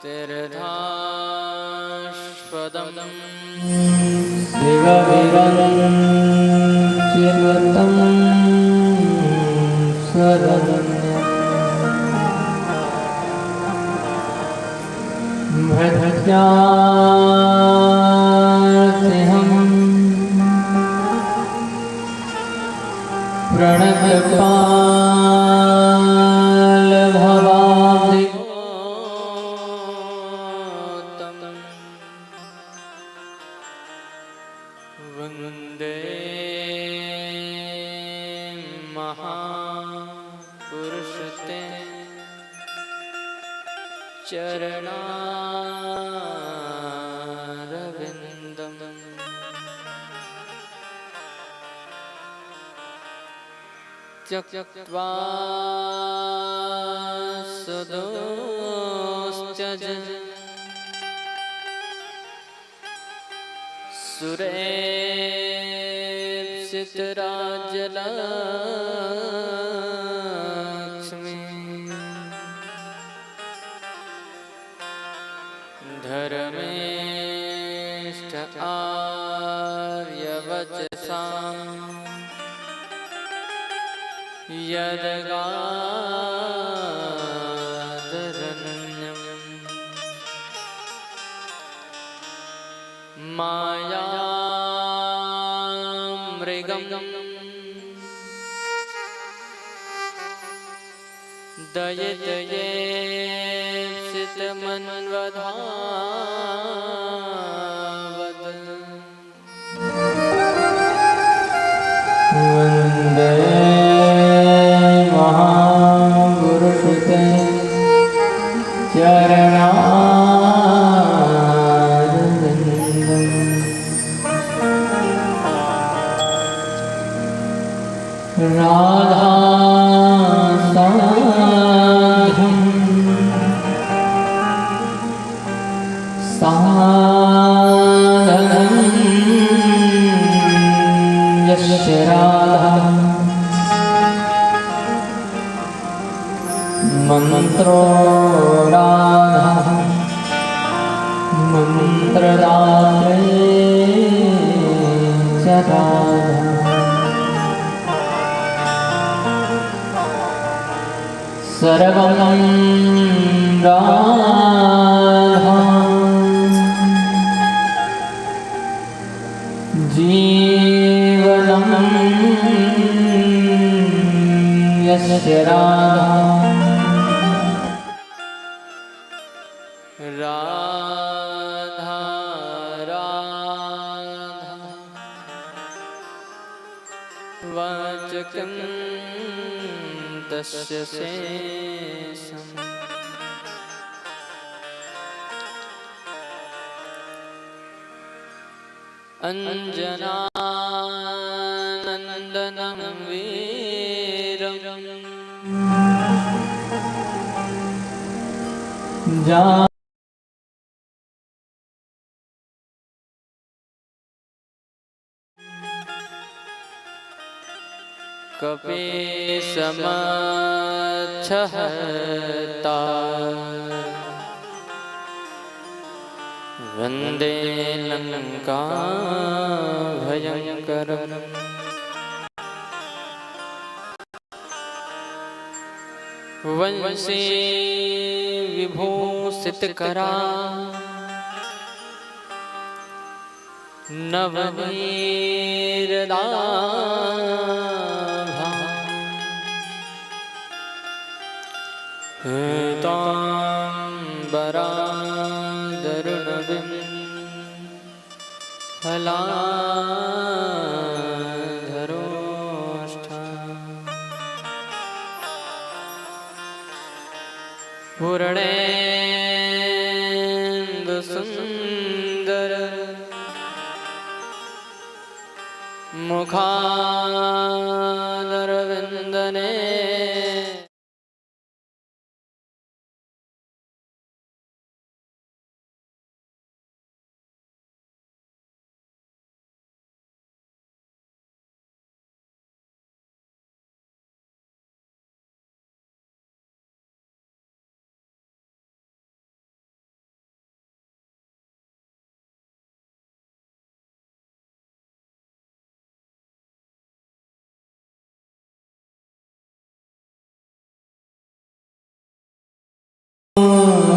तीर्थास्पदम् शिवविरञ्चिनुतं शरण्यं भजाम्यहं प्रणतपालभवाब्धि वन्दे महापुरुषते चरणारविन्दम् त्यक्त्वा सुदोश्च सुरेप्सितराजलक्ष्मी धर्मेष्ठ आर्यवचसा यदगादरण्यं मायामृगं दयितयेप्सितमन्वधावत् वन्दे महापुरुषते चरणारविन्दम् राधासाध्यं साधनं यस्य राधा मन्त्रो राधा मन्त्रदात्रे च राधा सर्वं राधा जीवनं यस्य राधा राधा राधा वाचकं तस्य शेषम् अञ्जनानन्दनं वीरम् कपीशमच्छहता वन्दे लङ्का भयङ्करम् वंशी विभूषितकरा नवनीरदाभा ताम्बरादरुणविं फलाधरोष्ठा पूर्णेन्दुसुन्दर मुखादरविन्दने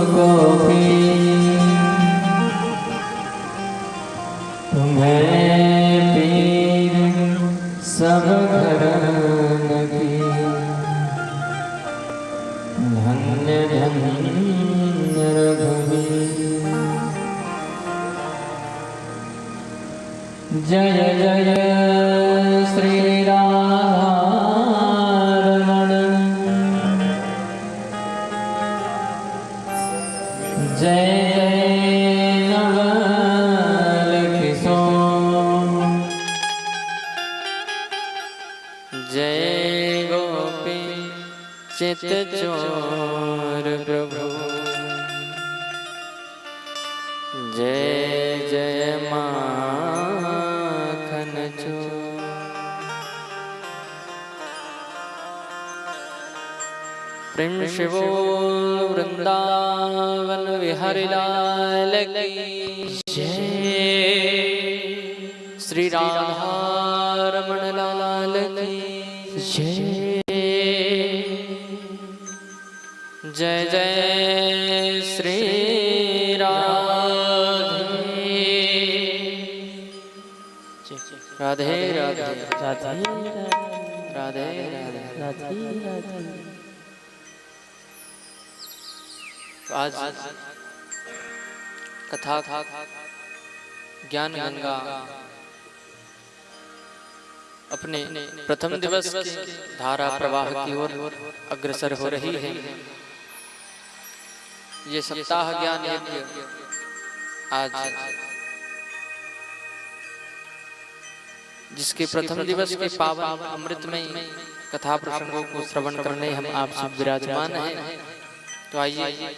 गोपी तुम्हें पीर सब घरन की धन्य धन्य रघुवीर। जय जय श्री राधारमण जय जय नवल किशोर जय गोपी चित चोर प्रभु जय जय माखन चोर। प्रेम से बोल वृंदावन विहारी लाल की जय। श्री राधा रमण लाल की जय। जय जय श्री राधे राधे राधे राधे राधे। आज कथा ज्ञान गंगा अपने प्रथम दिवस की धारा प्रवाह की ओर अग्रसर हो रही है। ये सप्ताह ज्ञान यज्ञ आज जिसके प्रथम दिवस के पावन अमृतमय कथा प्रसंगों को श्रवण करने हम आप सब विराजमान हैं। तो आइए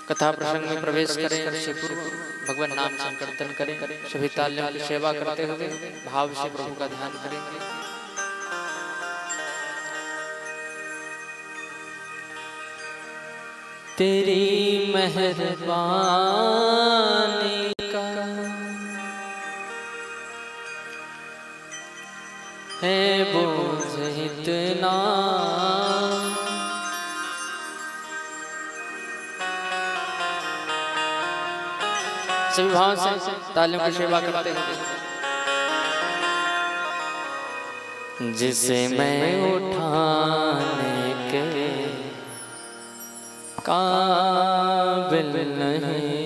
कथा प्रसंग में प्रवेश करें। उससे पूर्व भगवान नाम संकीर्तन करें। सभी तालियों की सेवा करते हुए भाव से प्रभु का ध्यान करेंगे। तेरी मेहरबानी का है बोझ इतना सभी भाव से तालियों की सेवा करते हैं। जिसे मैं उठाने के काबिल नहीं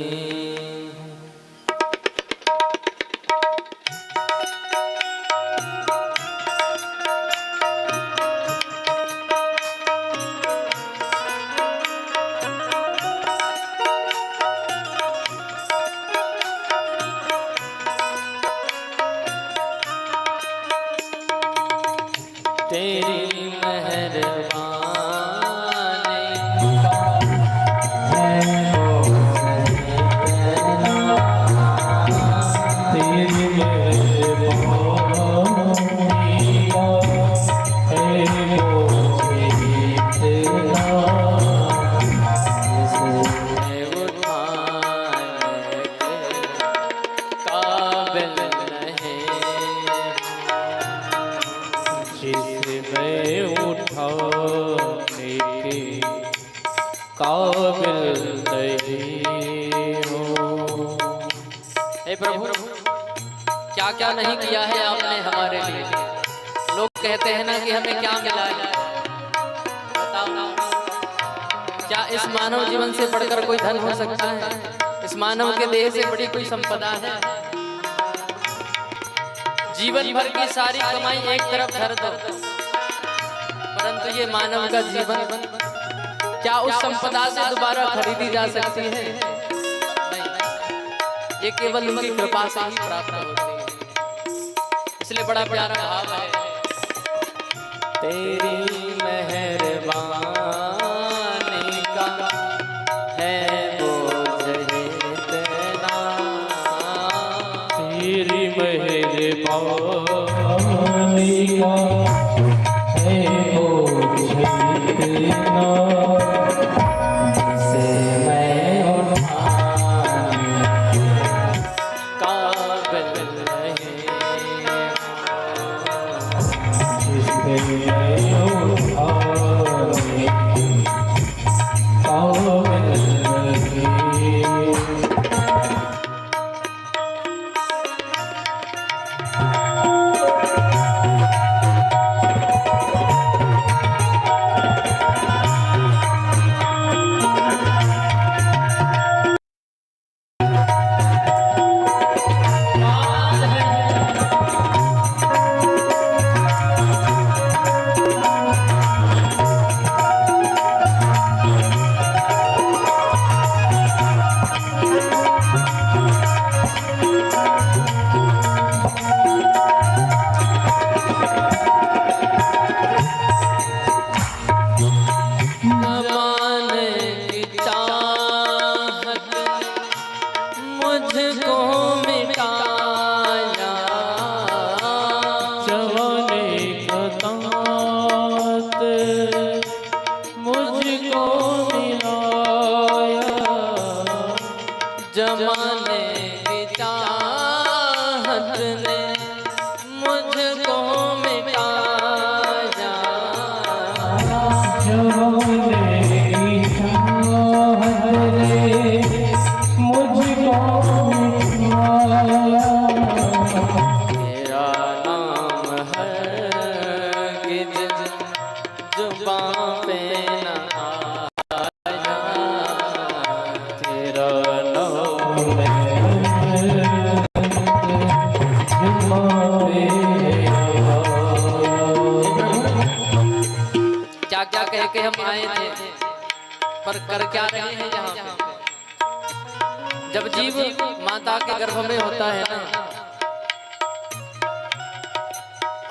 तेरी मेहरबानी तेरी काबिल नहीं हो। हे प्रभु, क्या क्या नहीं किया है आपने हमारे लिए। लोग कहते हैं ना कि हमें क्या मिला है, बताओ क्या इस मानव जीवन से बढ़कर कोई धन हो सकता है? इस मानव के देह से बड़ी कोई संपदा है? जीवन भर की सारी कमाई एक तरफ धर दो, परंतु ये मानव का जीवन क्या उस संपदा से दोबारा खरीदी जा सकती है? नहीं, ये केवल उनकी कृपा से ही प्राप्त होती है। इसलिए बड़ा प्यारा भाव है, तेरी मेहरबानी का है बोझ इतना, तेरी मेहरबानी का है बोझ इतना, जिसे मैं उठाने काबिल नहीं, जिसे मैं उठाने काबिल क्या क्या कह के हम आए थे, पर कर क्या रहे हैं यहाँ पे। जब जीव माता के गर्भ में होता है ना,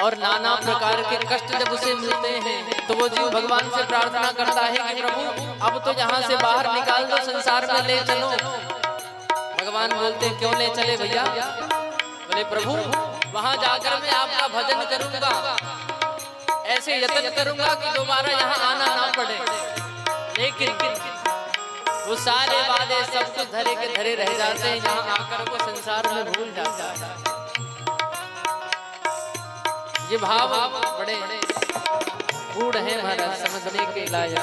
और नाना प्रकार के कष्ट जब उसे मिलते हैं, तो वो जीव भगवान से प्रार्थना करता है कि प्रभु अब तो यहाँ से बाहर निकाल दो, संसार में ले चलो। भगवान बोलते क्यों ले चले भैया? बोले प्रभु वहां जाकर मैं आपका भजन करूंगा, ऐसे यत्न करूंगा कि दोबारा यहाँ आना ना पड़े। लेकिन वो सारे वादे सब कुछ धरे के धरे रह जाते हैं, यहाँ आकर वो संसार में भूल जाता है। ये भाव बड़े गूढ़ हैं महाराज, समझने के लायक।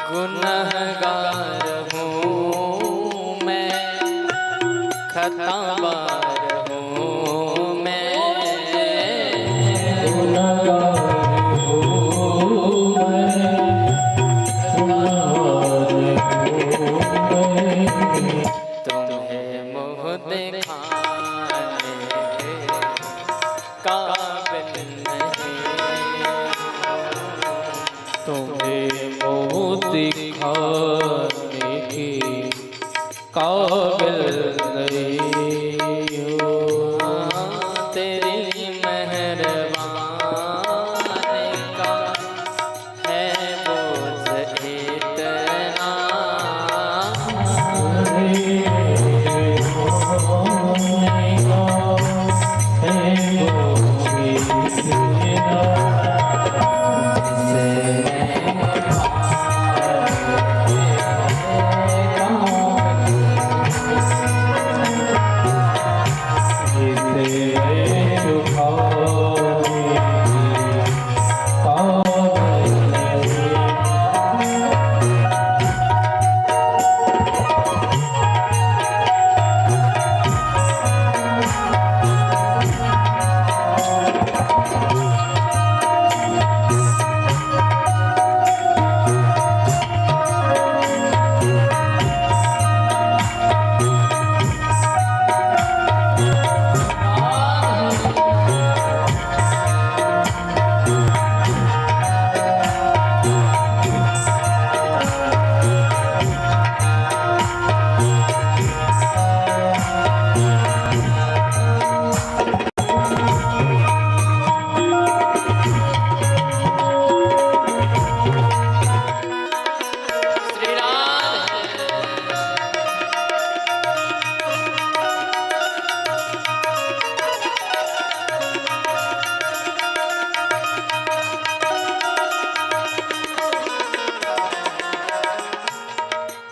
गुनहगार हूँ मैं, खतावार हूँ मैं, गुनहगार हूँ मैं, तुम्हें मुँह दिखाने काबिल नहीं, तुम्हें मुँह दिखाने की काबिल नहीं हो। तेरी मेहरबानी का है बोझ इतना,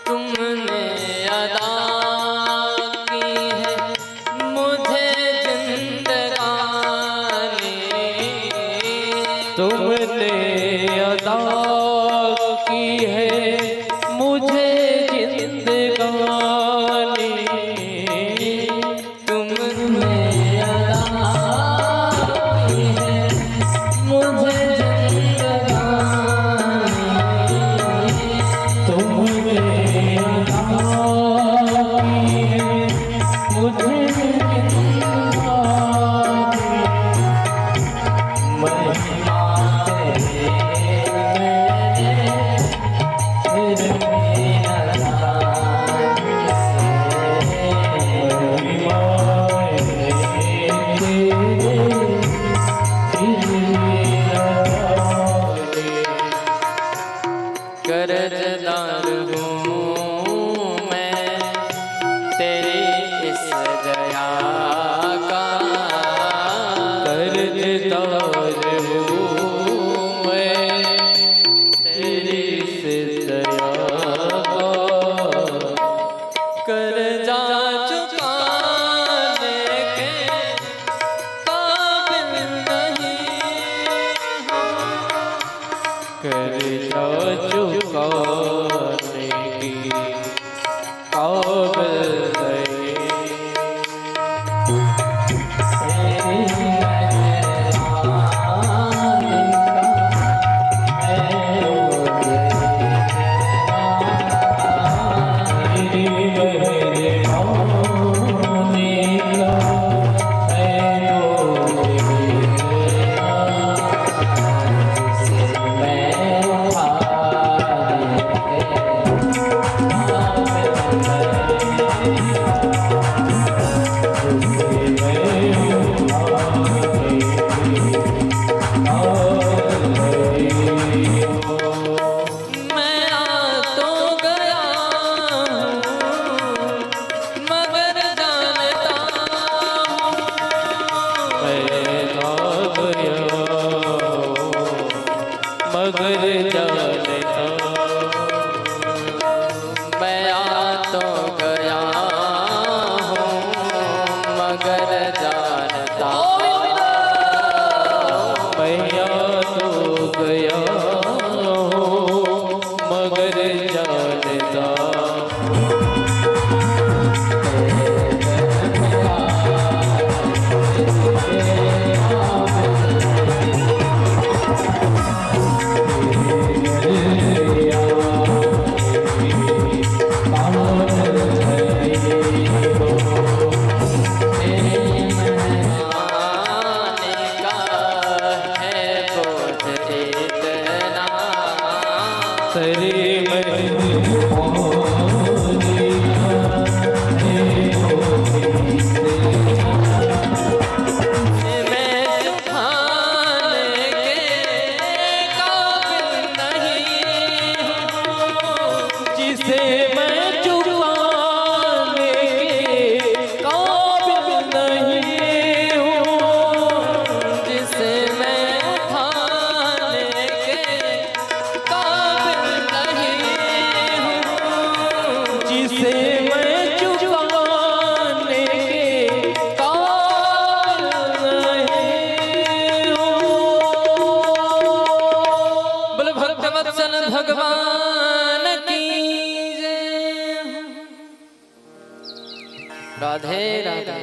तुमने अदा की है मुझे जिंदगानी, तुमने अदा की है मुझे जिंदगानी, तुमने अदा की है मुझे जिंदगानी, महिमा कर्जदार हूँ मैं तेरी इस दया का, कर्जदार हूँ मैं तेरी इस दया का, कर्जा चुकाने के काबिल नहीं हम, कर्जा चुकाने की काबिल नहीं। जानता मैं आ तो गया हूँ मगर जानता मैं आ तो गया हूँ मगर जानता भगवान की जय। राधे राधे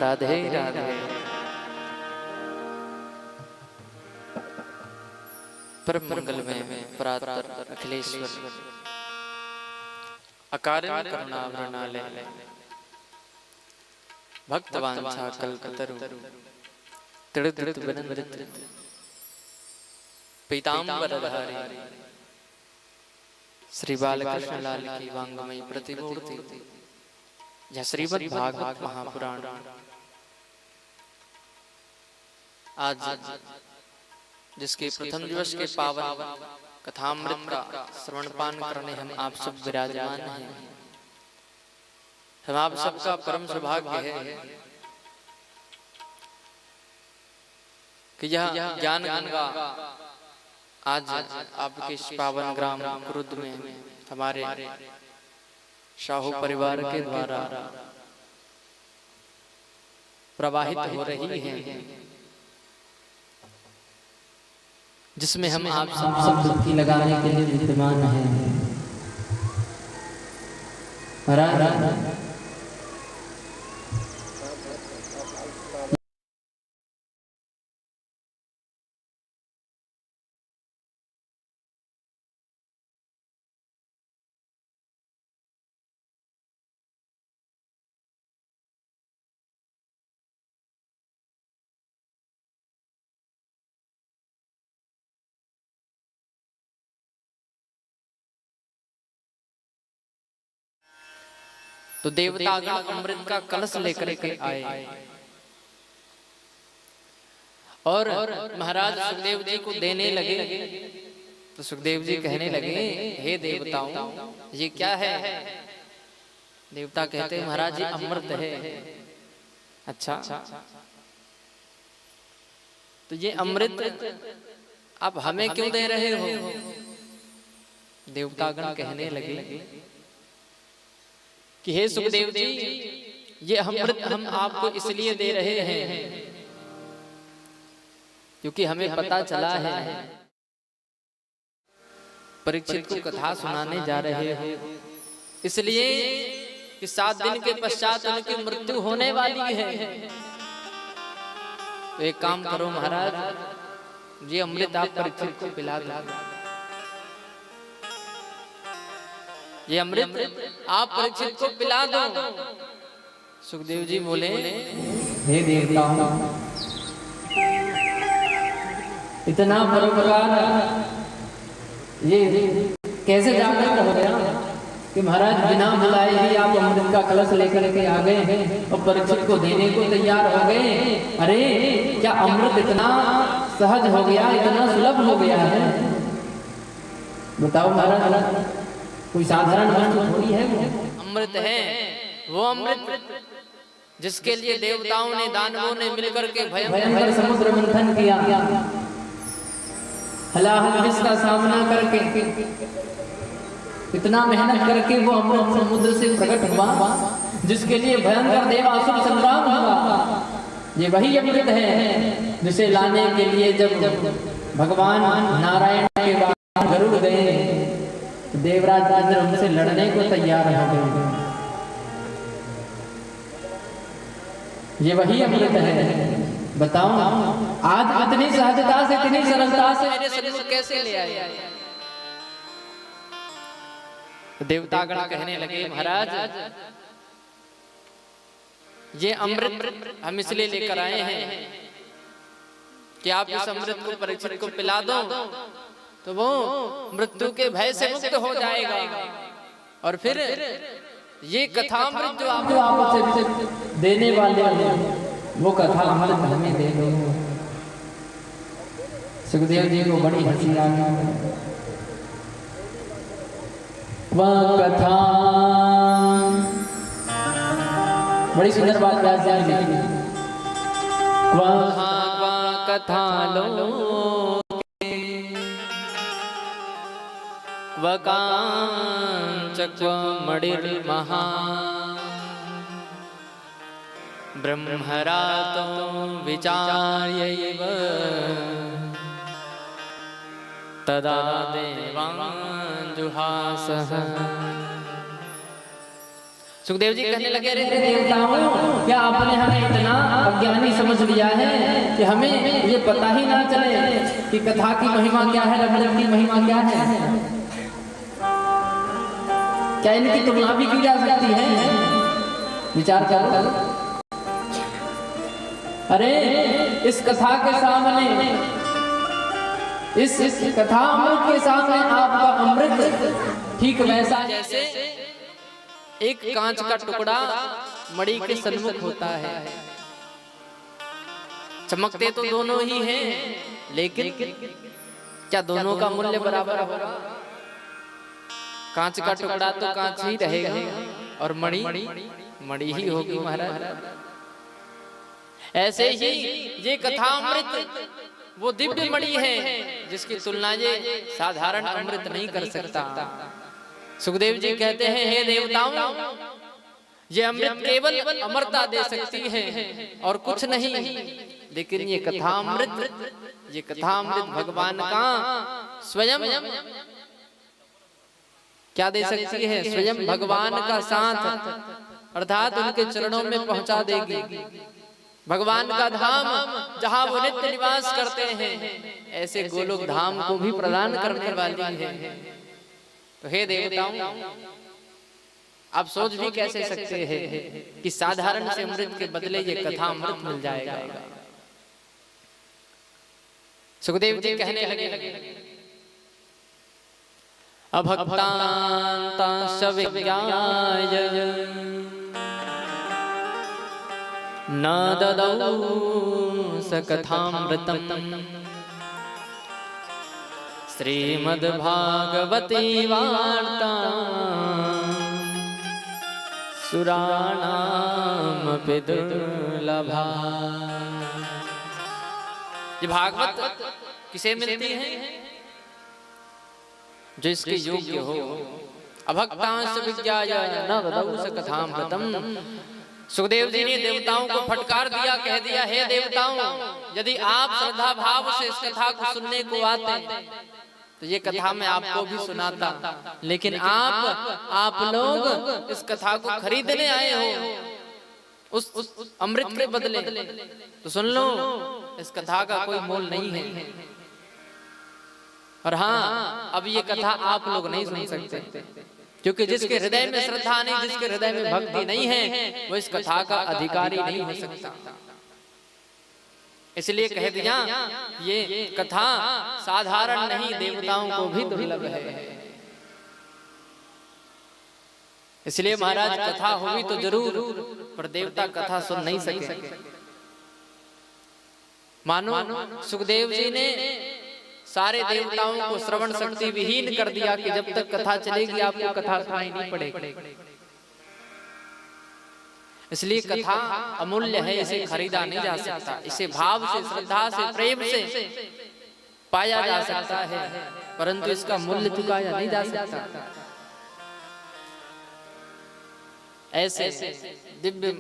राधे राधे। परम मंगल में परात्पर अखिलेश्वर अकारण करुणावृणालय भक्तवांछा कल्पतरु तृणधृत विनम्रित पीतांबरधारी श्री बालकृष्ण लाल की वांगमयी प्रतिमूर्ति यह श्रीमद् भागवत महापुराण आज जिसके प्रथम दिवस के पावन कथामृत का श्रवणपान करने हम आप सब विराजमान हैं। हम आप सबका परम सौभाग्य है कि यह ज्ञान गंगा आज आपके इस पावन ग्राम कुरुद में हमारे शाहू परिवार के द्वारा प्रवाहित हो रही है, जिसमें हम आप सब डुबकी लगाने के लिए विद्यमान हैं। महाराज तो देवतागण अमृत का कलश लेकर के आए और महाराज सुखदेव जी को देने लगे। तो सुखदेव जी कहने लगे, हे देवताओं ये क्या है? देवता कहते हैं महाराज ये अमृत है। अच्छा तो ये अमृत आप हमें क्यों दे रहे हो? देवतागण कहने लगे कि हे सुखदेव जी ये अमृत हम आपको इसलिए दे रहे हैं क्योंकि हमें पता चला है परीक्षित को कथा सुनाने जा रहे हो, इसलिए कि 7 दिन के पश्चात उनकी मृत्यु होने वाली है। तो एक काम करो महाराज, ये अमृत आप परीक्षित को पिला दो। ये अमृत आप परीक्षित को पिला दो। सुखदेव जी बोले, हे देवताओं इतना परोपकार ये कैसे जागृत हो गया कि महाराज बिना बुलाए ही आप अमृत का कलश लेकर के आ गए हैं और परीक्षित को देने को तैयार हो गए। अरे क्या अमृत इतना सहज हो गया, इतना सुलभ हो गया है? बताओ महाराज, कोई साधारण वस्तु थोड़ी है वो। अमृत है वो अमृत जिसके लिए देवताओं ने दानवों ने मिलकर के भयंकर समुद्र मंथन किया। हलाहल विष का सामना करके, इतना मेहनत करके वो अमृत समुद्र से प्रकट हुआ, जिसके लिए भयंकर देवासुर संग्राम हुआ। ये वही अमृत है जिसे लाने के लिए जब भगवान नारायण के बाद गरुड़ गए, देवराज इंद्र उनसे लड़ने को तैयार हो गए। ये वही अमृत है। बताओ आज इतनी सहजता से, इतनी सरलता से मेरे सन्मुख कैसे ले आए? देवतागण कहने लगे, महाराज ये अमृत हम इसलिए लेकर आए हैं कि आप इस अमृत को परीक्षित को पिला दो तो वो मृत्यु के भय से मुक्त हो जाएगा, और फिर ये कथामृत जो आप उसे देने वाले वो कथा अमृत हमें दे दो। सुखदेव जी को बड़ी हंसी आ गई। वह कथा बड़ी सुंदर बात व्यास जी ने लिखी। वह कथा लो वकांचक्व मणिर् महा ब्रह्मरातो विचार्यैव तदा देवान् जुहासः। सुखदेव जी कहने लगे, अरे देवताओं, क्या आपने हमें इतना अज्ञानी समझ लिया है कि हमें ये पता ही ना चले कि कथा की महिमा क्या है, अमृत की महिमा क्या है? क्या इनकी तुलना भी की जा सकती है? विचार करो। अरे इस कथा के सामने, इस कथा अमृत के सामने आपका अमृत ठीक वैसा जैसे एक कांच का टुकड़ा मणि के सन्मुख होता है। चमकते तो दोनों ही हैं, लेकिन क्या दोनों का मूल्य बराबर होगा? कांच का टुकड़ा तो कांच ही रहेगा और मणि मणि ही होगी महाराज। ऐसे ही ये कथामृत वो दिव्य मणि है जिसकी तुलना ये साधारण अमृत नहीं कर सकता। सुखदेव जी कहते हैं, हे देवताओं, ये अमृत केवल अमरता दे सकती है और कुछ नहीं, लेकिन ये कथामृत भगवान का स्वयं क्या दे सकती है? स्वयं भगवान का साथ, अर्थात उनके चरणों में पहुंचा देगी। भगवान का धाम जहां वो नित्य निवास करते हैं, ऐसे गोलोक धाम को भी प्रदान करने वाली है। तो हे देवताओं, आप सोच भी कैसे सकते हैं कि साधारण से अमृत के बदले ये कथा अमृत मिल जाएगा। सुखदेव जी कहने लगे, अभक्तांतांश विज्ञाय न ददौ स कथामृतम् श्रीमद्भागवती वार्ता सुराणामपि दुर्लभा। ये भागवत किसे मिलती है? जो इसके योग्य हो। अभक्तांश विज्ञाय न ददौ स कथामृतम्। सुखदेव जी ने देवताओं को फटकार दिया, कह दिया, हे देवताओं, यदि आप श्रद्धा भाव से इस कथा को सुनने को आते तो ये कथा मैं आपको भी सुनाता, लेकिन आप लोग इस कथा को खरीदने आए हो उस अमृत के बदले, तो सुन लो, इस कथा का कोई मोल नहीं है। और हाँ, अब ये कथा आप लोग नहीं सुन सकते, क्योंकि जिसके हृदय में श्रद्धा नहीं, जिसके हृदय में भक्ति नहीं है, वो इस कथा का अधिकारी नहीं हो सकता। इसलिए कह दिया, ये कथा साधारण नहीं, देवताओं को भी दुर्लभ है। इसलिए महाराज कथा हुई तो जरूर, पर देवता कथा सुन नहीं सके। मानो सुखदेव जी ने सारे देवताओं को श्रवण शक्ति विहीन कर दिया कि जब तक कथा चलेगी आपको कथा सुनाई नहीं पड़ेगी। इसलिए कथा अमूल्य है, इसे खरीदा नहीं जा सकता। इसे भाव से, श्रद्धा से, प्रेम से पाया जा सकता है, परंतु इसका मूल्य चुकाया नहीं जा सकता। ऐसे दिव्य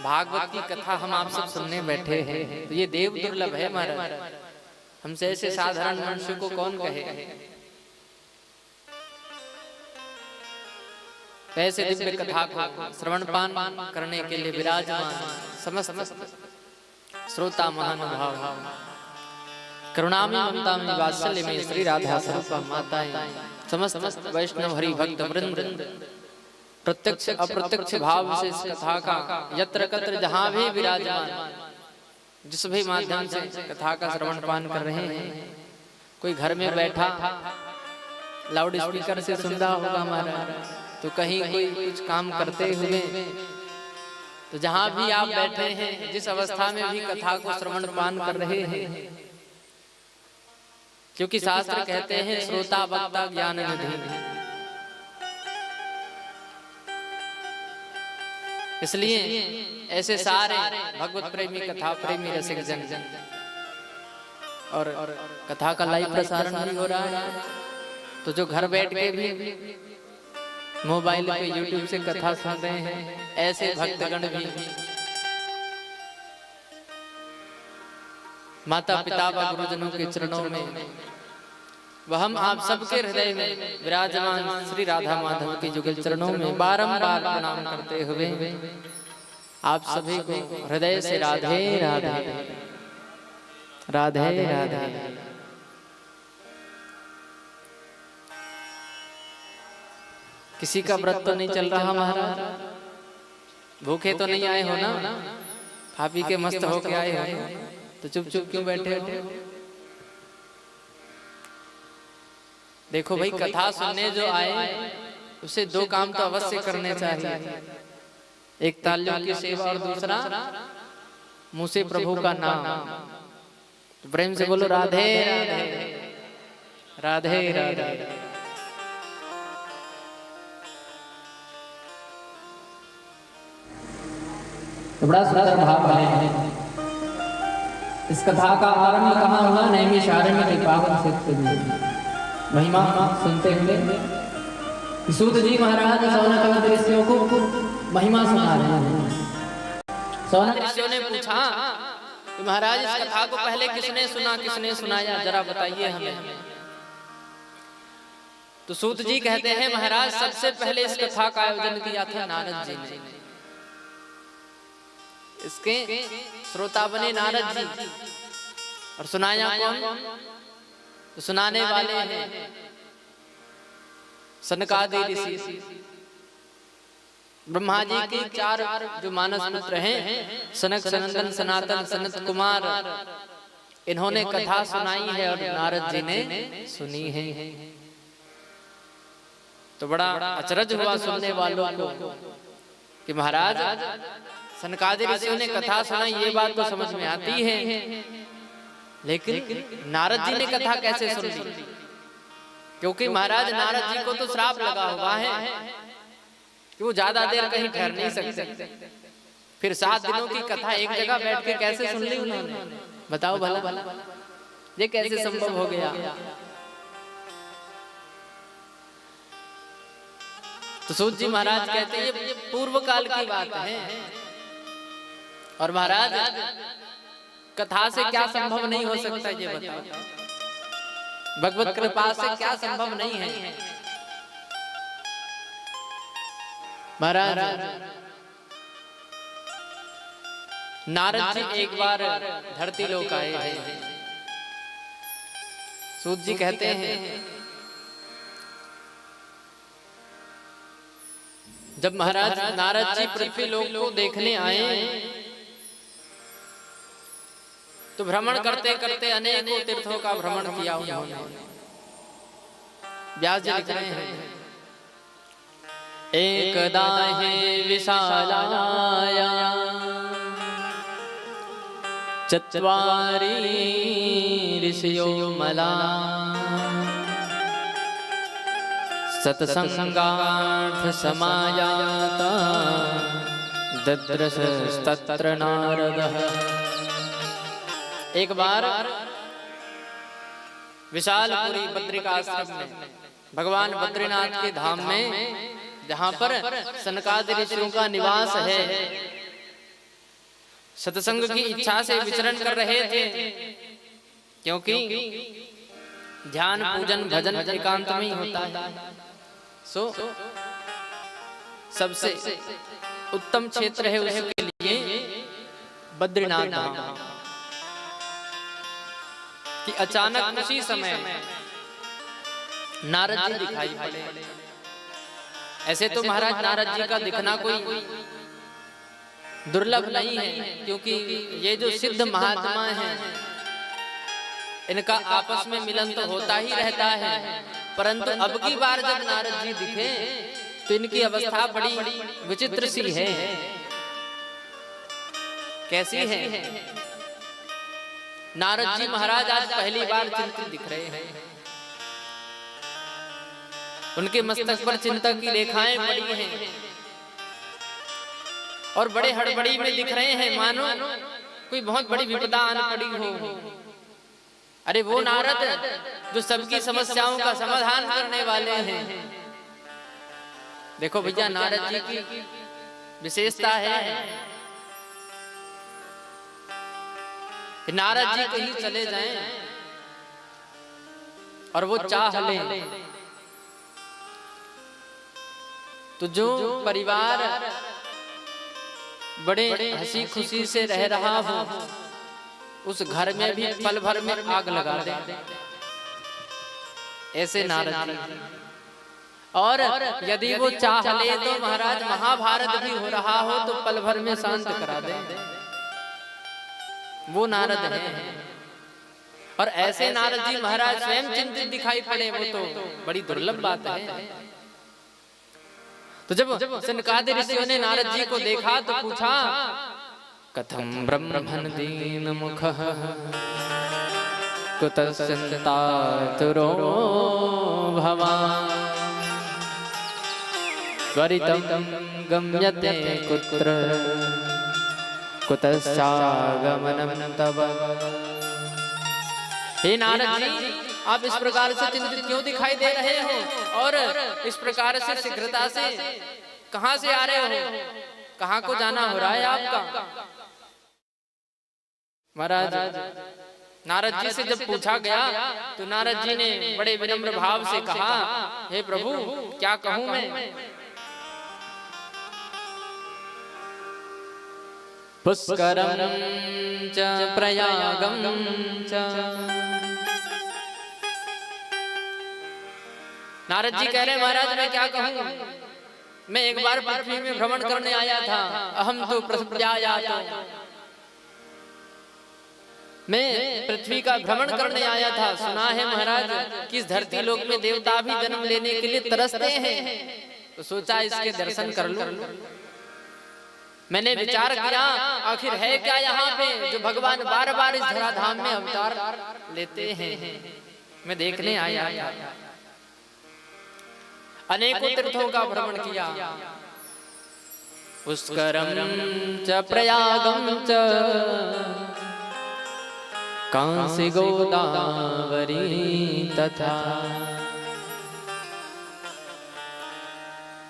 भागवत की कथा हम आप सब सुनने बैठे हैं, तो ये देव दुर्लभ है महाराज। हमसे ऐसे साधारण मनुष्य को कौन कहे। ऐसे दिव्य कथा को श्रवण पान करने के लिए विराजमान समस्त श्रोता महानुभाव, करुणामयी ममतामयी वात्सल्यमयी श्री राधा स्वरूपा माताएं, समस्त वैष्णव हरि भक्त वृंद प्रत्यक्ष अप्रत्यक्ष भाव से इस कथा का यत्र कत्र जहां भी विराजमान, जिस भी माध्यम से कथा का श्रवण पान कर रहे हैं। कोई घर में बैठा लाउड स्पीकर से सुन रहा होगा हमारा, तो कहीं कोई कुछ काम करते हुए, तो जहां भी आप बैठे हैं, जिस अवस्था में भी कथा को श्रवण पान कर रहे हैं, क्योंकि शास्त्र कहते हैं श्रोता वक्ता ज्ञान निधि। इसलिए ऐसे सारे भगवत प्रेमी, कथा प्रेमी, रसिक जन और कथा का लाइव प्रसारण भी हो रहा है, तो जो घर बैठ के भी मोबाइल पे यूट्यूब से कथा सुन रहे हैं, ऐसे भक्तगण भी माता पिता व गुरुजनों के चरणों में, वह हम आप सबके हृदय में विराजमान श्री राधा माधव के जुगल चरणों में बारंबार प्रणाम करते हुए आप सभी को हृदय से राधे राधे राधे राधे। किसी का व्रत तो नहीं चल रहा महाराज? भूखे तो नहीं आए हो ना? खा पी के मस्त होके आए हो, तो चुप चुप क्यों बैठे हो? देखो भाई, कथा सुनने जो आए उसे दो काम तो अवश्य करने चाहिए। एक तालियों की सेवा और दूसरा मुंह से प्रभु का नाम। तो प्रेम से बोलो राधे राधे राधे राधे। तो बड़ा सुंदर भाव है। इस कथा का आरंभ कहाँ हुआ? नैमिषारण्य के पावन क्षेत्र में। महिमा सुनते हुए सूत जी महाराज सौनक ऋषियों को महिमा सुना रहे हैं। सौनक ऋषियों ने पूछा कि महाराज इस कथा को पहले किसने सुना, किसने सुनाया, जरा बताइए हमें। तो सूत जी कहते हैं महाराज सबसे पहले इस कथा का आयोजन किया था नारद जी ने। इसके श्रोता बने नारद जी, और सुनाया कौन? तो सुनाने वाले हैं सनकादि ऋषि। ब्रह्मा जी के चार जो मानस पुत्र हैं, सनक, सनंदन, सनातन, सनत कुमार, इन्होंने कथा सुनाई है और नारद जी ने सुनी है। तो बड़ा अचरज हुआ सुनने वालों को कि महाराज सनकादि ऋषियों ने कथा सुनाई, ये बात तो समझ में आती है, लेकिन नारद जी ने कथा कैसे सुन ली? क्योंकि महाराज नारद जी को तो श्राप लगा हुआ है कि वो ज्यादा देर कहीं ठहर नहीं सकते। फिर 7 दिनों की कथा एक जगह बैठ के कैसे सुन ली उन्होंने? बताओ भला, ये कैसे संभव हो गया? तो सूत जी महाराज कहते हैं ये पूर्व काल की बात है, और महाराज कथा से क्या संभव नहीं हो सकता ये बताओ? भगवत कृपा से क्या संभव नहीं है? महाराज नारद जी एक बार धरती लोक आए हैं। सूत जी कहते हैं जब महाराज नारद जी पृथ्वी लोक को देखने आए, तो भ्रमण करते करते अनेकों तीर्थों का भ्रमण किया उन्होंने। व्यास जी लिख रहे हैं एकदा हे विशालाया चत्वारि ऋषयो मला सत्संगार्थ समायाता दद्रसस्तत्र नारदः। एक बार विशालपुरी बद्रिकाश्रम में, भगवान बद्रीनाथ के धाम में, जहां पर सनकादि ऋषियों का निवास है, सत्संग की इच्छा से विचरण कर रहे थे, क्योंकि ध्यान पूजन भजन एकांत में ही होता है। सो सबसे उत्तम क्षेत्र है उसके लिए बद्रीनाथ धाम। कि अचानक उसी समय नारद जी दिखाई पड़े। ऐसे तो महाराज नारद जी का दिखना कोई दुर्लभ नहीं है, क्योंकि ये जो सिद्ध महात्मा हैं इनका आपस में मिलन तो होता ही रहता है, परंतु अब की बार जब नारद जी दिखे तो इनकी अवस्था बड़ी विचित्र सी है। कैसी है? नारद जी महाराज आज पहली बार चिंतित दिख रहे हैं। उनके मस्तक पर चिंता की रेखाएं पड़ी हैं और बड़े हड़बड़ी में दिख रहे हैं, मानो कोई बहुत बड़ी विपदा आन पड़ी हो। अरे वो नारद जो सबकी समस्याओं का समाधान करने वाले हैं। देखो भैया, नारद जी की विशेषता है कि नारद जी कहीं चले जाएं और वो चाह लें तो जो परिवार बड़े हंसी खुशी से रह रहा हो उस घर में भी पल भर में आग लगा दे। ऐसे नारद जी। और यदि वो चाह ले तो महाराज महाभारत भी हो रहा हो तो पल भर में शांत करा दे। वो नारद हैं। और ऐसे नारद जी महाराज स्वयं चिंतित दिखाई पड़े, वो तो बड़ी दुर्लभ बात है। तो जब सनकादि ऋषियों ने नारद जी को देखा तो पूछा, कथम ब्रह्मन् दीन मुखः कुतश्चिन्तातुरो भवान् त्वरितं गम्यते कुत्र कुतश्चागमनं तव। हे नारद जी, आप इस प्रकार से चिंतित क्यों दिखाई दे रहे हो और इस प्रकार से शीघ्रता से कहां से आ रहे हो? कहां को जाना हो रहा है आपका? महाराज नारद जी से जब पूछा गया तो नारद जी ने बड़े विनम्र भाव से कहा, हे प्रभु, क्या कहूं मैं? पुष्करम च प्रयागम च। नारद जी कह रहे, महाराज मैं क्या कहूं? मैं एक बार पृथ्वी में भ्रमण करने आया था। अहम तो प्रयायातो, मैं पृथ्वी का भ्रमण करने आया था। सुना है महाराज कि इस धरती लोक में देवता भी जन्म लेने के लिए तरसते हैं, तो सोचा इसके दर्शन कर लूं। मैंने विचार किया आखिर है क्या यहाँ पे जो भगवान बार बार इस धराधाम में अवतार लेते हैं। मैं देखने आया। अनेकों तीर्थों का भ्रमण किया। पुष्करम च प्रयागम च कांसी गोदावरी तथा।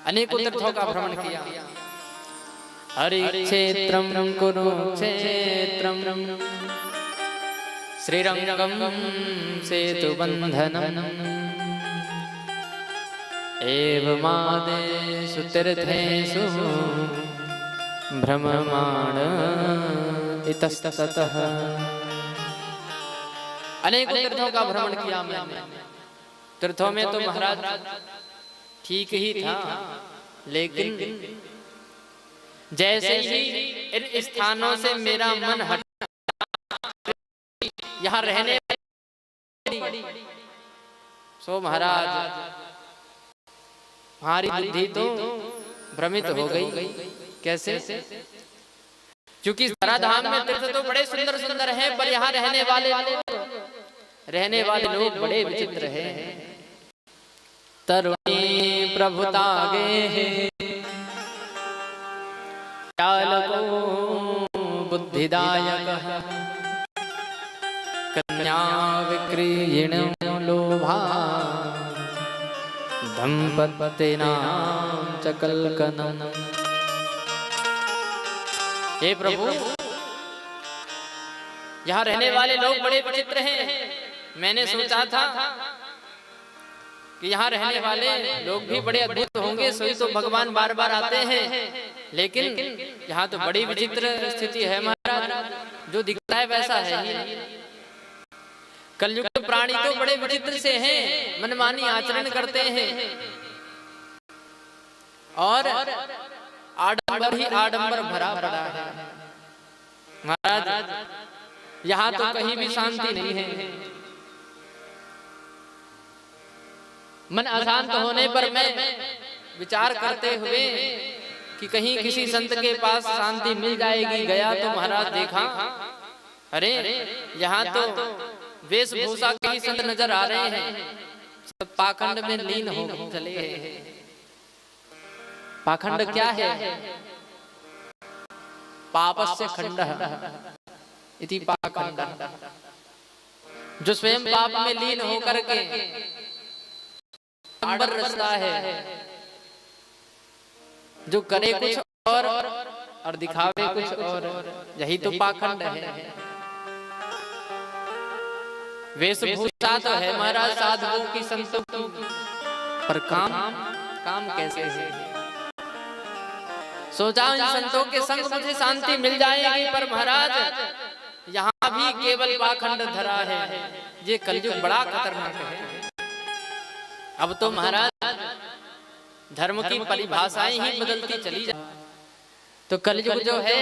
अनेकों तीर्थों का भ्रमण किया। हरिक्षेत्रम कुरुक्षेत्रम श्रीरंगम सेतुबंधनम एवमादेषु तीर्थेषु भ्रममाण इतस्ततः। अनेक तीर्थों का भ्रमण किया मैंने। तीर्थों में तो महाराज ठीक ही था, लेकिन जैसे ही इन स्थानों से मेरा मन हटा यहाँ रहने सो महाराज हमारी बुद्धि तो भ्रमित हो गई। कैसे? क्योंकि धराधाम में तीर्थ तो बड़े सुंदर सुंदर हैं, पर यहाँ रहने वाले लोग बड़े विचित्र हैं। तरुणी प्रभुतागे चालको बुद्धिदायक कन्या विक्रीयिण शोभा दंपत्तिनां च कल्कनम्। हे प्रभु, यहाँ रहने वाले लोग बड़े विचित्र हैं। मैंने सोचा था कि यहाँ रहने वाले लोग भी बड़े अद्भुत होंगे, सोई तो भगवान बार बार आते हैं, लेकिन यहाँ तो बड़ी विचित्र स्थिति है महाराज। जो दिखता है वैसा है ही नहीं। कलयुग के प्राणी तो बड़े विचित्र से हैं, मनमानी आचरण करते हैं और आडंबर ही आडंबर भरा पड़ा है महाराज। यहाँ तो कहीं भी शांति नहीं है। मन अशांत होने पर मैं विचार करते हुए कि कहीं किसी संत के पास शांति मिल जाएगी गया, तो महाराज देखा, अरे यहाँ तो वेशभूषा के ही संत नजर आ रहे हैं, सब पाखंड में लीन हो चले हैं। पाखंड क्या है? पापस्य खंडः इति पाखंडः। जो स्वयं पाप में लीन होकर के आडंबर रचता है, जो करे कुछ और दिखावे कुछ और, यही तो पाखंड है। वेशभूषा तो है महाराज साधुओं की, संतों की, पर काम कैसे है? सोचा इन संतों के संग मुझे शांति मिल जाएगी, पर महाराज यहाँ भी केवल पाखंड धरा है। ये कलयुग बड़ा खतरनाक है। अब तो महाराज धर्म की परिभाषाएं ही बदलती चली जाए। तो कलयुग जो है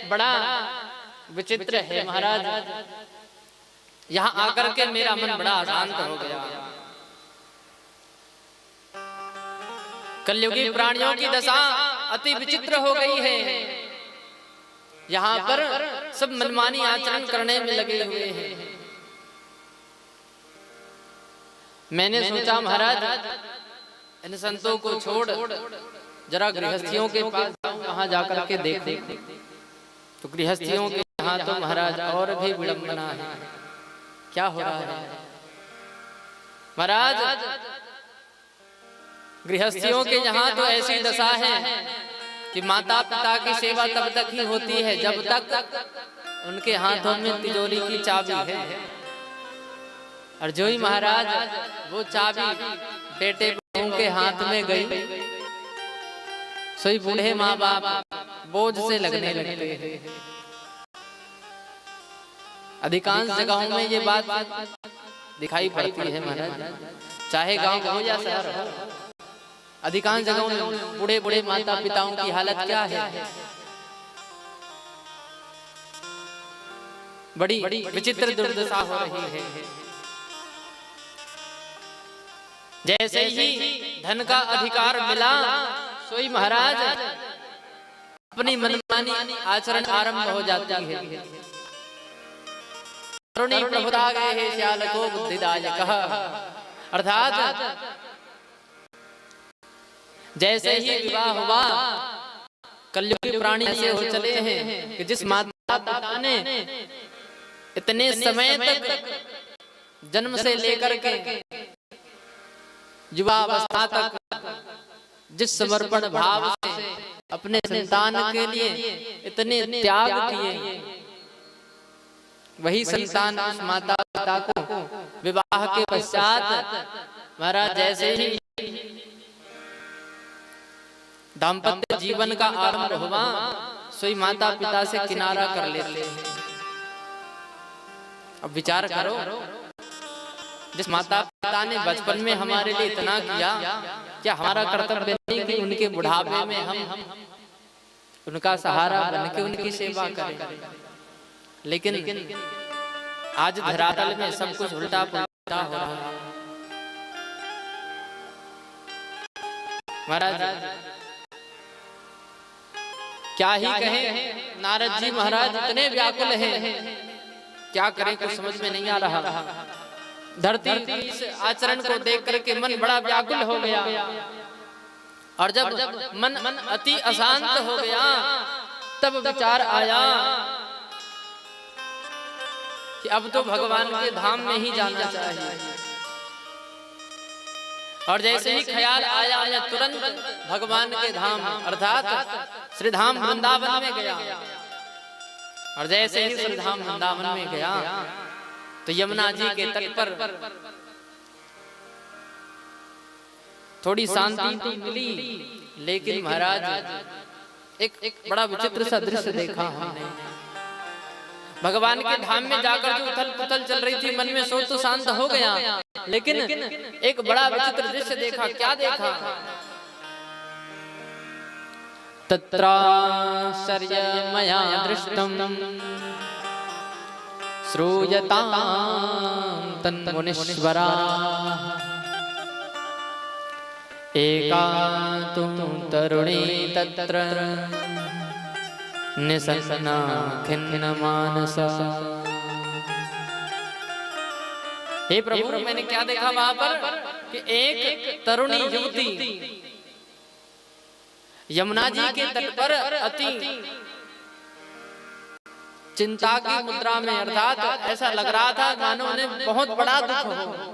बड़ा विचित्र है महाराज। यहाँ आकर के मेरा मन बड़ा अशांत हो गया। कलयुगी प्राणियों की दशा अति विचित्र हो गई है। यहाँ पर सब मनमानी आचरण करने में लगे हुए हैं। मैंने सोचा महाराज इन संतों को छोड़ जरा गृहस्थियों के पास जाऊं, वहां जाकर के देख। तो गृहस्थियों के यहाँ तो महाराज और भी विडंबना है। क्या हो रहा है महाराज? गृहस्थियों के यहाँ तो ऐसी दशा है कि माता पिता की सेवा तब तक ही होती है जब तक उनके हाथों में तिजोरी की चाबी है। और जो ही महाराज वो चाबी बेटे बहू के हाथ में गई, सोई बूढ़े माँ बाप बोझ से लगने लगते हैं। अधिकांश जगहों में ये बात दिखाई पड़ती है महाराज, चाहे गांव हो या शहर हो। अधिकांश जगहों में बूढ़े बूढ़े माता पिताओं की हालत क्या है? बड़ी विचित्र दुर्दशा हो रही है। जैसे ही धन का अधिकार मिला, सोई महाराज अपनी मनमानी आचरण आरंभ हो जाती है। तरुणी प्रभुरागे हे श्यालको बुद्धिदायकः। अर्थात जैसे ही विवाह हुआ, कलयुगी प्राणी से हो चले हैं कि जिस माता पिता ने इतने समय तक जन्म से लेकर के युवावस्था तक जिस समर्पण भाव से अपने संतान के लिए इतने त्याग किए, वही संतान उस माता पिता को विवाह के पश्चात महाराज जैसे ही दाम्पत्य जीवन का आरंभ हुआ, सोई माता पिता से किनारा कर लेते हैं। अब विचार करो, जिस माता पिता ने बचपन में हमारे लिए इतना किया, क्या हमारा कर्तव्य नहीं कि उनके बुढ़ापे में हम उनका सहारा बन के उनकी सेवा करें? लेकिन आज धरातल में सब कुछ उल्टा पुल्टा हो रहा है महाराज। क्या ही कहें, नारद जी महाराज इतने व्याकुल हैं, क्या करें कुछ समझ में नहीं आ रहा। धरती की इस आचरण को देख करके मन बड़ा व्याकुल हो गया। और जब मन अति अशांत हो गया, तब विचार आया कि अब तो भगवान के धाम में ही जाना चाहिए। और जैसे ही ख्याल आया मैं तुरंत भगवान के धाम अर्थात श्री धाम वृंदावन में गया। और जैसे ही श्री धाम वृंदावन में गया तो यमुना जी के तट पर थोड़ी शांति तो मिली, लेकिन महाराज एक बड़ा विचित्र सा दृश्य देखा हमने। भगवान के धाम में जाकर जो उथल पुथल चल रही थी, मन में सोच तो शांत हो गया, लेकिन एक बड़ा विचित्र दृश्य देखा। क्या देखा? तत्राश्चर्य मया दृष्टम श्रूयतां तन्मुनीश्वरा एका तु तरुणी तत्र निसन्ना खिन्नमानसा। हे प्रभु, मैंने क्या देखा वहां पर कि एक तरुणी युवती यमुना जी के तट पर अति चिंता की मुद्रा में, अर्थात ऐसा लग रहा था मानो उन्हें बहुत बड़ा दुख हो।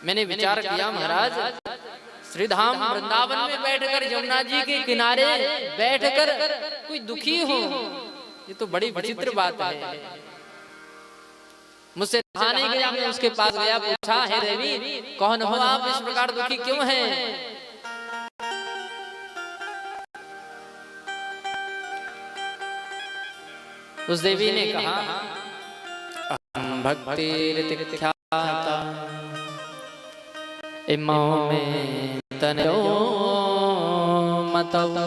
मैंने विचार किया महाराज, श्रीधाम वृंदावन में बैठकर यमुना जी के किनारे बैठकर कोई दुखी हो, ये तो बड़ी विचित्र बात है। मुझसे रहा नहीं गया, मैं उसके पास गया, पूछा, हे देवी कौन हो आप, इस प्रकार दुखी क्यों हैं? उस देवी ने कहा, भक्तिर्तिख्याता इमौ में तनयो मतौ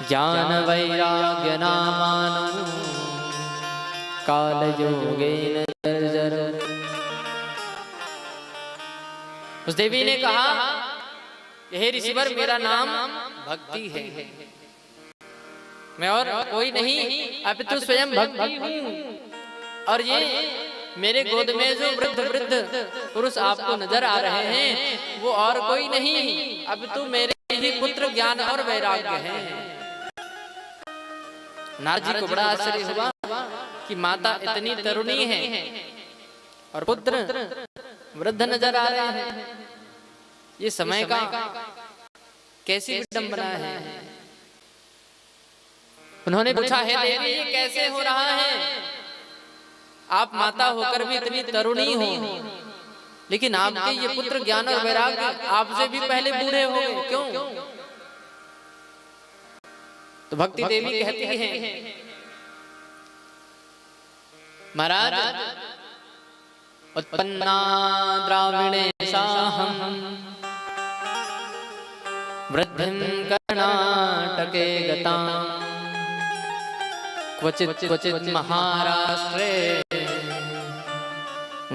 ज्ञान वैराग्य नामानो काल योगेन जर्जर। उस देवी ने कहा, हे ऋषिवर, मेरा नाम भक्ति है, मैं और कोई नहीं अपितु स्वयं भक्ति हूँ। और ये मेरे गोद में जो वृद्ध वृद्ध पुरुष आपको नजर आ रहे हैं वो और कोई नहीं अपितु मेरे ही पुत्र ज्ञान और वैराग्य हैं। नारद जी को बड़ा आश्चर्य हुआ कि माता इतनी तरुणी है और पुत्र वृद्ध नजर आ रहे हैं, ये समय का कैसी विडंबना है। उन्होंने पूछा, हे देवी ये कैसे हो रहा है? आप माता होकर भी इतनी तरुणी हो, लेकिन आपके ये पुत्र ज्ञान और वैराग्य आपसे भी पहले बूढ़े हो गए, क्यों? तो भक्ति देवी कहती है, महाराज उत्पन्ना द्राविणे साहम वृद्धिं कर्णाटके गता क्वचित क्वचित महाराष्ट्रे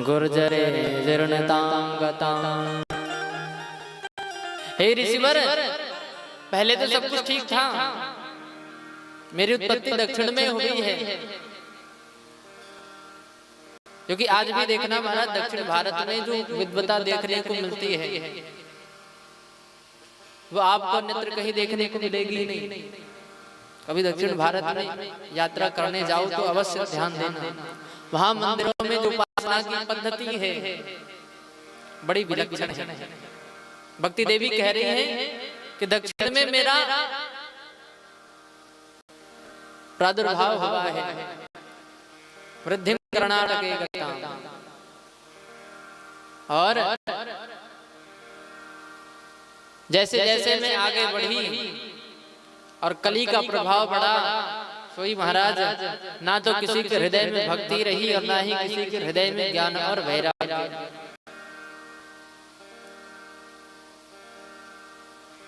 गुर्जरे जीर्णतां गतां। हे ऋषिवर, पहले तो सब कुछ ठीक था, मेरी उत्पत्ति दक्षिण में हुई है, क्योंकि आज भी देखना महाराज दक्षिण भारत में जो विद्वता देखने को मिलती है वो आपको अन्यत्र कहीं देखने को मिलेगी नहीं। कभी दक्षिण भारत में यात्रा करने जाओ तो अवश्य ध्यान देना, वहां मंदिरों में जो उपासना की पद्धति है बड़ी विलक्षण है। भक्ति देवी कह रही है कि दक्षिण में मेरा प्रादुर्भाव हुआ है, वृद्धि कर्णाटके गता। और जैसे जैसे मैं आगे बढ़ी और कली का प्रभाव बढ़ा, सोई महाराज ना तो किसी के हृदय में भक्ति रही और ना ही किसी के हृदय में ज्ञान और वैराग्य।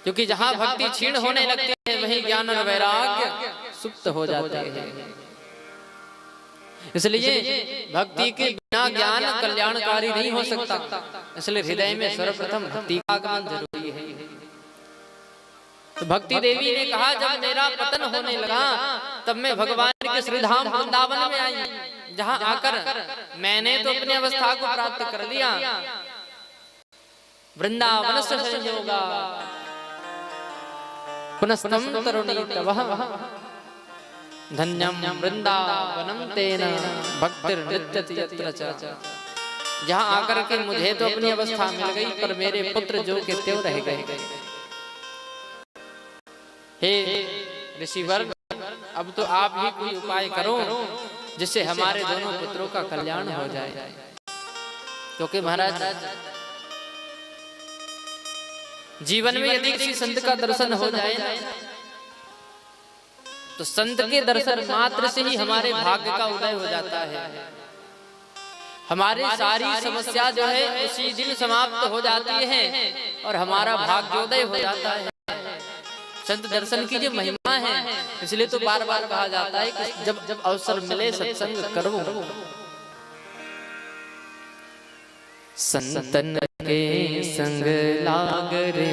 क्योंकि जहां भक्ति क्षीण होने लगती है वहीं ज्ञान और वैराग्य सुप्त हो जाते हैं। इसलिए भक्ति के बिना ज्ञान कल्याणकारी नहीं हो सकता, इसलिए हृदय में सर्वप्रथम भक्ति का आगमन जरूरी है। तो भक्ति देवी ने कहा, जब मेरा पतन होने लगा तब मैं भगवान के श्रीधाम वृंदावन में आई, जहां आकर मैंने तो अपनी अवस्था को प्राप्त कर लिया। वृंदावन से संयोगा पुनस्तम तरुणी तवः धन्यम वृंदावनम तेन भक्तिर्नृत्यति यत्र च। जहां आकर के मुझे तो अपनी अवस्था मिल गई, पर मेरे पुत्र जो के त्यों रह गए। हे ऋषिवर, अब तो आप ही कोई उपाय करो जिससे हमारे दोनों पुत्रों का कल्याण हो जाए। क्योंकि महाराज जीवन में यदि किसी संत का दर्शन हो जाए ना, तो संत के दर्शन मात्र से ही हमारे भाग्य का उदय हो जाता है। हमारी सारी समस्या जो है उसी दिन समाप्त हो जाती है और हमारा भाग्योदय हो जाता है। संत दर्शन की जो महिमा है, इसलिए तो बार बार कहा जाता है कि जब जब अवसर मिले सत्संग करो। संतन के संग लाग रे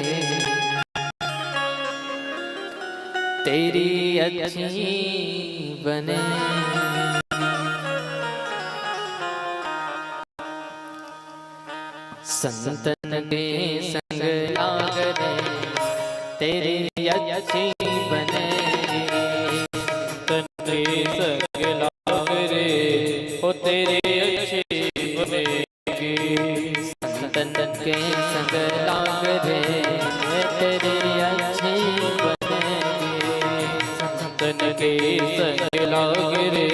तेरी अच्छी बने, संतन के संग लाग रे तेरी अच्छी बने, संतन के संग लाग रे ओ तेरी अच्छी बनेगी। संतन के संग लाग रे तेरी अच्छी बनेगी। संतन के संग लाग रे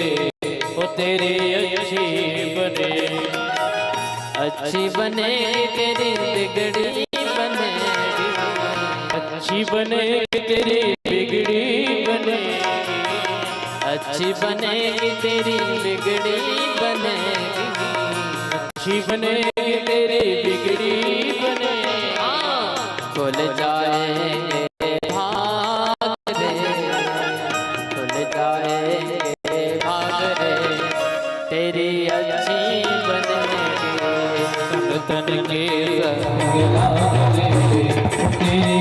ओ तेरी अच्छी बनेगी। अच्छी बनेगी तेरी बिगड़ी बनेगी, अच्छी बनेगी तेरी बिगड़ी बनेगी। अच्छी बनेगी तेरी बिगड़ी बनेगी, अच्छी बनेगी तेरी बिगड़ी बनेगी। खुल जाएंगे भाग रे, खुल जाएंगे भाग रे तेरी अच्छी बनेगी। संतन के संग लाग रे तेरी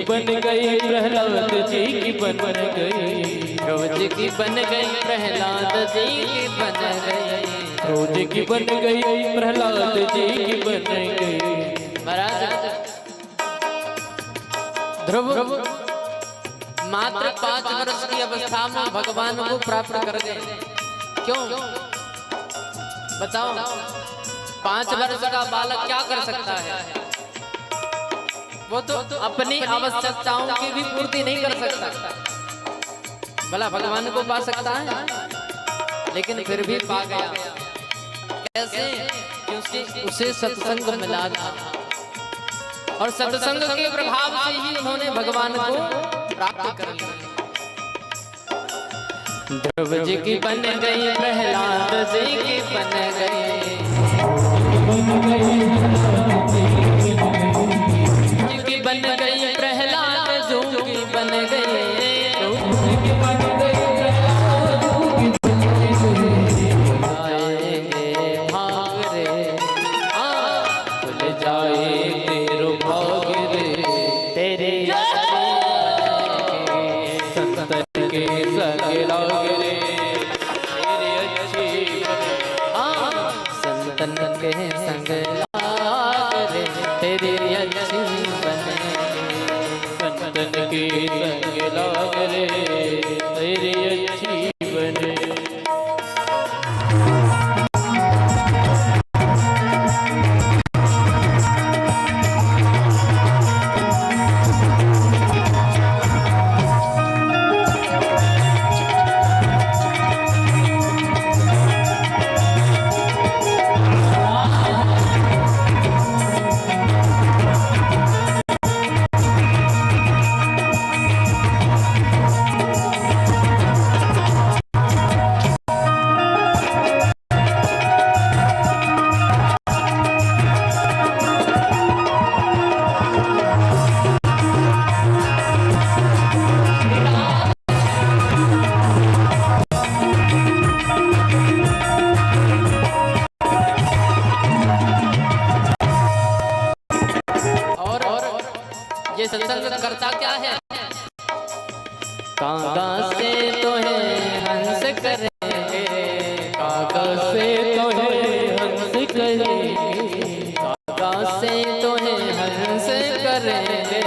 बन गई प्रहलाद जी की बन गई, रोज की बन गई प्रहलाद जी की बन गई, रोज की बन गई प्रहलाद जी की बन गई। महाराज ध्रुव मात्र 5 वर्ष की अवस्था में भगवान को प्राप्त कर गए। क्यों बताओ? 5 वर्ष का बालक क्या कर सकता है? वो तो अपनी आवश्यकताओं की भी पूर्ति नहीं कर सकता। भला भगवान को पा सकता है, लेकिन फिर भी पा गया। कैसे? क्योंकि उसे सत्संग मिला था और सत्संग के प्रभाव से ही उन्होंने भगवान को प्राप्त कर लिया। ध्रुव जी की बन गई प्रहलाद जी की बन गई, बन गई प्रहलाद जो की बन गई, भाग रे खुल जाए तेरो भाग रे तेरे संतन के संग लाग रे तेरी अच्छी संतन के संग लाग रे तेरी अच्छी बने, संतन के संग ये सत्संग करता क्या है? कागा से तो है हंस करेंगे, कागा से तो है हंस करेंगे, कागा से तो है हंस करेंगे,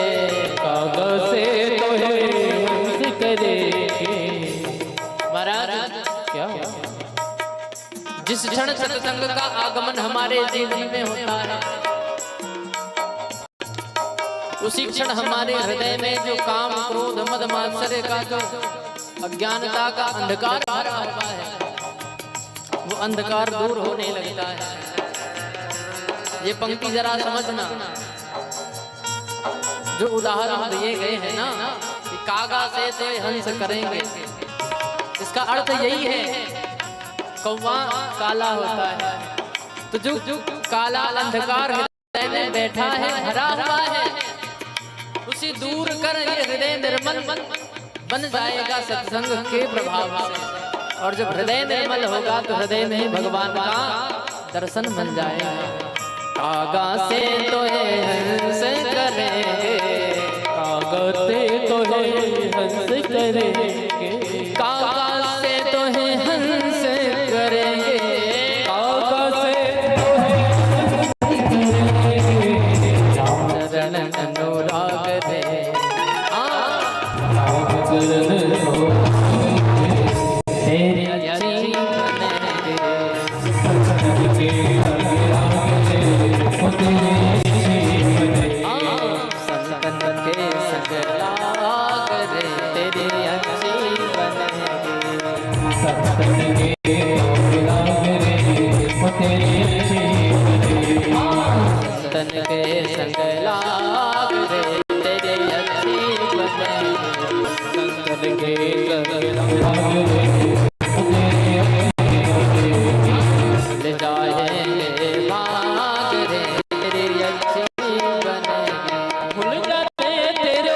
कागा से तो है हंस करेंगे। महाराज क्या जिस क्षण सत्संग का आगमन हमारे जीवन में होता है, उसी क्षण हमारे हृदय में जो काम क्रोध मद मात्सर्य का जो अज्ञानता का अंधकार भरा हुआ है, वो अंधकार दूर होने लगता है। ये पंक्ति जरा समझना, जो उदाहरण दिए गए हैं ना कि कागा से हंस करेंगे, इसका अर्थ यही है कौवा काला होता है, तो जो काला अंधकार हृदय में बैठा है, भरा हुआ है, उसे दूर कर ये हृदय निर्मल बन जाएगा सत्संग के प्रभाव से। और जब हृदय निर्मल होगा तो हृदय में भगवान का दर्शन बन जाएगा। कागा से तो है हंस करेंगे, कागा से तो है हंस करेंगे, कागा से तो है हंस करेंगे, कागा से तो है चरण अनुराग रे तेरी अच्छी बनेंगे, संतन के संग लाग रे तेरी अच्छी बनेंगे, संतन के संग लाग रे तेरी अच्छी बनेंगे, ले जाएंगे भाग रे तेरी अच्छी बनेंगे, भूल जाते तेरे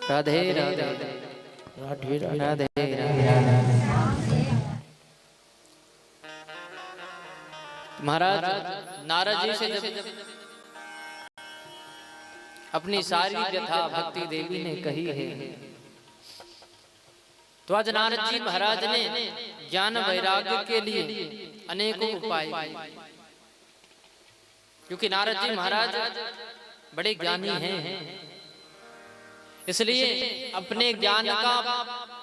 राधे राधे राधे राधे राधे। महाराज नारद जी से जब अपनी सारी व्यथा भक्ति देवी ने कही है, तो आज नारद जी महाराज ने ज्ञान वैराग्य के लिए अनेकों उपाय, क्योंकि नारद जी महाराज बड़े ज्ञानी हैं, इसलिए अपने ज्ञान का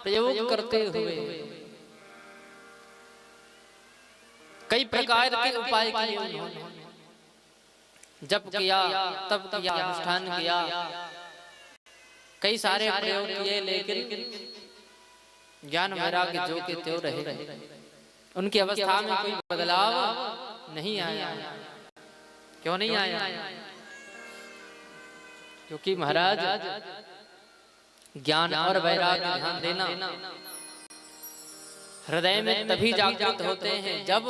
प्रयोग करते हुए कई प्रकार के उपाय किए उन्होंने। जप किया, तप किया, अनुष्ठान किया, कई सारे प्रयोग किए, लेकिन ज्ञान वैराग्य जो के त्यों रहे। उनकी अवस्था में कोई बदलाव नहीं आया। क्यों नहीं आया? क्योंकि महाराज ज्ञान और वैराग्य, ध्यान देना, हृदय में तभी जागृत होते हैं जब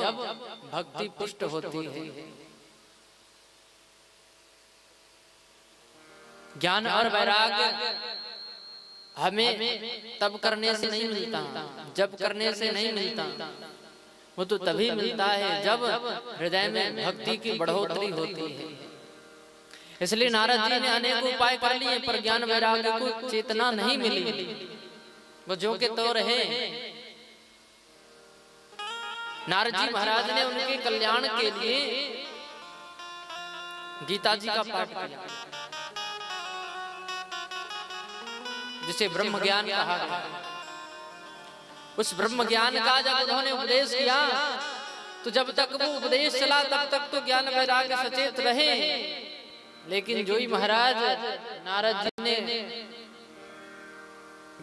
भक्ति पुष्ट होती है। ज्ञान और वैराग्य हमें तब करने से नहीं मिलता, जब करने से नहीं मिलता, वो तो तभी मिलता है जब हृदय में भक्ति की बढ़ोतरी होती है। इसलिए नारद जी ने अनेक उपाय कर लिए, पर ज्ञान वैराग्य को चेतना नहीं मिली, वो जो के तो रहे। नारद जी महाराज ने उनके कल्याण के लिए गीता जी का पाठ किया, जिसे ब्रह्म ज्ञान कहा गया। उस ब्रह्म ज्ञान का जब उन्होंने उपदेश किया, तो जब तक वो उपदेश चला तब तक तो ज्ञान वैराग्य सचेत रहे। लेकिन जो ही महाराज नारद जी ने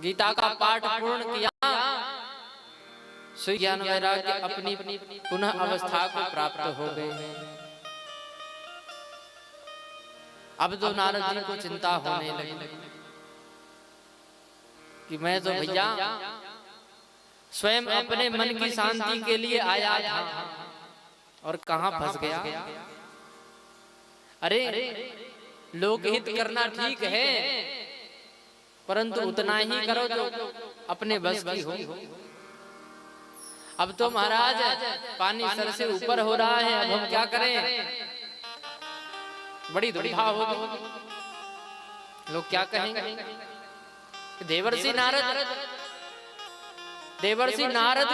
गीता का पाठ पूर्ण किया, सो ज्ञान वैराग्य अपनी पुनः अवस्था को प्राप्त हो गए। अब तो नारद जी को चिंता होने लगी कि मैं तो भैया स्वयं अपने मन की शांति के लिए आया था और कहां फंस गया। अरे लोकहित करना ठीक है, परंतु उतना ही करो जो अपने बस की हो। अब तो महाराज पानी सर से ऊपर हो रहा है, अब हम क्या करें? बड़ी दुविधा होगी। लोग क्या कहेंगे? देवर्षि नारद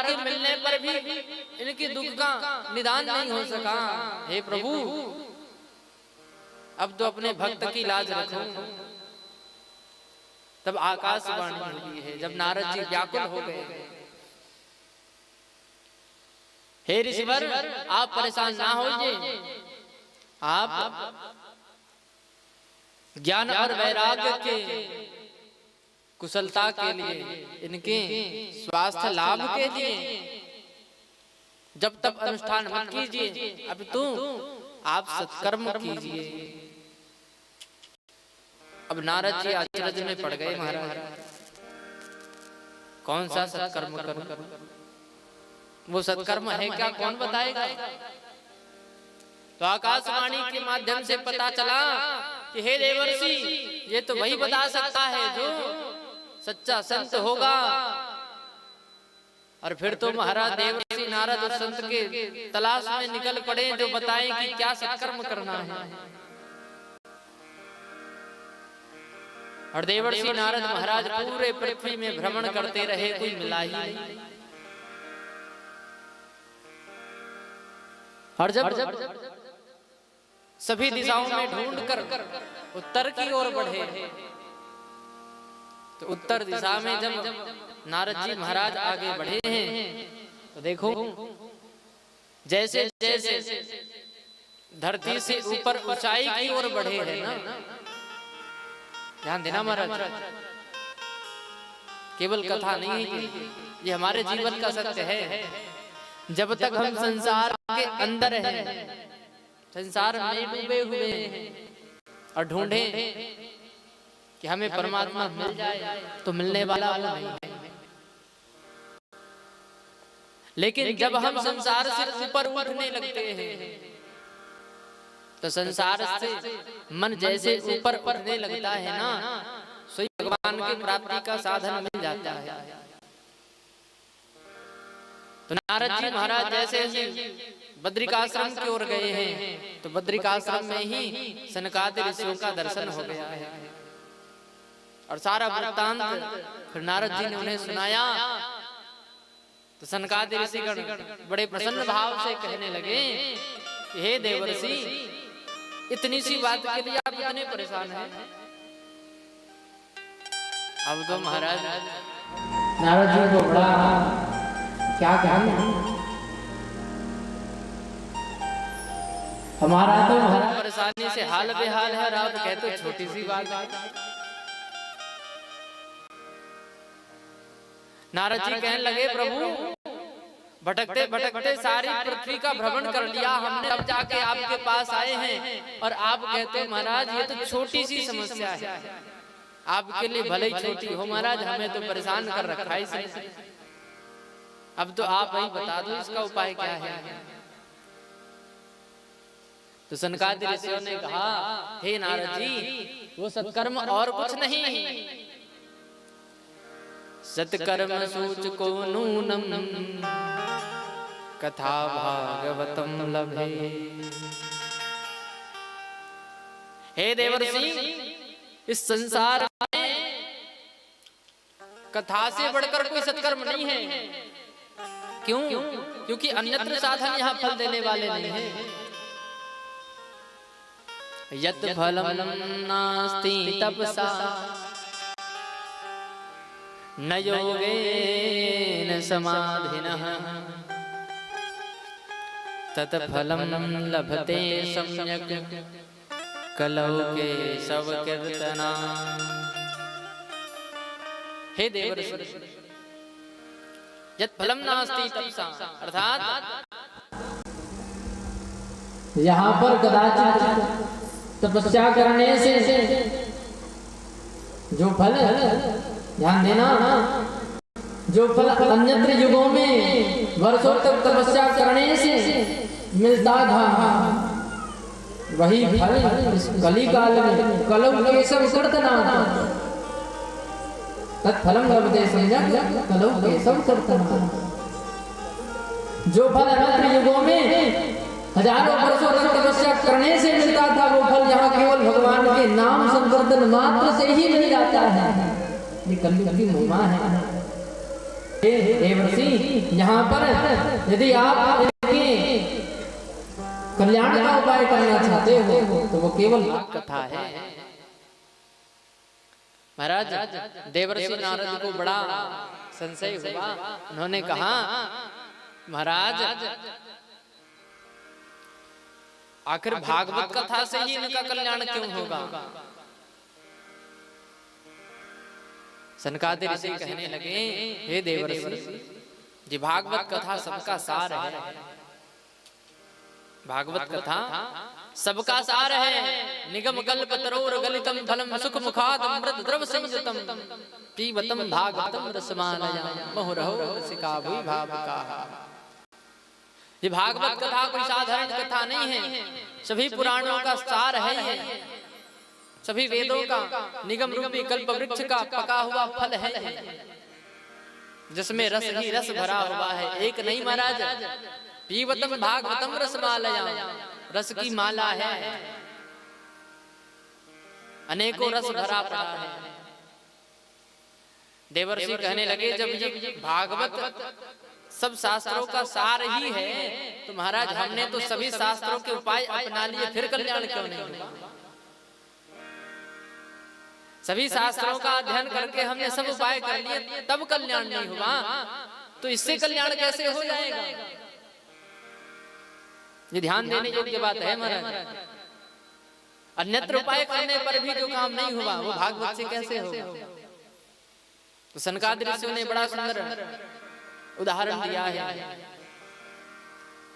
के मिलने पर भी इनके दुख का निदान नहीं हो सका। हे प्रभु, अब तो अपने भक्त की लाज रखो। तब आकाशवाणी हुई है, जब नारद जी व्याकुल हो गए। हे ऋषिवर, आप परेशान ना होइए। आप ज्ञान और वैराग्य के कुशलता के लिए, इनके स्वास्थ्य लाभ के लिए जब तक अनुष्ठान मत कीजिए, अब तो आप सत्कर्म कीजिए। अब नारद जी आश्चर्य में पड़ गए। महाराज, कौन सा सत्कर्म करूं? वो सत्कर्म है क्या, कौन बताएगा? तो आकाशवाणी के माध्यम से पता चला कि हे देवर्षि, ये तो वही बता सकता है जो सच्चा संत होगा। और फिर तो महाराज देवर्षि नारद उस संत के तलाश में निकल पड़े जो बताएं कि क्या सत्कर्म करना है। और देवर्षि नारद महाराज पूरे पृथ्वी में भ्रमण करते रहे, कोई मिला ही नहीं। और जब सभी दिशाओं में ढूंढकर उत्तर की ओर बढ़े, तो उत्तर दिशा में जब नारद जी महाराज आगे बढ़े हैं, तो देखो जैसे जैसे धरती से ऊपर ऊंचाई की ओर बढ़े हैं ना, ध्यान देना महाराज, केवल कथा नहीं है, ये हमारे जीवन का सत्य है। जब तक हम संसार के अंदर हैं, संसार में डूबे हुए हैं और ढूंढे कि हमें परमात्मा मिल जाए, तो मिलने वाला वो नहीं है। लेकिन जब हम संसार से ऊपर उठने लगते हैं, तो संसार से मन जैसे ऊपर उठने लगता है ना, स्वयं भगवान की प्राप्ति का साधन मिल जाता है। तो नारद जी महाराज जैसे ही बद्रिकाश्रम की ओर गए हैं, तो बद्रिकाश्रम में ही सनकादि ऋषियों का दर्शन हो गया है। और सारा वृत्तांत फिर नारद जी ने उन्हें सुनाया। तो सनकादि ऋषिगण बड़े प्रसन्न भाव से कहने लगे, हे देवर्षि, इतनी सी बात के लिए आप इतने परेशान हैं? अब तो महाराज नारद जी को बड़ा क्या कहें, हमारा तो परेशानी से हाल बेहाल है, और आप कहते हो छोटी सी बात। नारद जी कहने लगे, प्रभु भटकते भटकते सारी पृथ्वी का भ्रमण कर लिया हमने, अब जाके आपके पास आए हैं, और आप कहते हैं महाराज ये तो छोटी सी समस्या है, आपके लिए भले ही छोटी हो महाराज, हमें तो परेशान कर रखा है इसने। अब तो आप ही बता दो इसका उपाय क्या है। तो सनकादि ऋषियों ने कहा, हे नारद जी, वो सत्कर्म और कुछ नहीं, सत्कर्म सूचको नूनम कथा भागवतम लभे। हे देवर्षि, इस संसार में कथा से बढ़कर कोई सत्कर्म नहीं है। क्यों? क्योंकि अन्यत्र साधन यहाँ फल देने वाले नहीं है। यत् फलम नास्ति तपसा न योगेन समाधिनः तत् फलम लभते सम्यक् कलौ केशव कीर्तना। हे देवर्षि, यत् फलम नास्ति तपसा, अर्थात यहाँ पर कदाचित तपस्या करने से जो फल, ध्यान देना, जो फल अन्यत्र युगों में वर्षों तक तपस्या करने से मिलता था, वही फल इस कलिकाल में कलौ केशव कीर्तनात् तत्फलम लभते सम्यक् कलौ केशव कीर्तनात्। जो फल अन्यत्र युगों में हजारों वर्षों तक तपस्या करने से मिलता था, वो फल यहाँ केवल भगवान के नाम संकीर्तन मात्र से ही मिल जाता है। ये कलयुग की महिमा है। देवर्षि, यहाँ पर यदि आप इनके कल्याण का उपाय करना चाहते हो तो वो केवल कथा है। महाराज, देवर्षि नारद को बड़ा संशय हुआ। उन्होंने कहा, महाराज आखिर भागवत कथा से ही इनका कल्याण क्यों होगा? सनकादिक ऋषि कहने लगे, हे देवर्षि, जी भागवत कथा सबका सार है। भागवत कथा सबका सार है। निगम कल्प तरोर गलितम फलम सुख मुखाद अमृत द्रव संयुतम पीबतम भागवतम रसमालयम् मुहुरहो रसिका भुवि भावुकाः। ये भागवत कथा कोई साधारण कथा नहीं है, सभी पुराणों का सार है। सभी वेदों का निगम रूपी कल्प वृक्ष का पका हुआ फल है, जिसमें रस ही रस भरा हुआ है। एक नहीं महाराज, पीबतम भागवतम रसमालयम्, रस की माला है, अनेकों रस भरा पड़ा है। देवर्षि कहने लगे, जब ये भागवत सब शास्त्रों का सार ही है तो महाराज हमने तो सभी शास्त्रों के उपाय अपना लिए, फिर कल्याण क्यों नहीं हुआ? सभी शास्त्रों का अध्ययन करके हमने सब उपाय कर लिए, तब कल्याण नहीं हुआ, तो इससे कल्याण कैसे हो जाएगा? ये ध्यान देने योग्य बात है महाराज। अन्यत्र उपाय करने पर भी जो काम नहीं हुआ वो भागवत से कैसे होगा? तो सनकादिक ऋषियों ने बड़ा सुंदर उदाहरण दिया है,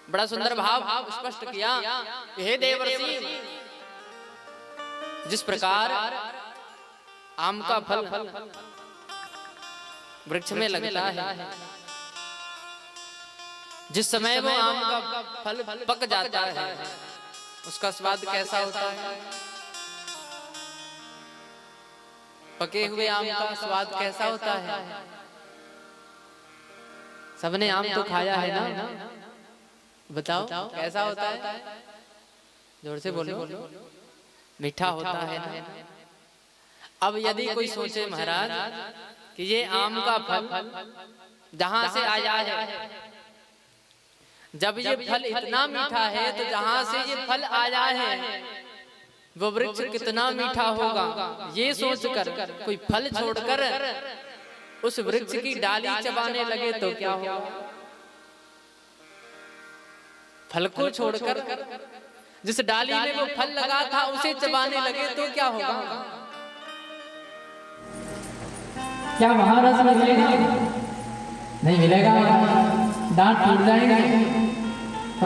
बड़ा सुंदर भाव स्पष्ट किया। हे देवर्षि, जिस प्रकार आम का फल वृक्ष में लगता है, जिस समय वो आम का फल पक जाता है उसका स्वाद कैसा होता है? पके हुए आम का स्वाद कैसा होता है? सबने आम तो खाया है ना, बताओ कैसा होता है? जोर से बोलो। मीठा होता है ना। अब यदि कोई सोचे महाराज कि ये आम का फल जहां से आया है, जब ये फल इतना मीठा है तो जहां से ये फल आया है वो वृक्ष कितना मीठा होगा, ये सोचकर कोई फल छोड़कर उस वृक्ष की डाली चबाने लगे तो क्या होगा? फल को छोड़कर जिस डाली में वो फल लगा था उसे चबाने लगे तो क्या होगा? क्या वहां रस मिलेगा? नहीं मिलेगा, दांत टूट जाएंगे,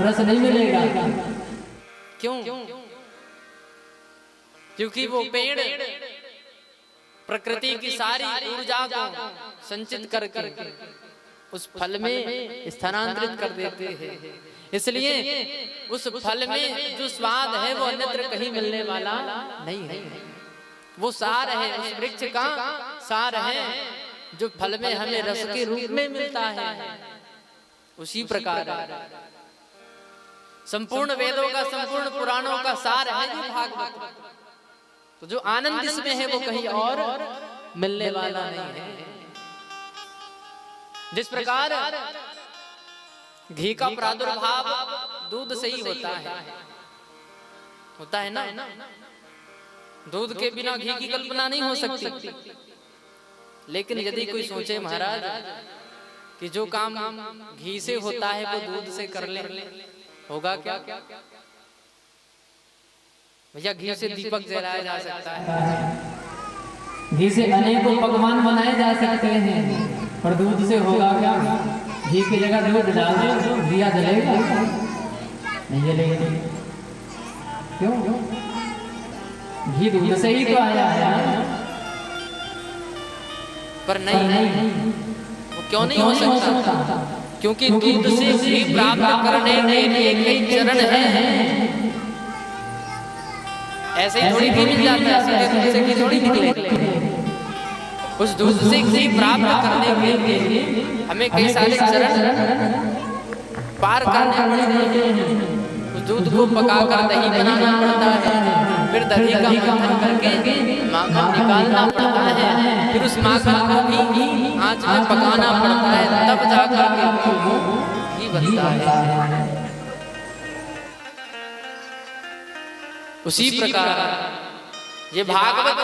रस नहीं मिलेगा। क्यों? क्योंकि वो पेड़ प्रकृति की सारी ऊर्जा को संचित करके उस फल में स्थानांतरित कर देते हैं। इसलिए उस फल में जो स्वाद है वो अन्यत्र कहीं मिलने वाला नहीं है। वो सार है, उस वृक्ष का सार है जो फल में हमें रस के रूप में मिलता है। उसी प्रकार संपूर्ण वेदों का, संपूर्ण पुराणों का सार है ये भागवत। तो जो आनंद इसमें है वो कहीं और मिलने वाला नहीं है। जिस प्रकार घी का प्रादुर्भाव दूध से ही होता है ना। दूध के बिना घी की कल्पना नहीं हो सकती। लेकिन यदि कोई सोचे महाराज कि जो काम घी से होता है वो दूध से कर ले, होगा क्या? भैया घी से दीपक जलाया जा सकता है, घी से अनेकों पकवान बनाए जा सकते हैं, पर दूध से होगा क्या? घी की जगह दूध डाल दो, दिया जलेगा? नहीं जलेगा। क्यों? घी दूध से ही तो आया है। पर नहीं, वो क्यों नहीं हो सकता? क्योंकि दूध से घी प्राप्त करने के लिए कई चरण हैं। ऐसे ही थोड़ी घी मिल जाता है, सीधे दूध से घी थोड़ी निकले। उस दूध से घी प्राप्त करने के लिए हमें कई सारे चरण पार करने पड़ते हैं। उस दूध को पकाकर दही बनाना पड़ता है, फिर दही का मंथन करके माखन निकालना पड़ता है, फिर उस माखन को भी आंच में पकाना पड़ता है, तब जाकर के घी बनता है। उसी प्रकार ये भागवत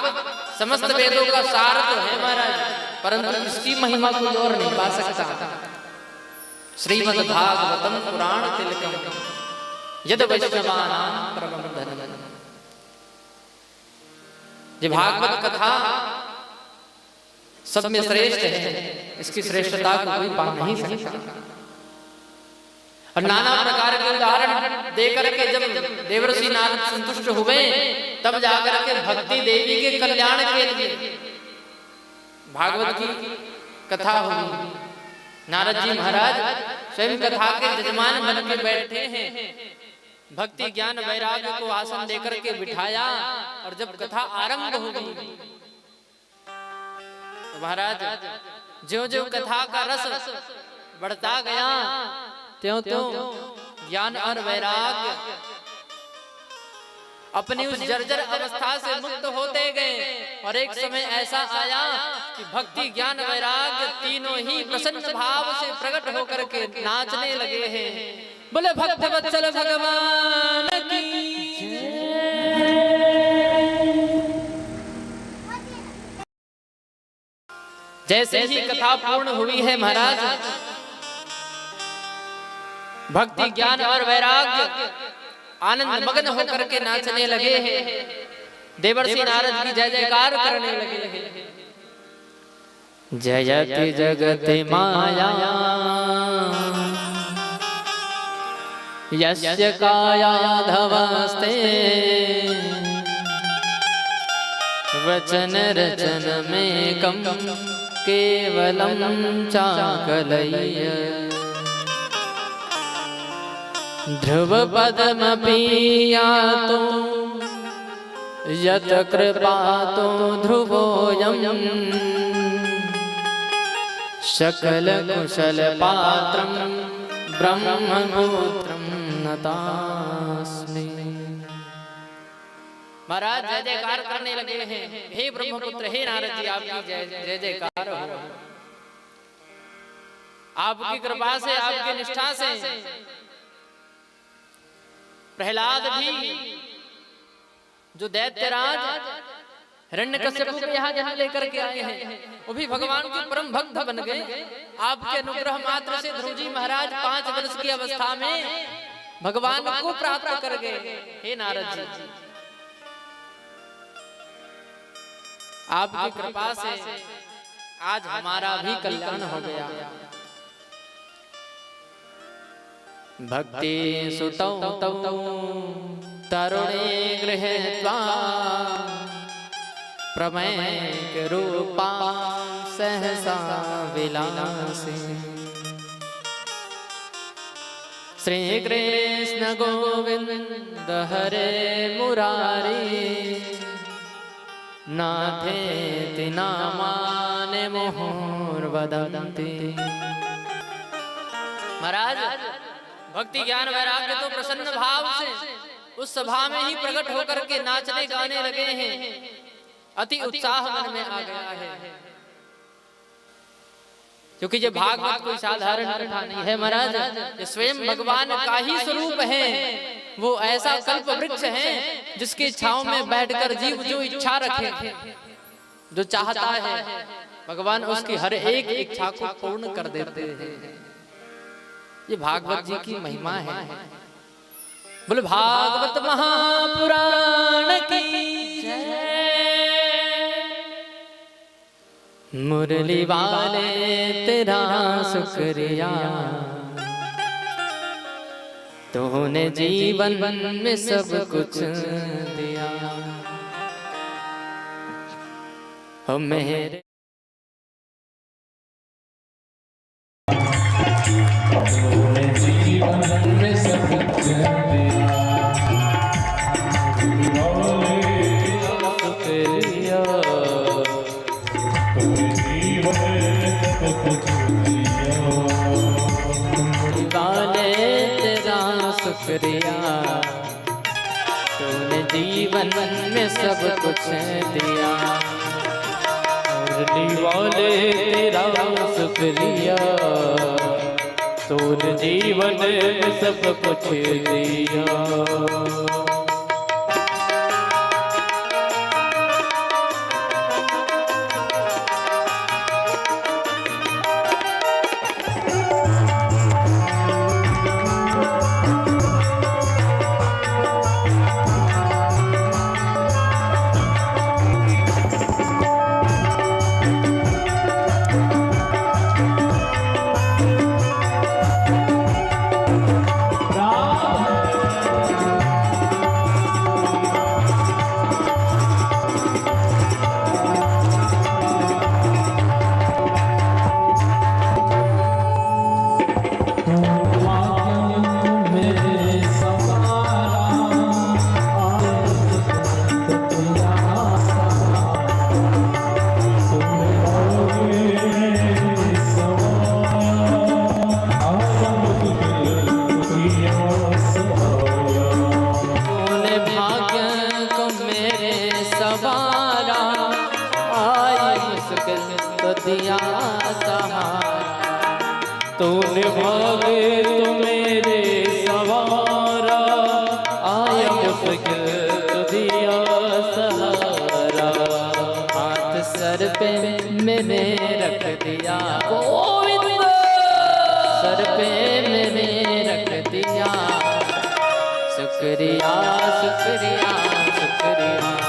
समस्त वेदों का सार तो है महाराज, परंतु इसकी महिमा कोई और नहीं पा सकता। श्रीमद् भागवतम पुराण तिलकम यद वैष्णवानां परमं धनम। ये भागवत कथा सब में श्रेष्ठ है, इसकी श्रेष्ठता को कोई पा नहीं सकता। और नाना प्रकार के उदाहरण देकर के जब देवर्षि नारद संतुष्ट हुए, तब जाकर के भक्ति देवी के कल्याण के लिए भागवत की कथा हुई। नारद जी महाराज स्वयं कथा के यजमान बन के बैठे हैं। भक्ति ज्ञान वैराग्य को आसन देकर के बिठाया, और जब कथा आरंभ हो गई तो महाराज ज्यों ज्यों कथा का रस बढ़ता गया, त्यों त्यों ज्ञान और वैराग्य अपनी उस जर्जर अवस्था से मुक्त होते गए। और एक समय ऐसा आया कि भक्ति ज्ञान वैराग्य तीनों ही प्रसन्न भाव से प्रकट होकर के नाचने लगे हैं। बोले भक्त वत्सल भगवान की जय। जैसे ही कथा पूर्ण हुई है महाराज, भक्ति ज्ञान और वैराग्य आनंद मग्न होकर के नाचने लगे हैं। देवर्षि नारद की जय जयकार करने लगे। जयति जगति माया यस्य कायाधवस्ते, वचन रचन में कम केवलम चाकलय्य, ध्रुव पदमपि यातो यत कृपातो ध्रुवोऽयं, सकल कुशल पात्रं ब्रह्मपुत्रं नतास्मि। महाराज जय जयकार करने लगे हैं। हे ब्रह्मपुत्र, हे नारद जी, आपकी जय जयकार हो। आपकी कृपा से, आपकी निष्ठा से प्रहलाद भी, जो दैत्यराज हिरण्यकश्यप के यहाँ जहाँ लेकर के आए हैं, वो भी भगवान के परम भक्त बन गए। आपके अनुग्रह मात्र से ध्रुव जी महाराज 5 वर्ष की अवस्था में भगवान को प्राप्त कर गए। हे नारद जी, आपकी कृपा से आज हमारा भी कल्याण हो गया। भक्ति सुतौ तौ तरुणे गृहीत्वा, प्रमेक रूपा सहसा विलासी। श्री कृष्ण गोविंद हरे मुरारी, नाथेति नामानि मुहुर्वदन्ति। महाराज भक्ति ज्ञान वैराग्य तो प्रसन्न भाव से उस सभा में ही प्रकट होकर के नाचने गाने लगे हैं। अति उत्साह मन में आ गया है, क्योंकि ये भागवत कोई साधारण कथा नहीं है महाराज। ये स्वयं भगवान का ही स्वरूप है। वो ऐसा कल्प वृक्ष है जिसकी छांव में बैठकर जीव जो इच्छा रखे, जो चाहता है, भगवान उसकी हर एक इच्छा को पूर्ण कर देते हैं। ये भागवत जी की महिमा है। बोले भागवत महापुराण की जय। मुरली वाले तेरा शुक्रिया, तूने जीवन में सब कुछ दिया। हो मेरे शुक्रिया, तूने जीवन में सब कुछ दिया। मुरली वाले तेरा शुक्रिया, तूने जीवन में सब कुछ दिया। दिया सहारा, तूने भागे तो मेरे सवारा, आया मुश्किल तो दिया सहारा। हाथ सर पे मैंने रख दिया, गोविंद सर पे मैंने रख दिया। शुक्रिया शुक्रिया शुक्रिया।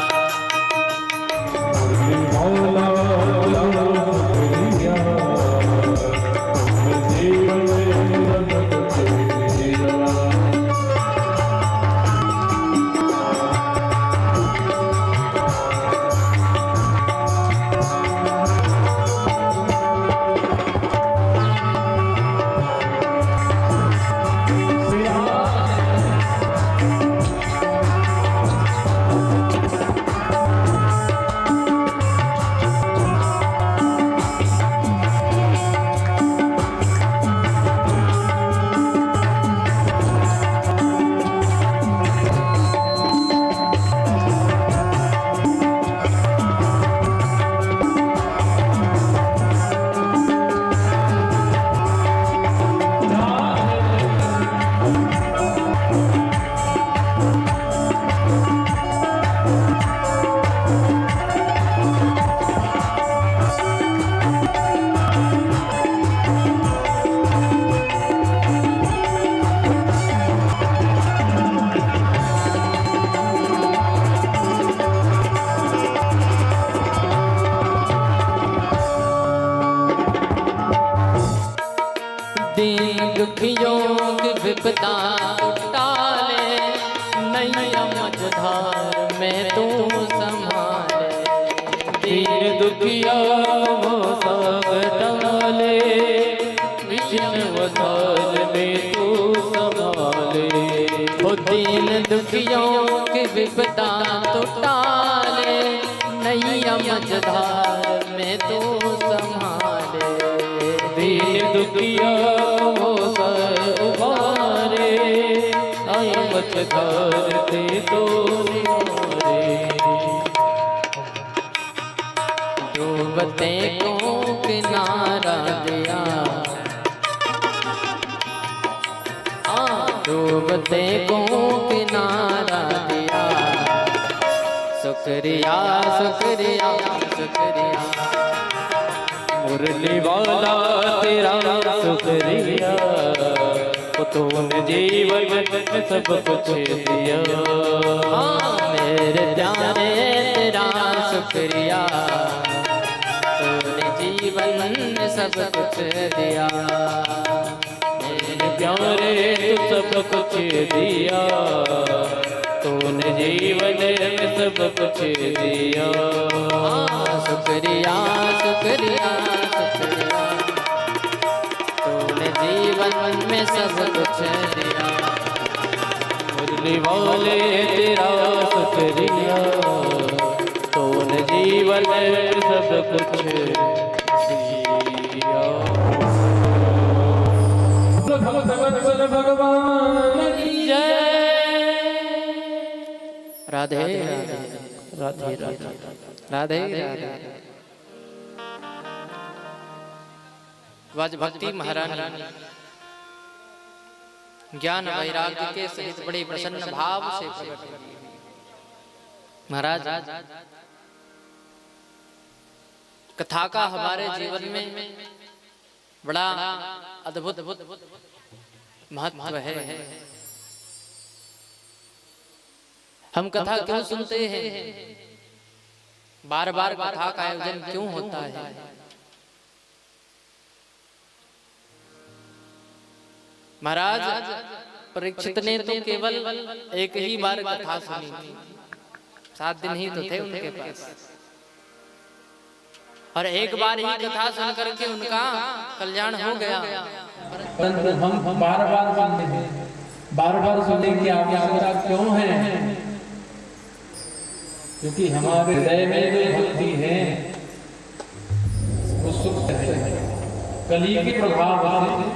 दीन दुखियों की विपदा टाले, नैया मझधार में तू संभाले। दीन दुखिया वो सब टाले, विषम वधार में तू संभाले। ओ दीन दुखियों की विपदा टाले, नैया मझधार में तू संभाले। दीन दुखिया वो सब उबारे, आया मझधार ते तो निवारे। डूबते को किनारा दिया, डूबते को किनारा दिया। शुक्रिया शुक्रिया शुक्रिया। मुरली वाला तेरा शुक्रिया, तूने जीवन में सब कुछ दिया। मेरे प्यारे तेरा शुक्रिया, तूने जीवन में सब कुछ दिया। मेरे प्यारे तू सब कुछ दिया, तूने जीवन में सब कुछ दिया। शुक्रिया शुक्रिया शुक्रिया, तूने जीवन में सब कुछ दिया। मुरली वाले तेरा शुक्रिया, तूने जीवन में सब कुछ दिया। भगवान की जय। राधे राधे राधे राधे राधे राधे। वाज भक्ति महारानी ज्ञान वैराग्य के सहित बड़े प्रसन्न भाव से प्रकट हुई। महाराज कथा का हमारे जीवन में बड़ा अद्भुत महत्व है। हम कथा क्यों सुनते हैं, बार बार कथा का आयोजन क्यों होता है? महाराज परीक्षित ने तो केवल एक ही बार कथा सुनी थी, 7 दिन ही तो थे उनके पास, और एक बार ही कथा सुन करके उनका कल्याण हो गया। परंतु हम बार बार सुनते हैं, बार बार सुनने की आवश्यकता क्यों है? क्योंकि हमारे हृदय में जो भक्ति है वो सुप्त है, कली के प्रभाव से,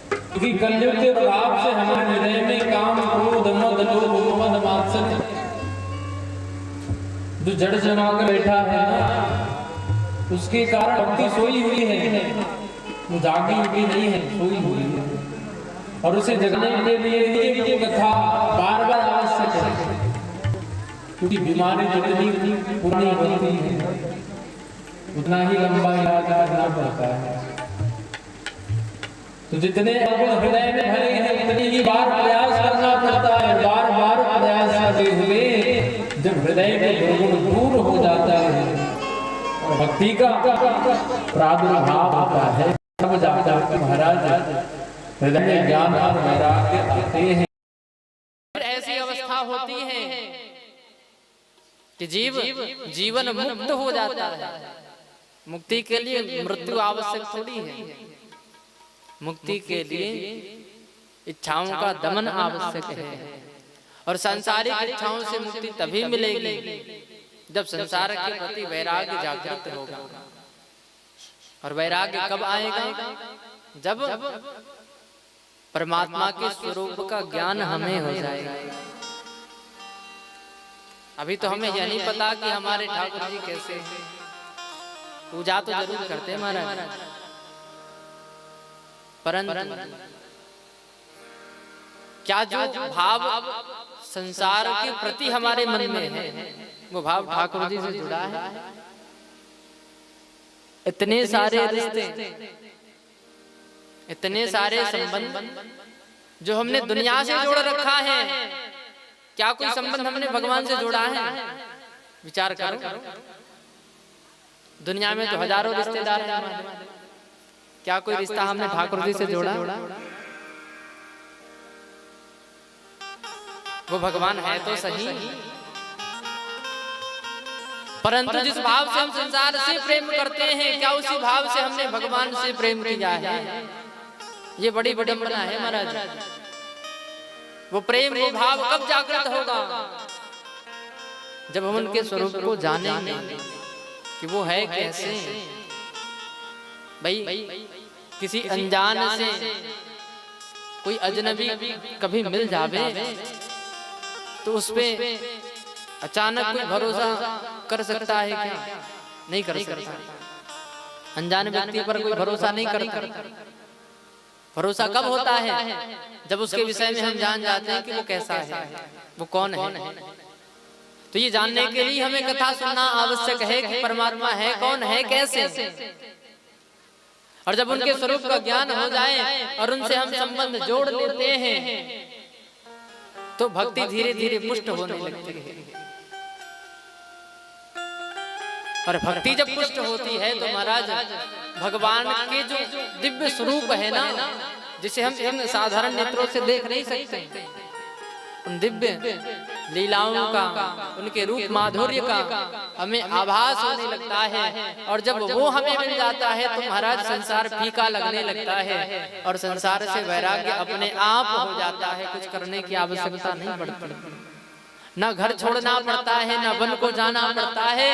क्योंकि कलयुग के प्रभाव से हमारे हृदय में काम क्रोध मद लोभ मद मात्सर्य जो जड़ जमा कर बैठा है ना, उसके कारण भक्ति सोई हुई है, वो जागी हुई नहीं है, सोई हुई है। और उसे जगाने के लिए ये कथा बार बार आवश्यक है, क्योंकि बीमारी जितनी पुरानी होती है उतना ही लंबा इलाज करना पड़ता है। तो जितने अवगुण हृदय में भरे हैं उतनी ही बार प्रयास करना पड़ता है। बार बार प्रयास करते हुए जब हृदय में दुर्गुण दूर हो जाता है और भक्ति का प्रादुर्भाव होता है, तब जाता है महाराज हृदय में ज्ञान और वैराग्य आते हैं। ऐसी अवस्था होती है कि जीवन मुक्त हो जाता है। मुक्ति के लिए मृत्यु आवश्यक थोड़ी है, मुक्ति के लिए इच्छाओं का दमन आवश्यक है। और सांसारिक इच्छाओं से मुक्ति तभी मिलेगी जब संसार के प्रति वैराग्य जागृत होगा। और वैराग्य कब आएगा? जब परमात्मा के स्वरूप का ज्ञान हमें हो जाएगा। अभी तो हमें यह नहीं पता कि हमारे ठाकुर जी कैसे हैं। पूजा तो जरूर करते हैं महाराज, परंतु क्या जो भाव संसार के प्रति हमारे मन में है वो भाव ठाकुर जी से जुड़ा है? इतने सारे रिश्ते, इतने सारे संबंध जो हमने दुनिया से जोड़ रखा है, क्या कोई संबंध हमने भगवान से जोड़ा है? विचार करो। दुनिया में तो हजारों रिश्तेदार हैं, क्या कोई रिश्ता हमने ठाकुर जी से जोड़ा? वो भगवान है तो सही, परंतु जिस भाव से हम संसार से प्रेम करते हैं, क्या उसी भाव से हमने भगवान से प्रेम किया है? ये बड़ी विडंबना है महाराज। वो प्रेम, वो भाव कब जागृत होगा? जब हम उनके स्वरूप को जानेंगे कि वो है कैसे। भाई किसी अनजान से कोई अजनबी कभी मिल जावे तो उस पे अचानक कोई भरोसा कर सकता है क्या? नहीं कर सकता। अनजान व्यक्ति पर कोई भरोसा नहीं करता। भरोसा कब होता है? जब उसके विषय में हम जान जाते हैं कि वो कैसा है, वो कौन है। तो ये जानने के लिए हमें कथा सुनना आवश्यक है कि परमात्मा है कौन, है कैसे। और जब उनके स्वरूप का ज्ञान हो जाए और उनसे हम संबंध जोड़ लेते हैं तो भक्ति धीरे धीरे पुष्ट होने लगती है। और भक्ति जब पुष्ट होती है तो महाराज भगवान के जो दिव्य स्वरूप है ना, जिसे हम इन साधारण नेत्रों से देख नहीं सकते, उन दिव्य लीलाओं का, उनके रूप माधुर्य का हमें आभास होने लगता है। और जब वो हमें मिल जाता है तो महाराज संसार फीका लगने लगता है और संसार से वैराग्य अपने आप हो जाता है। कुछ करने की आवश्यकता नहीं पड़ती, ना घर छोड़ना पड़ता है, ना वन को जाना पड़ता है।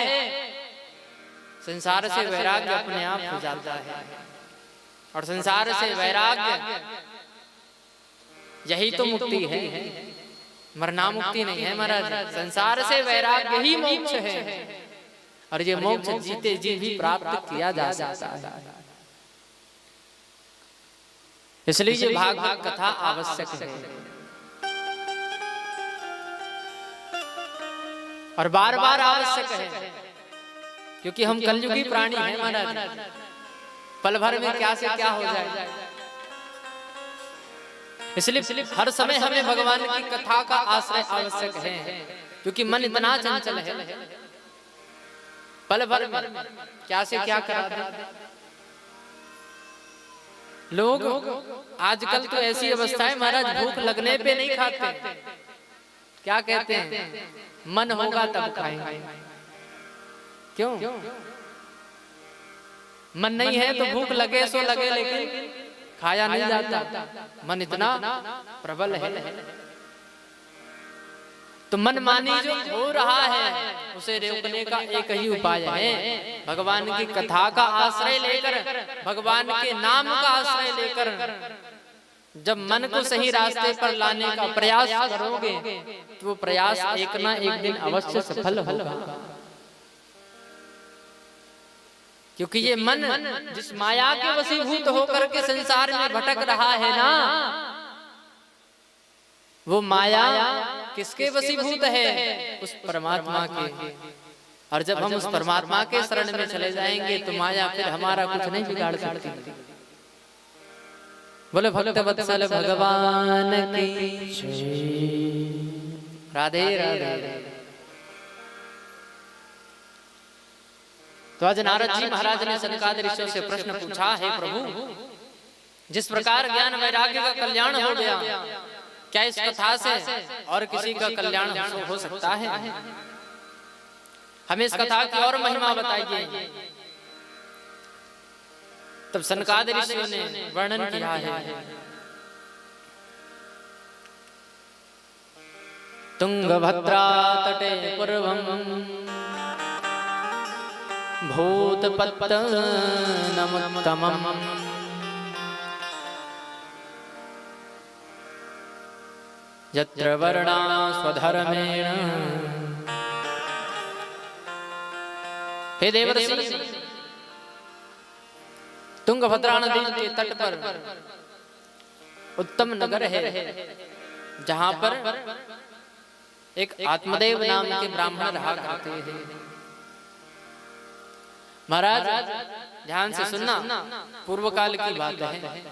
संसार से वैराग्य अपने आप हो जाता है। और संसार से वैराग्य, यही तो मुक्ति है। मरना मुक्ति नहीं है महाराज, संसार से वैराग्य ही मोक्ष है, और ये मोक्ष जीते जी भी प्राप्त किया जा सकता है। इसलिए ये भागवत कथा आवश्यक है और बार बार आवश्यक है, क्योंकि हम कलयुगी प्राणी हैं महाराज, पल भर में क्या से क्या हो जाए। इसलिए हर समय हमें भगवान की कथा का आश्रय आवश्यक है, क्योंकि मन इतना चंचल है, पल भर में क्या से क्या करा दे। लोग आजकल तो ऐसी अवस्था है महाराज, भूख लगने पे नहीं खाते, क्या कहते हैं, मन होगा तब खाएंगे। क्यों? मन नहीं है तो भूख लगे सो लगे, लेकिन खाया नहीं जाता, मन इतना प्रबल है। तो मनमानी जो हो रहा है उसे रोकने का एक ही उपाय है, भगवान की कथा का आश्रय लेकर, भगवान के नाम का आश्रय लेकर जब मन को सही रास्ते पर लाने का प्रयास करोगे तो वो प्रयास एक ना एक दिन अवश्य सफल होगा। क्योंकि ये मन जिस माया के वशीभूत होकर के संसार में भटक रहा है ना, वो माया किसके वशीभूत है? उस परमात्मा के। और जब हम उस परमात्मा के शरण में चले जाएंगे तो माया फिर हमारा कुछ नहीं बिगाड़ सकती। बोले भक्त वत्सल भगवान की राधे राधे। तो आज नारद जी महाराज ने सनकादिक ऋषियों से प्रश्न पूछा, है प्रभु, जिस प्रकार ज्ञान वैराग्य का कल्याण हो गया, क्या इस कथा से और किसी का कल्याण हो सकता है? हमें इस कथा की और महिमा बताइए। तब सनकादिक ऋषियों ने वर्णन किया है, तुंगभद्रा तटे पूर्वम भूतपत्तनमुत्तमम् यत्र वर्णा स्वधर्मेण। हे देवर्षि, तुंगभद्रा नदी के तट पर उत्तम नगर है, जहां पर एक आत्मदेव नाम के ब्राह्मण रहा करते हैं। महाराज ध्यान से सुनना, पूर्व काल की बात है।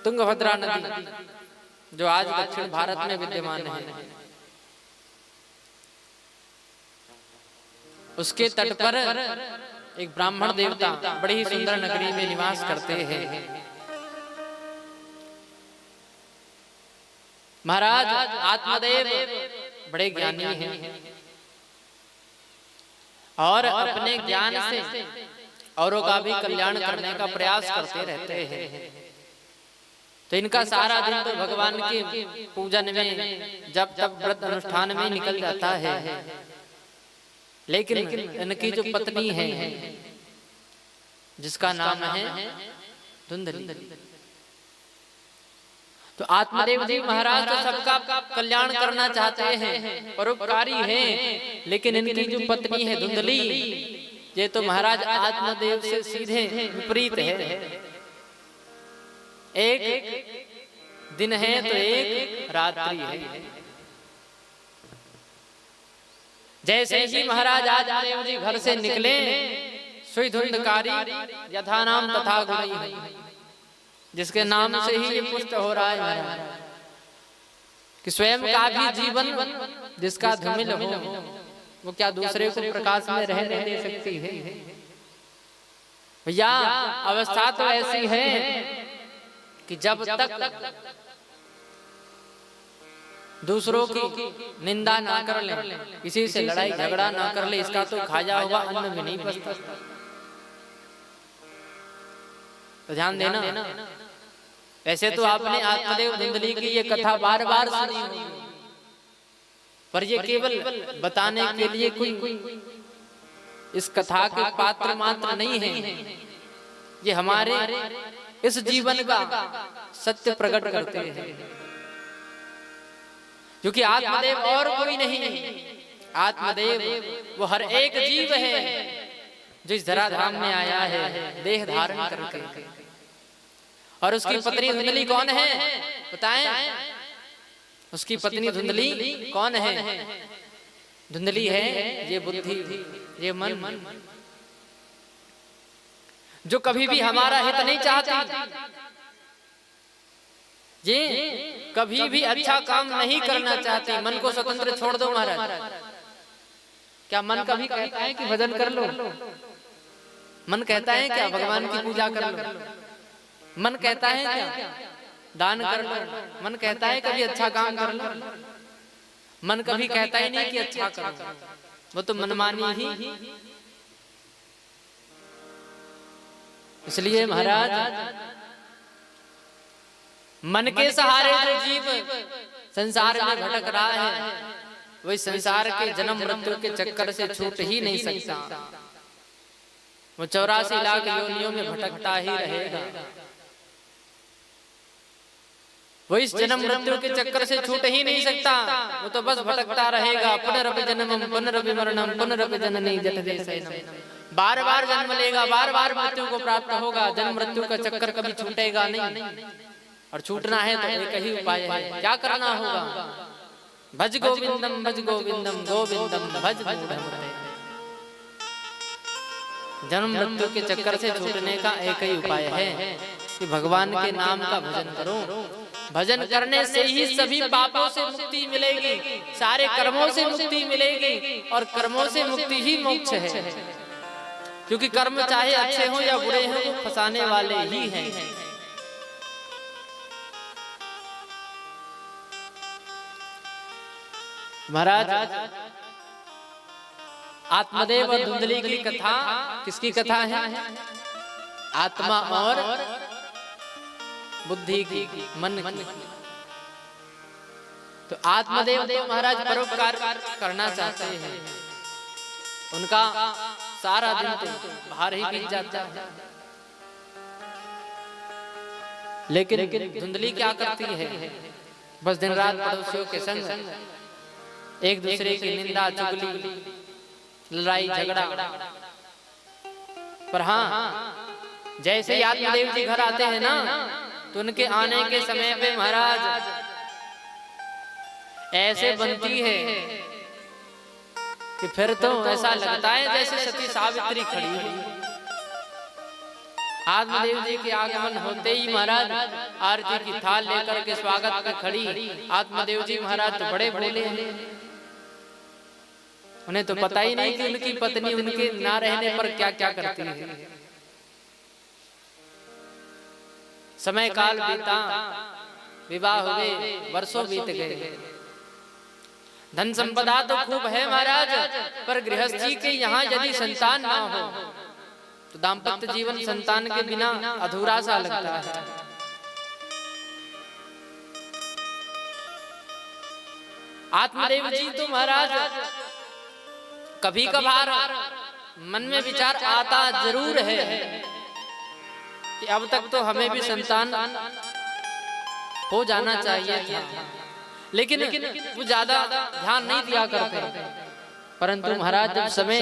तुंगभद्रा नदी जो आज दक्षिण भारत में विद्यमान है, उसके तट पर एक ब्राह्मण देवता बड़ी ही सुंदर नगरी में निवास करते हैं। महाराज आत्मदेव बड़े ज्ञानी हैं और अपने ज्ञान से औरों का भी कल्याण करने का प्रयास करते रहते हैं। तो इनका सारा दिन तो भगवान के पूजन में, जब तक व्रत अनुष्ठान में निकल जाता है। लेकिन इनकी जो पत्नी है, जिसका नाम है धुंधली, तो आत्मदेव जी महाराज तो सबका कल्याण करना चाहते हैं, परोपकारी हैं, लेकिन इनकी जो पत्नी है धुंधली, ये तो महाराज आत्मदेव से सीधे विपरीत है। एक दिन है तो एक रात्रि है। जैसे ही महाराज आत्मदेव जी घर से निकले, सुई धुंधकारी यथा नाम तथा गुणी, जिसके नाम से ही ये पुष्ट हो रहा है महाराज, कि स्वयं का भी जीवन जिसका धूमिल हो, वो क्या दूसरे को प्रकाश में रहने दे सकती है? भैया अवस्था तो ऐसी है कि जब तक दूसरों की निंदा ना कर ले, किसी से लड़ाई झगड़ा ना कर ले, इसका तो खाया हुआ अन्न भी नहीं पचता। तो ध्यान देना। ऐसे तो आपने आत्मदेव धुंधली की ये कथा बार बार सुनी होगी, पर ये केवल बताने के लिए कोई इस कथा के पात्र मात्र नहीं है। ये हमारे इस जीवन का सत्य प्रकट करते हैं। क्योंकि आत्मदेव और कोई नहीं, आत्मदेव वो हर एक जीव है जो इस धराधाम में आया है देह धारण करके। और उसकी पत्नी धुंधली कौन है बताएं? उसकी पत्नी धुंधली कौन है? धुंधली है ये बुद्धि, ये मन, जो कभी भी हमारा हित नहीं चाहती, ये कभी भी अच्छा काम नहीं करना चाहती। मन को स्वतंत्र छोड़ दो महाराज। क्या मन कभी कहता है कि भजन कर लो? मन कहता है क्या भगवान की पूजा कर लो? मन कहता है क्या दान कर लो? मन कहता है कभी अच्छा काम कर लो? मन कभी कहता ही नहीं कि अच्छा करो, वो तो मनमानी ही। इसलिए महाराज मन के सहारे जो जीव संसार में भटक रहा है, वही संसार के जन्म मृत्यु के चक्कर से छूट ही नहीं सकता। वो 84 लाख योनियों में भटकता ही रहेगा। वो इस जन्म मृत्यु के चक्कर से छूट ही नहीं सकता। वो तो बस भटकता रहेगा। पुनरपि जन्मम पुनरपि मरणम पुनरपि जननी जठरे शयनम। बार बार जन्म लेगा, बार बार मृत्यु को प्राप्त होगा। जन्म मृत्यु का चक्कर कभी छूटेगा नहीं। और छूटना है तो एक ही उपाय है। क्या करना होगा? भज गोविंदम भज गोविंदम गोविंदम भज मूढ़मते। जन्म मृत्यु के चक्कर से छूटने का एक ही उपाय है कि भगवान के नाम का भजन करो। भजन करने से ही सभी पापों से मुक्ति मिलेगी, सारे कर्मों से मुक्ति मिलेगी। और कर्मों से मुक्ति ही मोक्ष है, क्योंकि कर्म चाहे अच्छे हो या बुरे हो, वो फंसाने वाले ही हैं। महाराज आत्मदेव और धुंधली की कथा किसकी कथा है? आत्मा और बुद्धि की, मन की। तो आत्मदेव तो महाराज परोपकार करना चाहते हैं। उनका सारा दिन तो बाहर ही बीत जाता है। लेकिन धुंधली क्या करती है? बस दिन रात पड़ोसियों के संग एक दूसरे की निंदा चुगली, लड़ाई झगड़ा। पर हाँ, जैसे ही आत्मदेव जी घर आते हैं ना, तो उनके आने के समय पे महाराज ऐसे बनती है कि फिर तो ऐसा लगता है जैसे सती सावित्री खड़ी हुई। आत्मदेव जी के आगमन होते ही महाराज आरती की थाल लेकर के स्वागत पे खड़ी। आत्मदेव जी महाराज तो बड़े भोले हैं। उन्हें तो पता ही नहीं कि उनकी पत्नी उनके ना रहने पर क्या क्या करती है। समय काल बीता, विवाह हुए, वर्षों बीत गए। धन संपदा तो खूब है महाराज, पर गृहस्थी के यहाँ यदि संतान ना हो तो दाम्पत्य जीवन संतान के बिना अधूरा सा लगता है। आत्मदेव जी तो महाराज कभी कभार मन में विचार आता जरूर है कि अब तक तो हमें भी संतान हो जाना चाहिए था, लेकिन वो ज्यादा ध्यान नहीं दिया करते। परंतु महाराज जब समय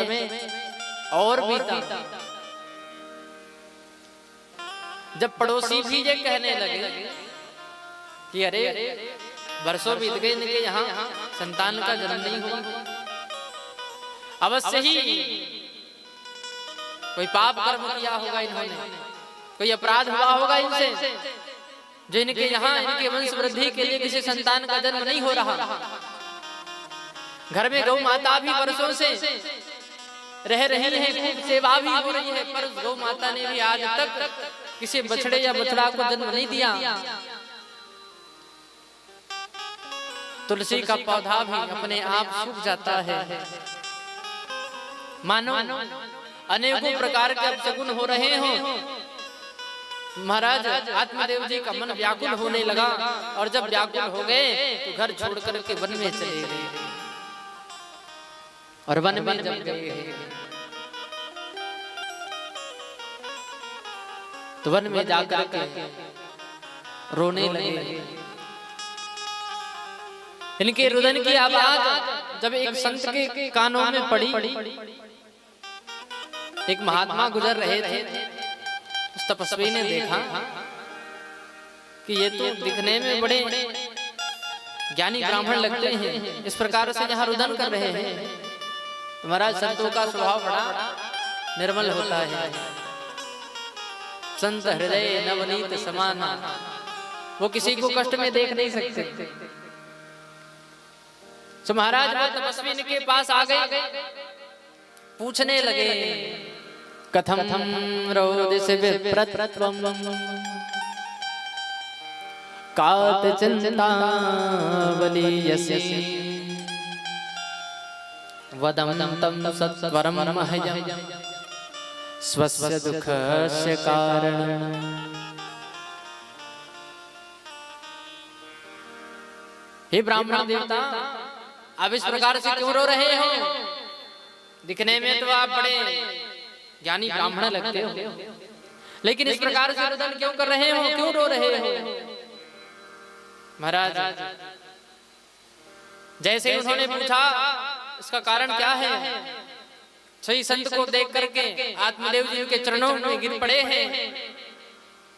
और बीता, जब पड़ोसी भी ये कहने लगे कि अरे वर्षों बीत गए, इनके यहाँ संतान का जन्म नहीं हुआ, अवश्य ही कोई पाप कर्म किया होगा इन्होंने, कोई अपराध हुआ होगा इनसे, जो इनके यहाँ इनके वंश वृद्धि के लिए किसी संतान का जन्म नहीं हो रहा। घर में गौ माता भी वर्षों से रह रही है, खूब सेवा भी हो रही है, पर गौ माता ने भी आज तक किसी बछड़े या बछड़ा को जन्म नहीं दिया। तुलसी का पौधा भी अपने आप सूख जाता है। मानो अनेकों प्रकार के अपशगुन हो रहे हो। महाराज आत्मदेव जी का मन व्याकुल होने लगा, और जब व्याकुल हो गए तो घर छोड़ करके वन में चले गए। और वन में जब गए तो वन में जाकर के रोने लगे, इनके रुदन की आवाज जब एक संत के कानों में पड़ी, एक महात्मा गुजर रहे थे, उस तपस्वी ने देखा कि ये तो दिखने में बड़े ज्ञानी ब्राह्मण लगते हैं, इस प्रकार से यहाँ रुदन कर रहे हैं। तो महाराज संतों का स्वभाव बड़ा निर्मल होता है। संत हृदय नवनीत समान, वो किसी को कष्ट में देख नहीं सकते। तो महाराज वो तपस्वी इनके पास आ गए, पूछने लगे कथम रोदिसी विप्रत्वम कात चिंता बलीयसी वदम तम सत्वरम महयम स्वस्य दुःखस्य कारणम्। हे ब्राह्मण देवता, आप इस प्रकार से क्यों रो रहे हो? दिखने में तो आप बड़े ज्ञानी ब्राह्मण लगते हो, लेकिन इस प्रकार से रुदन क्यों कर रहे हो, क्यों रो रहे हो? महाराज जैसे उन्होंने पूछा इसका कारण क्या है, सही संत को देख करके आत्मदेव जी के चरणों में गिर पड़े हैं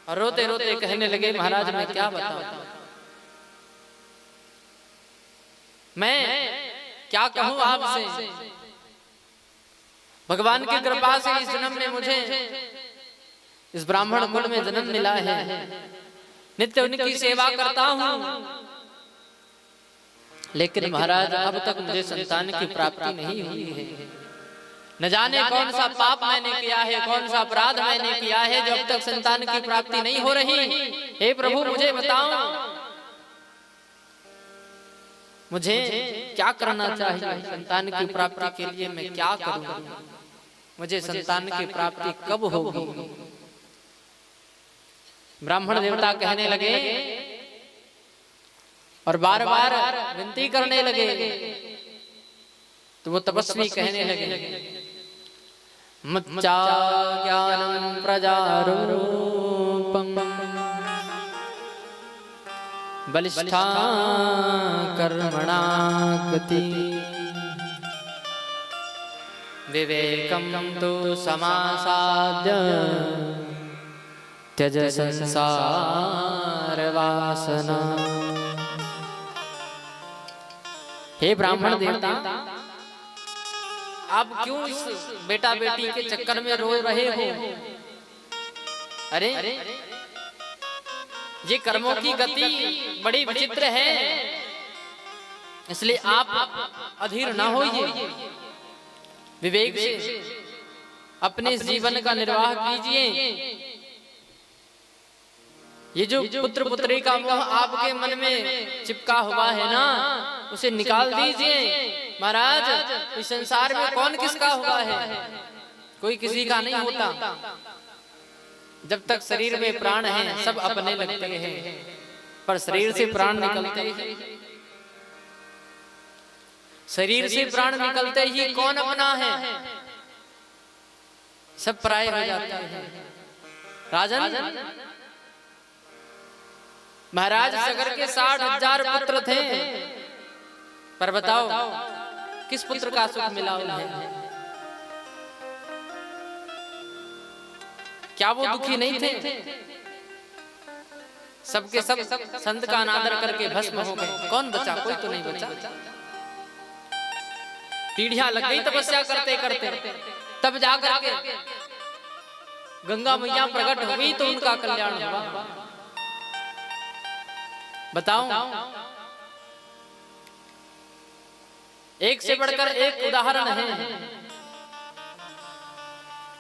और रोते रोते कहने लगे महाराज मैं क्या बताऊं, मैं क्या कहूं आपसे। भगवान की कृपा से इस जन्म में मुझे इस ब्राह्मण कुल में जन्म मिला है, नित्य उनकी सेवा करता हूं, लेकिन महाराज अब तक मुझे संतान की प्राप्ति नहीं हुई है। न जाने कौन सा पाप मैंने किया है, कौन सा अपराध मैंने किया है जो अब तक संतान की प्राप्ति नहीं हो रही। हे प्रभु मुझे बताओ, मुझे क्या करना चाहिए, संतान की प्राप्ति के लिए मैं क्या करूं, मुझे संतान की प्राप्ति कब होगी। ब्राह्मण देवता कहने लगे और बार बार विनती करने लगे। तो वो तपस्वी कहने लगे मच्चा ज्ञानम प्रजारूपम बलिष्ठा कर्मणा गति विवेकम तो समासाद्य त्यज संसार वासना। हे ब्राह्मण देवता, आप क्यों इस बेटा बेटी के चक्कर में रो रहे हो? अरे ये कर्मों की गति बड़ी विचित्र है, इसलिए आप अधीर ना होइए, विवेक से अपने जीवन का निर्वाह कीजिए। ये जो पुत्र पुत्री का मोह आपके मन में चिपका हुआ है ना, उसे निकाल दीजिए। महाराज इस संसार में कौन किसका हुआ है, कोई किसी का नहीं होता। जब तक शरीर में प्राण है सब अपने लगते हैं, पर शरीर से प्राण निकलते हैं, शरीर से प्राण निकलते ही कौन अपना है, सब पराये हो जाते हैं। राजन महाराज सगर के 60,000 पुत्र थे, पर बताओ किस पुत्र का सुख मिला उन्हें? क्या वो दुखी नहीं थे? सबके सब संत का अनादर करके भस्म हो गए, कौन बचा? कोई तो नहीं बचा। पीढ़ियां लग गई तपस्या करते करते, तब जाकर के गंगा मैया प्रकट हुई तो उनका कल्याण हुआ। बताओ, एक से बढ़कर एक उदाहरण है।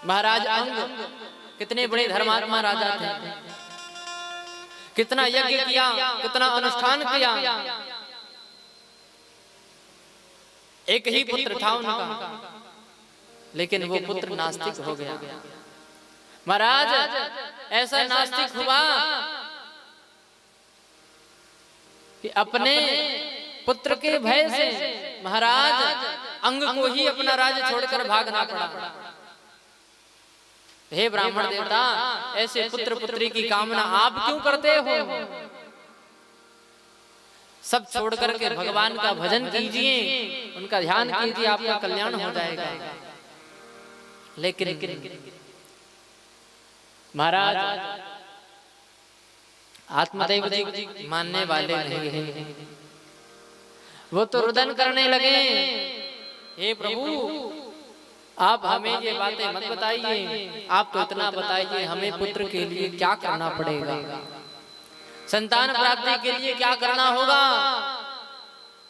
महाराज अंग कितने बड़े धर्मात्मा राजा थे, कितना यज्ञ किया, कितना अनुष्ठान किया। एक ही पुत्र था उनका, लेकिन वो पुत्र नास्तिक हो गया। महाराज ऐसा नास्तिक हुआ कि अपने पुत्र के भय से महाराज अंग को ही अपना राज्य छोड़कर भागना पड़ा। हे ब्राह्मण देवता, ऐसे पुत्र पुत्री की कामना आप क्यों करते हो? सब छोड़ करके भगवान का भजन कीजिए, उनका ध्यान कीजिए, आपका कल्याण हो जाएगा। लेकिन महाराज आत्मदेव जी मानने वाले नहीं हैं। वो तो रुदन करने लगे, हे प्रभु आप हमें ये बातें मत बताइए, आप तो इतना बताइए हमें पुत्र के लिए क्या करना पड़ेगा, संतान प्राप्ति के लिए क्या करना होगा।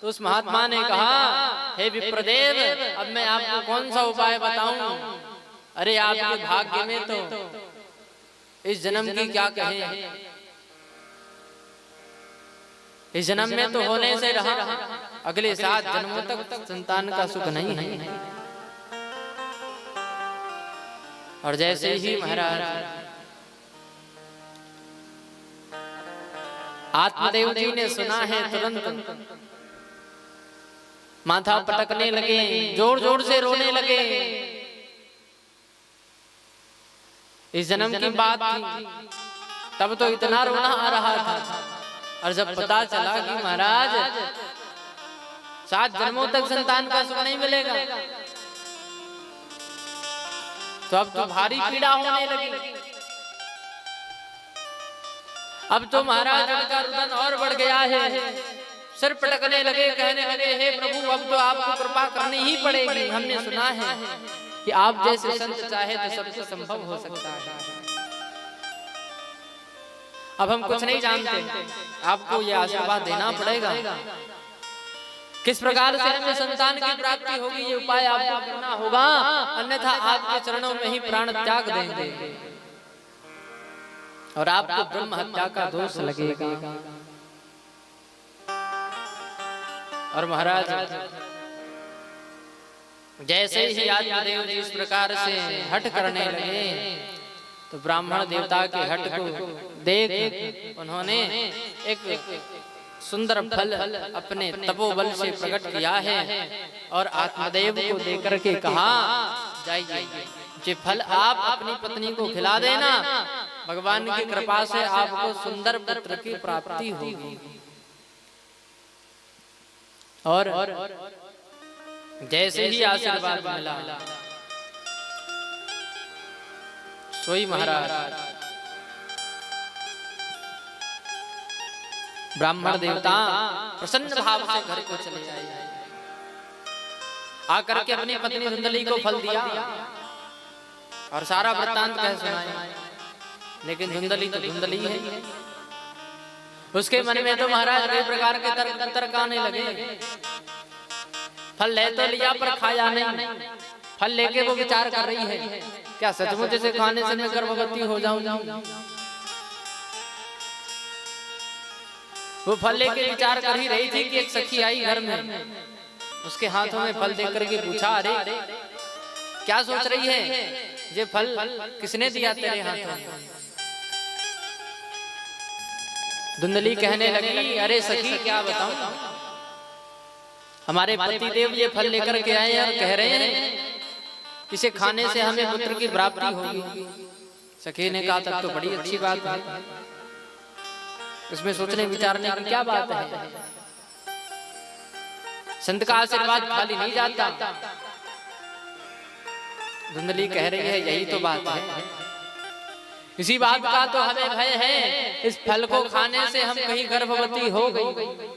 तो उस महात्मा ने कहा, हे विप्रदेव अब मैं आपको कौन सा उपाय बताऊं। अरे आपके भाग्य में तो इस जन्म की क्या कहें, इस जन्म में तो होने से रहा, अगले 7 जन्मों तक संतान का सुख नहीं है। और जैसे ही महाराज आत्मदेव जी ने सुना है, तुरंत माथा पटकने लगे, जोर जोर से रोने लगे। इस जन्म की बात थी, तब तो इतना रोना आ रहा था, और जब पता चला कि महाराज 7 जन्मों तक संतान का सुख नहीं मिलेगा, तो अब तो भारी पीड़ा होने लगी। अब तो महाराज का रुदन और बढ़ गया है, सिर पटकने लगे, कहने लगे, हे प्रभु अब तो आपको कृपा करनी ही पड़ेगी। हमने सुना है कि आप जैसे संत चाहे तो सबसे संभव हो सकता है। अब हम कुछ नहीं जानते, आपको यह आशीर्वाद देना पड़ेगा, किस प्रकार से हमें संतान की प्राप्ति होगी, ये उपाय आपको करना होगा, अन्यथा आपके चरणों में ही प्राण त्याग देंगे और आपको ब्रह्म हत्या का दोष लगेगा। और महाराज जैसे ही आत्मदेव जी इस प्रकार से हठ करने लगे, तो ब्राह्मण देवता के हठ को देख उन्होंने एक सुंदर फल अपने तपोबल से प्रकट किया है और आत्मदेव को देकर के कहा, जाइए ये फल आप अपनी पत्नी को खिला देना, भगवान की कृपा से आपको सुंदर पुत्र की प्राप्ति होगी। और जैसे ही आशीर्वाद मिला, सोई महाराज ब्राह्मण देवता प्रसन्न भाव से घर को चले आए, आकर के अपनी पत्नी धुंधली को फल दिया और सारा वृत्तांत कह सुनाया। लेकिन धुंधली तो धुंधली है, उसके मन में तो महाराज कई प्रकार के तर्क आने लगे। फल ले तो लिया पर खाया नहीं, फल लेके वो विचार कर रही है, क्या सचमुच इसे खाने से मैं गर्भवती हो जाऊं। वो फल लेके विचार कर ही रही थी कि एक सखी आई घर में, उसके हाथों में फल देख करके पूछा, अरे क्या सोच रही है, ये फल किसने दिया तेरे हाथों में। धुंधली कहने लगी, अरे सखी क्या बताऊं, हमारे पति देव ये फल लेकर के आए और कह रहे हैं इसे खाने से हमें पुत्र की प्राप्ति होगी। सखी ने कहा, तब तो बड़ी अच्छी बात है, इसमें सोचने विचारने की क्या बात है, संत का आशीर्वाद खाली नहीं जाता। धुंधली कह रही है, यही तो बात है, इसी बात का तो हमें भय है, इस फल को खाने से हम कहीं गर्भवती हो गई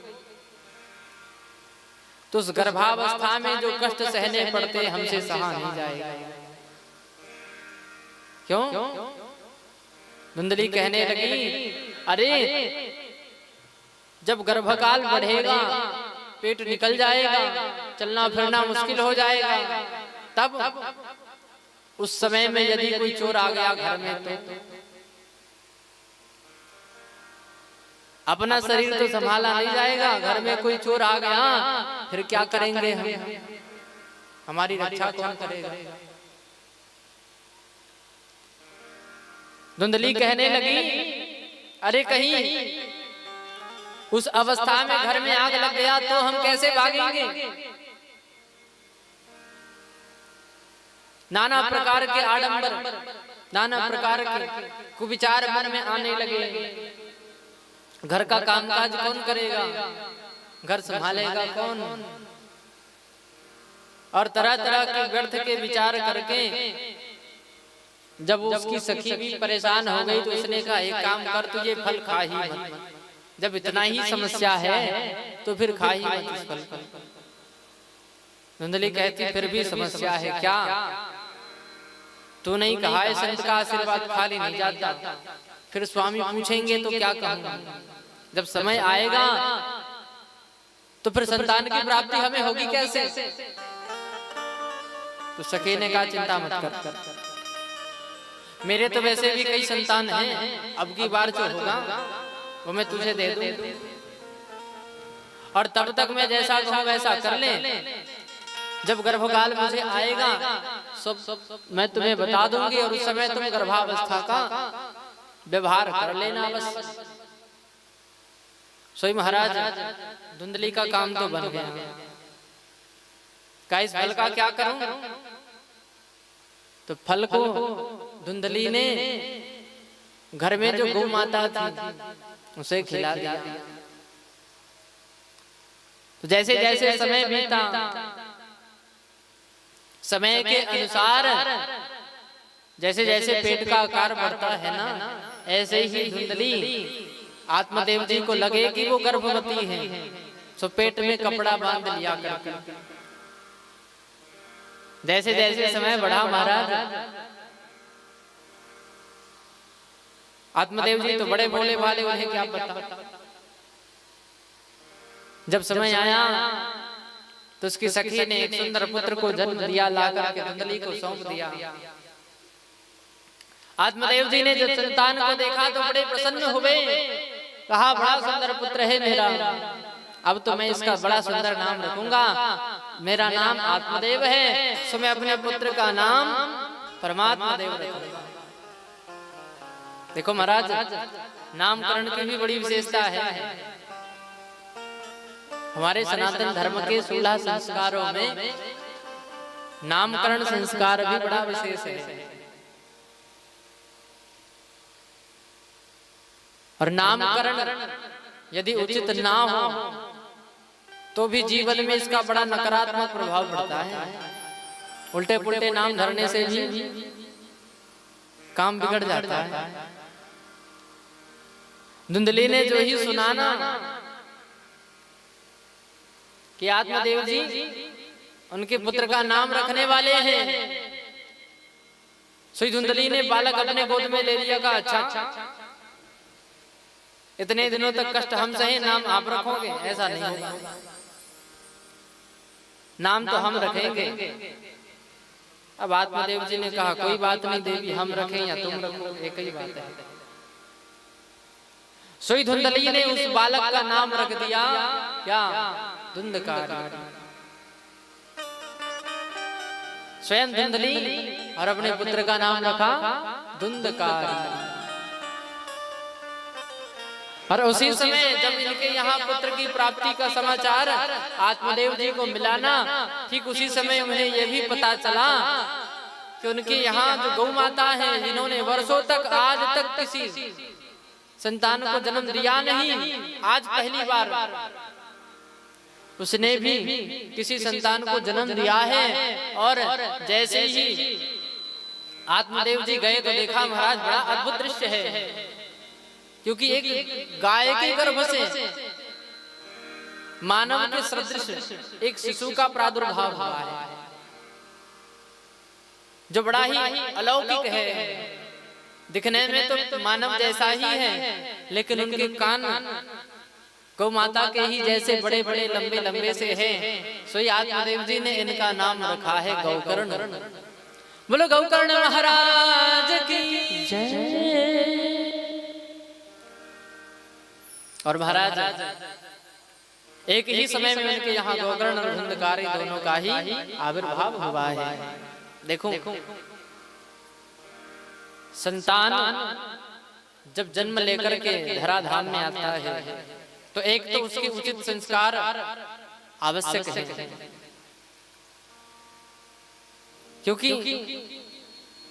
तो उस गर्भावस्था में जो कष्ट सहने पड़ते हमसे सहा नहीं जाएगा। क्यों? धुंधली कहने लगी, अरे जब गर्भकाल बढ़ेगा, पेट निकल जाएगा, चलना फिरना मुश्किल हो जाएगा, तब उस समय में यदि कोई चोर आ गया घर में तो अपना शरीर तो संभाला नहीं जाएगा, घर में कोई चोर आ गया फिर क्या करेंगे हम, हमारी रक्षा कौन करेगा। धुंधली कहने लगी, अरे कहीं उस अवस्था में घर में आग लग गया तो हम कैसे भागेंगे। नाना प्रकार के आडंबर, नाना प्रकार के कुविचार मन में आने लगे, घर का कामकाज कौन करेगा, घर संभालेगा कौन? और तरह तरह के व्यर्थ के विचार करके जब उसकी सखी भी परेशान हो गई तो उसने कहा एक काम कर, तुझे फल खा ही मत, जब इतना ही समस्या है तो फिर खा ही मत इस फल को। धुंधली कहती फिर भी समस्या है क्या? तू नहीं कहा है संत का आशीर्वाद खाली नहीं जाता, फिर स्वामी पूछेंगे तो क्या कहूंगा? जब समय आएगा तो फिर संतान की प्राप्ति हमें होगी कैसे? तो सखी ने कहा चिंता मत कर, मेरे तो वैसे भी कई संतान हैं, अब की बार जो होगा वो मैं तुझे दे दूं, और तब तक मैं जैसा कहूं वैसा कर ले। जब गर्भकाल मुझे आएगा सब मैं तुम्हें बता दूंगी, और उस समय तुम गर्भावस्था का व्यवहार कर लेना बस। सोई महाराज धुंधली का काम तो बन गया, का इस फल का क्या करूं? तो फल को धुंधली ने घर में जो गौ माता थी उसे खिला दिया। तो जैसे जैसे समय बीता, समय के अनुसार जैसे जैसे पेट का आकार बढ़ता है ना, ऐसे ही धुंधली आत्मदेव जी को लगे कि वो गर्भवती है, सो पेट में कपड़ा बांध लिया करके। जैसे जैसे समय बढ़ा महाराज, आत्मदेव जी तो बड़े भोले भाले, उन्हें क्या पता। जब समय आया तो उसकी सखी ने एक सुंदर पुत्र को जन्म दिया, लाकर के धुंधली को सौंप दिया। आत्मदेव जी ने जब संतान को देखा तो बड़े प्रसन्न हुए, कहा बड़ा सुंदर पुत्र है मेरा, अब तो मैं इसका बड़ा सुंदर नाम रखूंगा, मेरा नाम आत्मदेव है, सो मैं अपने पुत्र का नाम परमात्मा देव रखूंगा। देखो महाराज, नामकरण की भी बड़ी विशेषता है। हमारे सनातन धर्म के 16 संस्कारों में नामकरण संस्कार भी बड़ा विशेष है। और नामकरण यदि उचित ना हो तो भी जीवन में इसका बड़ा नकारात्मक प्रभाव पड़ता है। उल्टे पुल्टे नाम धरने से भी काम बिगड़ जाता है। धुंधली ने जो ही सुना ना कि आत्मदेव जी उनके पुत्र का नाम रखने वाले हैं, सो धुंधली ने बालक अपने गोद में ले लिया। का अच्छा, इतने दिनों तक कष्ट हम सहे, नाम आप रखोगे? ऐसा नहीं होगा, नाम तो हम रखेंगे। अब आत्मदेव जी ने कहा कोई बात नहीं देवी, हम रखें या तुम रखो, एक ही बात है। सोई धुंधली ने उस बालक का नाम रख दिया क्या? धुंधकारी। स्वयं धुंधली और अपने पुत्र का नाम रखा धुंधकारी। और उसी समय जब इनके यहाँ पुत्र की प्राप्ति का समाचार आत्मदेव जी को मिला ना, ठीक उसी समय उन्हें यह भी पता चला कि उनके यहाँ जो गौ माता है, जिन्होंने वर्षों तक आज तक किसी संतान को जन्म दिया नहीं, आज पहली बार उसने भी किसी संतान को जन्म दिया है। और जैसे ही आत्मदेव जी गए तो देखा महाराज बड़ा अद्भुत दृश्य है, क्योंकि एक गाय के गर्भ से मानव के सदृश एक शिशु का प्रादुर्भाव हुआ है, जो बड़ा ही अलौकिक है। दिखने में तो मानव जैसा ही है, लेकिन उनके कान गौ माता के ही जैसे बड़े बड़े लंबे लंबे से हैं। सो आत्मदेव जी ने इनका नाम रखा है गौकर्ण। बोलो गौकर्ण महाराज की जय। और महाराज एक ही समय में उनके यहाँ गौकर्ण और धुंधकारी दोनों का ही आविर्भाव हुआ है। देखो संतान जब जन्म लेकर के धराधाम में आता है तो एक तो उसके उचित संस्कार आवश्यक है, क्योंकि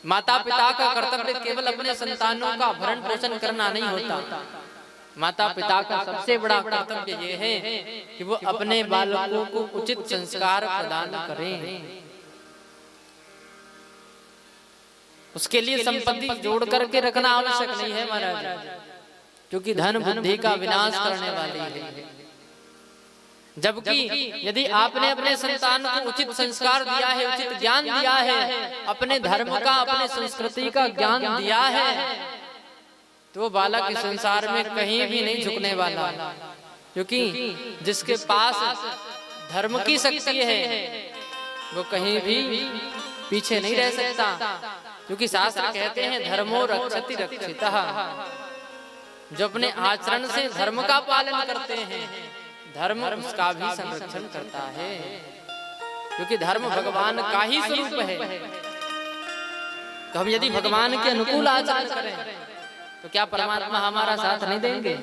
माता पिता का कर्तव्य केवल अपने संतानों का भरण पोषण करना नहीं होता, माता पिता का सबसे बड़ा कर्तव्य ये है कि वो अपने बालकों को उचित संस्कार प्रदान करें। उसके लिए संपत्ति जोड़ करके रखना आवश्यक नहीं है महाराज, क्योंकि धन बुद्धि का विनाश करने वाली है। जबकि यदि आपने अपने संतान को उचित संस्कार दिया है, उचित ज्ञान दिया है, अपने धर्म का, अपने संस्कृति का ज्ञान दिया है, तो वो बालक इस संसार में कहीं भी नहीं झुकने वाला, क्योंकि जिसके पास धर्म की शक्ति है वो कहीं भी पीछे नहीं रह सकता, क्योंकि शास्त्र कहते हैं धर्मो रक्षति रक्षितः। जो अपने आचरण से धर्म का पालन करते हैं, धर्म उसका भी संरक्षण करता है, क्योंकि धर्म भगवान का ही स्वरूप है। तो हम यदि भगवान के अनुकूल आचरण करें तो क्या परमात्मा हमारा साथ नहीं देंगे?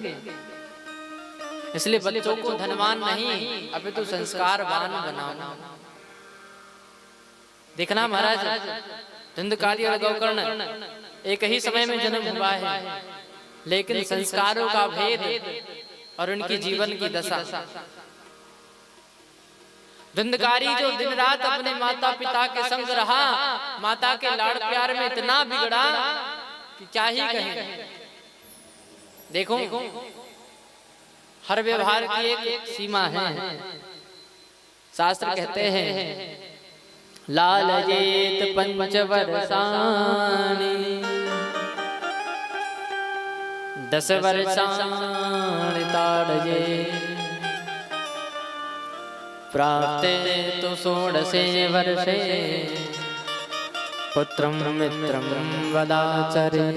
इसलिए बच्चों को धनवान नहीं अपितु संस्कारवान बनाओ। देखना महाराज, धुंधकारी और गौकर्ण एक ही समय में जन्म हुआ है, लेकिन संस्कारों का भेद और उनकी जीवन की दशा। धुंधकारी जो दिन रात अपने माता पिता के संग रहा, माता के लाड़ प्यार में इतना बिगड़ा कि क्या ही कहें। देखो, हर व्यवहार की एक सीमा है। शास्त्र कहते हैं लालजेत पंचवर्षाणि 10 वर्षाणि ताडये प्राप्ते तु 16 वर्षे पुत्रं मित्रं वदाचरे।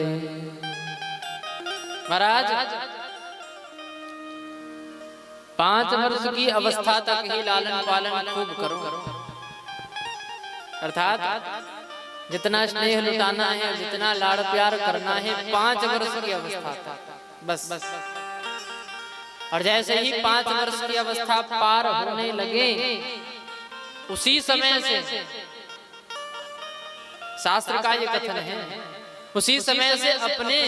महाराज, 5 वर्ष की अवस्था तक ही लालन पालन खूब करो, अर्थात जितना स्नेह लुटाना है, जितना लाड़ प्यार करना है 5 वर्ष की अवस्था तक बस। और जैसे ही 5 वर्ष की अवस्था पार होने लगे, उसी समय से शास्त्र का ये कथन है, उसी समय से अपने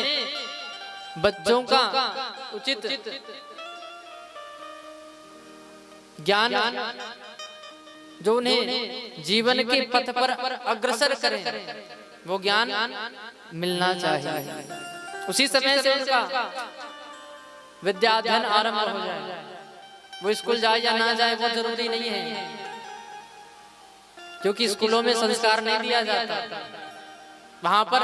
बच्चों का उचित ज्ञान जो उन्हें जीवन के पथ पर अग्रसर करें, वो ज्ञान मिलना चाहिए। उसी समय से उनका विद्या अध्ययन आरंभ हो जाए। वो स्कूल जाए या ना जाए वो जरूरी नहीं है, क्योंकि स्कूलों में संस्कार नहीं दिया जाता, वहां पर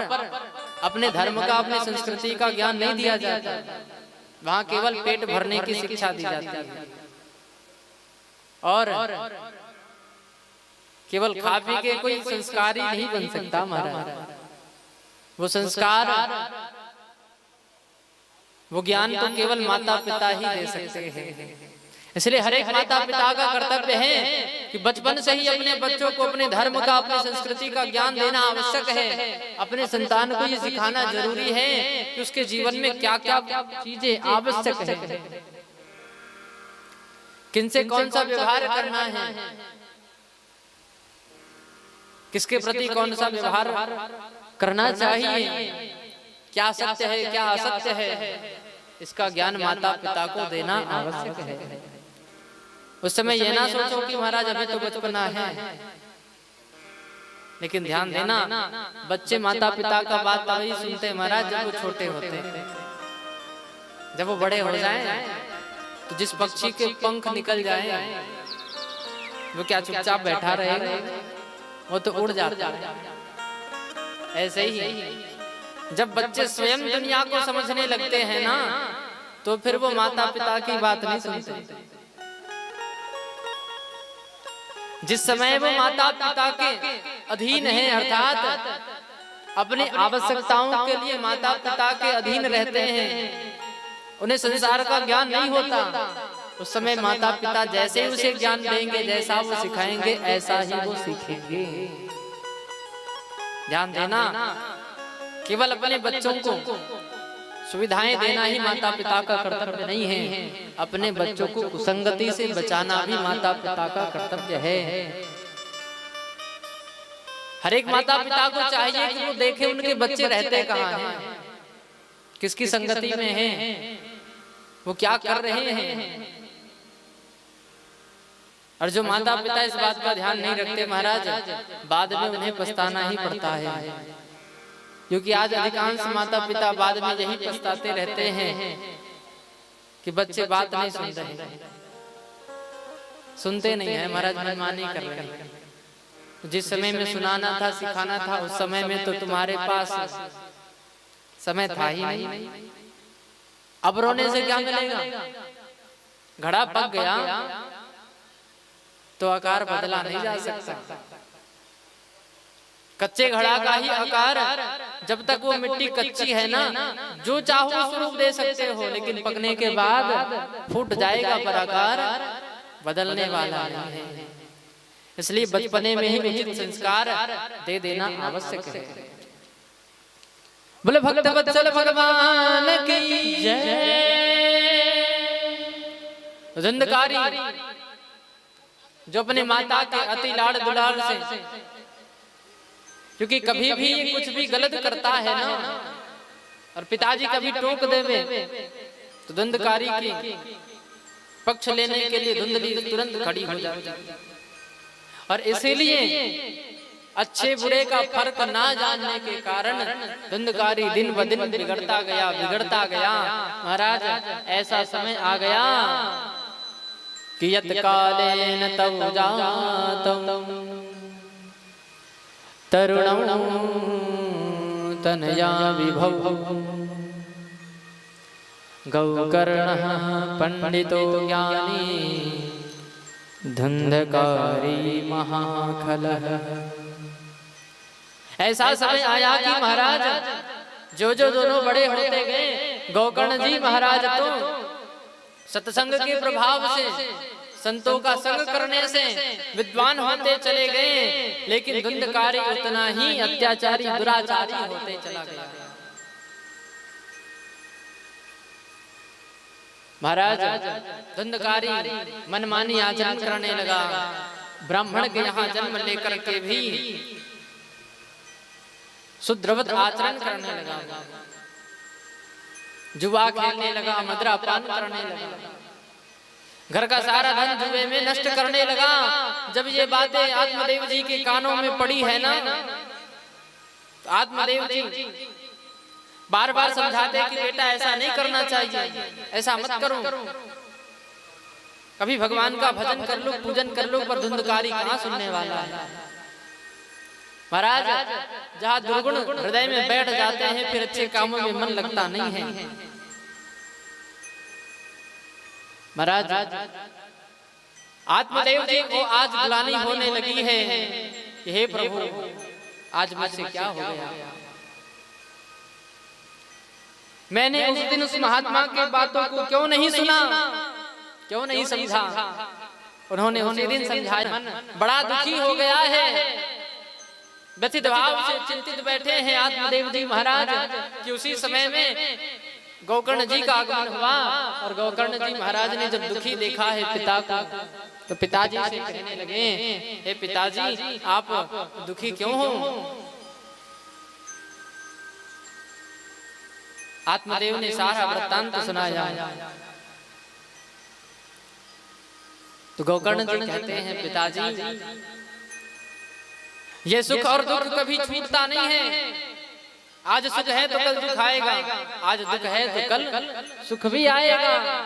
अपने धर्म का, अपनी संस्कृति का ज्ञान नहीं दिया जाता, वहां केवल पेट भरने की शिक्षा दी जाती है। और केवल खा पी के कोई संस्कारी नहीं बन सकता महाराज। वो संस्कार, वो ज्ञान तो केवल माता पिता ही दे सकते हैं। इसलिए हर एक माता पिता का कर्तव्य है कि बचपन से ही अपने बच्चों को अपने धर्म का, अपनी संस्कृति का ज्ञान देना आवश्यक है। अपने संतान को ये सिखाना जरूरी है कि उसके जीवन में क्या क्या चीजें आवश्यक है, किनसे कौन सा व्यवहार करना है, किसके प्रति कौन सा व्यवहार करना चाहिए, क्या सत्य है क्या असत्य है, इसका ज्ञान माता पिता को देना आवश्यक है। उस समय ये ना सोचो कि महाराज अभी तो बचपना है, लेकिन ध्यान देना, बच्चे माता पिता का बात तभी सुनते महाराज जब वो छोटे होते। जब वो बड़े हो जाएं, तो जिस पक्षी के पंख निकल जाएं, वो क्या चुपचाप बैठा रहेगा? वो तो उड़ जाता है। ऐसे ही जब बच्चे स्वयं दुनिया को समझने लगते हैं ना, तो फिर वो माता पिता की बात नहीं सुनते। जिस समय वो माता पिता के अधीन है, अर्थात अपनी आवश्यकताओं के लिए माता पिता के अधीन रहते हैं, उन्हें संसार का ज्ञान नहीं होता, उस समय माता पिता जैसे ही उसे ज्ञान देंगे, जैसा वो सिखाएंगे, ऐसा ही वो सीखेंगे। ध्यान देना, केवल अपने बच्चों को सुविधाएं देना ही माता पिता का कर्तव्य नहीं है, अपने बच्चों को कुसंगति से बचाना भी माता पिता का कर्तव्य है। हर एक माता पिता को चाहिए कि वो देखे उनके बच्चे रहते कहाँ हैं, किसकी संगति में हैं, वो क्या कर रहे हैं। और जो माता पिता इस बात का ध्यान नहीं रखते महाराज, बाद में उन्हें पछताना ही पड़ता है। क्योंकि आज अधिकांश माता पिता बाद में यही पछताते रहते हैं कि बच्चे बात नहीं सुन रहे, सुनते नहीं है महाराज, मनमानी कर रहे हैं। जिस समय में सुनाना था, सिखाना था, उस समय में तो तुम्हारे पास समय था ही नहीं। अब रोने से क्या मिलेगा? घड़ा पक गया तो आकार बदला नहीं जा सकता। कच्चे घड़ा का ही आकार, जब तक वो मिट्टी कच्ची है ना, जो चाहो स्वरूप दे सकते हो, लेकिन पकने के बाद फूट जाएगा, पर आकार बदलने वाला नहीं है। इसलिए बचपने में ही उचित संस्कार दे देना आवश्यक है। बोले भक्त वत्सल भगवान की जय। धुंधकारी जो अपने माता के अति लाड़ दुलार से, क्योंकि कभी भी ये कुछ भी गलत करता है ना, और पिताजी कभी टोक देवे तो धुंधकारी की पक्ष लेने के लिए धुंधली तुरंत खड़ी हो जाती है। और इसीलिए अच्छे बुरे का फर्क ना जानने के कारण धुंधकारी दिन ब दिन बिगड़ता गया। महाराज ऐसा समय आ गया कि यत् कालेन तव जातं तरुणं तनया विभव गौकर्णः पंडितो ज्ञानी धुंधकारी महाखलः। ऐसा समय आया कि महाराज जो दोनों बड़े होते गए, गोकर्ण जी महाराज तो सत्संग के प्रभाव से, संतों का संग करने से विद्वान होते चले गए, लेकिन धुंधकारी उतना ही अत्याचारी दुराचारी होते चला गया। महाराज धुंधकारी मनमानी आचरण करने लगा। ब्राह्मण के यहाँ जन्म लेकर के भी शुद्रवत आचरण करने लगा, जुआ खेलने लगा, मदिरा पान करने लगा, घर का सारा धन जुए में नष्ट करने लगा। जब ये बातें आत्मदेव जी के कानों में पड़ी है ना, तो आत्मदेव जी बार बार समझाते कि बेटा ऐसा नहीं करना चाहिए, ऐसा मत करो, कभी भगवान का भजन कर लो, पूजन कर लो, पर धुंधकारी कहाँ सुनने वाला है। महाराज जहाँ दुर्गुण हृदय में बैठ जाते हैं, फिर अच्छे कामों में मन लगता नहीं है। महाराज आत्मदेव जी को आज ग्लानि होने लगी है कि हे प्रभु, आज मुझसे क्या हो गया। मैंने उस दिन उस महात्मा के बातों को क्यों नहीं सुना, क्यों नहीं समझा। उन्होंने उसी दिन समझाया। बड़ा दुखी हो गया है, व्यथित भाव से चिंतित बैठे हैं आत्मदेव जी महाराज कि उसी समय में गोकर्ण जी का आगमन हुआ। और गोकर्ण जी महाराज ने जब दुखी देखा है पिता को, तो पिताजी से कहने लगे, हे पिताजी आप दुखी क्यों हो। आत्मदेव ने सारा वृत्तांत सुनाया। तो गोकर्ण जी कहते हैं, पिताजी ये सुख और दुख कभी छूटता नहीं है। आज सुख है तो कल दुख आएगा, आज दुख है तो कल सुख भी आएगा।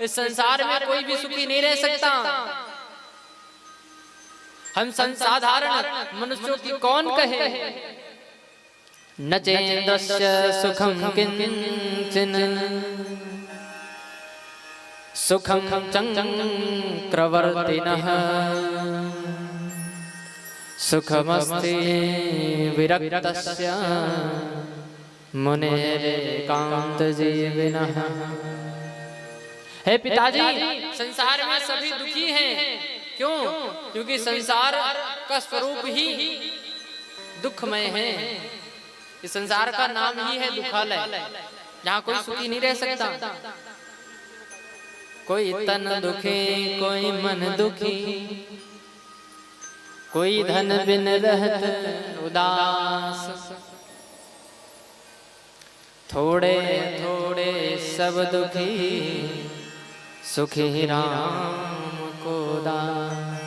इस संसार में कोई भी सुखी नहीं रह सकता। हम साधारण मनुष्यों की कौन कहे। न चेन्द्रस्य सुखं किंचन सुखं चक्रवर्तिनः सुखमस्ति विरक्तस्य मुनेरेकांतजीविनः। हे पिताजी, संसार में सभी दुखी हैं। क्यों? क्योंकि संसार का स्वरूप ही दुखमय है। इस संसार का नाम ही है दुखालय, जहाँ कोई सुखी नहीं रह सकता। कोई तन दुखी, कोई मन दुखी, कोई धन बिन रहत उदास, थोड़े थोड़े सब दुखी सुखी राम को दान।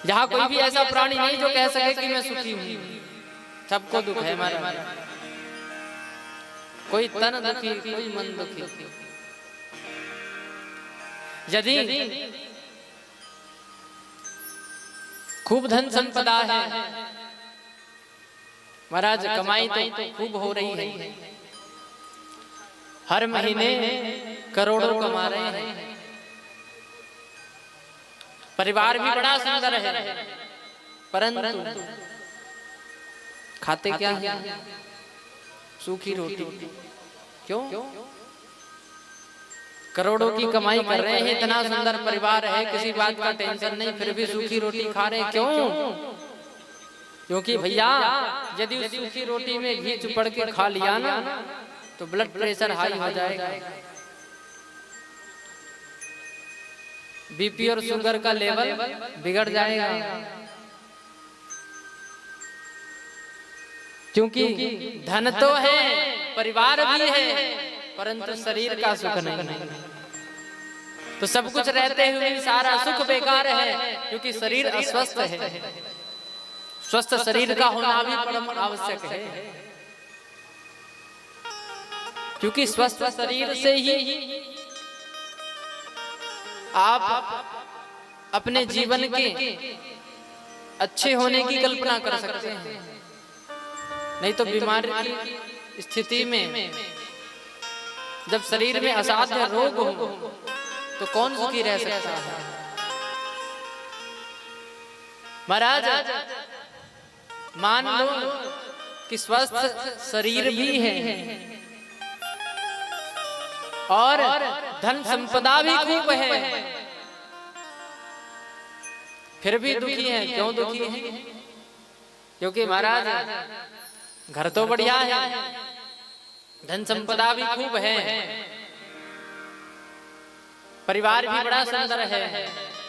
यहाँ कोई भी ऐसा प्राणी नहीं जो कह सके कि मैं सुखी हूँ, सबको दुख है महाराज। कोई तन दुखी, कोई मन दुखी। यदि खूब धन संपदा है महाराज, कमाई तो खूब हो रही है, हर महीने करोड़ों कमा रहे हैं, परिवार भी बड़ा सुंदर है, परंतु खाते क्या है? सूखी रोटी। क्यों? करोड़ों की कमाई कर रहे हैं, इतना सुंदर परिवार है, किसी बात का टेंशन नहीं, फिर भी सूखी रोटी खा रहे हैं। क्यों? क्योंकि भैया यदि उस सूखी रोटी में घी चुपड़ के खा लिया ना तो ब्लड प्रेशर हाई हो जाएगा, बीपी और शुगर का लेवल बिगड़ जाएगा। क्योंकि धन तो है, परिवार भी है, परंतु शरीर का सुख नहीं। तो सब कुछ रहते हुए सारा सुख बेकार है, क्योंकि शरीर अस्वस्थ है। स्वस्थ शरीर का होना भी परम आवश्यक है, क्योंकि स्वस्थ शरीर से ही आप अपने जीवन के अच्छे होने की कल्पना कर सकते हैं। नहीं तो बीमारी की स्थिति में जब शरीर में असाध्य रोग हो तो कौन सुखी रह सकता है महाराज। मान लो कि स्वस्थ शरीर भी है और धन संपदा भी खूब है, फिर भी दुखी है। क्यों दुखी है? क्योंकि महाराज घर तो बढ़िया है, धन संपदा भी खूब है, परिवार भी बड़ा सुंदर है।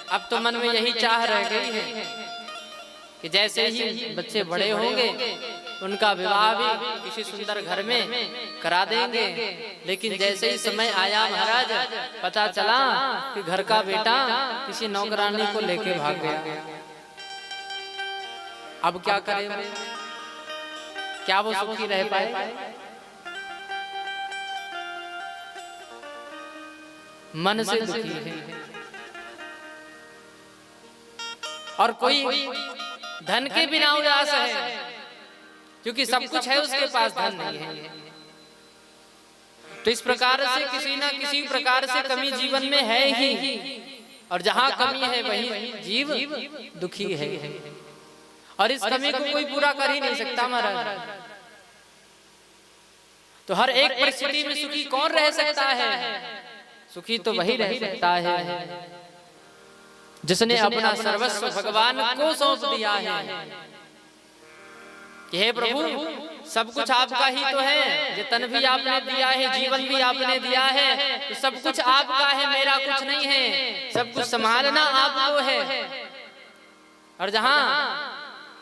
अब तो मन में यही चाह रह गई है कि जैसे ही बच्चे बड़े होंगे उनका विवाह भी किसी सुंदर घर में करा देंगे। लेकिन जैसे ही समय आया महाराज, पता चला कि घर का बेटा किसी नौकरानी को लेके भाग गया। अब क्या करें? क्या वो सुखी रह पाए? मन से दुखी है। और कोई धन के बिना उदास है, क्योंकि सब कुछ है उसके पास, धन नहीं है। तो इस प्रकार से किसी ना किसी प्रकार से कमी जीवन में है ही, और जहां कमी है वही जीव दुखी है। और इस कमी को कोई पूरा कर ही नहीं सकता महाराज। तो हर एक परिस्थिति में सुखी कौन रह सकता है? सुखी तो वही रह सकता है जिसने अपना सर्वस्व भगवान को सौंप दिया है कि हे प्रभु, सब कुछ आपका ही तो है, ये तन भी आपने दिया है, जीवन भी आपने दिया है, तो सब कुछ आपका है, मेरा कुछ नहीं है। सब कुछ संभालना आपको है। और जहां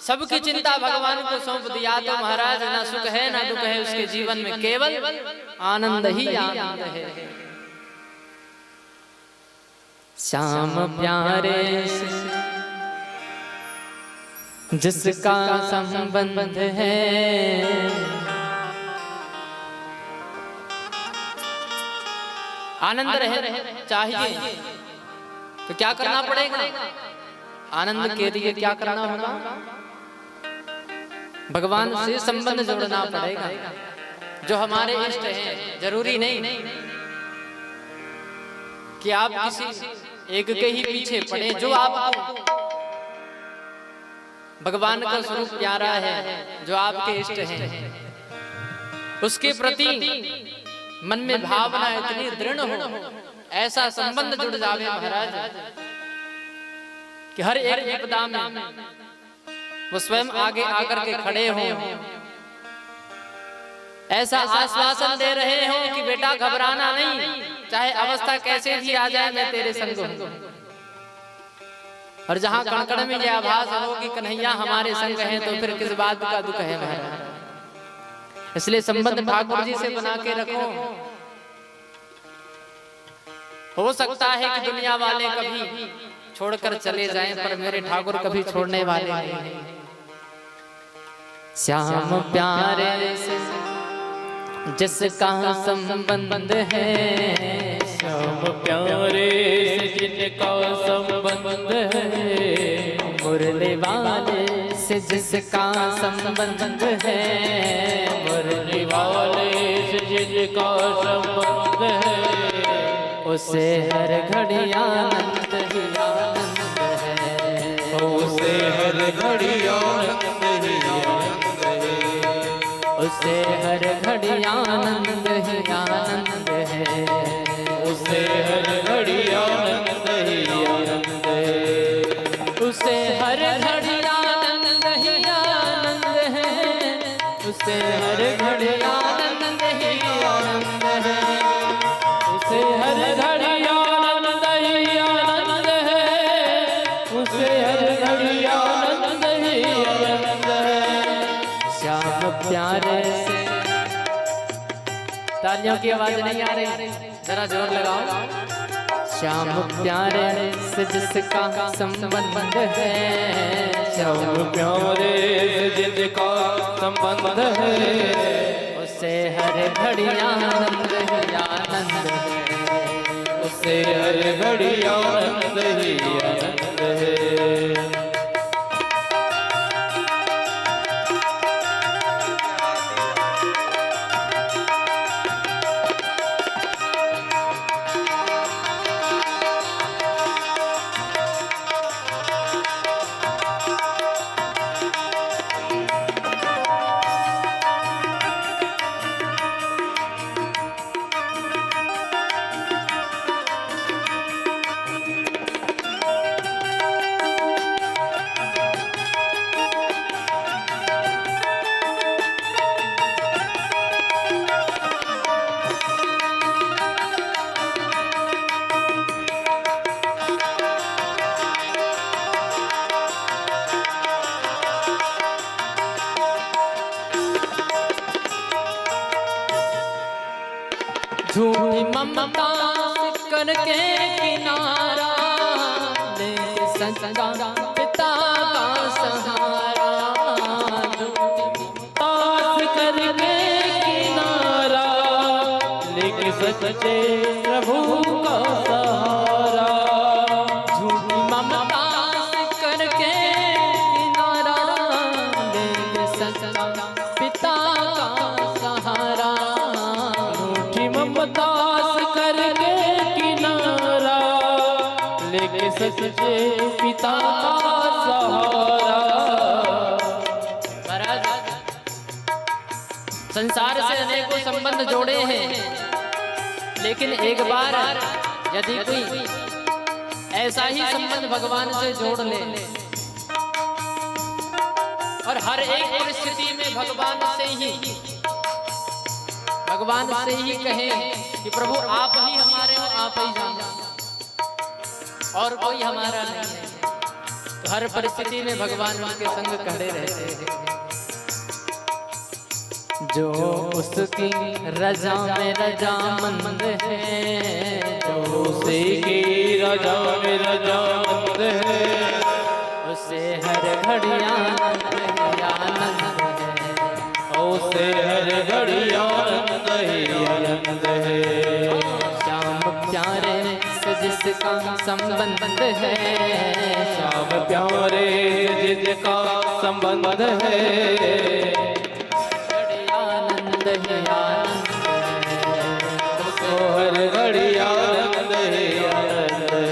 सबकी चिंता भगवान को सौंप दिया तो महाराज ना सुख है ना दुख है, उसके जीवन में केवल आनंद ही आनंद है। श्याम प्यारे से जिसका संबंध है, आनंद रहे चाहिए तो क्या करना पड़ेगा? आनंद के लिए क्या करना होगा? भगवान से संबंध जोड़ना पड़ेगा, जो हमारे इष्ट हैं। जरूरी नहीं कि आप किसी एक के ही पीछे पड़े, जो आपको भगवान का स्वरूप प्यारा है, जो आपके इष्ट हैं, उसके प्रति मन में भावना इतनी दृढ़ हो, ऐसा संबंध जुड़ जावे महाराज कि हर एक विपदा में वो स्वयं आगे आकर के खड़े हों, ऐसा आश्वासन दे रहे हो कि बेटा घबराना नहीं, चाहे अवस्था कैसे भी आ जाए, मैं तेरे संग हूं। और जहां कण-कण में यह आभास हो कि कन्हैया हमारे संग है, तो फिर किस बात का दुख है महाराज। इसलिए संबंध ठाकुर जी से बना के रखो। हो सकता है कि दुनिया वाले कभी छोड़कर चले जाएं, पर मेरे ठाकुर कभी छोड़ने वाले नहीं। श्याम प्यारे से जिसका संबंध है, श्याम प्यारे से जिनका संबंध है, मुरली वाले से जिसका संबंध है, मुरली वाले से जिनका संबंध है, उसे हर घड़ी आनंद ही आनंद है, उसे हर घड़ी आनंद ही आनंद है, उसे हर घड़ी आनंद ही आनंद है, उसे हर घड़ी आनंद ही आनंद है, उसे हर घड़ी आनंद ही आनंद है, उसे हर घड़ी आनंद ही आनंद है, उसे हर घड़ी आनंद ही आनंद है, उसे हर घड़ी आनंद ही आनंद है। श्याम प्यारे से। तालियों की आवाज नहीं आ रही, जरा जोर लगाओ। श्याम प्यारे से जिसका संबंध है, श्याम प्यारे से जिनका संबंध है, उसे हर घड़ी आनंद ही आनंद है, उसे हर घड़ी आनंद ही आनंद है। झूठी ममता करके किनारा ले सच्चा पिता का सहारा, तास करके किनारा लेके सच्चे प्रभु का सहारा, झूठी ममता करके किनारा ले सच्चा पिता का सहारा, झूठी ममतास करके किनारा लेके सच्चे पिता का सहारा। महाराज संसार से अनेकों संबंध जोड़े हैं, लेकिन एक बार यदि कोई ऐसा ही संबंध भगवान से जोड़ ले और हर एक परिस्थिति में भगवान से ही कहे कि प्रभु आप ही हमारे हो, आप ही जानो, और कोई हमारा नहीं है, तो हर परिस्थिति में भगवान उनके संग खड़े रहते हैं। जो उसकी रजा में रजामंद है, जो उसी की रजा में रजामंद है, उसे हर घड़ी आनंद ही आनंद है, उसे हर घड़ी आनंद ही आनंद है। श्याम प्यारे से जिसका संबंध है, श्याम प्यारे जिसका संबंध है, घड़ी आनंद ही आनंद है, उसको हर घड़ी आनंद ही आनंद है।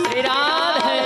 श्री राधे।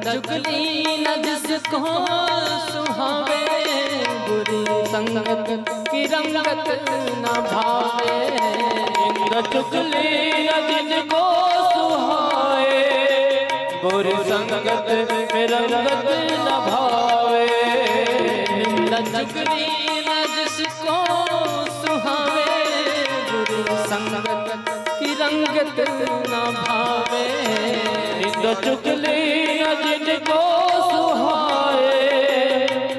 चुगली न जिसको सुहावे, बुरी संगत की रंगत न भावे। निंदा चुगली न जिसको सुहाए, बुरी संगत में रंगत न भावे। निंदा चुगली न जिसको सुहावे, बुरी संगत की रंगत न भावे। निंदा चुगली न जिनको सुहाए,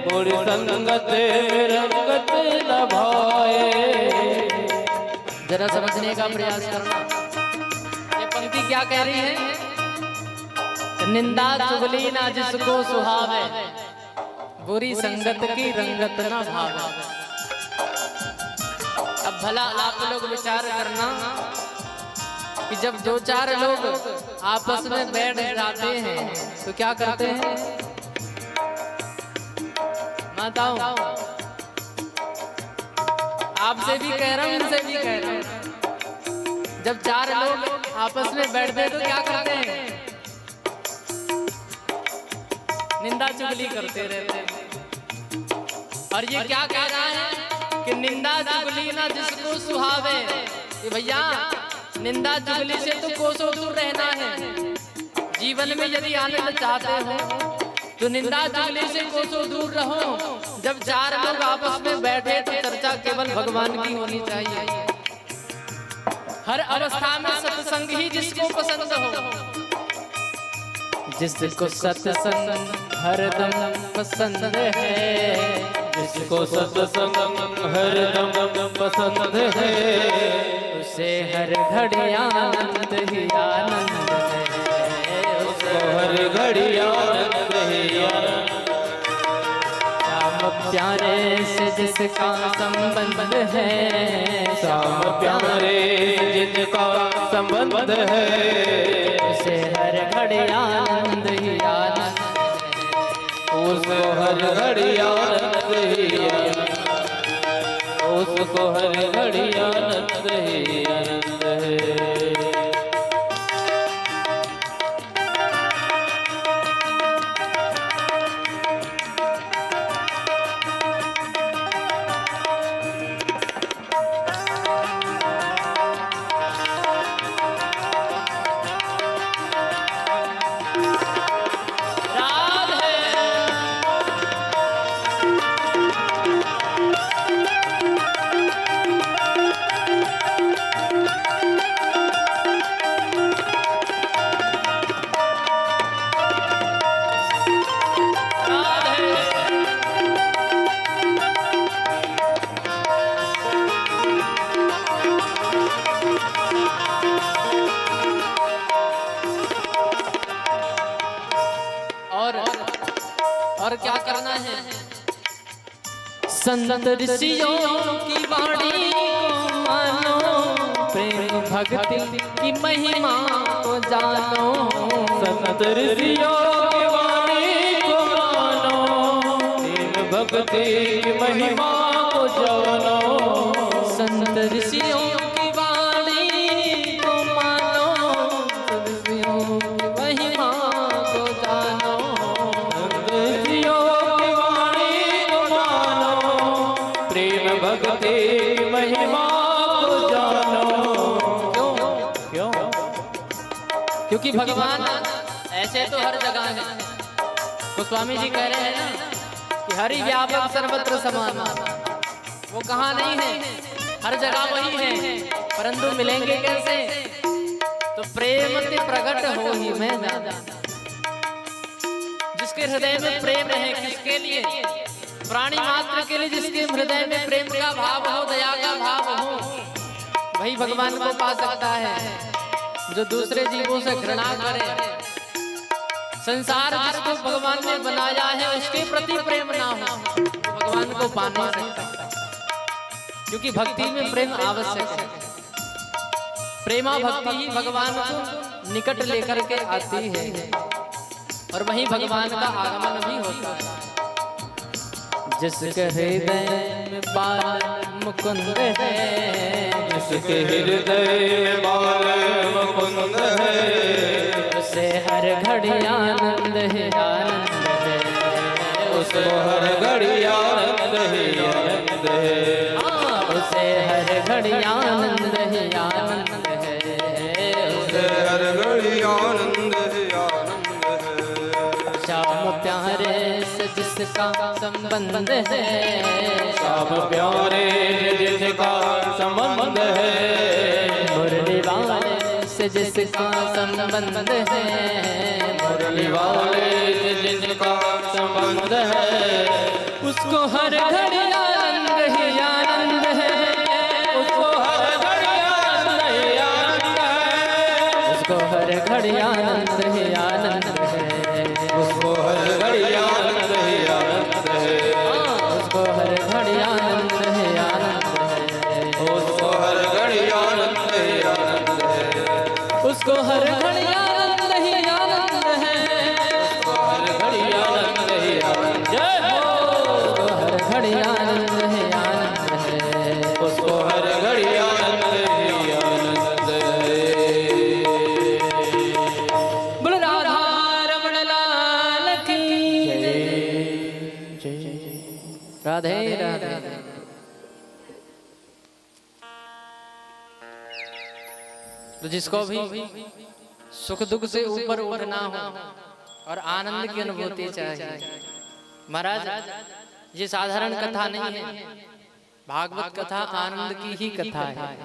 बुरी संगत में रंगत न भाए। जरा समझने का प्रयास करना, ये पंक्ति क्या कह रही है? निंदा चुगली ना जिसको सुहावे, बुरी संगत की रंगत ना भावे। अब भला आप लोग विचार करना कि जब दो चार लोग आपस में बैठ जाते हैं तो क्या करते हैं? बताओ, आपसे भी कह रहा हूं, इनसे भी कह रहा हूं। जब चार लोग आपस में बैठते हैं तो क्या करते हैं? निंदा चुगली करते रहते हैं। और ये क्या कह रहा है कि निंदा चुगली ना जिसको सुहावे। कि भैया निंदा चुगली से तो कोसों दूर रहना है। जीवन में यदि आनंद चाहते हो तो निंदा चुगली से कोसों दूर रहो। जब चार लोग आपस में बैठे तो चर्चा केवल भगवान की होनी चाहिए। हर अवस्था में सत्संग ही जिसको पसंद हो, जिसको सत्संग हरदम पसंद है, जिसको सत्संग हरदम पसंद है, उसे हर घड़ी आनंद ही आनंद है। उसको हर घड़ी आनंद ही आनंद। श्याम प्यारे से जिसका संबंध है, श्याम प्यारे जिनका संबंध है, उसे हर घड़ी आनंद ही आनंद है। उसको हर घड़ी आनंद ही आनंद, उसको हर घड़ी आनंद ही आनंद है। और क्या करना है? संत ऋषियों की वाणी को मानो, प्रेम भक्ति की महिमा को जानो। संत ऋषियों की वाणी को मानो, प्रेम भक्ति की महिमा को जानो। संत ऋषियों की वाणी को मानो, ऋषियों की महिमा को जानो। भक्ति महिमा को जानो। क्यों? क्योंकि भगवान ऐसे तो हर जगह है। तो स्वामी जी कह रहे हैं ना कि हरि व्यापक सर्वत्र समान। वो कहाँ नहीं है, हर जगह वही है, परंतु मिलेंगे कैसे? तो प्रेम से प्रकट हो ही मैं जाना। जिसके हृदय में प्रेम है, किसके लिए? प्राणी मात्र के लिए। जिसके हृदय में प्रेम का भाव हो, दया का भाव हो, वही भगवान को पा सकता है। जो दूसरे जीवों से घृणा करे, संसार जिसको भगवान ने बनाया है उसके प्रति प्रेम ना हो, भगवान को पा नहीं सकता। क्योंकि भक्ति में प्रेम आवश्यक है। प्रेमा भक्ति ही भगवान को निकट लेकर के आती है और वही भगवान का आगमन भी होता है। जिसके हृदय में बाल मुकुंद है, जिसके हृदय में बाल मुकुंद है, उसे हर घड़ी आनंद है, आनंद है, उसको हर घड़ी आनंद ही आनंद है। उसे हर घड़ी आनंद है, आनंद है, उसे हर घड़ी आनंद ही आनंद है। श्याम प्यारे से जिसका संबंध है, श्याम प्यारे जिसका संबंध है, मुरली वाले से जिसका संबंध है, मुरली वाले जिसका संबंध है, उसको हर घड़ी आनंद ही आनंद है, उसको हर घड़ी आनंद ही आनंद है। उसको हर घड़ी आनंद ही आनंद है, उसको हर घड़ी आनंद ही आनंद है। उसको हर घड़ी आनंद ही आनंद है, उसको हर घड़ी आनंद ही आनंद है। उसको हर घड़ी आनंद ही आनंद है, उसको हर घड़ी आनंद ही आनंद। जय हो। उसको हर घड़ी आनंद ही आनंद है, उसको हर घड़ी आनंद ही आनंद है। बोल राधा रमण लाल की जय, राधे राधे। तो जिसको भी सुख दुख से ऊपर उठना हो और आनंद की अनुभूति चाहिए, महाराज ये साधारण कथा नहीं है, भागवत कथा आनंद की ही कथा है।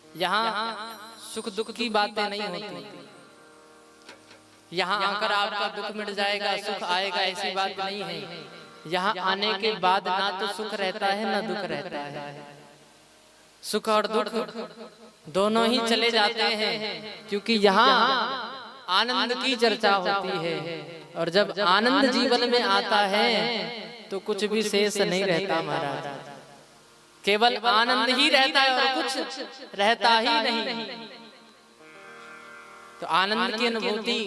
यहाँ सुख दुख की बातें नहीं होती, यहाँ आकर आपका दुख मिट जाएगा, सुख आएगा, ऐसी बात नहीं है। यहाँ आने के बाद ना तो सुख रहता है ना दुख रहता है, सुख और दुख दोनों ही चले जाते हैं, क्योंकि यहाँ आनंद की चर्चा होती है। और जब आनंद जीवन में आता है तो कुछ भी शेष नहीं रहता महाराज, केवल आनंद ही रहता है और कुछ रहता ही नहीं। तो आनंद की अनुभूति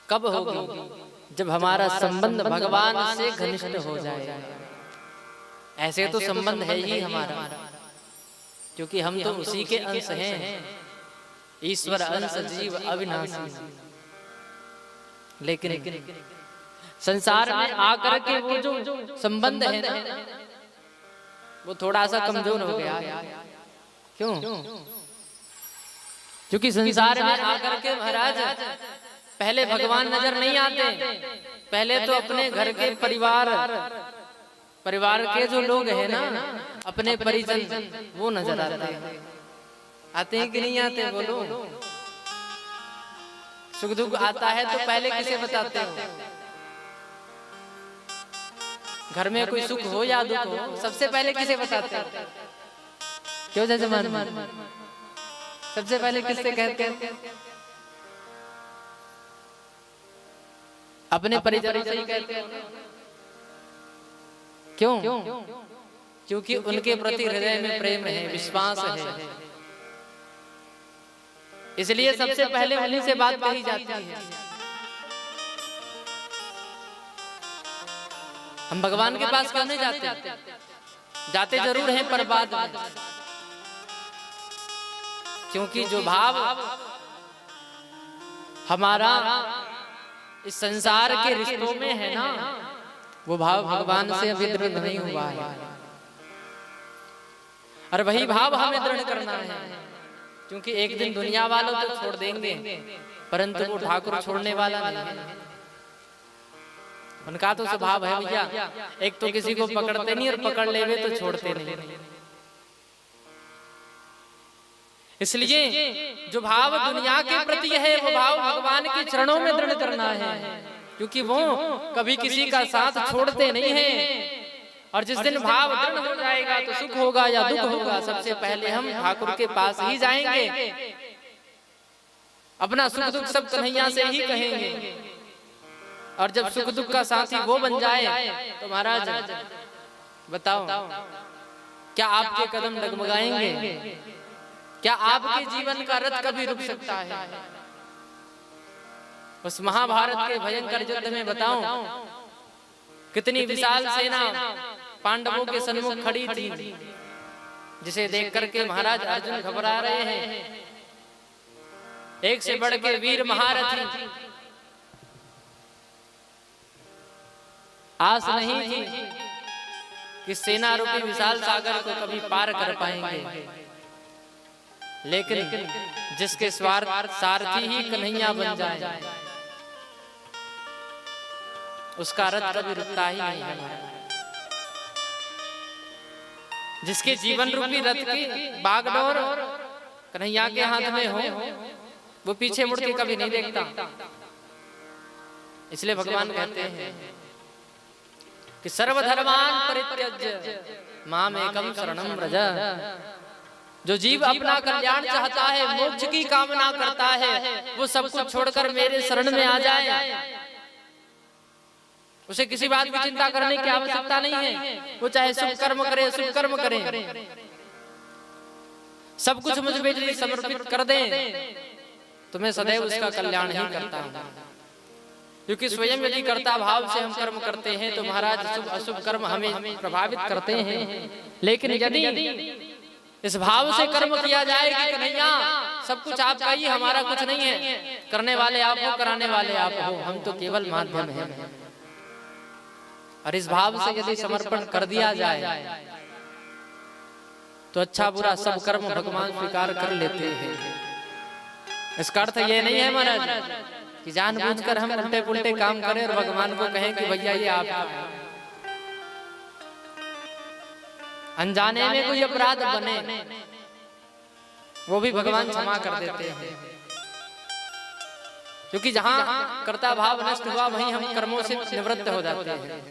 कब होगी? जब हमारा संबंध भगवान से घनिष्ठ हो जाए। ऐसे तो संबंध है ही हमारा, क्योंकि हम तो उसी के अंश हैं, ईश्वर अंश जीव अविनाशी। लेकिन संसार में आकर के वो जो संबंध है ना, वो थोड़ा सा कमजोर हो गया। क्यों? क्योंकि संसार में आकर के महाराज पहले भगवान नजर नहीं आते, पहले तो अपने घर के परिवार के जो लोग हैं ना, अपने परिजन, वो नजर आते हैं कि नहीं आते? बोलो। सुख दुख आता है तो पहले किसे बताते हो? घर में कोई सुख हो या दुख हो, सबसे पहले किसे बताते हो? क्यों जजमान? सबसे पहले किससे कहते हैं? अपने परिजनों से ही कहते हैं। क्यों? क्योंकि उनके प्रति हृदय में प्रेम है, विश्वास है, इसलिए सबसे पहले उन्हीं से बात कही जाती है। हम भगवान के पास क्यों नहीं जाते? जाते जरूर हैं पर बाद में, क्योंकि जो भाव हमारा इस संसार के रिश्तों में है ना, वो भाव भगवान से अभी दृढ़ नहीं हुआ है। और वही भाव हमें दृढ़ करना है, क्योंकि एक दिन दुनिया वालों तो छोड़ देंगे, परंतु वो ठाकुर छोड़ने वाला नहीं है। उनका तो स्वभाव है भैया, एक तो किसी को पकड़ते नहीं और पकड़ लेवे तो छोड़ते नहीं। इसलिए जो भाव दुनिया के प्रति है, वो भाव भगवान के चरणों में दृढ़ करना है, क्योंकि वो कभी किसी का साथ छोड़ते नहीं है। और जिस दिन भाव दृढ़ हो जाएगा तो सुख होगा या दुख होगा, सबसे पहले हम ठाकुर के पास ही जाएंगे, अपना सुख दुख सब कन्हैया से ही कहेंगे। और जब सुख दुख का साथी वो बन जाए तो महाराज बताओ, क्या आपके कदम डगमगाएंगे? क्या आपके जीवन का रथ कभी रुक सकता है? उस महाभारत के भयंकर युद्ध में बताओ, कितनी विशाल सेना पांडवों के सन्मुख खड़ी थी, जिसे देख करके महाराज अर्जुन घबरा रहे हैं। एक से बढ़ के वीर महारथी, आस नहीं थी कि सेना रूपी विशाल सागर को कभी पार कर पाएंगे, लेकिन जिसके स्वार्थ सारथी ही कन्हैया बन जाए उसका रथ कभी रुकता ही नहीं है। जिसके जीवन रूपी रथ की बागडोर कन्हैया के हाथ में हो, वो पीछे मुड़ के कभी नहीं देखता। इसलिए भगवान कहते हैं कि सर्वधर्मान परित्यज्य माम एकम शरणम व्रज। जो जीव अपना कल्याण चाहता है, मोक्ष की कामना करता है, वो सब कुछ छोड़कर मेरे शरण में आ जाए। उसे किसी बात की चिंता करने की आवश्यकता नहीं है। वो चाहे शुभ कर्म करे, अशुभ कर्म करे, सब कुछ मुझ पे यदि समर्पित कर दें तो मैं सदैव उसका कल्याण ही करता हूँ। क्योंकि स्वयं यदि कर्ता भाव से हम कर्म करते हैं तो महाराज शुभ अशुभ कर्म हमें प्रभावित करते हैं। लेकिन यदि इस भाव से कर्म किया जाए कि कन्हैया सब कुछ आपका ही, हमारा कुछ नहीं है, करने वाले आप हो, कराने वाले आप हो, हम तो केवल माध्यम हैं, और इस भाव से यदि समर्पण कर दिया जाए तो अच्छा बुरा सब कर्म भगवान स्वीकार कर लेते हैं। इसका अर्थ ये नहीं है महाराज कि जानबूझकर हम उल्टे पुल्टे काम करें और भगवान को कहें कि भैया ये आप अनजाने में कोई अपराध बने, वो भी भगवान क्षमा कर देते हैं। क्योंकि जहां कर्ता भाव नष्ट हुआ वहीं हम कर्मों से निवृत्त हो जाते हैं।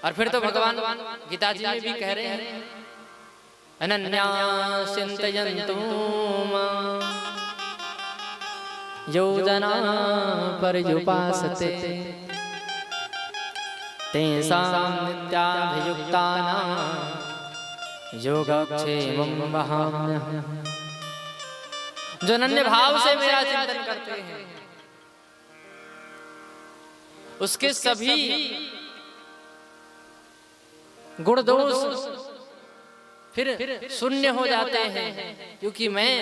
और फिर तो भगवान गीता जी में भी कह रहे हैं अनन्या चिंतयन्तु मां यो जना पर्युपासते तेषां नित्याभियुक्तानां योगक्षेमं वहाम्यहम्। जो अनन्य भाव से मेरा चिंतन करते हैं उसके सभी गुण दोष फिर शून्य हो जाते हैं। क्योंकि मैं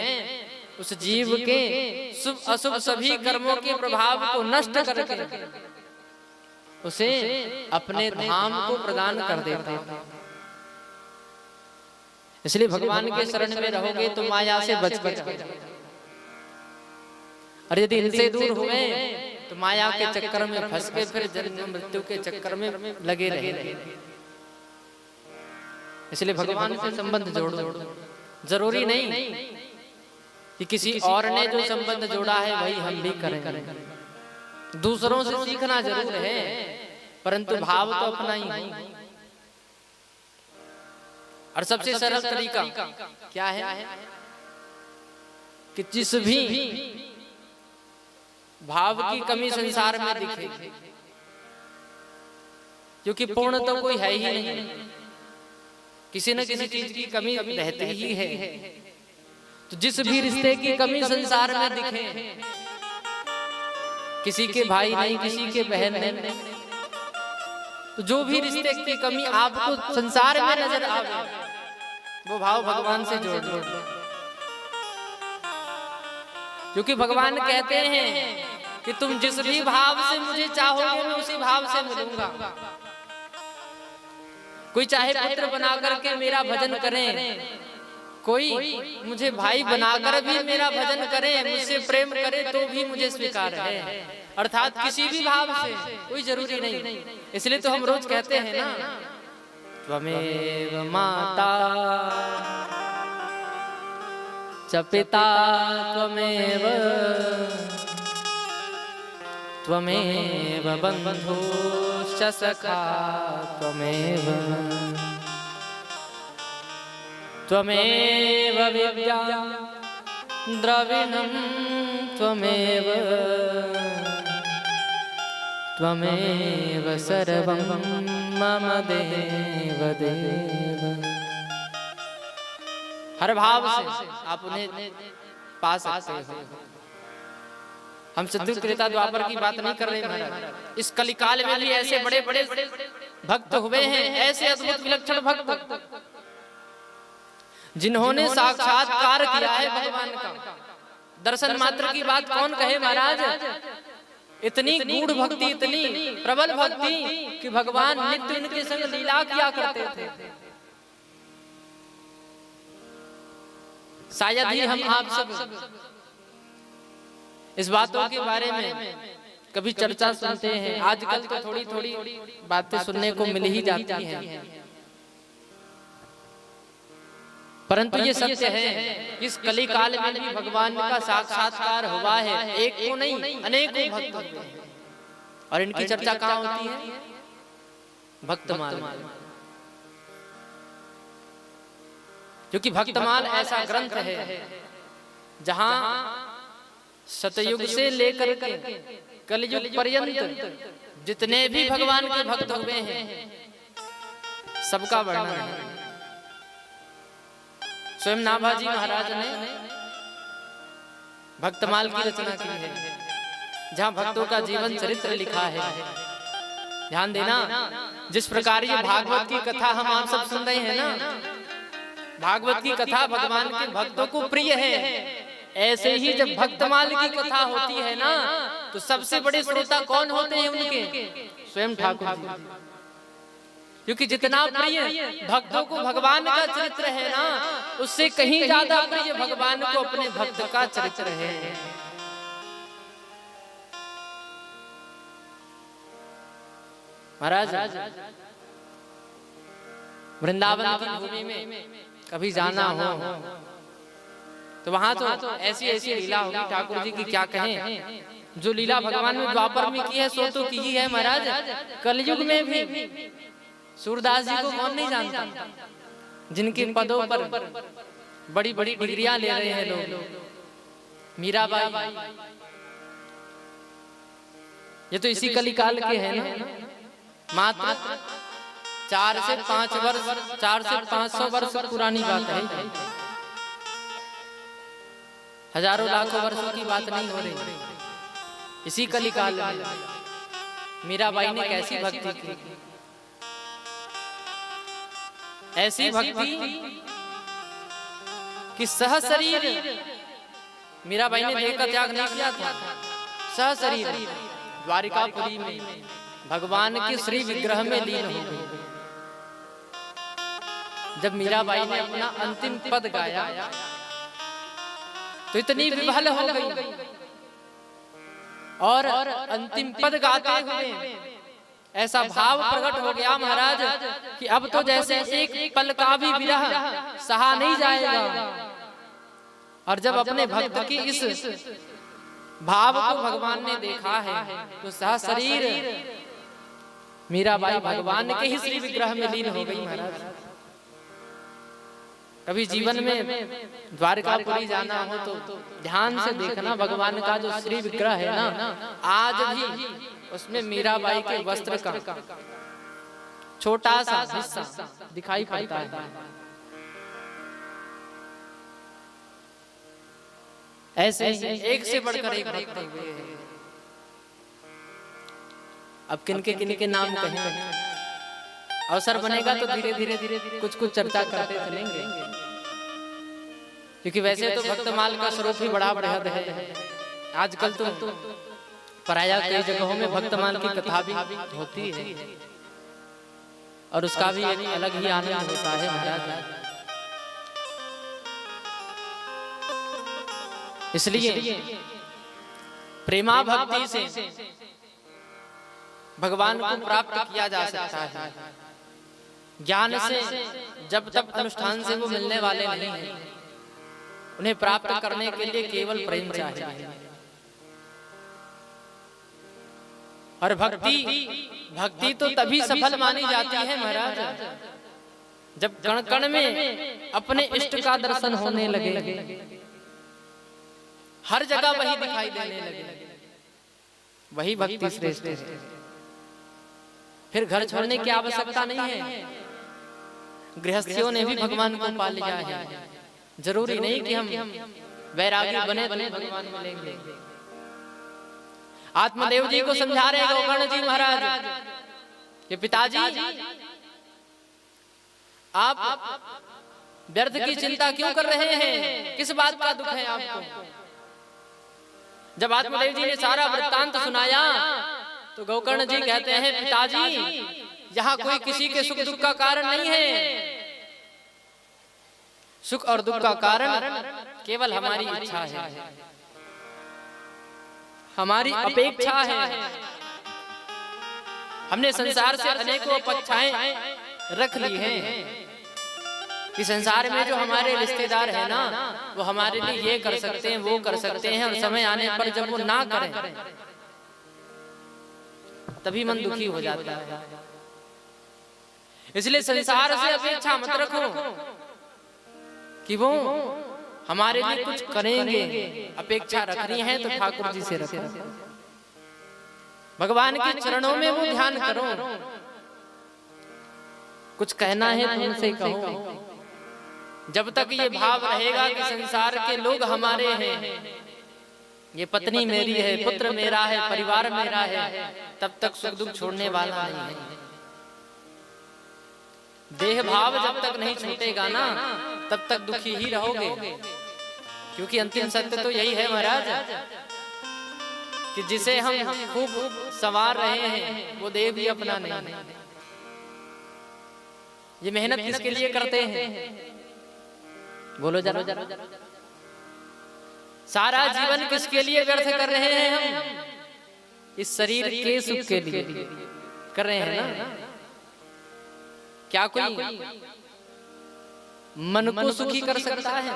उस जीव के शुभ अशुभ सभी कर्मों के प्रभाव को नष्ट करके उसे अपने धाम को प्रदान कर देता हूं। इसलिए भगवान के शरण में रहोगे तो माया से बच के, और यदि इनसे दूर हुए तो माया के चक्कर में फंस के फिर जन्म मृत्यु के चक्कर में लगे रहे। इसलिए भगवान से संबंध जोड़ो। जरूरी नहीं कि किसी और ने जो संबंध जोड़ा है वही हम भी करें। दूसरों से सीखना जरूर है, परंतु भाव तो अपना ही है। और सबसे सरल तरीका क्या है कि जिस भी भाव की कमी संसार में दिखे, क्योंकि पूर्ण तो कोई है ही नहीं, किसी न किसी चीज की कमी रहती ही है। तो जिस भी रिश्ते की कमी संसार में दिखे, किसी के भाई नहीं, किसी के बहन नहीं, तो जो भी रिश्ते की कमी आपको संसार में नजर आवे वो भाव भगवान से जोड़ लो। क्योंकि भगवान कहते हैं कि तुम जिस भी भाव से मुझे चाहोगे मैं उसी भाव से मिलूंगा। कोई चाहे पुत्र बनाकर के मेरा भजन करे, कोई मुझे भाई बनाकर भी मेरा भजन करे, मुझसे प्रेम करे तो भी मुझे स्वीकार है। अर्थात किसी भी भाव से, कोई जरूरी नहीं। इसलिए तो हम रोज कहते हैं ना, त्वमेव माता च पिता त्वमेव, त्वमेव बन्धुश्च सखा त्वमेव, त्वमेव विद्या द्रविणं त्वमेव, त्वमेव सर्वं मम देव देव। हर भाव से आप उन्हें पा सकते हो। हम सतयुग त्रेता द्वापर की बात नहीं कर रहे महाराज। इस कलिकाल में भी ऐसे बड़े बड़े भक्त हुए हैं, ऐसे अद्भुत विलक्षण भक्त जिन्होंने साक्षात्कार किया है भगवान का। दर्शन मात्र की बात कौन कहे महाराज। इतनी गूढ़ भक्ति, इतनी प्रबल भक्ति कि भगवान नित्य उनके संग लीला किया करते थे। शायद ही हम आप सब इस बातों के बारे में कभी चर्चा सुनते हैं। आजकल तो थोड़ी थोड़ी बातें सुनने को मिल ही जाती हैं, परंतु ये सत्य है इस कली काल में भी भगवान का साक्षात्कार हुआ है। एक को नहीं, अनेकों भक्त होते हैं। और इनकी चर्चा कहाँ होती है? भक्तमाल। क्योंकि भक्तमाल ऐसा ग्रंथ है जहां सतयुग से लेकर के कलयुग पर्यंत जितने भी भगवान के भक्त हुए हैं सबका वर्णन है। स्वयं नाभाजी महाराज ने भक्तमाल की रचना की है, जहां भक्तों का जीवन चरित्र लिखा है। ध्यान देना, जिस प्रकार ये भागवत की कथा हम आप सब सुन रहे हैं ना, भागवत की कथा भगवान के भक्तों को प्रिय है। ऐसे ही जब भक्तमाल की कथा होती है ना, तो सबसे बड़े श्रोता कौन होते हैं उनके? स्वयं ठाकुर जी। क्योंकि जितना प्रिय भक्तों को भगवान का चरित्र है ना, उससे कहीं ज्यादा प्रिय भगवान को अपने भक्त का चरित्र है। महाराज, वृंदावन की भूमि में कभी जाना हो तो वहां तो ऐसी ऐसी लीला होगी ठाकुर जी की क्या कहें। जो लीला भगवान ने द्वापर में की है सो तो की ही है महाराज। कलयुग में भी सूरदास जी को कौन नहीं जानता, जिनके पदों पर बड़ी बड़ी डिग्रियां ले रहे हैं लोग। मीराबाई, ये तो इसी कलिकाल के हैं ना। मात्र 4 से 5 वर्ष, 4 से 500 वर्ष पुरानी बात है। हजारों लाखों वर्षों की बात नहीं हो रही। इसी कलिकाल में मीराबाई ने कैसी भक्ति की, ऐसी भक्ति कि सहशरीर मीराबाई ने देह का त्याग नहीं किया था। सहशरीर द्वारिकापुरी में भगवान के श्री विग्रह में लीन हो गई। जब मीराबाई ने अपना अंतिम पद गाया तो इतनी विह्वल हो गई, और अंतिम पद गाते हुए ऐसा भाव प्रकट हो गया महाराज कि अब तो जैसे एक पल का भी विरह सहा नहीं जाएगा। और जब अपने भक्त की इस भाव को भगवान ने देखा है तो सहशरीर मीराबाई भगवान के ही श्री विग्रह में लीन हो गई। महाराज, कभी जीवन में द्वारकापुरी जाना हो तो ध्यान से देखना, भगवान का जो श्री विग्रह है ना, आज भी उसमें मीराबाई के वस्त्र का छोटा सा हिस्सा दिखाई पड़ता है। ऐसे एक से बढ़कर एक भक्त हुए हैं। अब किनके किनके नाम कहें, अवसर बनेगा तो धीरे धीरे कुछ कुछ चर्चा करते चलेंगे। क्योंकि वैसे तो भक्तमाल का स्वरूप ही बड़ा बृहद है। आजकल तो प्रायः कई जगहों में भक्तमाल की कथा भी होती है, और उसका भी एक अलग ही आनंद होता है महाराज। इसलिए प्रेमा भक्ति से भगवान को प्राप्त किया जा सकता है। ज्ञान से जब तक अनुष्ठान से वो मिलने वाले नहीं हैं, उन्हें प्राप्त करने के लिए केवल प्रेम चाहिए। और भक्ति तो तभी सफल मानी जाती है महाराज, जब कण कण में अपने इष्ट का दर्शन होने लगे, हर जगह वही दिखाई देने लगे। वही भक्ति श्रेष्ठ है। फिर घर छोड़ने की आवश्यकता नहीं है। गृहस्थियों ने भी भगवान को पा लिया है। जरूरी नहीं कि हम वैरागी बने भगवान मिलेंगे। आत्मदेव जी को समझा रहे गोकर्ण जी महाराज कि पिताजी, आप व्यर्थ की चिंता क्यों कर रहे हैं? किस बात का दुख है आपको? जब आत्मदेव जी ने सारा वृत्तांत सुनाया तो गोकर्ण जी कहते हैं पिताजी यहाँ कोई किसी के सुख दुख का कारण नहीं है। सुख और दुख का कारण केवल हमारी इच्छा है, हमारी अपेक्षा है। हमने संसार से अनेकों अपेक्षाएं रख ली हैं कि संसार में जो हमारे रिश्तेदार हैं ना, वो हमारे लिए ये कर सकते हैं, वो कर सकते हैं, और समय आने पर जब वो ना करें तभी मन दुखी हो जाता है। इसलिए संसार से अपेक्षा मत रखो कि वो हमारे लिए कुछ करेंगे। अपेक्षा रखनी है तो ठाकुर जी से रखो, भगवान के चरणों में वो ध्यान करो। कुछ कहना है तो उनसे कहो। जब तक ये भाव रहेगा कि संसार के लोग हमारे हैं, ये पत्नी मेरी है, पुत्र मेरा है, परिवार मेरा है, तब तक सुख दुख छोड़ने वाला नहीं है। देह भाव जब तक नहीं छूटेगा ना, तब तक दुखी ही रहोगे। क्योंकि अंतिम सत्य तो यही है महाराज कि जिसे हम खूब संवार रहे हैं वो देह भी अपना नहीं है। ये मेहनत किसके लिए करते हैं? बोलो जरा। सारा जीवन किसके लिए व्यर्थ कर रहे हैं हम? इस शरीर के सुख के लिए कर रहे हैं ना। क्या कोई मन को सुखी कर सकता है?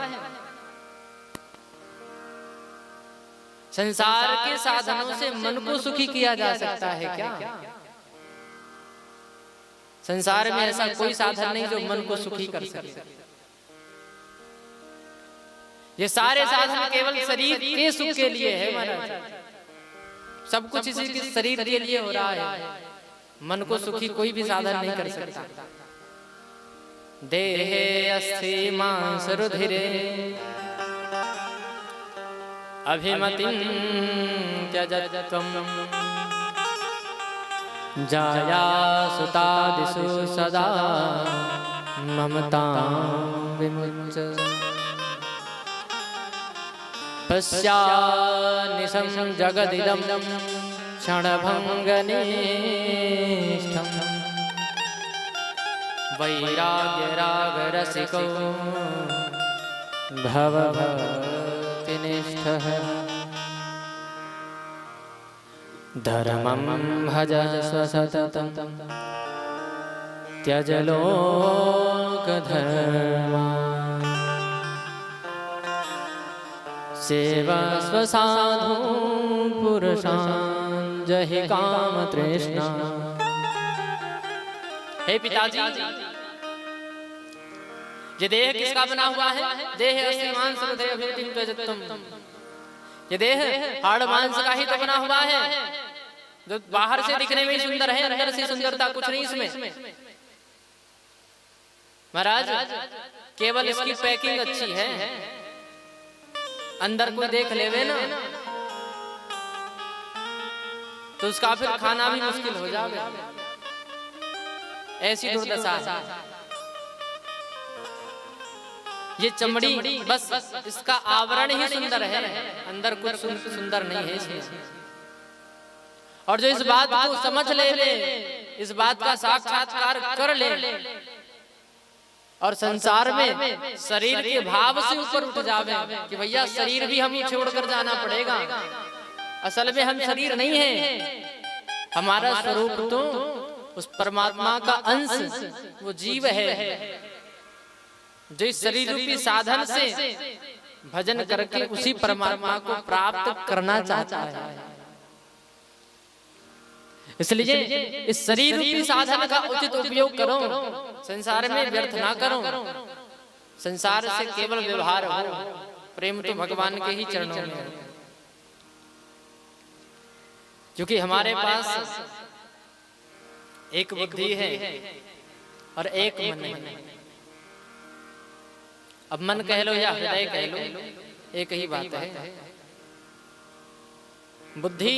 संसार के साधनों से मन को सुखी किया जा सकता है क्या? संसार में ऐसा कोई साधन नहीं जो मन को सुखी कर सके। ये सारे साधन केवल शरीर के सुख के लिए है महाराज। सब कुछ इसी के शरीर के लिए हो रहा है। मन को सुखी कोई भी साधन नहीं कर सकता। देहे अस्थि मांस रुधिरे अभिमतिं त्यजत्वम् जाया सुतादिषु सदा ममतां विमुच्य पश्यानिशं जगदिदं क्षणभङ्गनिष्ठम् वैराग्यरागरसिको भवभक्तिनिष्ठः धर्मं भजस्व सततं त्यज लोकधर्मान् सेवस्व साधून् पुरुषान् जहि कामतृष्णा। हे पिताजी, ये देह किसका बना हुआ है? देह अस्थि मांस हृदय अभिमतिं त्यजत्वम्। ये देह हाड़ मांस का ही तो बना हुआ है, जो बाहर से दिखने में सुंदर है, अंदर से सुंदरता कुछ नहीं इसमें। महाराज केवल इसकी पैकिंग अच्छी है, अंदर कोई देख लेवे ना तो उसका फिर खाना भी मुश्किल हो जाएगा। ऐसी दुर्दशा है। ये चमड़ी बस इसका आवरण ही सुंदर है, अंदर कुछ सुंदर नहीं है इसमें। और जो इस बात को समझ ले, इस बात का साक्षात्कार कर ले और संसार में शरीर के भाव से ऊपर उठ जावे कि भैया शरीर भी हम छोड़कर जाना पड़ेगा। असल में हम शरीर नहीं है, हमारा स्वरूप तो उस परमात्मा का अंश वो जीव है, जो इस शरीर रूपी साधन से भजन करके उसी परमात्मा को प्राप्त करना चाहता है। इसलिए इस शरीर रूपी साधन का उचित उपयोग करो, संसार में व्यर्थ ना करो। संसार से केवल व्यवहार हो, प्रेम तो भगवान के ही चरणों में हो। क्योंकि हमारे पास एक बुद्धि है और एक मन है। अब मन कह लो या हृदय कह लो, एक ही बात है। बुद्धि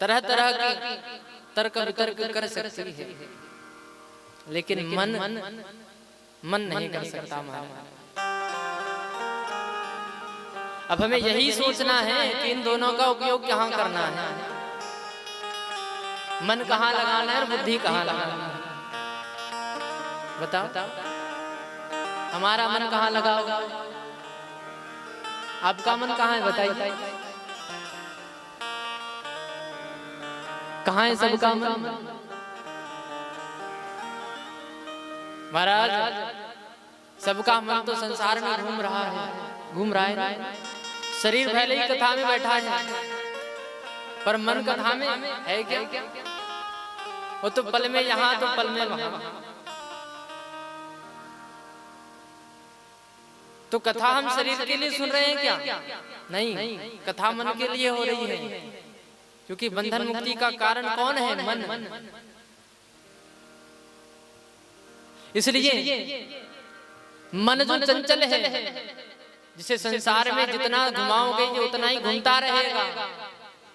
तरह तरह की तर्क वितर्क कर सकती है, लेकिन मन नहीं कर सकता। अब हमें यही सोचना है कि इन दोनों का उपयोग कहाँ करना है, मन कहाँ लगाना है और बुद्धि कहाँ लगाना है। बताओ हमारा मन कहाँ लगा होगा, आपका मन कहाँ है बताइए, कहाँ है सबका मन। महाराज सबका मन तो संसार में घूम रहा है, शरीर पहले ही कथा में बैठा है, पर मन कथा में है क्या? वो तो पल में यहाँ तो पल में वहाँ। तो कथा हम शरीर के लिए सुन रहे हैं क्या? नहीं, कथा मन के लिए हो रही है, क्योंकि बंधन मुक्ति का कारण कौन है? मन। इसलिए मन जो चंचल है, जिसे संसार में जितना घुमाओगे ये उतना ही घूमता रहेगा,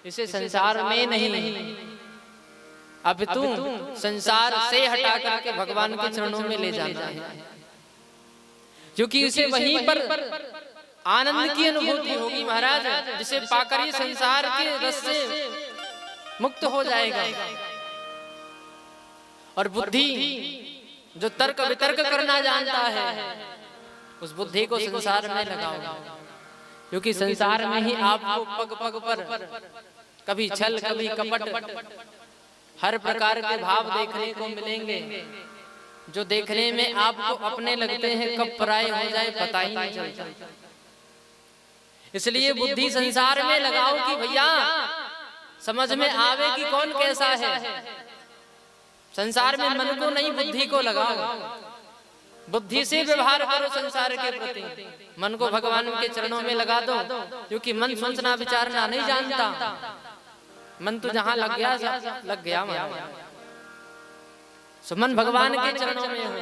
इसे संसार में नहीं, अब तू संसार से हटा करके भगवान के चरणों में ले जाना है, क्योंकि उसे वहीं पर आनंद की अनुभूति होगी महाराज, जिसे पाकर ही संसार के रस से मुक्त हो जाएगा। और बुद्धि जो तर्क वितर्क करना जानता है, उस बुद्धि को संसार में लगाओ, क्योंकि संसार में ही आपको पग पग पर कभी छल कभी कपट हर प्रकार के भाव देखने को मिलेंगे, जो देखने में आपको अपने लगते हैं, कब पराये हो जाए पता ही नहीं चलता। इसलिए बुद्धि संसार में लगाओ कि भैया समझ में आवे कि कौन कैसा है। संसार में मन को नहीं, बुद्धि को लगाओ, बुद्धि से व्यवहार करो संसार के प्रति, मन को भगवान के चरणों में लगा दो, क्योंकि मन सोचना विचारना नहीं जानता, मन तो जहां लग गया सो मन भगवान के चरणों में हो,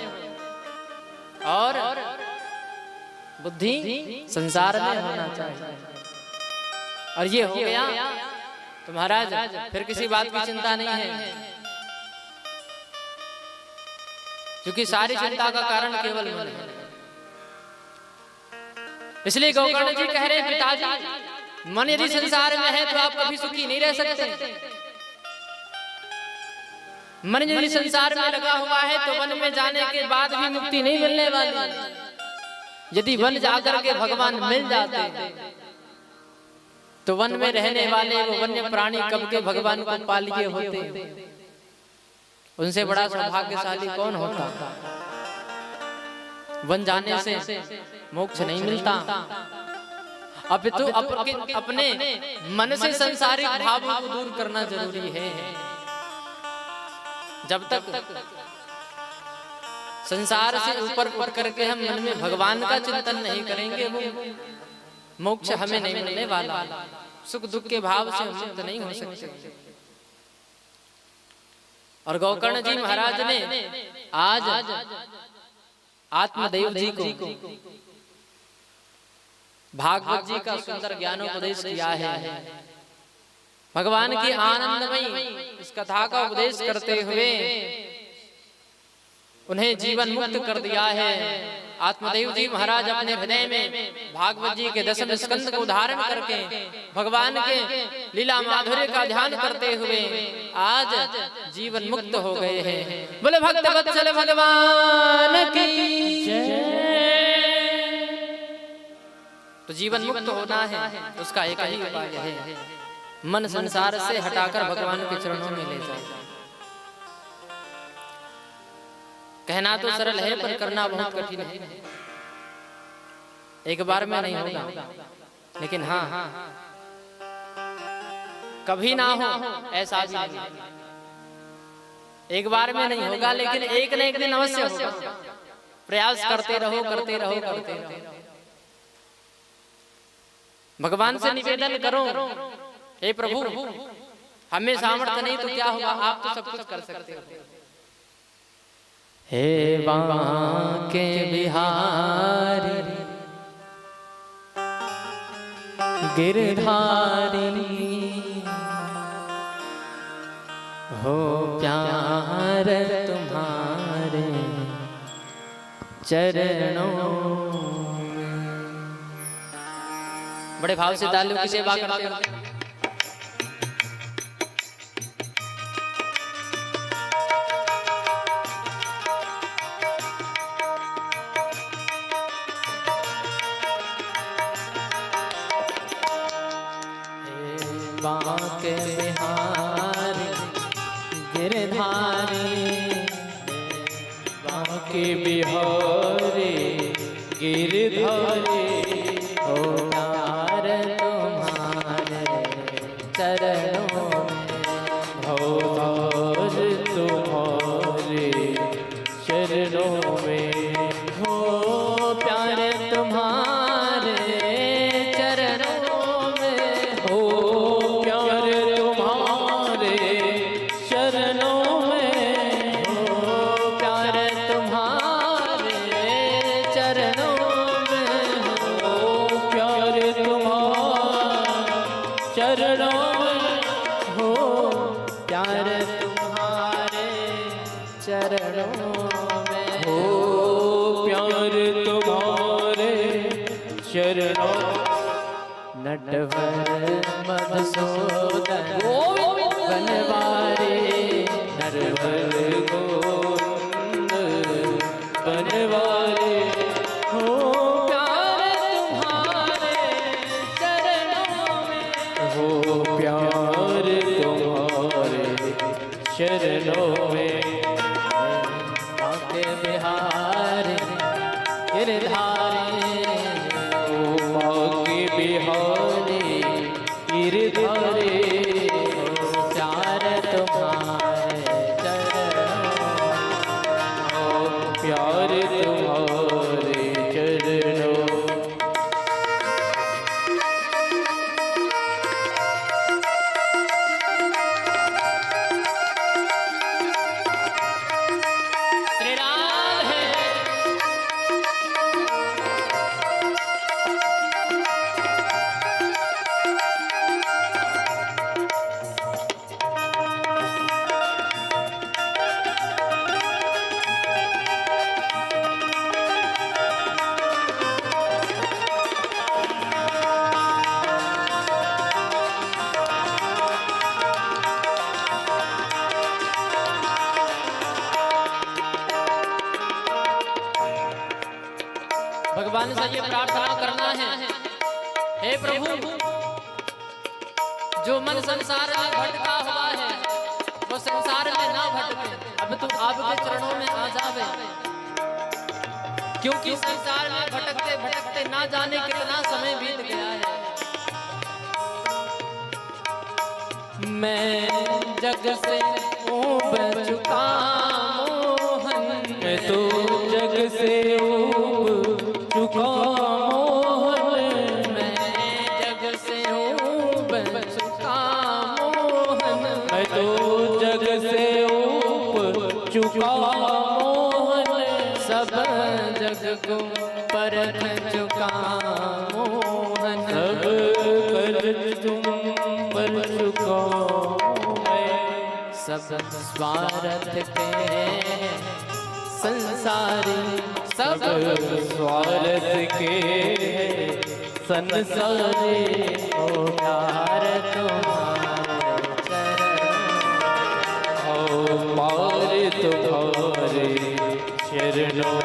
और बुद्धि संसार में होना चाहिए। और ये हो गया तो महाराज फिर किसी बात की चिंता नहीं है, क्योंकि सारी चिंता का कारण केवल मन है। इसलिए गोकर्ण जी कह रहे हैं, पिताजी मन यदि संसार में है तो आप कभी सुखी नहीं रह सकते। मन यदि संसार में लगा हुआ है तो वन में जाने के बाद भी मुक्ति नहीं मिलने वाली। यदि वन जाकर के भगवान मिल जाते तो वन में रहने वाले वो वन्य प्राणी कब के भगवान को पा लिए होते। उनसे बड़ा सौभाग्यशाली कौन होता। वन जाने से मोक्ष नहीं मिलता। अब तो अपने मन से संसारिक भावों को दूर करना जरूरी है। जब तक संसार से ऊपर उठ करके हम मन में भगवान का चिंतन नहीं करेंगे, वो मोक्ष हमें नहीं मिलने वाला। सुख दुख के भाव से मुक्त नहीं हो सकते। और गोकर्ण जी महाराज ने आज आत्मदेव जी को भागवत जी का सुंदर ज्ञानोपदेश किया है। भगवान की आनंदमयी इस कथा का उपदेश करते हुए उन्हें जीवन मुक्त कर दिया है। आत्मदेव जी महाराज अपने हृदय में भागवत जी के 10वें स्कंद को धारण करके भगवान के लीला माधुर्य का ध्यान करते हुए आज जीवन मुक्त हो गए हैं। बोले भक्त वत्सल भगवान की जय। तो जीवन मुक्त होना है, उसका एक ही उपाय है, मन संसार से हटाकर भगवान के चरणों में ले जाए। कहना तो सरल है पर करना बहुत कठिन है। एक बार में नहीं होगा, लेकिन हाँ कभी ना हो ऐसा भी नहीं। एक बार में नहीं होगा, लेकिन एक न एक दिन अवश्य होगा। प्रयास करते रहो करते रहो करते रहो। भगवान से निवेदन करो, हे प्रभु हमें सामर्थ्य नहीं तो क्या हुआ, आप तो सब कुछ कर सकते हो। हे बांके बिहारी गिरधारी हो प्यार तुम्हारे चरणों। बड़े भाव से दालू की सेवा करते हो। बांके बिहारी गिरधारी, बांके बिहारी गिरधारी, ओ प्यार तुम्हारे चरणों में, भवतार तुम्हारे चरणों में, हो प्यार तुम्हारे चरणों में, हो प्यार तुम्हारे चरणों में, हो प्यार तुम्हारे चरणों में, हो प्यार तुम्हारे चरणों में, हो प्यार तुम्हारे चरणों में, हो प्यार तुम्हारे चरणों। नटवर मधुसूदन बनवारी, नटवर गोविंद बनवारी, हो प्यार तुम्हारे चरणों में, हो प्यार तुम्हारे चरणों में। बांके बिहारी गिरधारी, ओ बांके बिहारी गिरधारी, ओ प्यार तुम्हारे चरणों, ओ प्यार तुम्हारे चरणों। श्री राम है। भगवान से ये प्रार्थना करना है, हे प्रभु, जो मन संसार में भटका हुआ है वो संसार में ना भटके, अब तू आपके चरणों में आ जावे, क्योंकि संसार में भटकते भटकते ना जाने कितना समय बीत गया है। मैं जग से ऊब चुका मोहन, मैं तो जग से ऊब चुका मोहन, मैं जग से ऊब चुका मोहन, मैं तो जग से ऊब चुका मोहन, सब जग को परख चुका मोहन, सब कर तुम पर चुका मैं, सब स्वार्थ के संसारी, सब स्वार्थ के संसारी, ओ प्यार तुम्हारे चरणों, ओ पार तुम्हारे चरणों।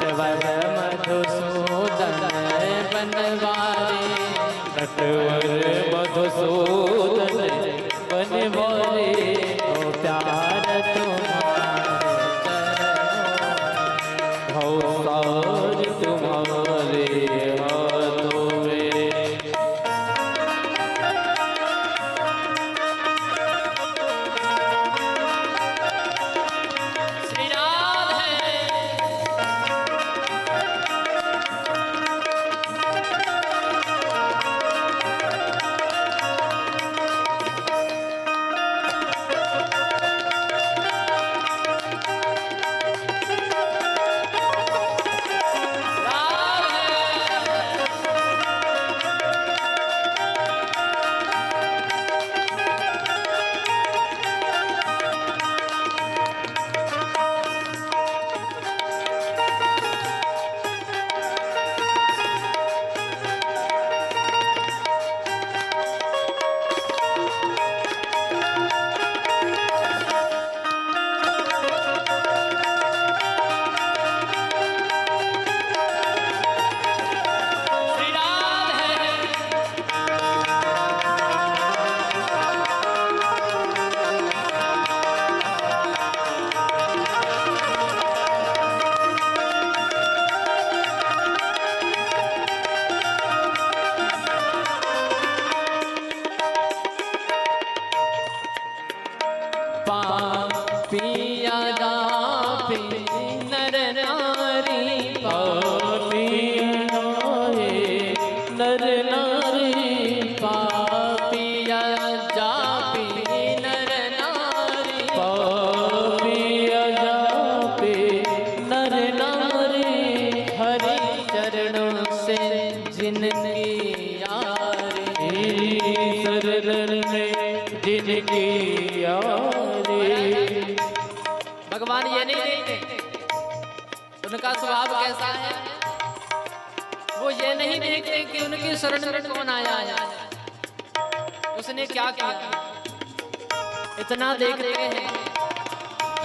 नटवर मधुसूदन बनवारी, नटवर मधुसूदन बनवारी, ओ प्यार तुम्हारे चरणों, भवतार तुम्हारे हाथों में। श्री राम है। पापिया जापे नर नारी पापिया नर नारी पापिया जापे नर नारी पापिया जापे नर नारी हरि चरणों से जिनकी यारी शरण में जिनकी यारी। भगवान ये नहीं देखते उनका स्वभाव कैसा है, वो ये नहीं देखते कि उनकी शरण में कौन आया है, उसने क्या किया, इतना देखते हैं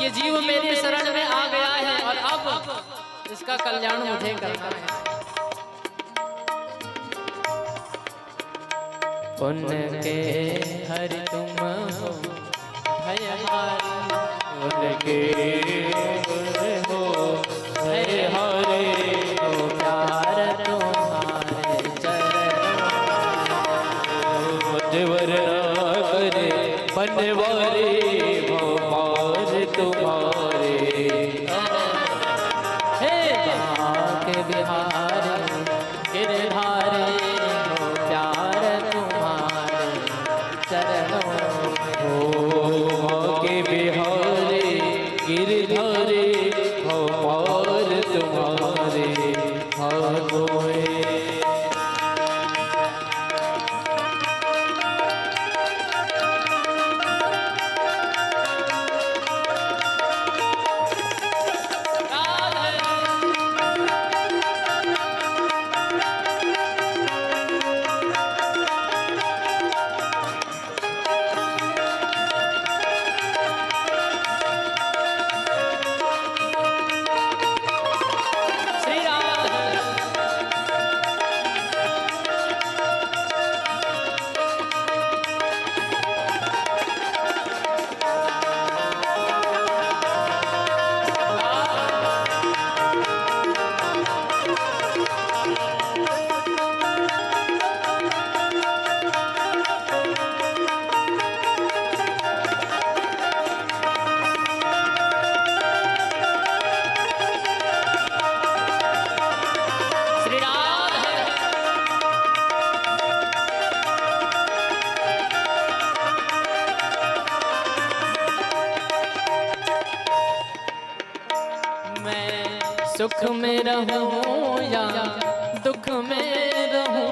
ये जीव मेरी शरण में आ गया है और अब इसका कल्याण मुझे करना है। उनके हरि तुम हो भयहारी, उनके हो भय हारे हो प्यार तुम्हारे चरणों देवर करे बनवारे भगवान तुम्हारे। हे बांके बिहारी गिरधारी हो प्यार तुम्हारे चरणों हो के बिहारी गिरधारी भगवान तुम्हारे हाथों में। श्री राम श्री राम मैं सुख में रहूं या दुख में रहूं,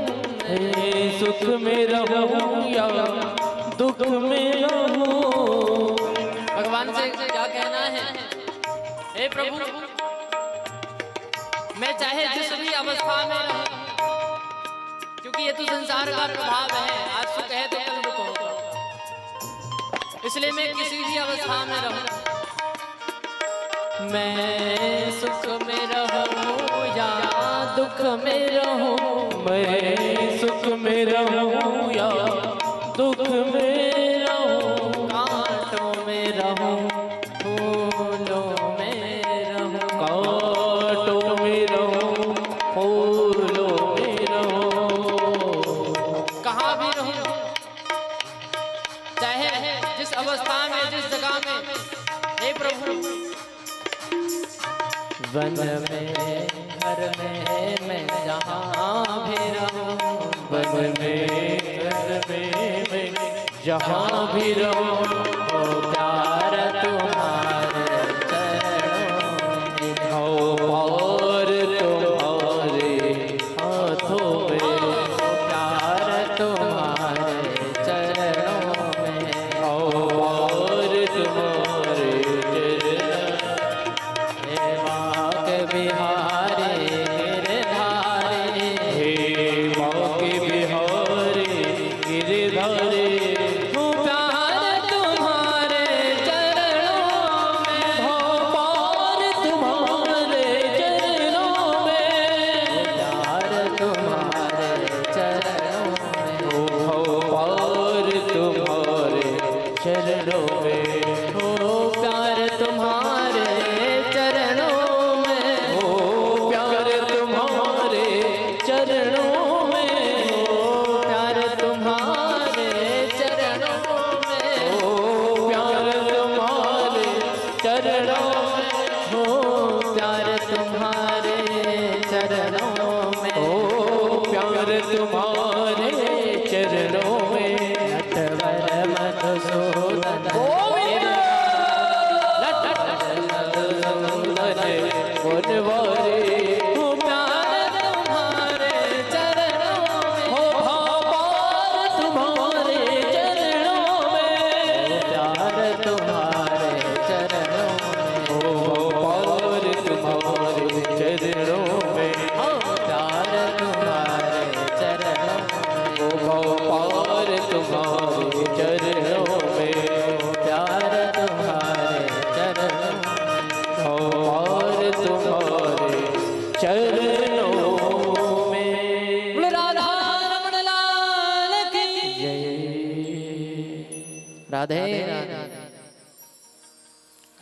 सुख में रहूं या दुख में रहूं। भगवान से क्या कहना है, हे प्रभु मैं चाहे जिस भी अवस्था में रहूं, क्योंकि ये तो संसार का प्रभाव है, आज सुख है तो कल दुख होगा, इसलिए मैं किसी भी अवस्था में रहूं, मैं सुख में रहूं या दुख में रहूं, मैं सुख में रहूं या दुख में रहूं। कांटों में रहूं फूलों में रहूं, कांटों में रहूं फूलों में रहूं। कहाँ भी रहूं, चाहे जिस अवस्था में जिस जगह में, हे प्रभु वन में घर में मैं जहाँ भी रहूं, वन में घर में मैं जहाँ भी रहूं। हो प्यार तुम्हारे चरणों में, हो पार तुम्हारे हाथों में। हो प्यार तुम्हारे चरणों में, हो पार तुम्हारे हे बांके बिहारी गिरधारी, हे बांके बिहारी गिरधारी। हो प्यार तुम्हारे चरणों में, हो पार तुम्हारे चरणों में। प्यार तुम्हारे चरणों में, हो पार तुम्हारे चरणों में। हो प्यार तुम्हारे चरणों में, हो प्यार तुम्हारे चरणों में। हो प्यार तुम्हारे चरणों में, हो प्यार तुम्हारे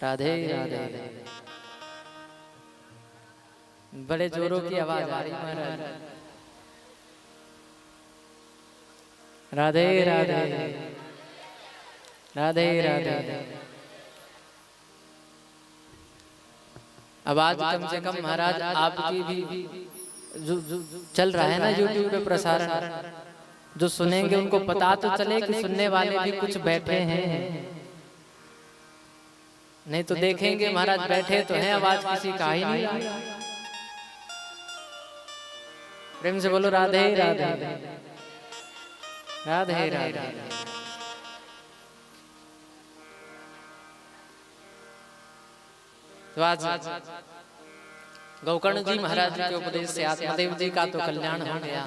राधे राधे। बड़े जोरों की आवाज आ रही महाराज। राधे राधे राधे राधे। आवाज कम से कम महाराज आपकी भी जो चल रहा है ना यूट्यूब पे प्रसारण, जो सुनेंगे उनको पता तो चले कि सुनने वाले भी कुछ बैठे हैं। नहीं तो देखेंगे महाराज बैठे तो हैं, आवाज किसी का ही नहीं। प्रेम से बोलो राधे राधे राधे राधे। तो आज गोकर्ण जी महाराज के उपदेश से आत्मदेव जी का तो कल्याण हो गया,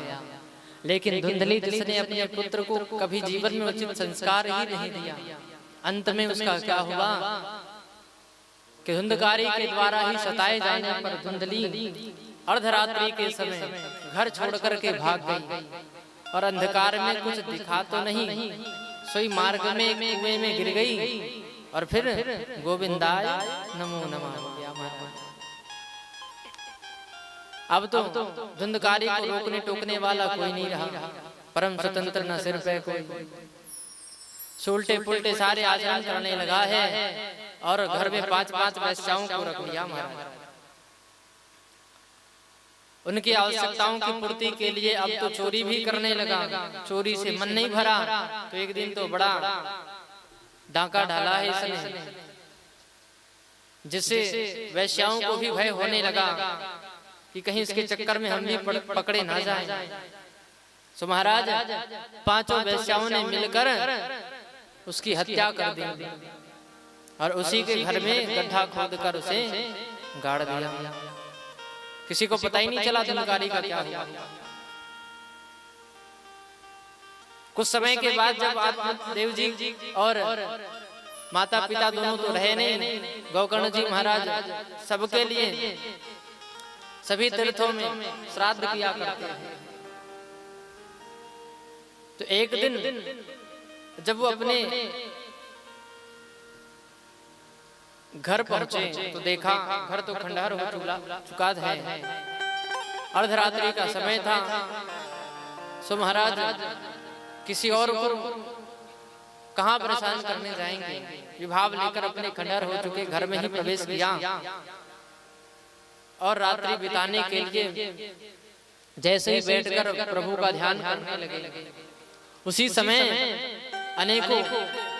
लेकिन धुंधली जिसने अपने पुत्र को कभी जीवन में उचित संस्कार ही नहीं दिया, अंत में उसका क्या हुआ कि धुंधकारी के द्वारा ही सताए जाने पर धुंधली अर्धरात्रि के समय घर छोड़कर के भाग गई और अंधकार में कुछ दिखा तो नहीं, सोई मार्ग में कुएं में गिर गई और फिर गोविंदाय नमो नमः हो गया महाराज। अब तो धुंधकारी को रोकने टोकने वाला कोई नहीं रहा, परम स्वतंत्र न सिर पे कोई, उल्टे पुल्टे सारे आचरण करने लगा है और घर में 5-5 वैश्याओं को रख लिया महाराज। उनकी आवश्यकताओं की पूर्ति के लिए अब तो चोरी भी करने लगा। चोरी से मन नहीं भरा तो एक दिन तो बड़ा डाका डाला है इसने, जिससे वैश्याओं को भी भय होने लगा कि कहीं इसके चक्कर में हम भी पकड़े ना जाएं। सो महाराज 5 वैश्याओं ने मिलकर उसकी हत्या कर दी और उसी के घर में गड्ढा खोदकर उसे गाड़ दिया। किसी को पता ही नहीं चला धुंधकारी का क्या हुआ। कुछ समय के बाद जब आत्मदेव जी और माता पिता दोनों तो रहे नहीं, गोकर्ण जी महाराज सबके लिए सभी तीर्थों में श्राद्ध किया करते हैं। तो एक दिन जब वो अपने घर पहुंचे तो देखा घर तो खंडहर हो चुका है, अर्धरात्रि का समय था। सो महाराज किसी और को कहां परेशान करने जाएंगे, विभाव लेकर अपने खंडहर हो चुके घर में ही प्रवेश किया और रात्रि बिताने के लिए जैसे ही बैठकर प्रभु का ध्यान करने लगे, उसी समय अनेकों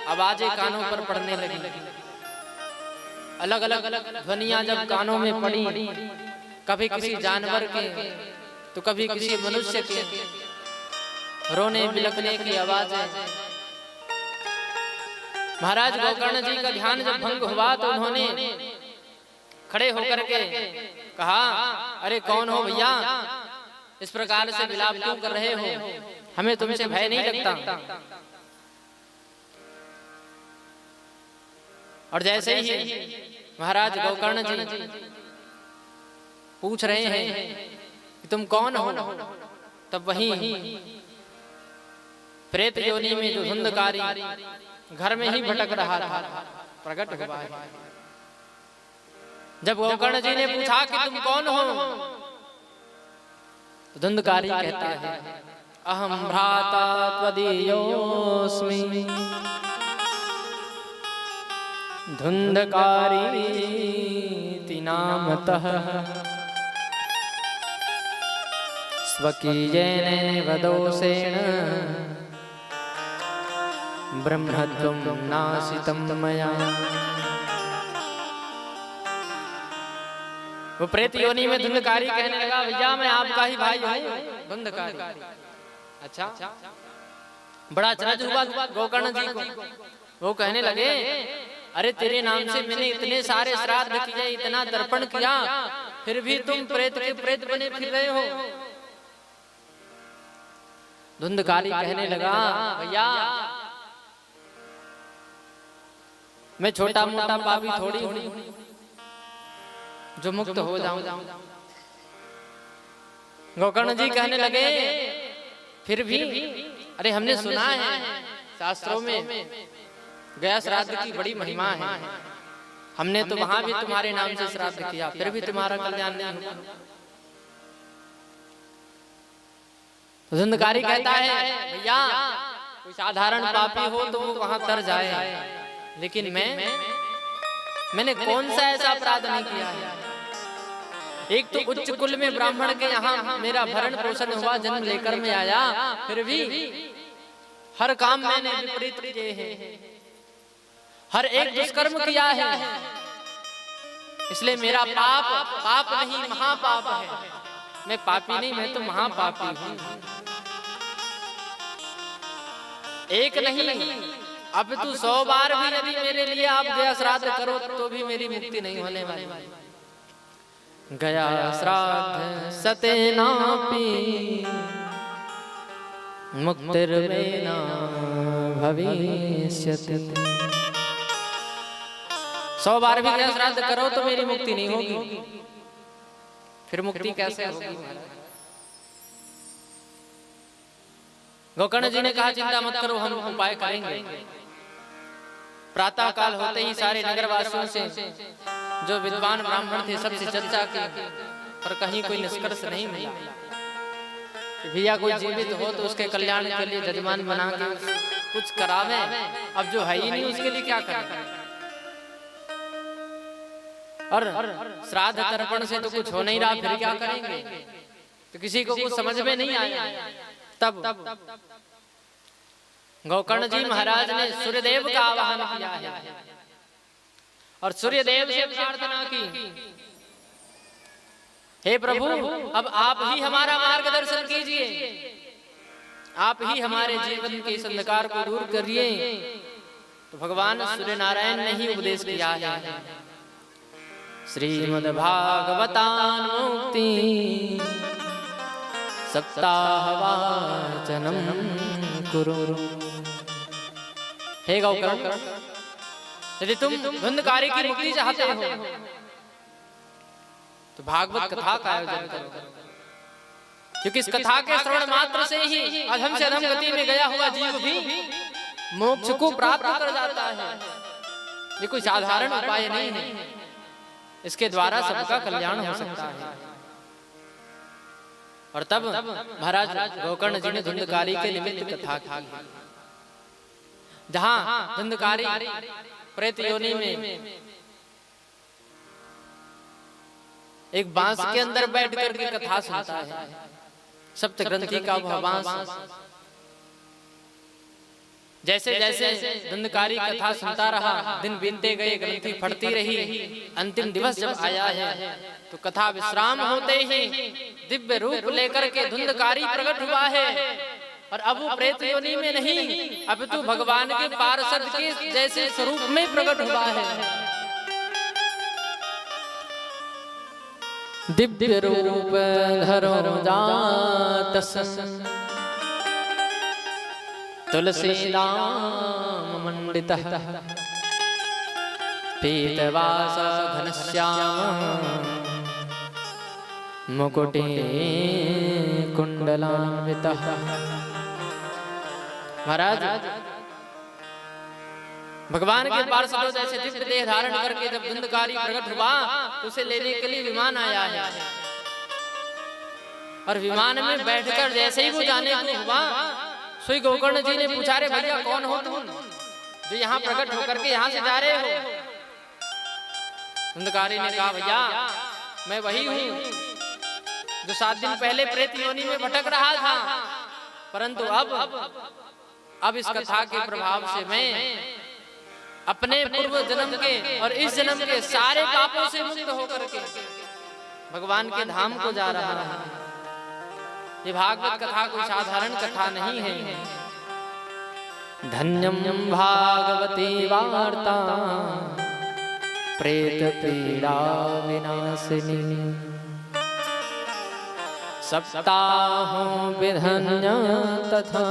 आवाजें कानों पर पड़ने लगी। अलग अलग ध्वनियां जब कानों में पड़ी, कभी किसी जानवर के तो कभी किसी मनुष्य के रोने बिलखने की आवाजें। महाराज गोकर्ण जी का ध्यान जब भंग हुआ तो उन्होंने खड़े होकर के कहा, अरे कौन हो भैया, इस प्रकार से विलाप क्यों कर रहे हो, हमें तुमसे भय नहीं लगता। और जैसे ही महाराज गोकर्ण जी पूछ रहे हैं कि तुम कौन हो, तब वहीं प्रेत योनि में जो धुंधकारी घर में ही भटक रहा था प्रकट हुआ है। जब गोकर्ण जी ने पूछा कि तुम कौन हो, तो धुंधकारी कहता है, अहम भ्राता त्वदीयोऽस्मि धुंधकारीति नामतः स्वकीयेनैव दोषेण ब्रह्मत्वं नाशितं मया। वो प्रेत योनि में धुंधकारी कहने लगा, भैया मैं आपका ही भाई हूँ धुंधकारी। अच्छा, बड़ा अचरज हुआ गोकर्ण जी को। वो कहने लगे, अरे तेरे नाम से मैंने इतने सारे श्राद्ध किए, इतना तर्पण किया, फिर भी तुम प्रेत के प्रेत बने फिर रहे हो। धुंधकारी कहने लगा, भैया मैं छोटा मोटा पापी थोड़ी हूँ जो मुक्त हो जाऊं। गोकर्ण जी कहने लगे, फिर भी अरे हमने सुना है शास्त्रों में गया श्राद्ध की बड़ी महिमा है। हमने तो वहां भी तुम्हारे नाम से श्राद्ध किया, फिर भी तुम्हारा कल्याण नहीं हुआ। तो धुंधकारी कहता है भैया कोई साधारण पापी हो तो वो वहां तर जाए, लेकिन मैंने कौन सा ऐसा अपराध नहीं किया है। एक तो उच्च कुल में ब्राह्मण के यहाँ मेरा भरण पोषण हुआ, जन्म लेकर मैं आया, फिर भी हर काम मैंने विपरीत किए हैं, हर एक दुष्कर्म किया है, इसलिए मेरा पाप नहीं महापाप है। मैं पापी नहीं, मैं तो महापापी हूँ। एक नहीं अब तू 100 बार भी यदि मेरे लिए आप गया श्राद्ध करो तो भी मेरी मुक्ति नहीं होने वाली। गया श्राद्ध सतेनापि मुक्तिर्मेना भविष्यति। 100 बार भी गया श्राद्ध करो तो मेरी मुक्ति नहीं होगी, फिर मुक्ति कैसे होगी। गोकर्ण जी ने कहा चिंता मत करो, हम उपाय करेंगे। प्रातः काल होते ही सारे नगरवासियों से जो विद्वान ब्राह्मण थे सबसे चर्चा की, पर कहीं कोई निष्कर्ष नहीं मिला। भैया कोई जीवित हो तो उसके कल्याण के लिए जजमान बना के कुछ करावे, अब जो है ही नहीं उसके लिए क्या करें। और श्राद्ध तर्पण से तो कुछ हो नहीं रहा, फिर क्या करेंगे। तो किसी को कुछ समझ में नहीं आया। तब गोकर्ण जी महाराज ने सूर्यदेव का आवाहन किया है और सूर्यदेव से प्रार्थना की, हे प्रभु अब आप ही हमारा मार्गदर्शन कीजिए, आप ही हमारे जीवन के इस अंधकार को दूर करिए। तो भगवान सूर्य नारायण ने ही उपदेश किया है, श्रीमद् भागवतानुमुक्ति सप्ताहवाचनम कुरु। हे गोकर्ण, यदि तुम धुंधकारी की मुक्ति चाहते हो तो भागवत कथा का आयोजन करो, क्योंकि इस कथा के श्रवण मात्र से ही अधम से अधम गति में गया हुआ जीव भी मोक्ष को प्राप्त कर जाता है। ये कोई साधारण उपाय नहीं है, इसके द्वारा सबका कल्याण हो सकता है। और तब महाराज गोकर्ण जी ने धुंधकारी के निमित्त कथा की, जहां धुंधकारी प्रेत योनि में एक बांस के अंदर बैठ करके कथा सुनता है। सप्त ग्रंथि का वह बांस जैसे जैसे धुंधकारी कथा सुनता रहा, दिन बीतते गए, ग्रंथि फटती रही। अंतिम दिवस जब आया है तो कथा विश्राम होते ही दिव्य रूप लेकर के धुंधकारी प्रकट हुआ है। और अब वो प्रेत योनि में नहीं, अब तो भगवान के पार्षद के जैसे स्वरूप में प्रकट हुआ है। दिव्य रूप धरो जातस तुलसीदाम मंडितः पीतवास घनश्याम मुकुटे कुंडलान्वितः। महाराज भगवान के पार्षदों जैसे दिव्य देह धारण करके जब धुंधकारी प्रकट हुआ तो उसे लेने के लिए विमान आया है। और विमान में बैठकर जैसे ही वो जाने को हुआ, श्री गोकर्ण जी ने पूछा, रे भैया कौन हो तुम जो यहाँ प्रकट होकर के यहाँ से जा रहे हो। धुंधकारी ने कहा, भैया मैं वही हूँ जो 7 दिन पहले प्रेत योनि में भटक रहा था, परंतु अब इस कथा के प्रभाव से मैं अपने पूर्व जन्म के और इस जन्म के सारे पापों से मुक्त होकर के भगवान के धाम को जा रहा है। ये भागवत कथा कोई साधारण कथा नहीं है। धन्यम भागवती वार्ता प्रेत पीड़ा विनाशिनी सप्ताहों विधन्य तथा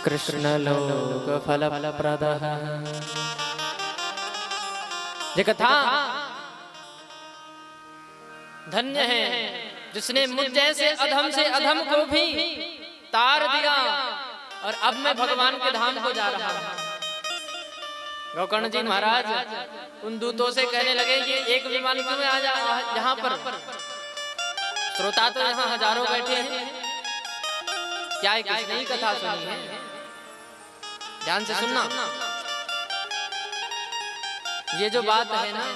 कृष्ण लोक फल प्रदः। ये कथा धन्य है जिसने मुझ जैसे अधम से अधम को भी तार दिया और अब मैं भगवान के धाम को जा रहा हूं। गोकर्ण जी महाराज उन दूतों से कहने लगे कि एक विमान क्यों आ जा यहाँ पर, श्रोता तो यहाँ हजारों बैठे हैं, क्या एक नई कथा सुनी है? ध्यान से सुनना, ये जो बात है ना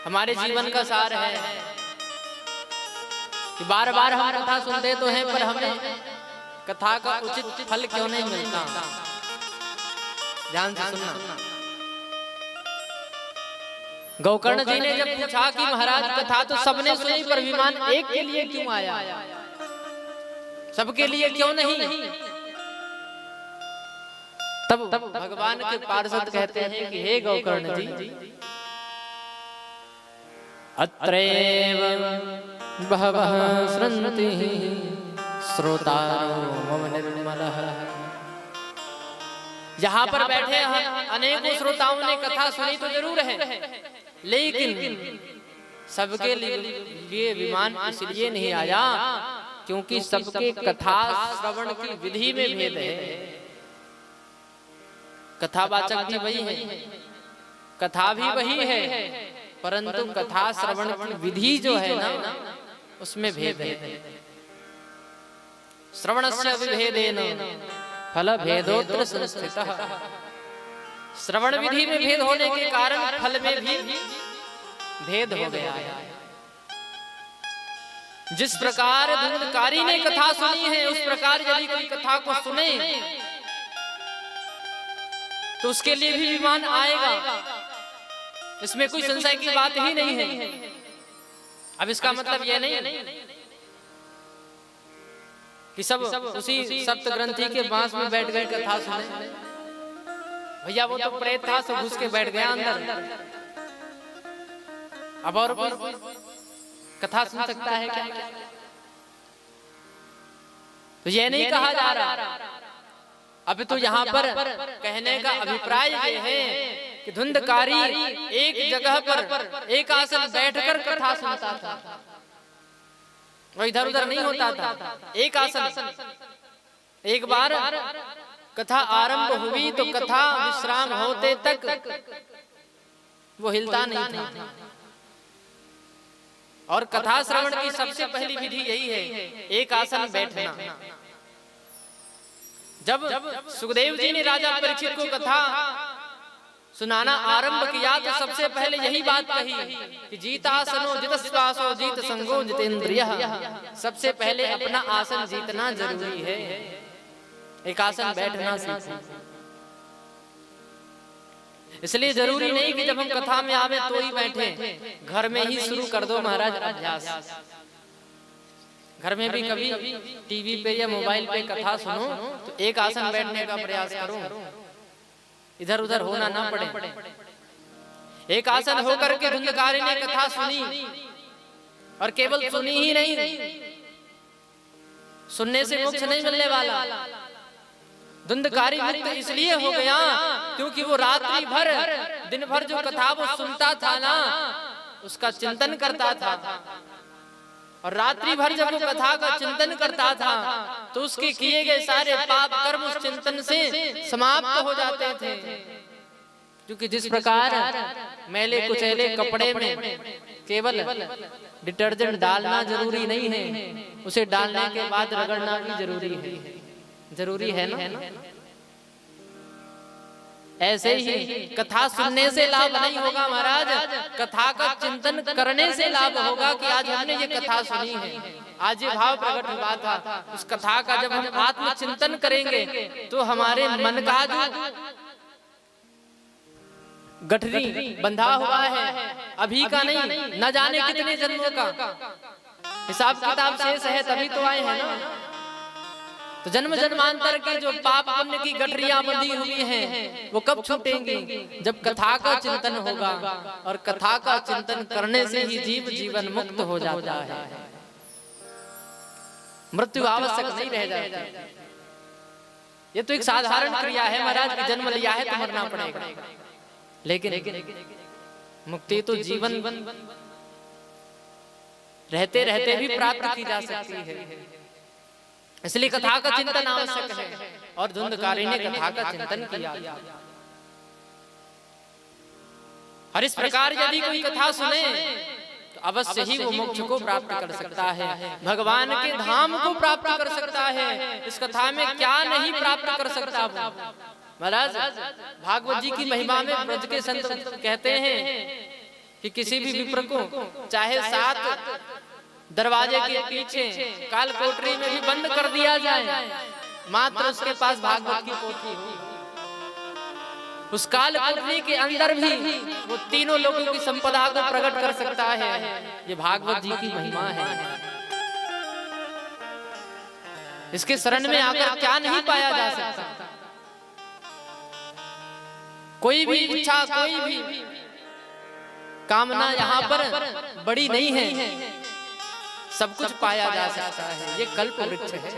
हमारे जीवन का सार है कि बार बार हम कथा सुनते तो हैं पर हमें कथा का उचित फल क्यों नहीं मिलता। ध्यान से सुनना। गोकर्ण जी ने जब पूछा कि महाराज कथा तो सबने सुनी पर विमान एक के लिए क्यों आया, सबके लिए क्यों नहीं? तब भगवान के पार्षद कहते हैं कि हे गोकर्ण जी, अत्रैव बहवः श्रन्ति श्रोतारो मम निर्मलः। यहाँ पर बैठे अनेकों श्रोताओं ने कथा सुनी तो जरूर है, लेकिन सबके लिए विमान इसलिए नहीं आया क्योंकि सबके कथा श्रवण की विधि में भेद है। कथावाचक भी वही है, कथा भी वही है, परंतु कथा श्रवण की विधि जो है ना उसमें भेद है। श्रवणस्य विभेदेन फल भेदोत्र संस्थितः। श्रवण विधि में भेद होने के कारण फल में भी भेद हो गया है। जिस प्रकार धुंधकारी ने कथा सुनी है उस प्रकार यदि कोई कथा को सुने तो उसके लिए भी विमान आएगा, इसमें कोई संशय की बात ही नहीं है। अब इसका मतलब यह नहीं कि सब उसी सप्त ग्रंथि के बांस में बैठ गए कथा सुने। भैया वो तो प्रेत था, सब घुस के बैठ गया अंदर। अब और कथा सुन सकता है क्या? तो ये नहीं कहा जा रहा। अब तो यहाँ पर कहने का अभिप्राय ये है कि धुंधकारी एक जगह पर एक आसन बैठकर कथा सुनता था, वो इधर उधर नहीं होता था। एक आसन, एक बार कथा आरंभ हुई तो कथा विश्राम होते तक वो हिलता नहीं था। और कथा श्रवण की सबसे पहली विधि यही है, एक आसन बैठना। जब सुखदेव जी ने राजा परीक्षित को कथा सुनाना आरंभ किया तो सबसे पहले यही बात कही कि जीतासनो जितश्वासो जीत संगो जितेंद्रियः। सबसे पहले अपना आसन जीतना जरूरी है, एक आसन बैठना सीखो। इसलिए जरूरी नहीं कि जब हम कथा में आवे तो ही बैठे, घर में ही शुरू कर दो महाराज अभ्यास। घर में भी कभी टीवी पे या मोबाइल पे कथा सुनो तो एक आसन बैठने का प्रयास करो, इधर उधर होना ना पड़े। एक आसन होकर के धुंधकारी ने कथा सुनी, और केवल सुनी ही नहीं, सुनने से मोक्ष नहीं मिलने वाला। धुंधकारी मुक्त इसलिए हो गया क्योंकि वो रात्रि भर दिन भर जो कथा वो सुनता था ना उसका चिंतन करता था, और रात्रि भर जब वो कथा का चिंतन करता था तो उसके किए गए सारे पाप कर्म उस चिंतन से समाप्त हो जाते थे। क्योंकि जिस प्रकार मैले कुचैले कपड़े में केवल डिटर्जेंट डालना जरूरी नहीं है, उसे डालने के बाद रगड़ना भी जरूरी है ना। ऐसे ही कथा सुनने से लाभ नहीं होगा महाराज, कथा का चिंतन करने से लाभ होगा कि आज हमने ये कथा सुनी है, आज ये भाव प्रकट हुआ था। उस कथा का जब हम आत्मचिंतन करेंगे तो हमारे मन का जो गठरी बंधा हुआ है अभी का नहीं, न जाने कितने जन्मों का हिसाब किताब शेष है, तभी तो आए हैं ना। तो जन्म जन्मांतर के जो पाप पुण्य की गठरियां बंधी हुई हैं वो कब छूटेंगी? जब कथा का चिंतन होगा, और कथा का चिंतन करने से ही जीव जीवन मुक्त हो जाता है, मृत्यु आवश्यक नहीं रह जाती। ये तो एक साधारण क्रिया है महाराज की जन्म लिया है तो मरना पड़ेगा, लेकिन मुक्ति तो जीवन रहते रहते भी प्राप्त की जा सकती है। इसलिए कथा का चिंतन आवश्यक है और धुंधकारी ने कथा का चिंतन किया। और इस प्रकार यदि कोई कथा सुने तो अवश्य ही वो मोक्ष को प्राप्त कर सकता है, भगवान के धाम को प्राप्त कर सकता है। इस कथा में क्या नहीं प्राप्त कर सकता वो। महाराज भागवत जी की महिमा में ब्रज के संत कहते हैं कि किसी भी विप्र को चाहे 7 दरवाजे के पीछे काल कोठरी में भी बंद कर दिया जाए, मात्र उसके पास भागवत की पोथी हो, उस काल कोठरी के अंदर भी वो तीनों लोगों की संपदा को प्रकट कर सकता है। ये भागवत जी की महिमा है। इसके शरण में आकर क्या नहीं पाया जा सकता। कोई भी इच्छा, कोई भी कामना यहाँ पर बड़ी नहीं है, सब कुछ पाया जा सकता है। ये कल्प वृक्ष है।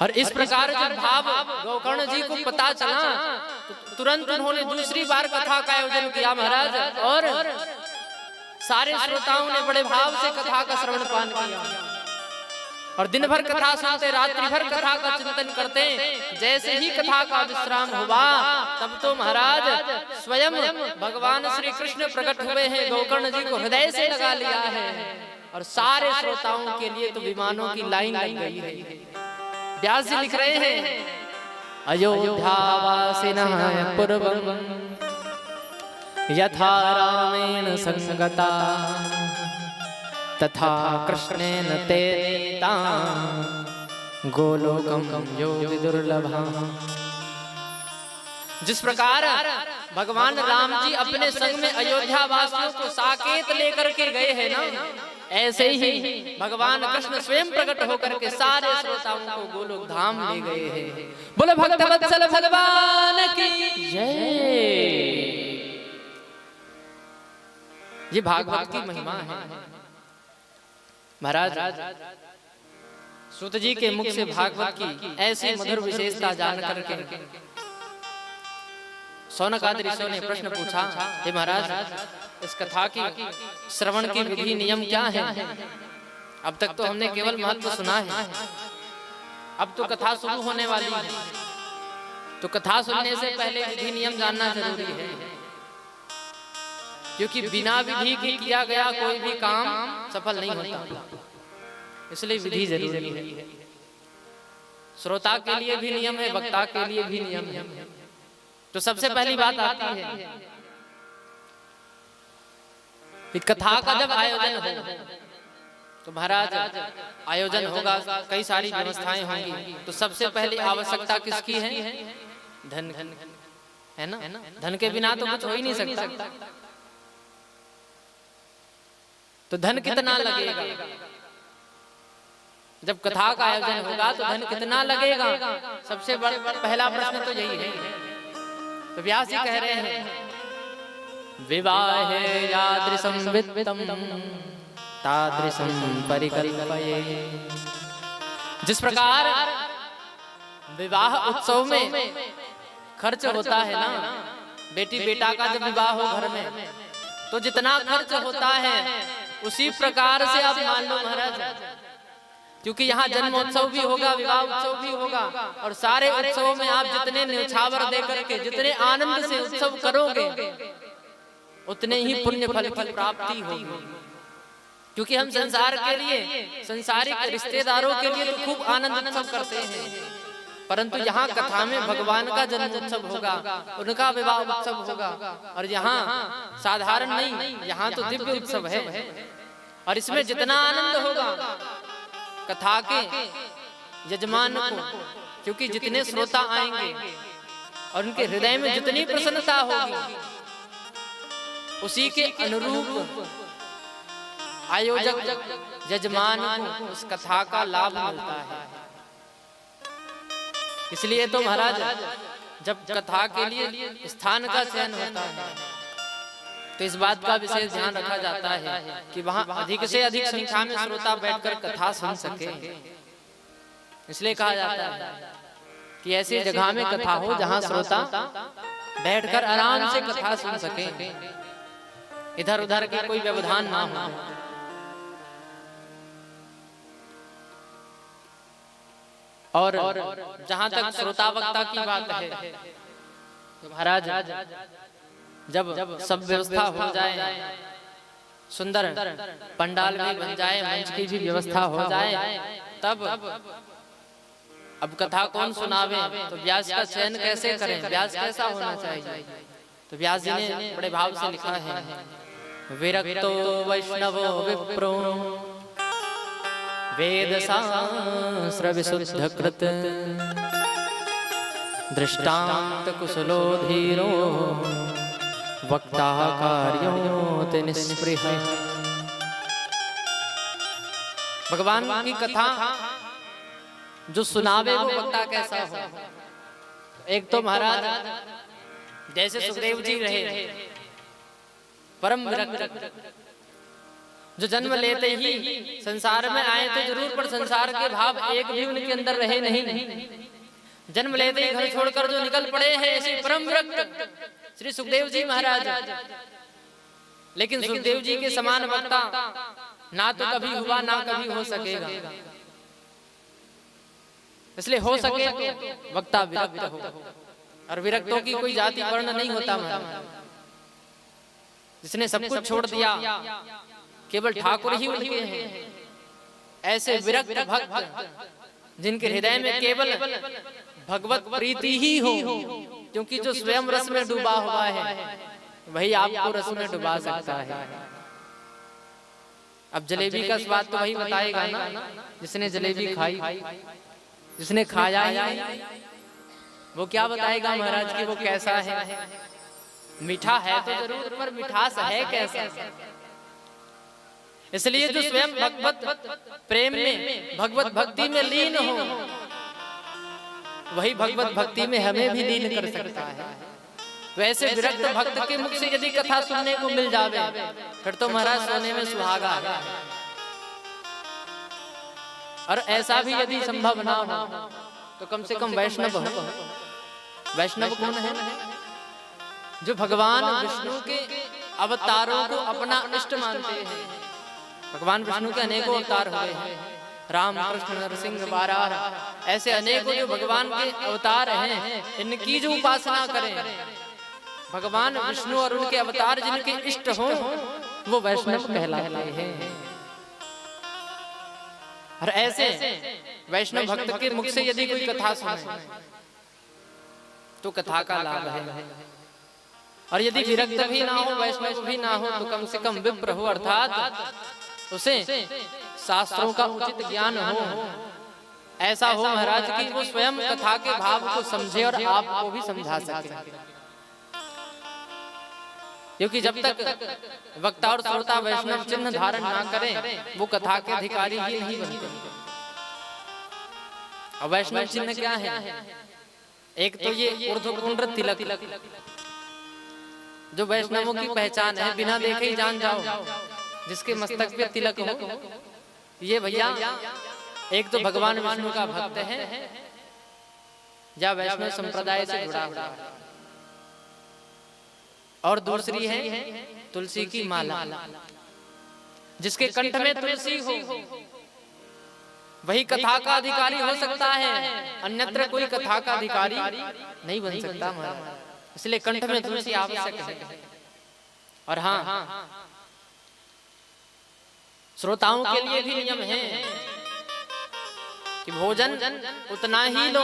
और इस प्रकार जब भाव गोकर्ण जी को पता चला तो तुरंत उन्होंने दूसरी बार कथा का आयोजन किया महाराज, और सारे श्रोताओं ने बड़े भाव से कथा का श्रवण पान किया। और दिन भर कथा सुनते, रात्रि भर कथा का चिंतन करते। जैसे ही कथा का विश्राम हुआ तब तो महाराज स्वयं भगवान श्री कृष्ण प्रकट हुए हैं, गोकर्ण जी को हृदय से लगा लिया है। और सारे श्रोताओं के लिए तो विमानों की लाइन लग गई है। व्यास जी लिख रहे हैं, अयोध्यावासिनः पूर्वं यथा रामेण संगता तथा कृष्णेन ते गोलोकम यो विदुर्लभा। जिस प्रकार भगवान राम जी अपने संग में अयोध्या वासियों को साकेत लेकर के गए हैं ना, ऐसे ही भगवान कृष्ण स्वयं प्रकट होकर के सारे श्रोताओं को गोलोक धाम ले गए हैं। बोले भक्तवत्सल भगवान की जय। ये भागवत की महिमा है महाराज। सूत जी के मुख से भागवत की ऐसी मधुर विशेषता जान करके शौनक आदि ऋषियों ने प्रश्न पूछा, हे महाराज इस कथा की श्रवण की विधि नियम क्या है? अब तक तो हमने केवल महत्व सुना है, अब तो कथा शुरू होने वाली है, तो कथा सुनने से पहले विधि नियम जानना जरूरी है। क्योंकि बिना विधि के किया गया कोई भी काम सफल नहीं होता, इसलिए विधि जरूरी है। श्रोता के लिए भी नियम है, वक्ता के लिए भी नियम है। तो सबसे पहली बात आती है कि कथा का जब आयोजन हो तो महाराज आयोजन होगा, कई सारी व्यवस्थाएं होंगी, तो सबसे पहली आवश्यकता किसकी है? धन, है ना? धन के बिना तो कुछ हो ही नहीं सकता। तो धन कितना लगेगा? जब कथा का आयोजन होगा तो धन कितना लगेगा? सबसे पहला प्रश्न तो यही है। तो व्यास जी कह रहे हैं, विवाहे यादृशं वित्तं तादृशं परिकल्पये। जिस प्रकार विवाह उत्सव में खर्च होता है ना, बेटी बेटा का जब विवाह हो घर में तो जितना खर्च होता है उसी प्रकार से आप मान लो महाराज, क्योंकि यहाँ जन्मोत्सव भी होगा, विवाह उत्सव भी होगा, और सारे उत्सवों में आप जितने न्यौछावर दे करके जितने आनंद से उत्सव करोगे उतने ही पुण्य फल की प्राप्ति होगी। क्योंकि हम संसार के लिए, संसारिक रिश्तेदारों के लिए तो खूब आनंद उत्सव करते हैं, परंतु यहाँ कथा में भगवान का जन्म उत्सव होगा, उनका विवाह उत्सव होगा, और यहाँ साधारण नहीं, यहाँ तो दिव्य उत्सव है। और इसमें जितना आनंद होगा कथा के यजमान को, क्योंकि जितने श्रोता आएंगे और उनके हृदय में जितनी प्रसन्नता होगी उसी के अनुरूप आयोजक यजमान को उस कथा का लाभ मिलता है। इसलिए तो महाराज जब कथा के लिए स्थान का चयन होता है तो इस बात का विशेष ध्यान रखा जाता है कि वहां अधिक से अधिक संख्या में श्रोता बैठकर कथा सुन सके। इसलिए कहा जाता है कि ऐसी जगह में कथा हो जहां श्रोता बैठकर आराम से कथा सुन सके, इधर उधर के कोई व्यवधान ना हो। और जहां तक श्रोता वक्ता की बात है तो महाराज जब सब व्यवस्था हो जाए, सुंदर पंडाल भी बन जाए, मंच की भी व्यवस्था हो जाए, तब अब कथा कौन सुनावे, तो व्यास का चयन कैसे करें, व्यास कैसा होना चाहिए। तो व्यास जी ने बड़े भाव से लिखा है, विरक्तो वैष्णवो विप्रो वेद शास्त्र विशुद्ध कृत दृष्टांत कुशलो धीरो वक्ता कार्यों निष्पृह। भगवान की कथा जो सुनावे वो वक्ता कैसा हो। एक तो महाराज जैसे सुखदेव जी रहे परम विरक्त, जो जन्म लेते ही संसार में आए थे जरूर, पर संसार के भाव एक भी उनके अंदर रहे नहीं। जन्म लेते ही घर छोड़कर जो निकल पड़े हैं ऐसे परम विरक्त श्री सुखदेव जी महाराज। लेकिन सुखदेव जी के समान वक्ता ना तो कभी हुआ ना कभी हो सकेगा, इसलिए हो सके तो वक्ता विरक्त हो। और विरक्तों की कोई जाति वर्ण नहीं होता महाराज। जिसने सब कुछ छोड़ दिया, केवल ठाकुर ही उनके हैं, ऐसे विरक्त भक्त जिनके हृदय में केवल भगवत प्रीति ही हो, क्योंकि जो स्वयं रस में डूबा हुआ है वही आपको रस में डुबा सकता है। अब जलेबी का स्वाद तो वही बताएगा ना जिसने जलेबी खाई, जिसने खाया ही वो क्या बताएगा महाराज कि वो कैसा है। मीठा है तो जरूर, पर मिठास है कैसा। इसलिए जो स्वयं भगवत प्रेम में भगवत भक्ति में लीन हो वही भगवत भक्ति में हमें भी लीन कर सकता है। वैसे विरक्त भक्त के मुख से यदि कथा सुनने को मिल जावे फिर तो महाराज सोने में सुहागा है। और ऐसा भी यदि संभव ना हो तो कम से कम वैष्णव हो। वैष्णव कौन है? जो भगवान विष्णु के अवतारों को अपना इष्ट मानते हैं। भगवान विष्णु के अनेकों अवतार हुए हैं, राम कृष्ण नरसिंह वाराह, ऐसे अनेकों जो भगवान के अवतार हैं, इनकी जो उपासना करें, भगवान विष्णु और उनके अवतार जिनके इष्ट हों वो वैष्णव कहलाते हैं। और ऐसे वैष्णव भक्त के मुख से यदि कोई कथा सुने तो कथा का लाभ है। और यदि विरक्त भी ना हो, वैष्णव भी ना हो, तो कम से कम विप्र हो, अर्थात उसे शास्त्रों का उचित ज्ञान हो। ऐसा हो महाराज कि वो स्वयं कथा के भाव को समझे और आपको भी समझा सके। क्योंकि जब तक वक्ता और श्रोता वैष्णव चिन्ह धारण ना करें वो कथा के अधिकारी ही नहीं बनते। और वैष्णव चिन्ह क्या है? एक तो ये ऊर्ध्वपुंड्र तिलक जो वैष्णवों की पहचान है, बिना देखे ही जान जाओ जिसके मस्तक पे तिलक हो ये भैया एक तो भगवान विष्णु का भक्त है या वैष्णव संप्रदाय से जुड़ा हुआ है। और दूसरी है तुलसी की माला, जिसके कंठ में तुलसी हो वही कथा का अधिकारी हो सकता है, अन्यत्र कोई कथा का अधिकारी नहीं बन सकता महाराज। इसलिए कंठ में तुलसी आवश्यक है। और हाँ, श्रोताओं के लिए भी नियम है कि भोजन उतना ही लो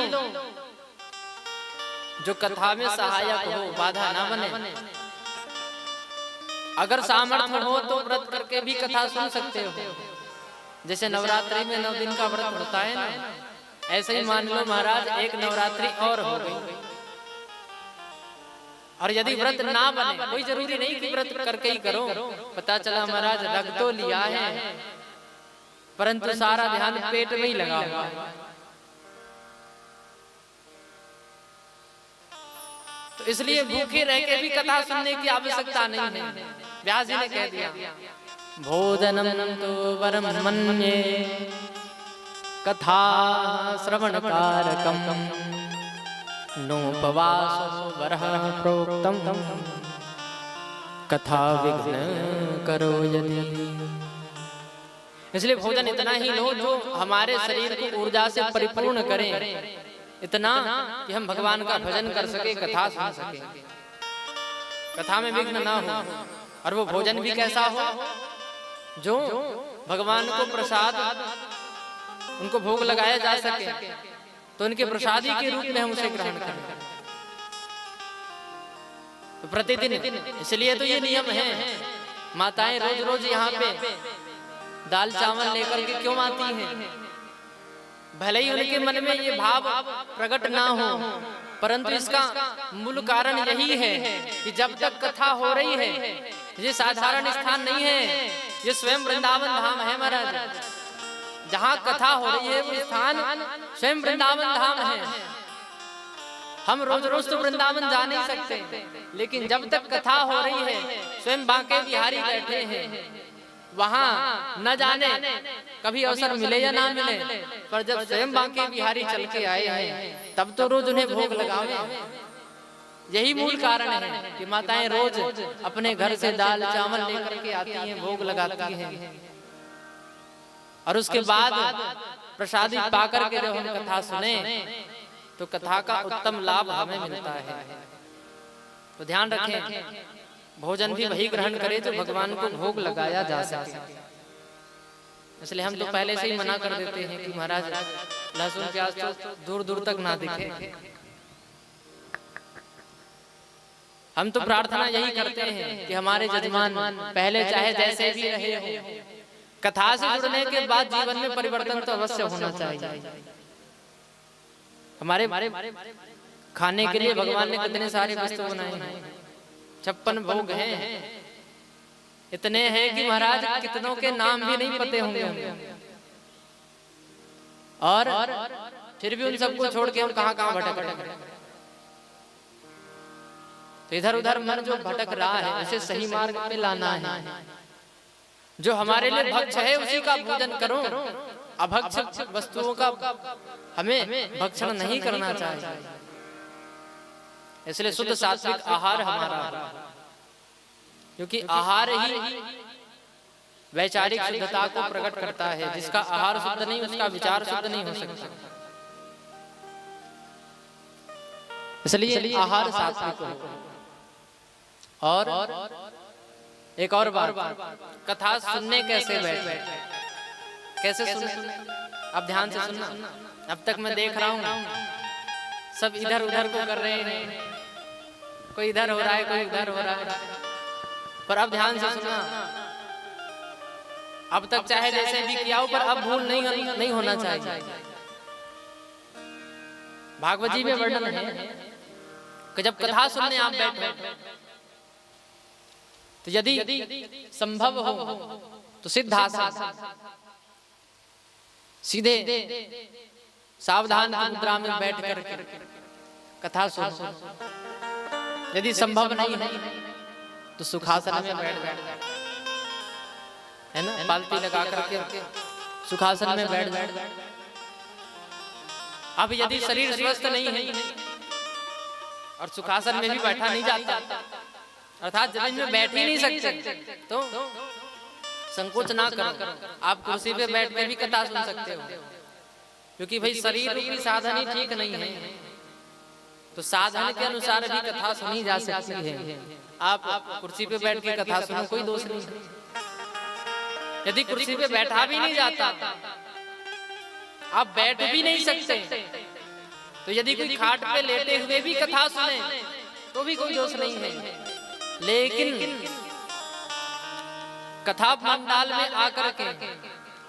जो कथा में सहायक हो, बाधा ना बने। अगर सामर्थ्य हो तो व्रत करके भी कथा सुन सकते हो, जैसे नवरात्रि में 9 दिन का व्रत होता है ना, ऐसे ही मान लो महाराज एक नवरात्रि और हो गई। और यदि व्रत ना बने, कोई जरूरी नहीं कि व्रत करके ही करो, पता चला महाराज रख तो लिया है परंतु सारा ध्यान पेट में ही लगा हुआ है, तो इसलिए भूखे रह के भी कथा सुनने की आवश्यकता नहीं है। व्यास जी ने कह दिया भोजनम तो वरम मन्ये कथा श्रवण कारकम नोपवासो वरः प्रोक्तम कथा विघ्न करो यदि। इसलिए भोजन इतना ही लो जो हमारे शरीर को ऊर्जा से परिपूर्ण करे, इतना कि हम भगवान का भजन कर सके, कथा सुन सके, कथा में विघ्न ना हो। और वो भोजन भी कैसा हो जो भगवान को प्रसाद, उनको भोग लगाया जा सके, तो उनके प्रसादी के रूप में हम उसे ग्रहण करें तो प्रतिदिन। इसलिए तो ये नियम है, माताएं रोज रोज यहाँ पे दाल चावल लेकर के क्यों आती हैं? भले ही उनके मन में ये भाव प्रकट ना हो, परंतु इसका मूल कारण यही है कि जब तक कथा हो रही है, ये साधारण स्थान नहीं है, ये स्वयं वृंदावन धाम है महाराज। जहाँ कथा हो रही है वो स्थान स्वयं वृंदावन धाम है। हम रोज रोज तो वृंदावन जा नहीं सकते, लेकिन जब तक कथा हो रही है, स्वयं बांके बिहारी बैठे हैं, वहाँ न जाने कभी अवसर मिले या ना मिले, पर जब स्वयं बांके बिहारी चल के आए हैं, तब तो रोज उन्हें भोग लगावे। यही मूल कारण है कि माताएं रोज अपने घर से दाल चावल लेकर के आती हैं, भोग लगाती हैं, और उसके बाद प्रसादी पाकर के जब हम कथा सुने तो कथा का उत्तम लाभ हमें मिलता है। तो ध्यान रखें, भोजन भी वही ग्रहण करे जो भगवान को भोग लगाया जा सके। इसलिए हम तो पहले से ही मना कर देते हैं कि महाराज लहसुन प्याज तो दूर दूर तक ना दिखे। हम तो प्रार्थना यही करते हैं कि हमारे जजमान पहले चाहे जैसे भी रहे हो, कथा से जुड़ने के बाद जीवन में परिवर्तन तो अवश्य होना चाहिए। हमारे खाने के लिए भगवान ने कितने सारे वस्तु बनाए हैं, 56 भोग हैं, इतने हैं कि महाराज कितनों के नाम भी नहीं पते होंगे, और फिर भी उन सबको छोड़ के हम कहाँ कहाँ भटक रहे हैं। तो इधर उधर मन जो भटक रहा है उसे सही मार्ग पे लाना है। जो हमारे लिए भक्ष है उसी का पूजन करो, अभक्ष वस्तुओं का हमें भक्षण नहीं करना चाहिए। इसलिए शुद्ध सात्विक आहार हमारा, क्योंकि आहार ही वैचारिक शुद्धता को प्रकट करता है। जिसका आहार शुद्ध नहीं, उसका विचार शुद्ध नहीं हो सकता। इसलिए आहार सात्विक हो। और एक और बात, कथा सुनने कैसे बैठे, कैसे सुने? अब ध्यान से सुनना। अब तक मैं देख रहा हूँ सब इधर उधर को कर रहे हैं, कोई इधर हो रहा है, कोई इधर हो रहा है, पर अब ध्यान से सुनना। अब तक चाहे जैसे भी किया हो, पर अब भूल नहीं होना चाहिए। भागवत जी में वर्णन है कि जब कथा सुनने आप बैठे तो यदि संभव हो तो सिद्धासन, सीधे सावधान की मुद्रा में बैठ कर कथा सुनो। यदि संभव नहीं है तो सुखासन में बैठ है ना, पालती लगा करके सुखासन में बैठ। अब यदि शरीर स्वस्थ नहीं है और सुखासन में भी बैठा नहीं जाता, अर्थात जमीन में बैठ ही नहीं सकते, तो संकोच ना करो, आप कुर्सी पे बैठ के भी कथा सुन सकते हो। क्योंकि भाई शरीर की साधन ही ठीक नहीं है, तो साधन के अनुसार भी कथा सुनी जा सकती है। आप कुर्सी पे बैठ के कथा सुनो, कोई दोष नहीं है। यदि कुर्सी पे बैठा भी नहीं जाता, आप बैठ भी नहीं सकते, तो यदि कोई खाट पे लेटे हुए भी कथा सुने तो भी कोई दोष नहीं है। लेकिन कथा पंडाल में आकर के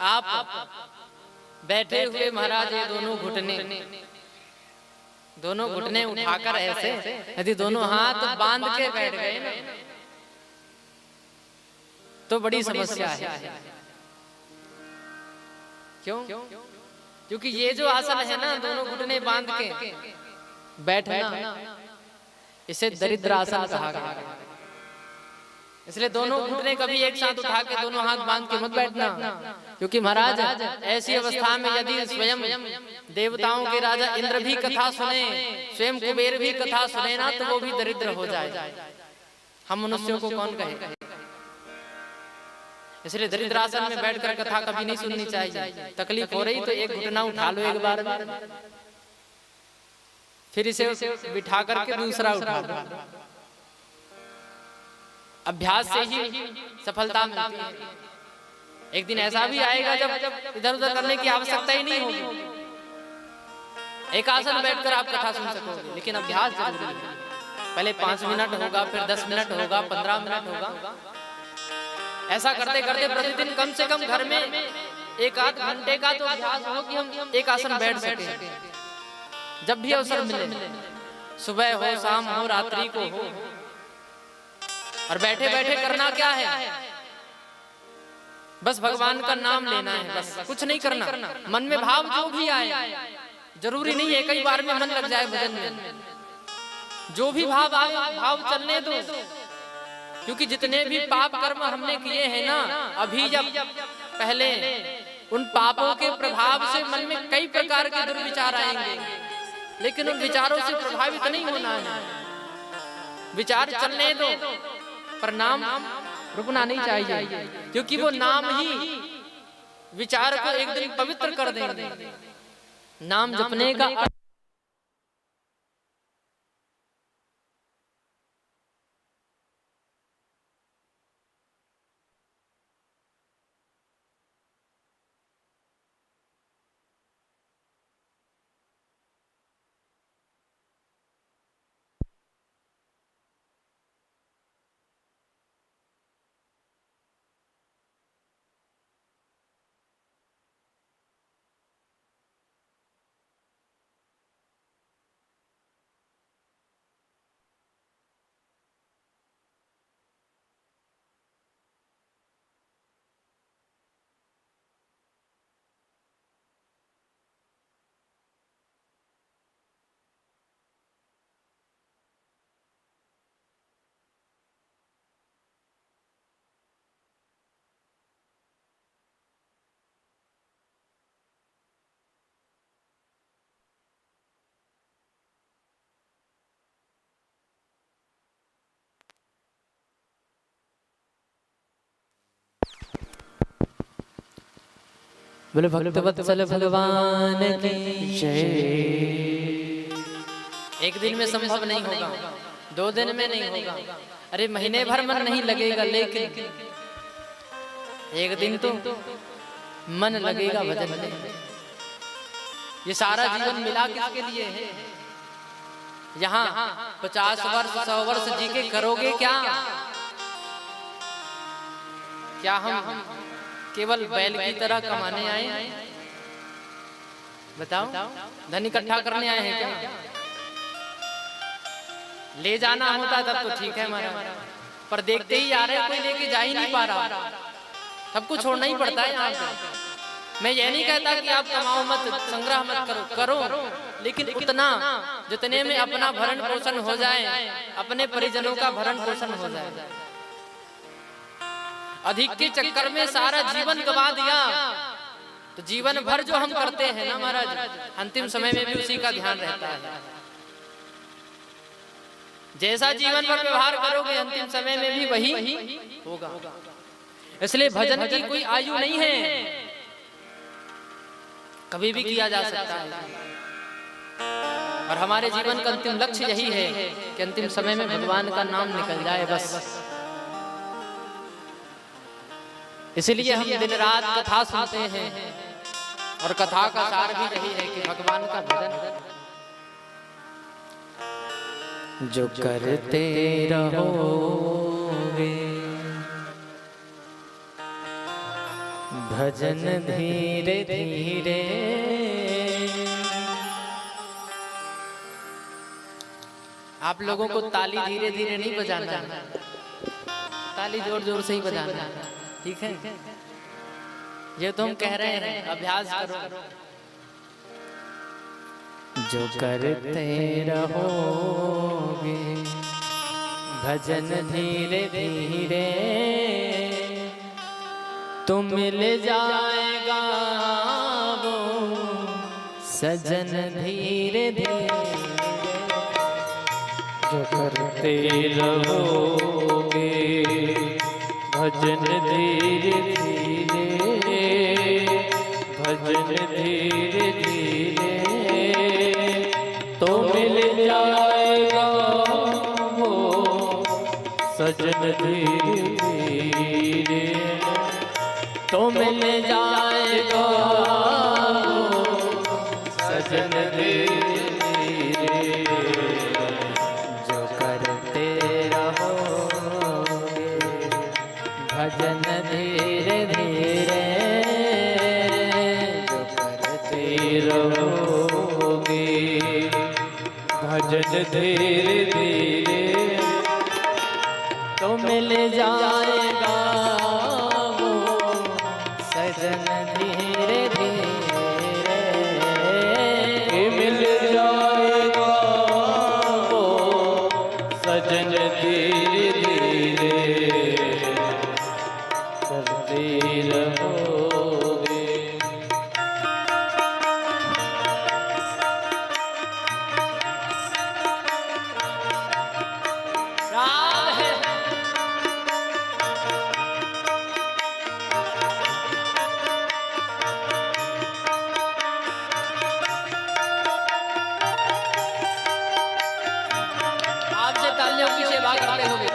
आप बैठे हुए महाराज ये दोनों घुटने उठाकर ऐसे यदि दोनों हाथ बांध के बैठ गए तो बड़ी समस्या है। क्यों? क्योंकि ये जो आसन है ना, दोनों घुटने बांध के बैठना, इसे दरिद्र आसन कहा गया। इसलिए दोनों घुटने कभी एक साथ उठा के दोनों हाथ बांध के मत बैठना, क्योंकि महाराज ऐसी अवस्था में यदि स्वयं देवताओं के राजा इंद्र भी कथा सुने, स्वयं कुबेर भी कथा सुने ना, तो वो भी दरिद्र हो जाए। हम मनुष्यों को कौन कहे? इसलिए दरिद्रासन में बैठकर कथा कभी नहीं सुननी चाहिए। तकलीफ हो रही तो एक घुटना उठा लो एक बार में, फिर इसे बिठा करके दूसरा उठा लो। अभ्यास से ही सफलता मिलती है। एक दिन ऐसा भी आएगा जब इधर उधर करने की आवश्यकता ही नहीं होगी। एक आसन बैठकर आप कथा सुन सकोगे, लेकिन अभ्यास जरूरी है। पहले 5 मिनट होगा, फिर 10 मिनट होगा, 15 मिनट होगा। ऐसा करते करते प्रतिदिन कम से कम घर में 1-8 घंटे का तो अभ्यास हो कि हम एक आसन बैठ सके। जब भी अवसर मिले, सुबह हो, शाम हो, रात्रि को हो, और बैठे बैठे करना क्या है, बस भगवान का नाम लेना है, बस कुछ नहीं करना। मन में भाव जो भी आए, जरूरी नहीं है कई बार में मन लग जाए भजन में। जो भी भाव आए भाव चलने दो, क्योंकि जितने भी पाप कर्म हमने किए हैं ना, अभी जब पहले उन पापों के प्रभाव से मन में कई प्रकार के दुर्विचार आएंगे, लेकिन उन विचारों से प्रभावित नहीं होना है। विचार चलने दो, पर नाम रुकना नहीं चाहिए, क्योंकि वो नाम ही विचार को एक दिन पवित्र कर देंगे। नाम जपने का बोले भक्तवत्सल भगवान की जय। एक दिन में संभव नहीं होगा, 2 दिन में नहीं होगा, अरे महीने भर मन नहीं लगेगा, लेकिन एक दिन तो मन लगेगा भजन में। ये सारा जीवन मिला किसके लिए है? यहाँ 50 वर्ष 100 वर्ष जी के करोगे क्या? क्या हम केवल बैल की तरह कमाने आए? बताओ, धन इकट्ठा करने आए हैं क्या? ले जाना होता तब तो ठीक है हमारा, पर देखते ही आ रहे, कोई लेके जा ही नहीं पा रहा, सबको छोड़ना ही पड़ता है यहाँ पे। मैं ये नहीं कहता कि आप कमाओ मत, संग्रह मत करो, लेकिन उतना जितने में अपना भरण पोषण हो जाए, अपने परिजनों का भरण पोषण हो जाए। अधिक के चक्कर में सारा जीवन गवा दिया, तो जीवन भर जो हम करते हैं ना महाराज, अंतिम समय में भी उसी का ध्यान रहता है। जैसा जीवन भर व्यवहार करोगे, अंतिम समय में भी वही होगा। इसलिए भजन की कोई आयु नहीं है, कभी भी किया जा सकता है। और हमारे जीवन का अंतिम लक्ष्य यही है कि अंतिम समय में भगवान का नाम निकल जाए, बस। इसलिए हम दिन रात कथा सुनते हैं, और कथा का सार भी यही है कि भगवान का भजन जो करते रहोगे, भजन धीरे धीरे। आप लोगों को ताली धीरे धीरे नहीं बजाना है, ताली जोर जोर से ही बजाना है, ठीक है? ये तो हम कह रहे हैं, अभ्यास करो। जो करते रहोगे भजन धीरे धीरे, तो मिल जाएगा वो सजन धीरे धीरे। जो करते रहोगे भजन धीरे धीरे, भजन धीरे धीरे, तो मिल जाएगा वो सजन धीरे धीरे, तो मिल जाएगा सजन धीरे धीरे। जो करते रहोगे भजन धीरे धीरे, जो करते रहोगे भजन धीरे धीरे, तो मिल जाएगा वो सजन धीरे धीरे, मिल जाएगा वो सजन धीरे धीरे, करते रहोगे। राधे आपसे तालियों की सेवा करते हुए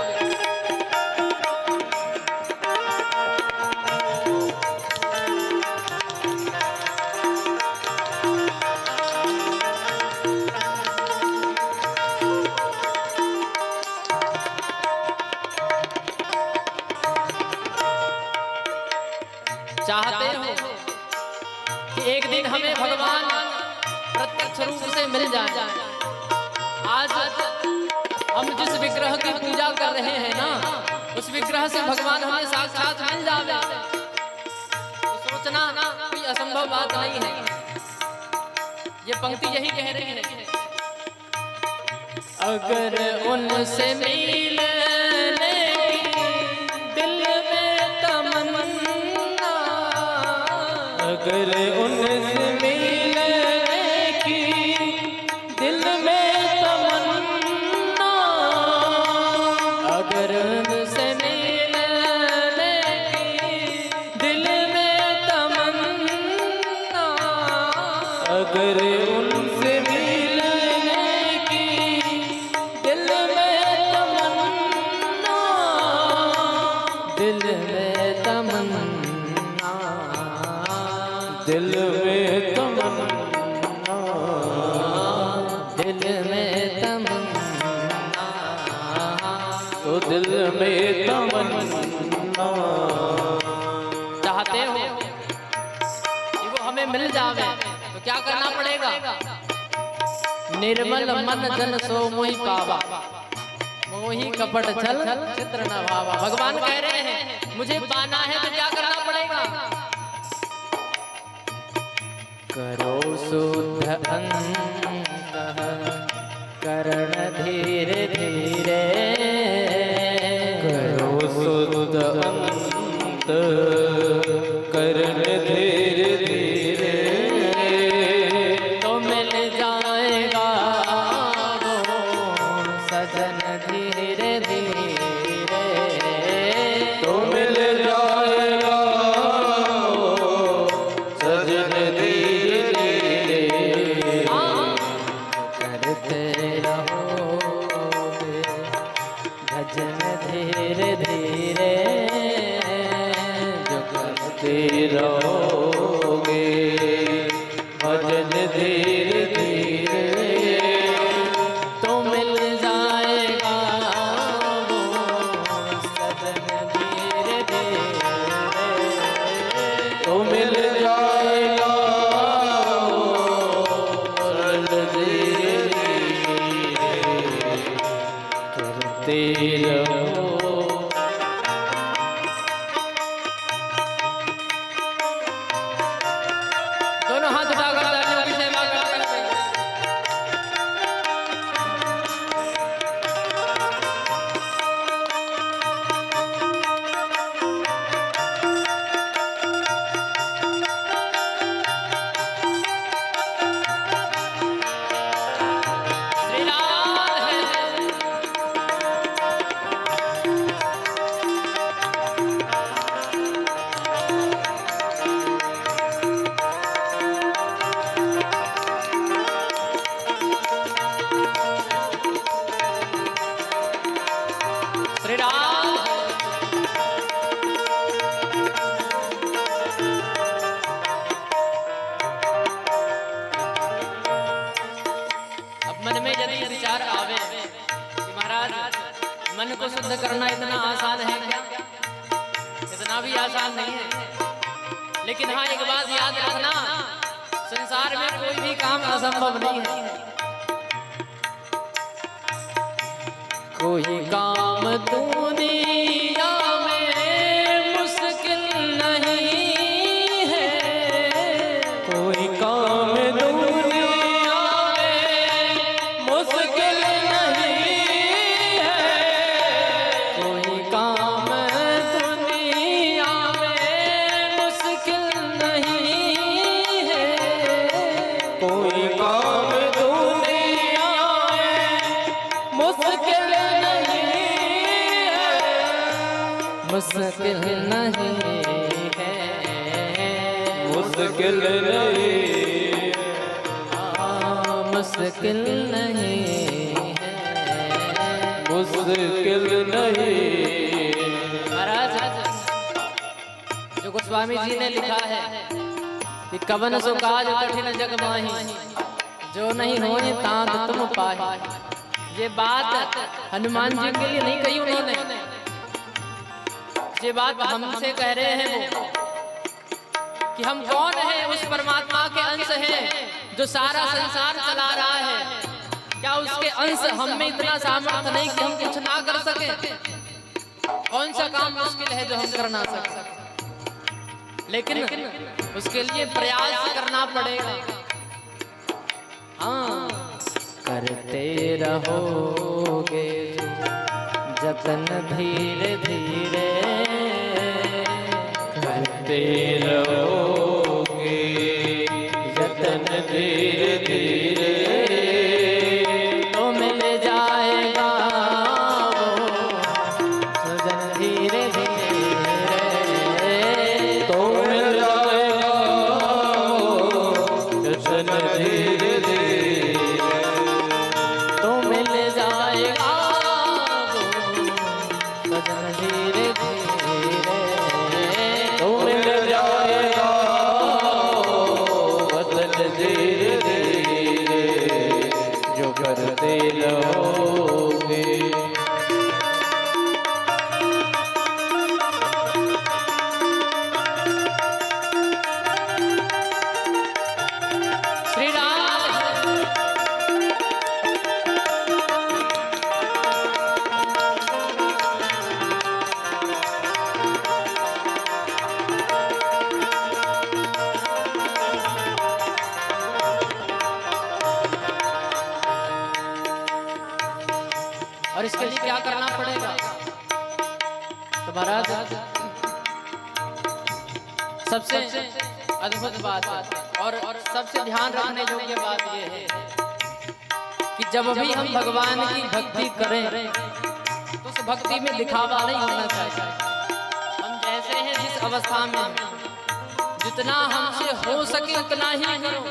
चाहते हो कि एक दिन हमें भगवान प्रत्यक्ष रूप से मिल जाए। आज हम जिस विग्रह की पूजा कर रहे हैं ना, उस विग्रह से भगवान हमें साक्षात मिल जावे, तो सोचना कोई असंभव बात नहीं है। ये पंक्ति यही कह रही है, अगर उनसे मिलने की दिल में तमन्ना, अगर उनसे मिलने की दिल में तमन्ना, अगर उनसे मिलने की दिल में तमन्ना, अगर उनसे मिलने की दिल में तमन्ना, दिल में तमन्ना, दिल में तमन्ना, दिल में तमन्ना, तो दिल में तमन्ना, चाहते हो कि वो हमें मिल जावे, तो क्या करना पड़ेगा? निर्मल मन जन सो मोहि पावा, मोहि कपट छल चित्र न भावा। भगवान कह रहे हैं मुझे पाना है तो क्या करना पड़ेगा? करो शुद्ध अंतः करण धीरे धीरे, करो शुद्ध अंत करण धीरे धीरे, तो मिल जाएगा वो सजन धीरे धीरे, तो मिल जाएगा सजन धीरे धीरे, करते रहोगे भजन धीरे धीरे, जो करते रहोगे भजन धीरे धीरे, तो मिल जाएगा वो सजन धीरे धीरे, तो मिल जाएगा सजन धीरे धीरे, करते रहो। दोनों हाथ उठाकर तालियों की सेवा करते हुए श्री राधे विचार आवे कि महाराज मन को शुद्ध करना इतना आसान है क्या? इतना भी आसान नहीं है। लेकिन हाँ, एक बात याद रखना, संसार में कोई भी काम असंभव नहीं है। कोई काम दुनिया में मुश्किल नहीं है, कोई काम दुनिया में मुश्किल नहीं है, कोई काम दुनिया में मुश्किल नहीं है, कोई काम दुनिया में मुश्किल मुश्किल नहीं है, मुश्किल नहीं, मुश्किल नहीं है, मुश्किल नहीं। महाराज जो गोस्वामी जी ने लिखा है कि कवन सो काज कठिन जग माही, जो नहीं होए तांत तुम पाही। ये बात हनुमान जी के लिए नहीं कही उन्होंने, ये बात हमसे कह रहे हैं वो कि हम कौन है, उस परमात्मा के अंश हैं जो सारा संसार चला रहा है। क्या उसके अंश हम में इतना सामर्थ्य नहीं कि हम कुछ ना कर सके? कौन सा काम मुश्किल है जो हम कर ना सके? लेकिन उसके लिए प्रयास करना पड़ेगा। हाँ, करते रहोगे जतन धीरे धीरे, करते रहोगे जतन धीरे धीरे, तो मिल जाएगा वो सुजन धीरे धीरे, तो मिल जाएगा जतन धीरे धीरे, तो मिल जाएगा वो सुजन धीरे धीरे, तो मिल जाएगा वतन धीरे धीरे, जो करते रहोगे। श्री राम। और इसके लिए क्या करना पड़ेगा? तो महाराज सबसे अद्भुत बात और सबसे ध्यान रखने योग्य बात यह है कि जब भी हम भगवान की भक्ति करें तो उस भक्ति में दिखावा नहीं होना चाहिए। हम जैसे हैं जिस अवस्था में, जितना हमसे हो सके उतना ही करो,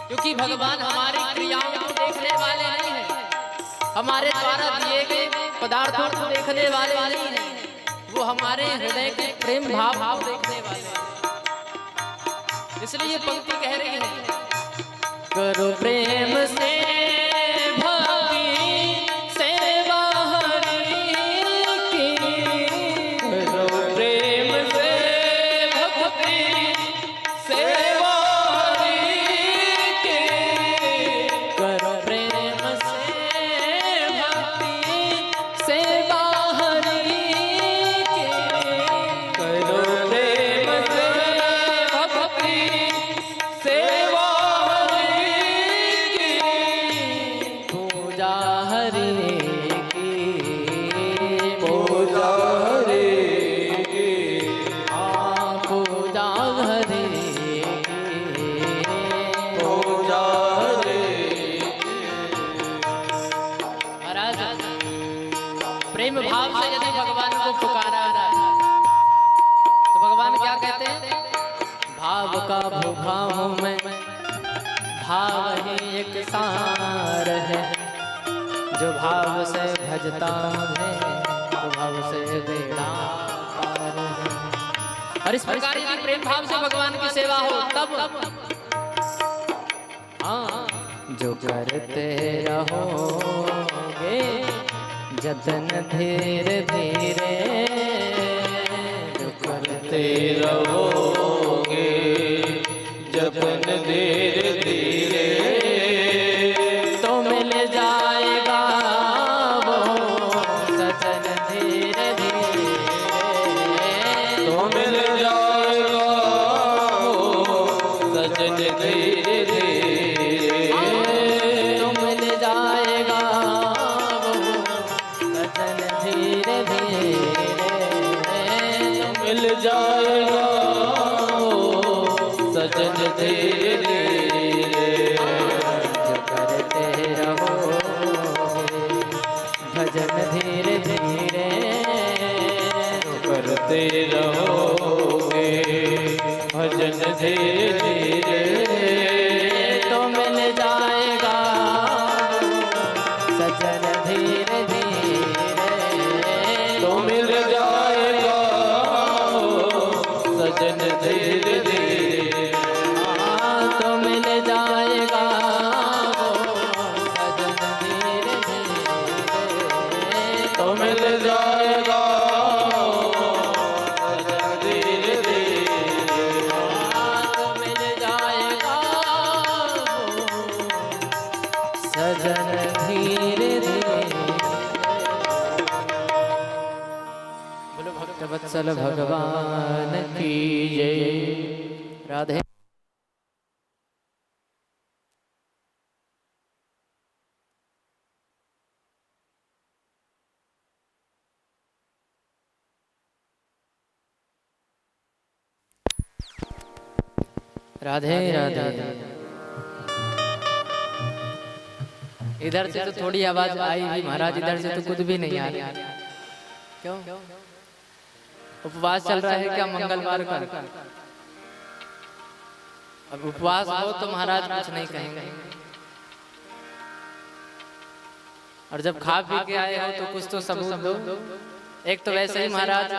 क्योंकि भगवान हमारी क्रियाओं को देखने वाले नहीं है, हमारे द्वारा दिए गए पदार्थों को देखने वाले नहीं है, वो हमारे हृदय के प्रेम भाव को देखने वाले हैं। इसलिए पंक्ति कह रही है, करो प्रेम से भक्ति सेवा हरि की, करो प्रेम से भक्ति सेवा हरि की, करो प्रेम से भक्ति सेवा हरि की, करो प्रेम से भक्ति सेवा हरि की, पूजा हरि की, पूजा हरि की, पूजा हरि की, पूजा हरि की। महाराज प्रेम भाव से यदि भगवान को पुकारा जाए तो भगवान क्या कहते हैं? भाव का भूखा हूँ मैं, भाव ही एक सार है, जो भाव से भजता है तो भाव से बेड़ा पार है। और इस प्रकार यदि प्रेम भाव से भगवान की सेवा हो तब हाँ, जो करते रहोगे जतन धीरे धीरे, जो करते रहोगे जतन धीरे धीरे, तो मिल जाएगा वो सजन धीरे धीरे, तो मिल जाएगा वो सजन धीरे धीरे, तो मिल जाएगा वो सजन धीरे धीरे, मिल जाएगा वो सजन धीरे धीरे, जो करते रहोगे भजन धीरे धीरे, करते रहोगे भजन धीरे धीरे, तो मिल जाएगा सजन धीरे धीरे, तो मिल जाएगा सजन धीरे धीरे, तो मिल जाएगा सजन धीरे धीरे, तो मिल जाएगा सजन धीरे धीरे, तो मिल जाएगा सजन धीरे धीरे। बोलो भक्त वत्सल भगवान की जय। राधे राधे राधे। इधर से तो थोड़ी आवाज आई भी महाराज, इधर से तो कुछ भी नहीं आ रहा। क्यों? उपवास चल रहा है क्या मंगलवार का? अब उपवास हो तो महाराज कुछ नहीं कहेंगे, और जब खा पी के आए हो तो कुछ तो सबूत दो। एक तो वैसे ही महाराज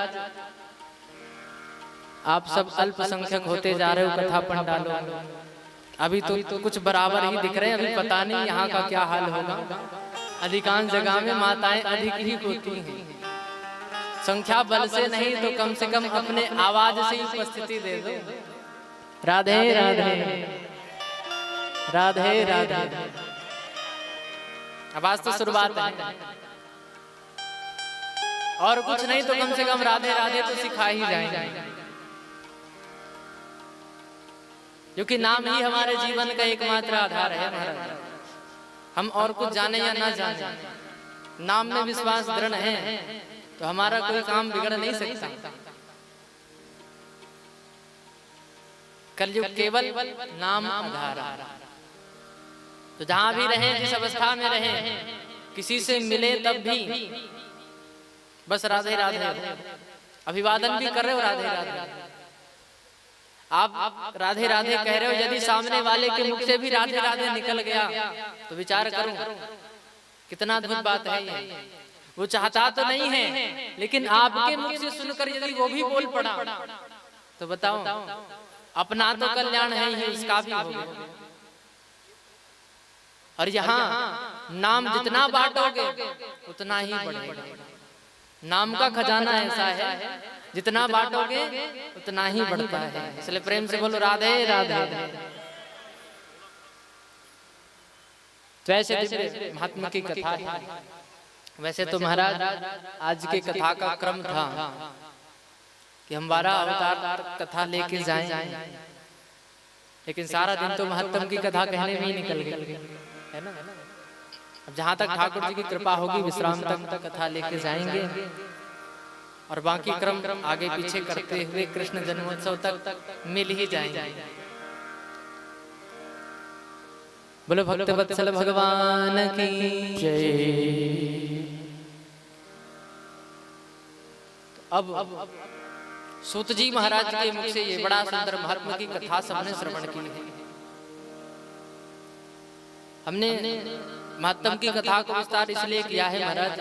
आप सब अल्पसंख्यक होते जा रहे हो कथा पंडालों में, अभी तो कुछ बराबर ही दिख रहे हैं, अभी पता नहीं यहाँ का क्या हाल होगा। अधिकांश जगह में माताएं अधिक ही होती हैं, संख्या बल से नहीं तो कम से कम अपने आवाज से ही उपस्थिति दे दो। राधे राधे राधे राधे। आवाज तो शुरुआत है, और कुछ नहीं तो कम से कम राधे राधे तो सिखा ही जाएंगे, क्योंकि नाम ही हमारे जीवन का एकमात्र आधार है महाराज। हम और कुछ जाने या ना जाने, नाम में विश्वास दृढ़ है तो हमारा कोई काम बिगड़ नहीं सकता। कलयुग केवल नाम आधार। तो जहां भी रहे, जिस अवस्था में रहे, किसी से मिले तब भी बस राधे राधे, अभिवादन भी कर रहे हो राधे राधे, आप राधे राधे कह रहे हो, यदि सामने वाले के मुख से भी राधे राधे निकल गया तो विचार करो कितना अद्भुत बात है ये। वो चाहता तो नहीं है, लेकिन आपके मुख से सुनकर यदि वो भी बोल पड़ा तो बताओ, अपना तो कल्याण है ही, उसका भी होगा। और यहाँ नाम जितना बांटोगे उतना ही बढ़ेगा। नाम का खजाना ऐसा है, जितना बांटोगे उतना ही बढ़ता है। इसलिए प्रेम से बोलो राधे राधे। तो ऐसे महात्मा की कथा है। वैसे तो महाराज आज के कथा का क्रम था कि हम 12 अवतार कथा लेके जाएं, लेकिन सारा दिन तो महात्मा की कथा कहने में ही निकल गई है ना। अब जहाँ तक ठाकुर जी की कृपा होगी विश्राम तक कथा लेके जाएंगे, और बाकी क्रम आगे पीछे करते हुए कृष्ण जन्मोत्सव तक मिल ही जाएंगे। बोलो भक्त वत्सल भगवान की जय। अब सूत जी महाराज के मुख से ये बड़ा सुंदर महात्मा की कथा सबने श्रवण की है। हमने महात्मा की कथा को विस्तार इसलिए किया है महाराज,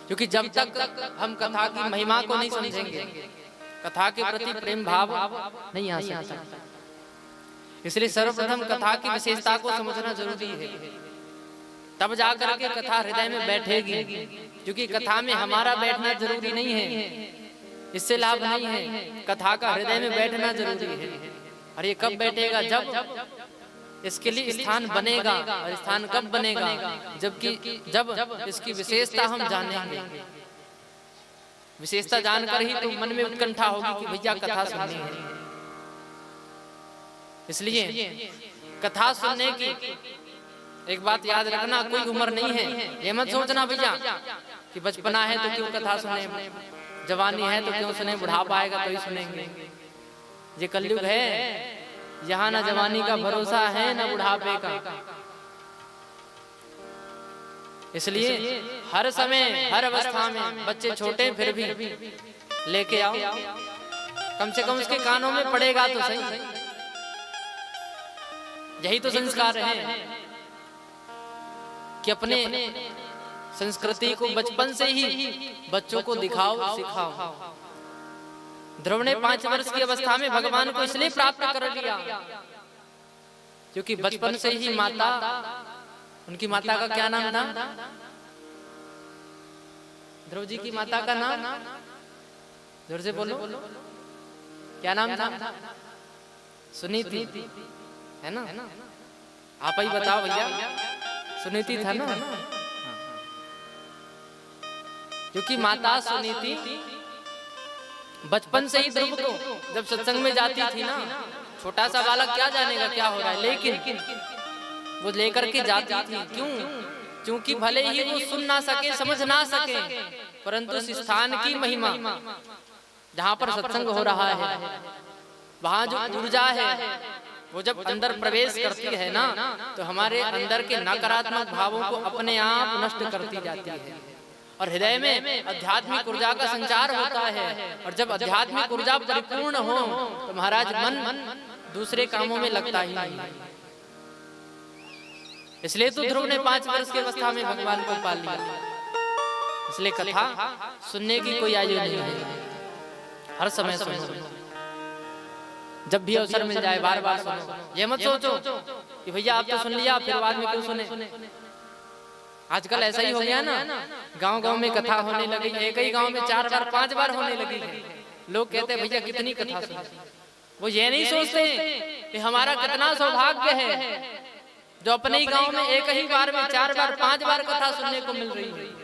क्योंकि जब तक हम कथा की महिमा को नहीं समझेंगे, कथा के प्रति प्रेम भाव नहीं आ सकता। इसलिए सर्वप्रथम कथा की विशेषता को समझना जरूरी है, तब जाकर के कथा हृदय में बैठेगी। क्योंकि कथा में हमारा बैठना जरूरी नहीं है, इससे लाभ नहीं है। कथा का हृदय में बैठना जरूरी है। और ये कब बैठेगा? जब इसके लिए स्थान बनेगा। और स्थान कब बनेगा? जब इसकी विशेषता हम जानेंगे। विशेषता जानकर ही तो मन में उत्कंठा होगी कि भैया कथा सुननी है। इसलिए कथा सुनने की एक बात याद रखना, कोई उम्र नहीं है। ये मत सोचना भैया कि बचपना है तो क्यों कथा सुने, जवानी है तो क्यों सुने, बुढ़ापा आएगा तो ही सुनेंगे। ये कलयुग है, यहाँ ना जवानी का भरोसा है ना बुढ़ापे का। इसलिए हर समय हर अवस्था में, बच्चे छोटे फिर भी लेके आओ, कम से कम उसके कानों में पड़ेगा तो सही। यही तो संस्कार है कि अपने संस्कृति को बचपन से ही बच्चों को दिखाओ, सिखाओ। ध्रुव ने 5 वर्ष की अवस्था में भगवान को इसलिए प्राप्त कर लिया क्योंकि बचपन से ही माता, उनकी माता का क्या नाम था? ध्रुव जी की माता का नाम जोर से बोलो, क्या नाम था? सुनीति है ना? आप ही बताओ भैया, सुनीति था ना? क्योंकि माता सुनीति बचपन से ही ध्रुव को जब सत्संग में जाती थी ना, छोटा सा बालक क्या जानेगा क्या हो रहा है, लेकिन वो लेकर के जाती थी। क्यों? क्योंकि भले ही वो सुन ना सके, समझ ना सके, परंतु उस स्थान की महिमा, जहाँ पर सत्संग हो रहा है, वहाँ जो ऊर्जा है वो जब अंदर प्रवेश करती है ना, तो हमारे अंदर के नकारात्मक भावों को अपने आप नष्ट करती जाती है और हृदय में आध्यात्मिक ऊर्जा का संचार होता है। और जब आध्यात्मिक ऊर्जा परिपूर्ण हो तो महाराज मन दूसरे कामों में लगता ही नहीं। इसलिए तो ध्रुव ने 5 वर्ष की अवस्था में भगवान को पा लिया। इसलिए कथा सुनने की कोई आयु नहीं है, हर समय सुनो, जब भी अवसर मिल जाए बार बार सुनो। ये मत सोचो कि भैया आप तो सुन लिया फिर बाद में क्यों सुने। आजकल ऐसा ही हो गया ना, गांव गांव में कथा होने लगी, एक ही गांव में 4 बार 5 बार होने लगी है। लोग कहते हैं भैया कितनी कथा सुनी। वो ये नहीं सोचते कि हमारा कितना सौभाग्य है जो अपने ही गांव में एक ही बार में 4 बार 5 बार कथा सुनने को मिल रही है।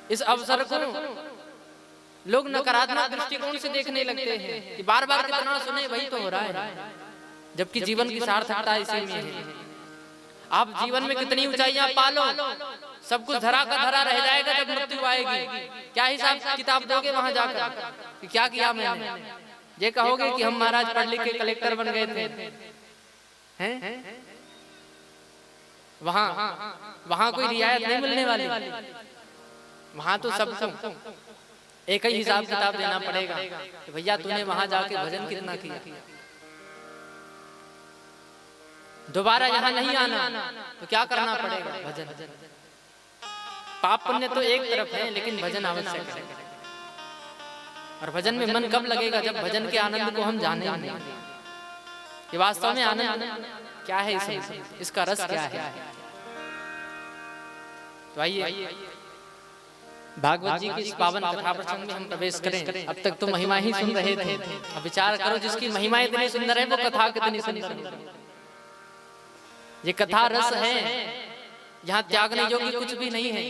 इस अवसर को लोग नकारात्मक दृष्टिकोण से देखने लगते हैं कि बार बार कितना सुने, वही तो हो रहा है। जबकि जीवन की सार्थकता इसी में है। आप जीवन में कितनी ऊंचाइयां पालो, सब कुछ धरा का धरा रह जाएगा जब मृत्यु आएगी। क्या हिसाब किताब दोगे वहां जाकर कि क्या किया मैंने? ये कहोगे कि हम महाराज पढ़ लिख के कलेक्टर बन गए थे, हैं? वहां कोई रियायत नहीं मिलने वाली। वहां तो सबको एक ही हिसाब किताब देना पड़ेगा कि भैया तूने वहां जाके भजन कितना किया। दोबारा यहाँ नहीं आना तो क्या करना पड़ेगा? भजन। पाप पुण्य तो एक तरफ है, लेकिन भजन आवश्यक है। और भजन में मन कब लगेगा? जब भजन के आनंद को हम जाने कि वास्तव में आनंद क्या है, इसका रस क्या है। तो आइए भागवत जी की इस पावन कथा प्रसंग में हम प्रवेश करें। अब तक तो महिमा ही सुन रहे थे, अब विचार करो जिसकी महिमा इतनी सुंदर है वो कथा कितनी सुंदर है। ये कथा रस है, यहाँ त्यागने योग्य कुछ भी नहीं है।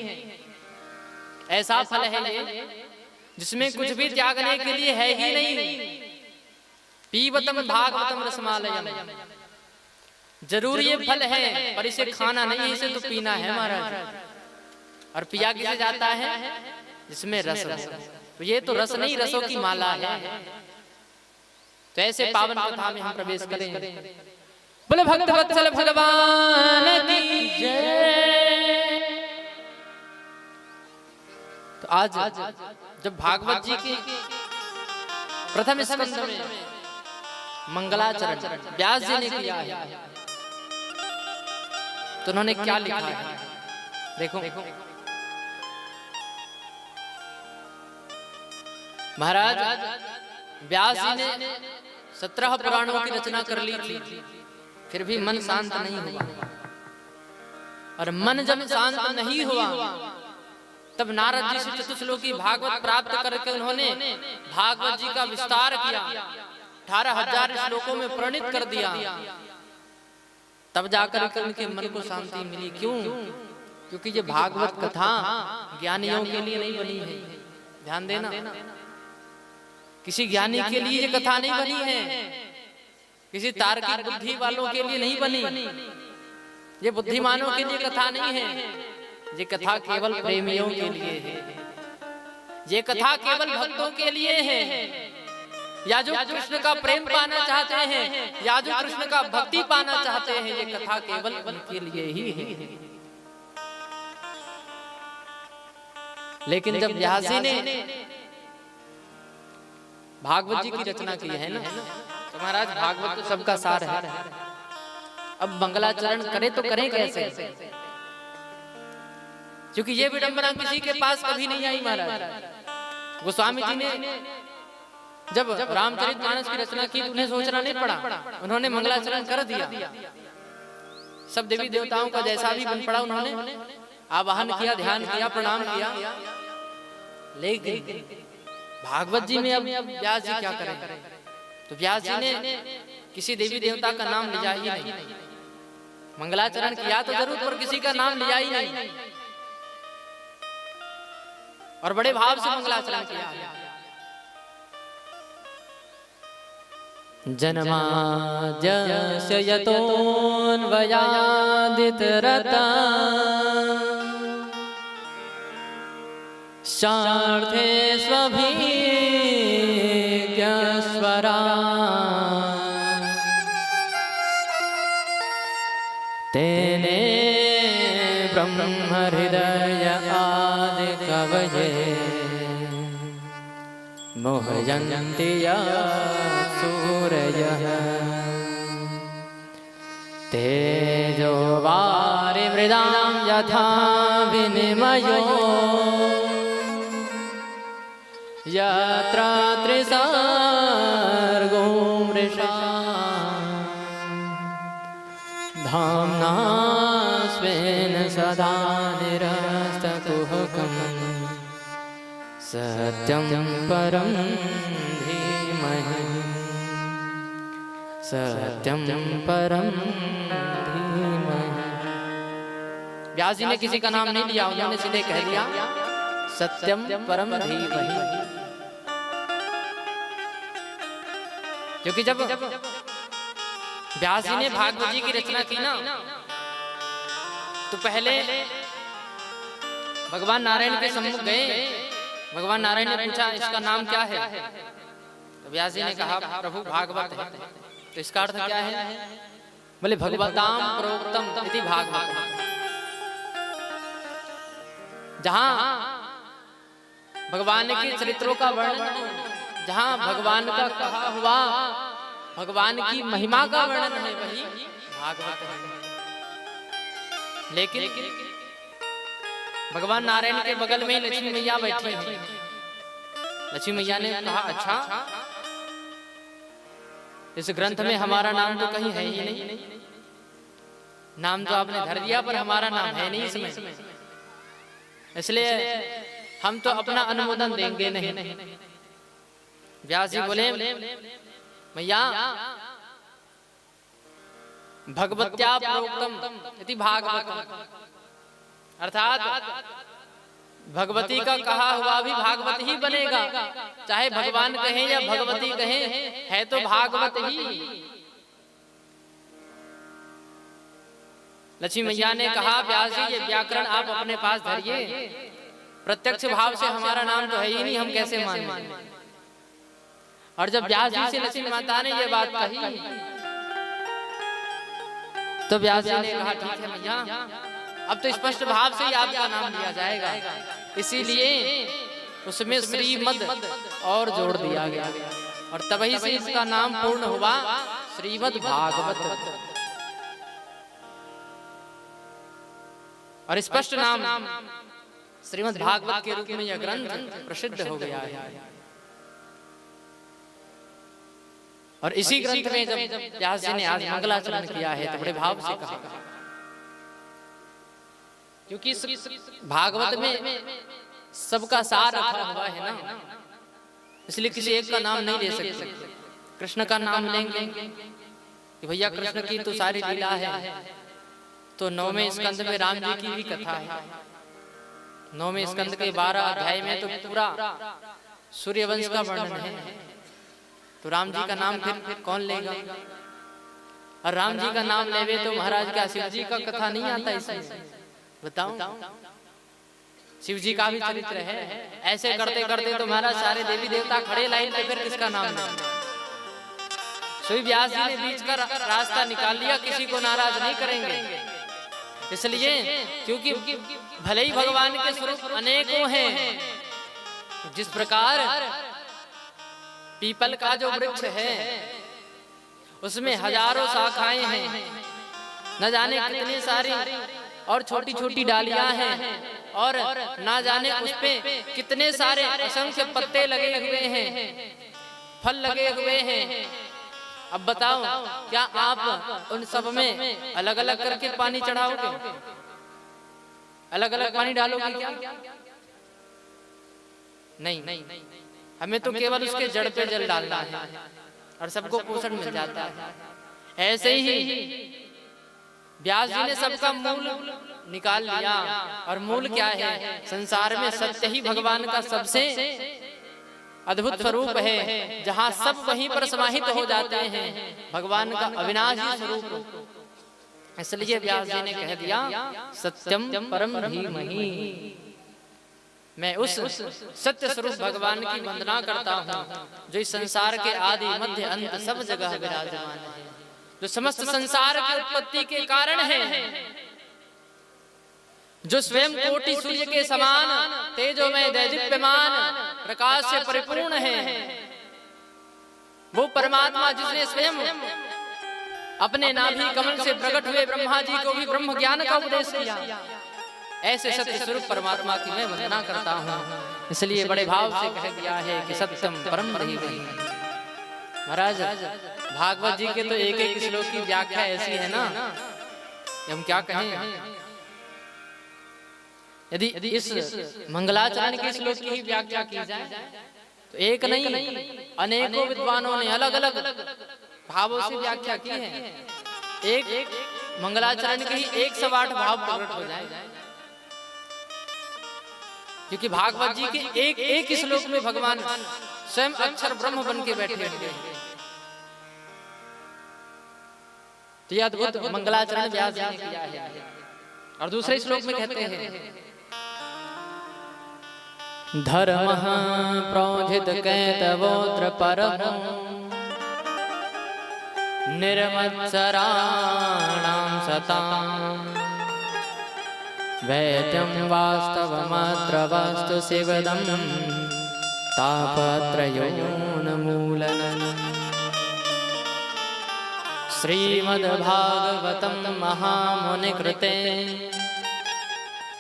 ऐसा फल है ये जिसमें कुछ भी त्यागने के लिए है ही नहीं। पीबतम भागवतम रसमालयम, जरूर ये फल है पर इसे खाना नहीं है, इसे तो पीना है महाराज। और पिया किसे जाता है? जिसमें रस हो। तो ये तो रस नहीं, रसों की माला है। तो ऐसे पावन कथा में हम प्रवेश करें। बोले भक्त वत्सल भगवान की जय। तो आज जब भागवत जी की प्रथम स्कंद में मंगलाचरण व्यास जी ने किया है, तो उन्होंने क्या लिखा है देखो। महाराज व्यास जी ने 17 पुराणों की रचना कर ली थी, फिर भी मन शांत नहीं हुआ। और मन जब शांत नहीं हुआ तब नारद जी से चतुश्लोकी भागवत प्राप्त करके उन्होंने भागवत जी का विस्तार किया, 18,000 श्लोकों में प्रणीत कर दिया। तब जाकर के उनके मन को शांति मिली। क्यों? क्योंकि ये भागवत कथा ज्ञानियों के लिए नहीं बनी है। ध्यान देना, किसी ज्ञानी के लिए ये कथा नहीं बनी है, किसी तार्किक बुद्धि वालों के लिए नहीं बनी, ये बुद्धिमानों के लिए कथा नहीं है। ये कथा केवल प्रेमियों के लिए है, ये कथा केवल भक्तों के लिए है, या जो कृष्ण का प्रेम पाना चाहते हैं, या जो कृष्ण का भक्ति पाना चाहते हैं, ये कथा केवल उनके लिए ही है। लेकिन जब व्यास जी ने भागवत जी की रचना की है ना, तो महाराज भागवत तो सबका सार है। अब मंगलाचरण करें तो करें कैसे? क्योंकि ये विडंबना किसी के पास कभी नहीं आई महाराज। गोस्वामी जी ने जब रामचरितमानस की रचना की तो उन्हें सोचना नहीं पड़ा, उन्होंने मंगलाचरण कर दिया। सब देवी देवताओं का जैसा भी बन पड़ा उन्होंने आवाहन किया, ध्यान किया, प्रणाम किया। लेकिन भागवत जी में अब व्यास जी क्या करें? तो व्यास जी ने किसी देवी देवता का नाम लिया ही नहीं। मंगलाचरण किया तो जरूर, पर किसी का नाम लिया ही नहीं, और बड़े भाव से मंगलाचरण किया। जन्माद्यस्य यतोऽन्वयादितरता शार्थे स्वभिज्ञस्वरा तेने ब्रह्महृदय आदिकवये मोहयन्ति सूरयः तेजो वारिमृदां यथा विनिमयो यत्र त्रिसर्गो मृषा धाम्ना स्वेन सदा निरस्तकुहकम् सत्यं परं धीमहि सत्यं परं धीमहि। व्यास जी ने किसी का नाम नहीं लिया, उन्होंने सीधे कह दिया सत्यम परम धीमहि। क्योंकि जब व्यास जी ने भागवत जी की रचना की ना, तो पहले भगवान नारायण के सम्मुख गए। भगवान नारायण ने पूछा इसका नाम क्या है? तो व्यास जी ने कहा प्रभु भागवत है। तो इसका अर्थ क्या है? बोले भगवताम प्रोक्तम इति भागवत। जहां भगवान के चरित्रों का वर्णन, जहां भगवान का कहा हुआ भगवान की महिमा का वर्णन है, वही भागवत है। लेकिन भगवान नारायण के बगल में लक्ष्मी मैया बैठी हैं। लक्ष्मी मैया ने कहा अच्छा, इस ग्रंथ में हमारा नाम तो कहीं है ही नहीं, नाम तो आपने धर दिया पर हमारा नाम है नहीं इसमें, इसलिए हम तो अपना अनुमोदन देंगे नहीं। व्यास जी बोले मैया भगवत्या प्रोक्तम इति भागवत, अर्थात भगवती का कहा हुआ भी भागवत ही बनेगा, चाहे भगवान कहें या भगवती कहें, है तो भागवत ही। लक्ष्मी मैया ने कहा व्यास जी ये व्याकरण आप अपने पास धरिए, प्रत्यक्ष भाव से हमारा नाम तो है ही नहीं, हम कैसे मानें? और जब व्यास जी से लक्ष्मी माता ने ये बात कही तो व्यास जी ने कहा ठीक है मैया, अब तो स्पष्ट भाव से ही आपका नाम लिया जाएगा, इसीलिए उसमें श्रीमद और जोड़ दिया गया और तभी से इसका नाम पूर्ण हुआ श्रीमद भागवत। और स्पष्ट नाम श्रीमद भागवत के रूप में यह ग्रंथ प्रसिद्ध हो गया है। और इसी ग्रंथ में जब व्यास जी ने आज मंगलाचरण किया है तो बड़े भाव से कहा, क्योंकि भागवत में सबका सार रखा हुआ है ना, इसलिए किसी एक का नाम नहीं ले सकते। कृष्ण का नाम लेंगे कि भैया कृष्ण की तो सारी लीला है, तो 9वें स्कंद में राम जी की भी कथा है। 9वें स्कंद के 12 अध्याय में तो पूरा सूर्यवंश का वर्णन है, तो राम जी का नाम फिर कौन लेगा? और राम जी का नाम लेवे तो महाराज क्या शिव जी का कथा नहीं आता इसमें? बताओ, शिव जी का भी चरित्र है। ऐसे करते करते तो महाराज सारे देवी देवता खड़े लाइन पे, फिर किसका नाम लें? सोई व्यास जी ने बीच का रास्ता निकाल लिया, किसी को नाराज नहीं करेंगे। इसलिए क्योंकि भले ही भगवान के स्वरूप अनेकों हैं, जिस प्रकार पीपल का जो वृक्ष है उसमें हजारों शाखाएं हैं, न जाने कितनी सारी और छोटी छोटी डालियां हैं, और ना जाने उस पे कितने सारे असंख्य पत्ते लगे हुए हैं, फल लगे हुए हैं। अब बताओ, क्या आप उन सब में अलग अलग करके पानी चढ़ाओगे? अलग अलग पानी डालोगे क्या? नहीं, हमें तो केवल उसके जड़ पे जल डालना है और सबको पोषण मिल जाता है। ऐसे ही व्यास जी ने सबका मूल निकाल लिया, और मूल क्या है? संसार में सत्य ही भगवान का सबसे अद्भुत स्वरूप है, जहाँ सब वहीं पर समाहित हो जाते हैं, भगवान का अविनाशी स्वरूप। इसलिए व्यास जी ने कह दिया सत्यम परम धीमहि, मैं उस सत्य स्वरूप भगवान की वंदना करता हूँ, जो इस संसार के आदि मध्य अंत सब जगह विराजमान है, जो समस्त संसार की उत्पत्ति के कारण है, जो स्वयं कोटि सूर्य के समान तेजोमय दैदीप्यमान प्रकाश से परिपूर्ण है, वो परमात्मा जिसने स्वयं अपने नाभि कमल से प्रकट हुए ब्रह्मा जी को भी ब्रह्म ज्ञान का उपदेश किया, ऐसे सत्य स्वरूप परमात्मा की मैं वंदना करता हूँ। इसलिए बड़े भाव से कह दिया है कि सत्यम परम धीमहि। महाराज भागवत जी के तो एक एक श्लोक की व्याख्या ऐसी है ना, हम क्या कहें? यदि इस मंगलाचरण के श्लोक की व्याख्या की जाए तो एक नहीं अनेकों विद्वानों ने अलग अलग भावों से व्याख्या की है। एक मंगलाचरण के ही 108 भाव प्रकट हो जाए, क्योंकि भागवत जी के एक एक श्लोक में भगवान स्वयं अक्षर ब्रह्म बन के बैठे हुए हैं। तो यह अद्भुत मंगलाचरण व्यास जी ने किया है। और दूसरे श्लोक में कहते हैं धर्म प्रोजित कैतवोत्र परमो निर्मत्सराणां सतां वैद्यं वास्तवमत्र वस्तु शिवदं तापत्रयोन्मूलनम्। श्रीमद्भागवतं महामुनिकृते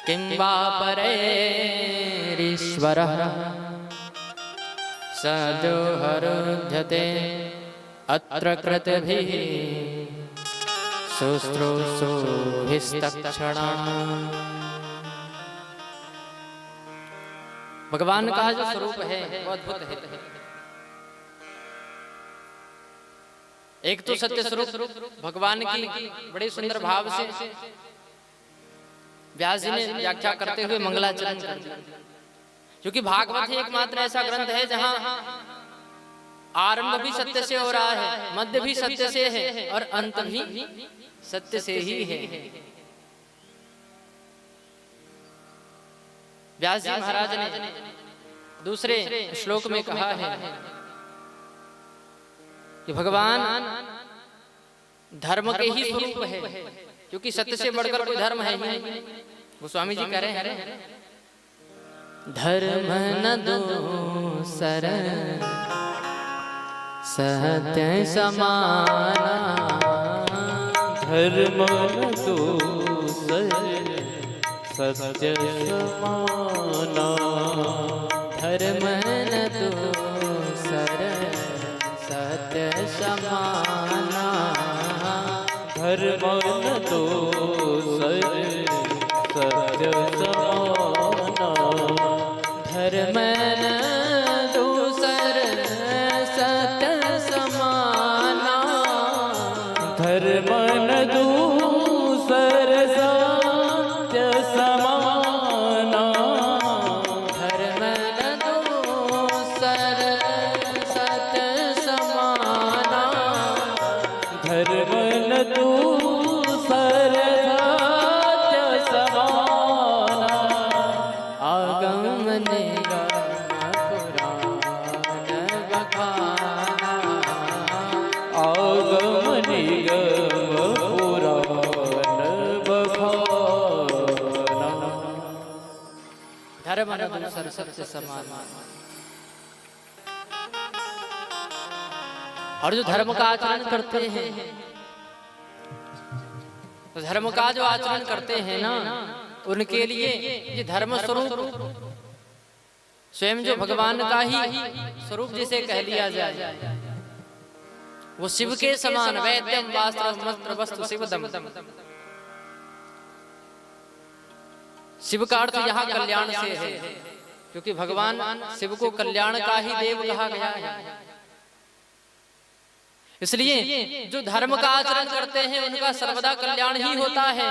किं वा परेरीश्वरः सद्यो हरुध्यते अत्र कृतभिः शुश्रूषुभिस्तत्क्षणात्। भगवान का जो स्वरूप है वो अद्भुत है। एक तो सत्य स्वरूप भगवान की बड़े सुंदर भाव से व्यास जी ने व्याख्या करते हुए मंगलाचरण कर दिया, क्योंकि भागवत ही एकमात्र ऐसा ग्रंथ है जहां आरंभ भी सत्य से हो रहा है, मध्य भी सत्य से है और अंत भी सत्य से ही है। व्यास जी महाराज ने दूसरे श्लोक में कहा है कि भगवान धर्म के ही स्वरूप है, क्योंकि सत्य से बढ़कर कोई धर्म है ही नहीं। गोस्वामी जी कह रहे हैं धर्म न दूसर सत्य समाना, धर्म न दूसर सत्य समाना, धर्म न दूसर सत्य सत्य समाना। धर्म न दूसर सत्य समाना। धर्म न दूसर सत्य समाना। धर्म न दूसर सत्य समाना। धर्म न दूसर सत्य समाना। धर्म न दूसर सत्य समाना। आगम निगम पुराण बखाना। आगम निगम पुराण बखाना। धर्म न दूसर सत्य समाना। और जो धर्म का आचरण करते हैं, तो धर्म का जो आचरण करते हैं ना, उनके लिए ये धर्म स्वरूप स्वयं जो भगवान का ही स्वरूप जिसे कह लिया जाए, वो शिव के समान वैद्यम वास्त्र वस्तु शिवदम। शिव का अर्थ यहाँ कल्याण से है, क्योंकि भगवान शिव को कल्याण का ही देव कहा गया है। इसलिए जो धर्म का आचरण करते हैं उनका सर्वदा कल्याण ही होता है।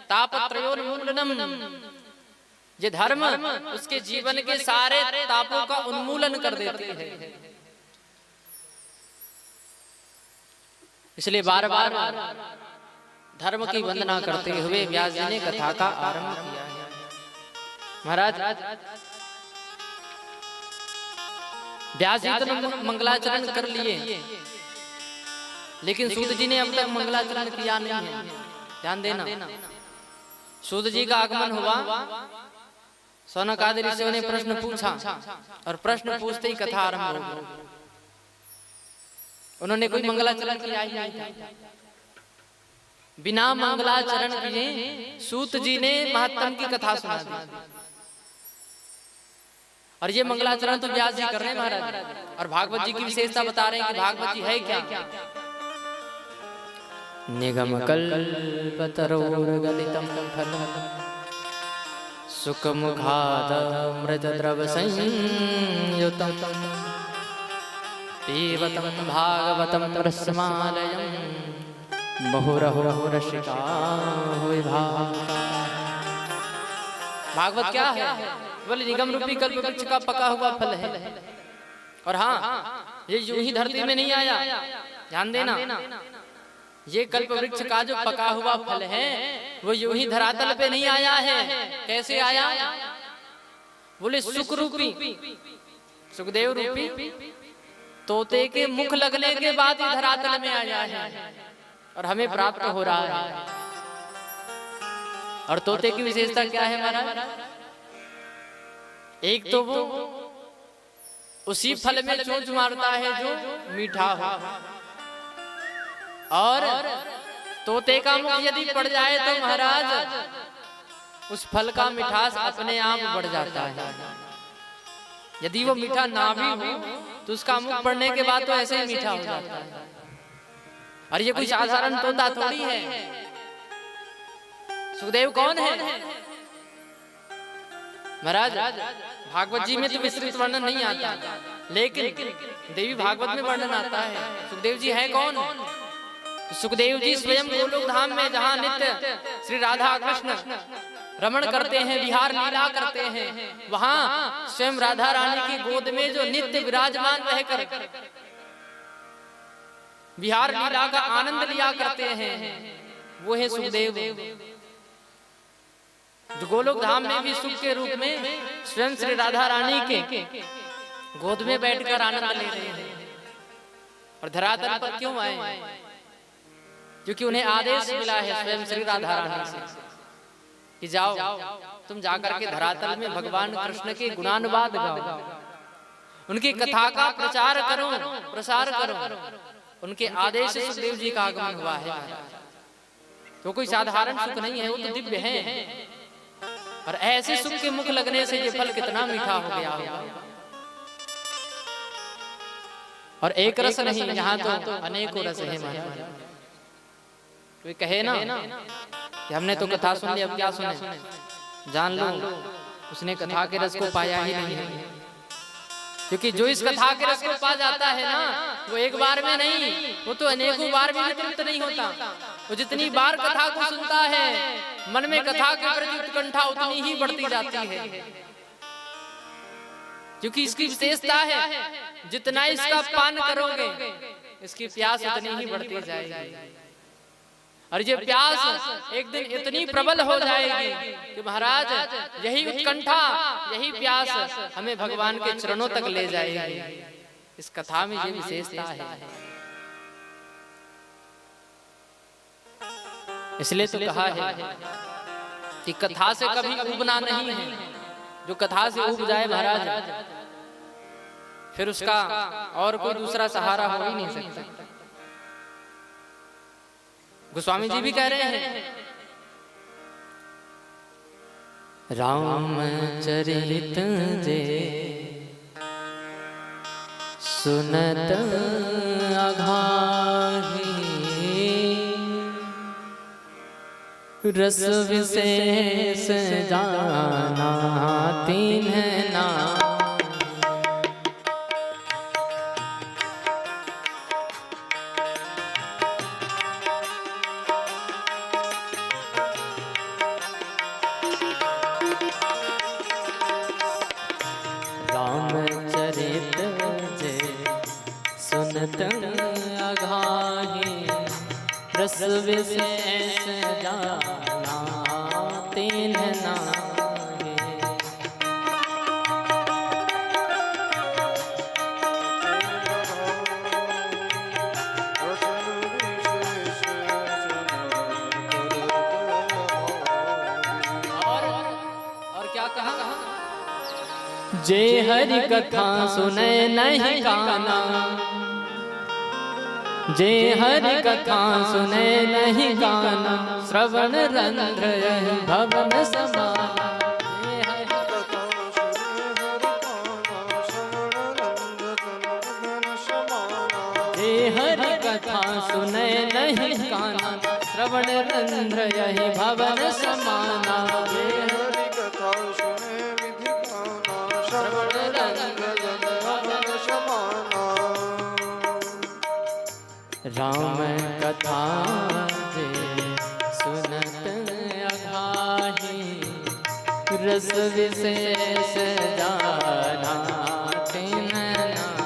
तापत्रयोन्मूलनम, ये धर्म उसके जीवन के सारे तापों का उन्मूलन कर देती है। इसलिए बार बार धर्म की वंदना करते हुए व्यास जी ने कथा का आरंभ किया है। महाराज व्यास जी तो मंगलाचरण कर लिए, लेकिन सूत जी ने अब तक मंगलाचरण किया नहीं है। ध्यान देना, सूत जी का आगमन हुआ, सौनक आदि ऋषियों ने प्रश्न पूछा और प्रश्न पूछते ही कथा आरंभ हो गई। उन्होंने कोई मंगलाचरण किया ही नहीं था। बिना मंगलाचरण किए सूत जी ने महात्म की कथा सुना दी। और ये मंगलाचरण तो व्यास जी कर रहे हैं महाराज। और भागवत जी की विशेषता बता रहे हैं कि भागवत जी है क्या। निगम कल्पतरोर्गलितं फलं सुखमुखादमृतद्रव संयुतं पीबतं भागवतं रसमालयं मुहुरहुरहु रसिका हुए भागवत क्या है? बोले निगम रूपी कल्प वृक्ष का पका हुआ फल है। और हाँ, ये यूं ही धरती में नहीं आया, ध्यान देना। ये कल्प वृक्ष का जो पका हुआ फल है वो यूं ही धरातल पे नहीं आया है। कैसे आया? बोले सुख रूपी, सुखदेव रूपी तोते के मुख लगने के बाद ही धरातल में आया है और हमें प्राप्त हो रहा है। और तोते की विशेषता क्या है महाराज? एक तो वो उसी फल में चोंच मारता है जो मीठा हो, और तोते का मुख यदि पड़ जाए तो महाराज उस फल का मिठास अपने आप बढ़ जाता है। यदि वो मीठा ना भी हो तो उसका मुख पड़ने के बाद तो ऐसे ही मीठा हो जाता है। और ये कोई साधारण तोता थोड़ी है। सुखदेव कौन है महाराज? भागवत जी में तो विस्तृत वर्णन नहीं आता, लेकिन देवी भागवत में वर्णन आता है। सुखदेव जी है कौन? सुखदेव जी स्वयं गोलोक धाम में जहाँ नित्य श्री राधा कृष्ण रमण करते हैं, विहार लीला करते हैं, वहाँ स्वयं राधा रानी की गोद में जो नित्य विराजमान रहकर विहार लीला का आनंद लिया करते हैं वो है सुखदेव। जो गोलोक धाम में भी सुख के रूप में स्वयं श्री राधा रानी के गोद में बैठकर आनंद ले रहे हैं। और धरातल पर क्यों आए? क्योंकि उन्हें आदेश मिला है स्वयं श्री राधा रानी से कि जाओ तुम जाकर के धरातल में भगवान कृष्ण के गुणानुवाद गाओ, उनकी कथा का प्रचार करो, प्रसार करो। उनके आदेश से सुखदेव जी का आगमन हुआ है। तो कोई साधारण सुख नहीं है, वो तो दिव्य है। और ऐसे सुख के मुख लगने से ये फल कितना मीठा हो गया होगा। और एक रस नहीं, यहाँ तो अनेकों रस है महाराज। कोई कहे ना कि हमने तो कथा सुन ली, अब क्या सुने, जान लो उसने कथा के रस को पाया ही नहीं है। क्योंकि जो इस कथा के रस को पा जाता है ना, वो एक बार में नहीं, वो तो अनेकों बार भी तृप्त नहीं होता। वो जितनी बार कथा को सुनता है, मन में कथा के प्रति उत्कंठा उतनी ही बढ़ती जाती है। क्योंकि इसकी विशेषता है, जितना इसका पान करोगे इसकी प्यास उतनी ही बढ़ती जाएगी। और ये प्यास एक दिन इतनी प्रबल हो जाएगी कि महाराज यही उत्कंठा, यही प्यास हमें भगवान के चरणों तक ले जाएगी। इस कथा में ये विशेषता है। इसलिए तो कहा है कि कथा से कभी उबना नहीं है। जो कथा से उब जाए महाराज, फिर उसका और कोई दूसरा सहारा हो ही नहीं सकता। गोस्वामी जी भी कह रहे हैं, रामचरित जे सुनत अघाही, रस विशेष जाना तिन्ह नाम। रामचरित जे सुनत अघाही, रस विशेष जाना तिन्ह नाहि। और क्या कहा, जे हरि कथा सुने नहीं काना, जे हरि कथा सुने नहीं काना, श्रवण रंध्र यहि भवन समाना। जे हरि कथा सुने नहीं काना, श्रवण रंध्र यहि भवन समाना। जे हरि कथा सुने विधि काना, श्रवण रंध्र यहि भवन समाना। राम कथा जे सुनत अघाही, रस विशेष जाना तिन्ह नाहि।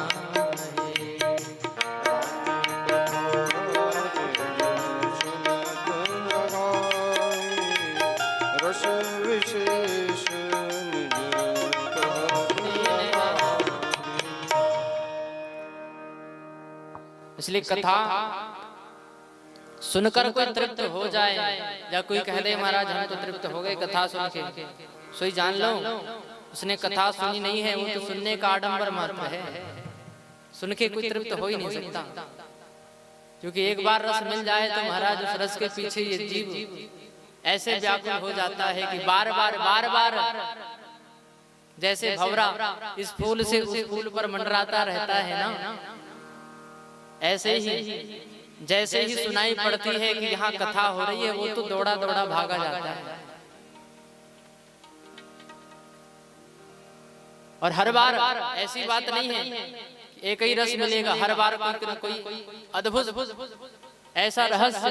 रस विशेष इसलिए कथा सुनकर कोई तृप्त हो जाए, या कोई कह दे महाराज हम तो तृप्त हो गए कथा सुन के, सोई जान लो उसने कथा सुनी नहीं है, वो तो सुनने का आडंबर मात्र है। सुन के कोई तृप्त हो ही नहीं सकता। क्योंकि एक बार रस मिल जाए तो महाराज उस रस के पीछे ये जीव ऐसे व्याकुल हो जाता है कि बार बार जैसे भंवरा इस फूल से उस फूल पर मंडराता रहता है ना, ऐसे ही जैसे ही सुनाई पड़ती है कि यहाँ कथा हो रही है, वो तो दौड़ा दौड़ा भागा जाता है। और हर बार ऐसी बात नहीं है एक ही रस मिलेगा, हर बार कोई अद्भुत ऐसा रहस्य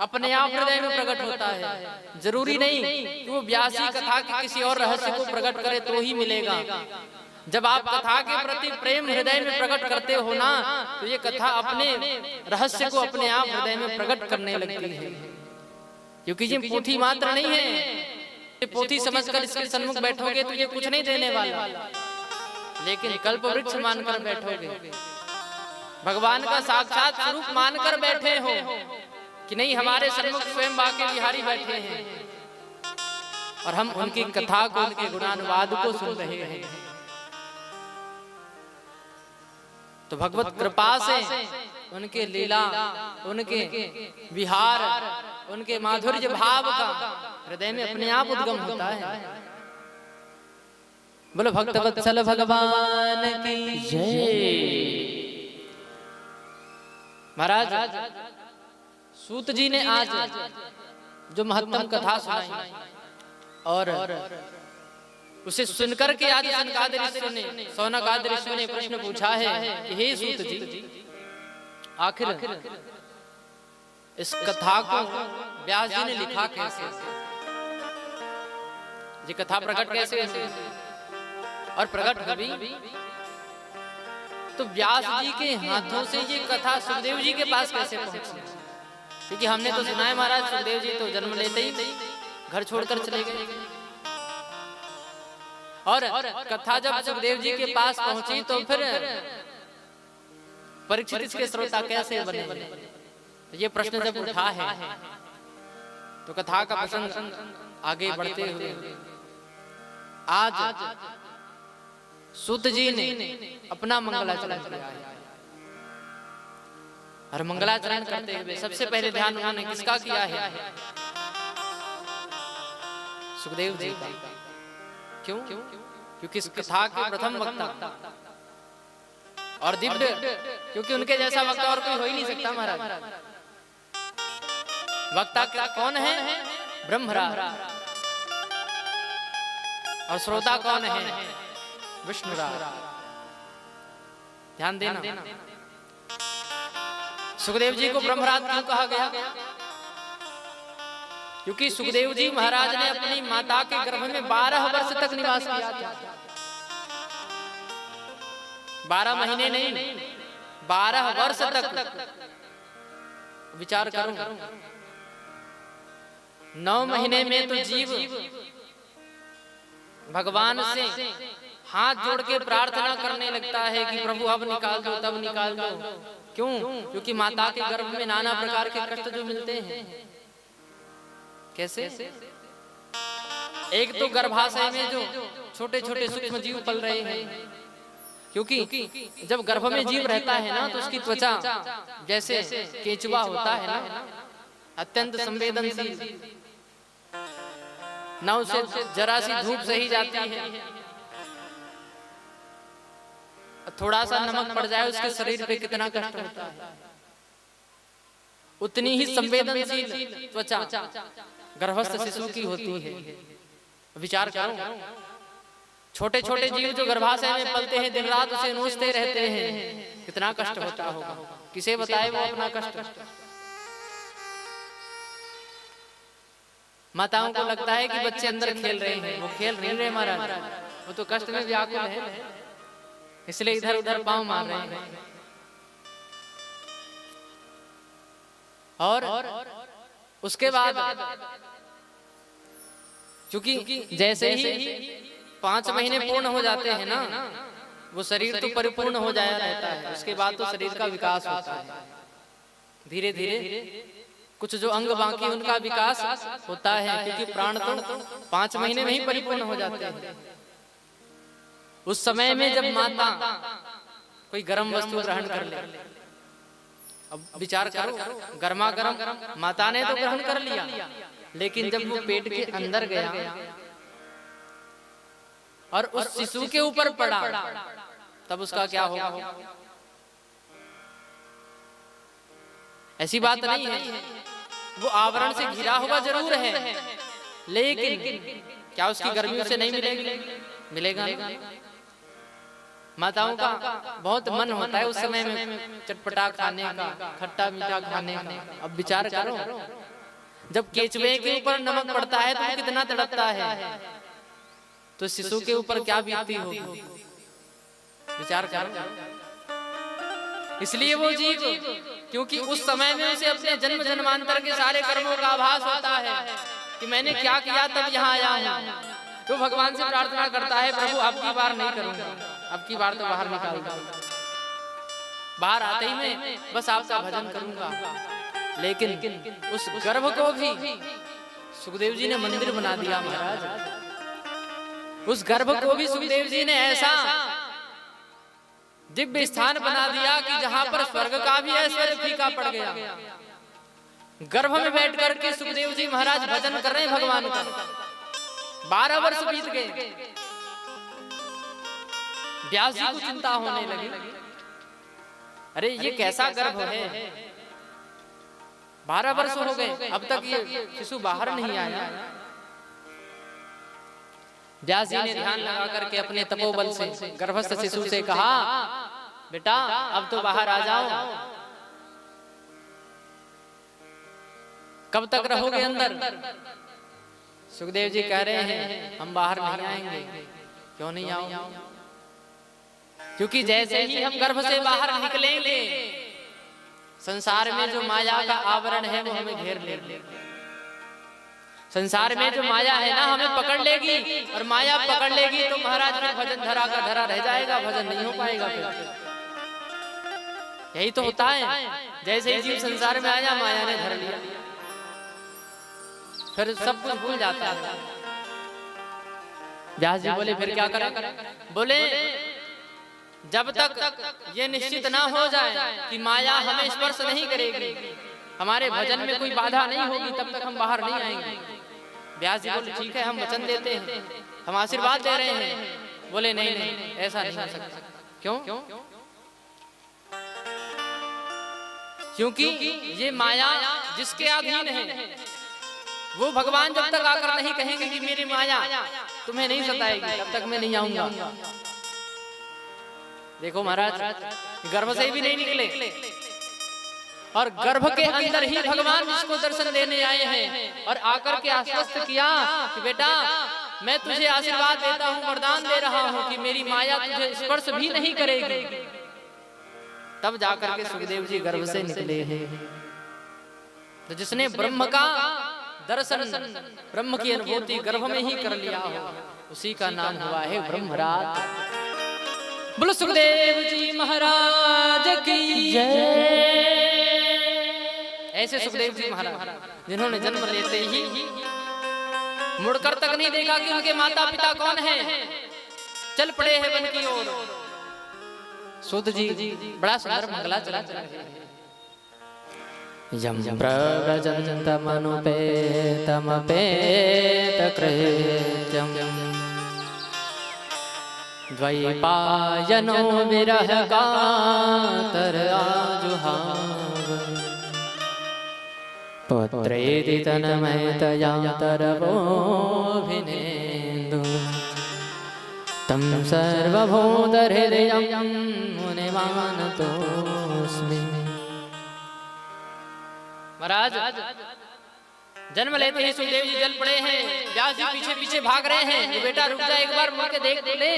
अपने आप हृदय में प्रकट होता है। जरूरी नहीं कि वो व्यासी कथा के किसी और रहस्य को प्रकट करे तो ही मिलेगा। जब आप कथा के प्रति प्रेम हृदय में प्रकट करते हो ना, तो ये कथा अपने रहस्य को अपने आप हृदय में प्रकट करने लगती है। क्योंकि ये पोथी मात्र नहीं है, ये पोथी समझकर इसके सन्मुख बैठोगे तो ये कुछ नहीं देने वाला, लेकिन कल्प वृक्ष मानकर बैठोगे, भगवान का साक्षात स्वरूप मानकर बैठे हो कि नहीं हमारे सन्मुख स्वयं बांके बिहारी बैठे हैं और हम उनकी कथा को, उनके गुणानुवाद को सुन रहे हैं। तो भगवत कृपा से उनके लीला, उनके विहार, उनके माधुर्य भाव का हृदय में अपने आप उद्गम होता है। बोलो भक्त वत्सल भगवान की जय। महाराज सूत जी ने आज जो महत्तम कथा सुनाई और उसे सुनकर के आज सौनकादि ऋषि ने प्रश्न पूछा है कि हे सूत जी, आखिर इस कथा को व्यास जी ने लिखा कैसे, ये कथा प्रकट कैसे और प्रकट कभी तो व्यास जी के हाथों से ये कथा सुखदेव जी के पास कैसे पहुंची? क्योंकि हमने तो सुना है महाराज सुखदेव जी तो जन्म लेते ही घर छोड़कर चले गए और कथा जब सुखदेव जी के पास पहुंची तो फिर परीक्षित इसके श्रोता कैसे बने? ये प्रश्न जब उठा है तो कथा का प्रसंग आगे बढ़ते हुए आज सूत जी ने अपना मंगलाचरण किया है और मंगलाचरण करते हुए सबसे पहले ध्यान उन्होंने किसका किया है? सुखदेव जी का। क्यों? क्योंकि इस कथा के प्रथम वक्ता और दिव्य, क्योंकि उनके जैसा वक्ता और कोई हो ही नहीं सकता महाराज। वक्ता कौन है? ब्रह्मराज। और श्रोता कौन है? विष्णुराज। ध्यान देना, सुखदेव जी को ब्रह्मराज क्यों कहा गया? क्योंकि सुखदेव जी महाराज ने अपनी माता के गर्भ में 12 वर्ष तक निवास किया था। 12 महीने नहीं, 12 वर्ष तक। विचार करो, 9 महीने में तो जीव भगवान से हाथ जोड़ के प्रार्थना करने लगता है कि प्रभु अब निकाल दो, तब निकाल दो। क्यों? क्योंकि माता के गर्भ में नाना प्रकार के कष्ट जो मिलते हैं। कैसे? एक तो गर्भाशय में जो छोटे छोटे सूक्ष्म जीव पल रहे हैं, क्योंकि जब गर्भ में जीव रहता है ना तो उसकी त्वचा जैसे केंचुआ होता है ना, अत्यंत संवेदनशील, ना उसे जरा सी धूप सही जाती है, थोड़ा सा नमक पड़ जाए उसके शरीर पे कितना कष्ट होता है। उतनी ही संवेदनशील त्वचा गर्भस्थ शिशु की होती है। विचार करो, छोटे छोटे जीव जो गर्भाशय में पलते हैं, दिन रात उसे नोचते रहते हैं, कितना कष्ट होता होगा। किसे बताए वो अपना कष्ट? माताओं को लगता है कि बच्चे अंदर खेल रहे हैं, वो खेल नहीं रहे महाराज, वो तो कष्ट में व्याकुल है, इसलिए इधर उधर पांव मार रहे हैं। और उसके बाद क्योंकि जैसे ही 5 महीने पूर्ण हो जाते हैं ना, वो शरीर तो परिपूर्ण हो जाया रहता है। उसके बाद तो शरीर का विकास होता है धीरे धीरे, कुछ जो अंग बाकी उनका विकास होता है, क्योंकि प्राण तो 5 महीने में ही परिपूर्ण हो जाते हैं। उस समय में जब माता कोई गर्म वस्तु ग्रहण कर ले, अब विचार करो, गर्मा गर्म माता ने तो ग्रहण कर लिया, लेकिन जब वो पेट के अंदर गया और उस शिशु के ऊपर पड़ा, तब उसका क्या होगा? ऐसी बात नहीं है, वो आवरण से घिरा हुआ जरूर है, लेकिन क्या उसकी गर्मी उसे नहीं मिलेगी? मिलेगा। माताओं का बहुत मन होता है उस समय में चटपटा खाने का, खट्टा मीठा खाने का। अब विचार करो, जब केचुए के ऊपर नमक पड़ता है तो वो कितना तड़पता है, तो शिशु के ऊपर क्या बीतती होगी? विचार करो। इसलिए वो जीव, क्योंकि उस समय में उसे अपने जन्म जन्मांतर के सारे कर्मों का आभास होता है कि मैंने क्या किया तब यहाँ आया हूँ, तो भगवान से प्रार्थना करता है, प्रभु अब की बार नहीं करूंगा, अब की बार तो बाहर निकाल दो, बाहर आते ही मैं बस आपका भजन करूंगा। लेकिन उस गर्भ को भी सुखदेव जी ने मंदिर बना दिया महाराज। उस गर्भ को भी सुखदेव जी ने ऐसा दिव्य स्थान बना दिया कि जहां पर स्वर्ग का भी ऐश्वर्य फीका पड़ गया। गर्भ में बैठ करके सुखदेव जी महाराज भजन कर रहे हैं भगवान का। 12 वर्ष बीत गए, व्यास जी को चिंता होने लगी, अरे ये कैसा गर्भ है, 12 वर्ष हो गए, अब तक ये शिशु बाहर नहीं आया। व्यास जी ने ध्यान लगा करके अपने तपोबल से गर्भस्थ शिशु से कहा, बेटा अब तो बाहर आ जाओ। कब तक रहोगे अंदर? सुखदेव जी कह रहे हैं हम बाहर नहीं आएंगे। क्यों नहीं आओ? क्योंकि जैसे ही हम गर्भ से बाहर निकलेंगे, संसार में जो माया का आवरण है वो हमें घेर लेगी। संसार में जो माया है ना, हमें पकड़ लेगी, और माया पकड़ लेगी तो महाराज फिर भजन धरा का धरा रह जाएगा, भजन नहीं हो पाएगा। फिर यही तो होता है, जैसे ही जीव संसार में आया माया ने धर लिया, फिर सब कुछ भूल जाता है। व्यास जी बोले फिर क्या करें? बोले जब तक ये निश्चित ना हो जाए कि माया हमें स्पर्श नहीं करेगी, हमारे भजन में कोई बाधा नहीं होगी, तब तक हम बाहर नहीं आएंगे। व्यास जी बोले ठीक है, हम वचन देते हैं, हम आशीर्वाद दे रहे हैं। बोले नहीं नहीं, ऐसा नहीं हो सकता। क्यों? क्योंकि ये माया जिसके अधीन है, वो भगवान जब तक आकर नहीं कहेंगे कि मेरी माया तुम्हें नहीं सताएगी, तब तक मैं नहीं आऊंगा। देखो महाराज, गर्भ से भी नहीं निकले, और गर्भ के अंदर ही भगवान जिसको दर्शन देने आए हैं और आकर के आश्वस्त किया कि बेटा मैं तुझे आशीर्वाद देता हूँ, वरदान दे रहा हूँ कि मेरी माया तुझे स्पर्श भी नहीं करेगी। तब जाकर के सुखदेव जी गर्भ से निकले हैं। तो जिसने ब्रह्म का दर्शन, ब्रह्म की अनुभूति गर्भ में ही कर लिया हो, उसी का नाम हुआ है ब्रह्मराज। बोलो सुखदेव जी महाराज की जय। ऐसे सुखदेव जी महाराज जिन्होंने जन्म लेते ही मुड़कर तक नहीं देखा कि उनके माता पिता कौन हैं, चल पड़े हैं वन की ओर। सूत जी बड़ा सुंदर मंगला चला यम प्रव्रजन्तमनुपेतमपेतकृत्यं द्वैपायनो विरह कातर आजुहाव पुत्रेति तन्मयतया तरवोऽभिनेन्दु तं सर्वभूतहृदयं मुनिमानतोऽस्मि। महाराज जन्म लेते ही सुखदेव जी जल पड़े हैं। व्यास जी पीछे पीछे भाग रहे हैं, बेटा रुक जा, एक बार मुड़ के देख तो ले,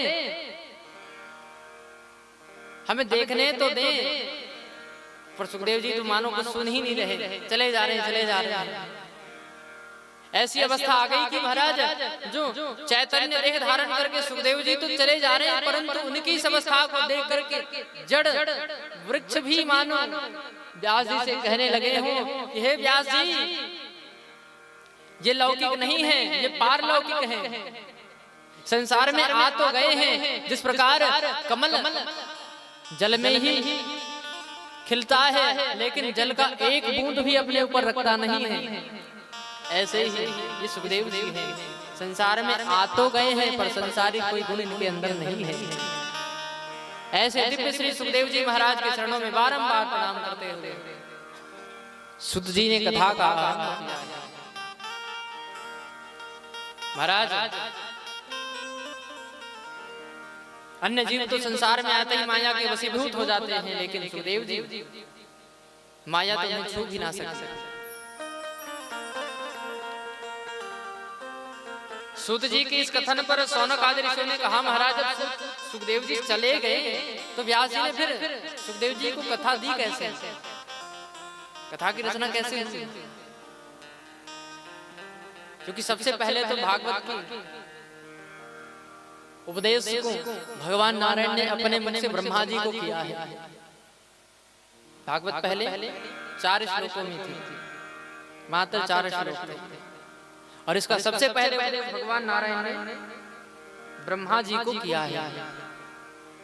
हमें देखने तो दे। पर सुखदेव जी तो मानो कुछ सुन ही नहीं रहे, चले जा रहे हैं, चले जा रहे हैं। ऐसी अवस्था आ गई कि महाराज जो चैतन्य देह धारण करके सुखदेव जी तो चले जा रहे हैं, परंतु उनकी इस अवस्था को देख करके जड़ वृक्ष भी मानो व्यास जी से कहने लगे हो कि हे व्यास जी, ये लौकिक नहीं है, ये पारलौकिक है। संसार में आ तो गए हैं, जिस प्रकार कमल जल में ही खिलता है लेकिन जल का एक बूंद भी अपने ऊपर रखता नहीं है, ऐसे ही ये सुखदेव जी हैं। संसार में आ तो गए हैं पर संसारिक कोई गुण इनके अंदर नहीं है। ऐसे दिव्य श्री सुखदेव जी महाराज के चरणों में बारंबार प्रणाम करते हुए सुत जी ने कथा का आरंभ किया। महाराज अन्य जीव तो संसार में आते ही माया के वशीभूत हो जाते हैं, लेकिन सुखदेव जी माया तो उन्हें छू भी ना सकते। सूत जी के इस कथन पर सौनक आदि ऋषियों ने कहा, महाराज जब सुखदेव जी चले गए तो व्यास जी ने फिर सुखदेव जी को कथा दी कैसे, कथा की रचना कैसे हुई? क्योंकि सबसे पहले तो भागवत की उपदेश को भगवान नारायण ने अपने मन से ब्रह्मा जी को किया है। भागवत पहले 4 श्लोकों में थी, मात्र 4 श्लोक थे, और इसका सबसे पहले उपदेश भगवान नारायण ने ब्रह्मा जी को किया है।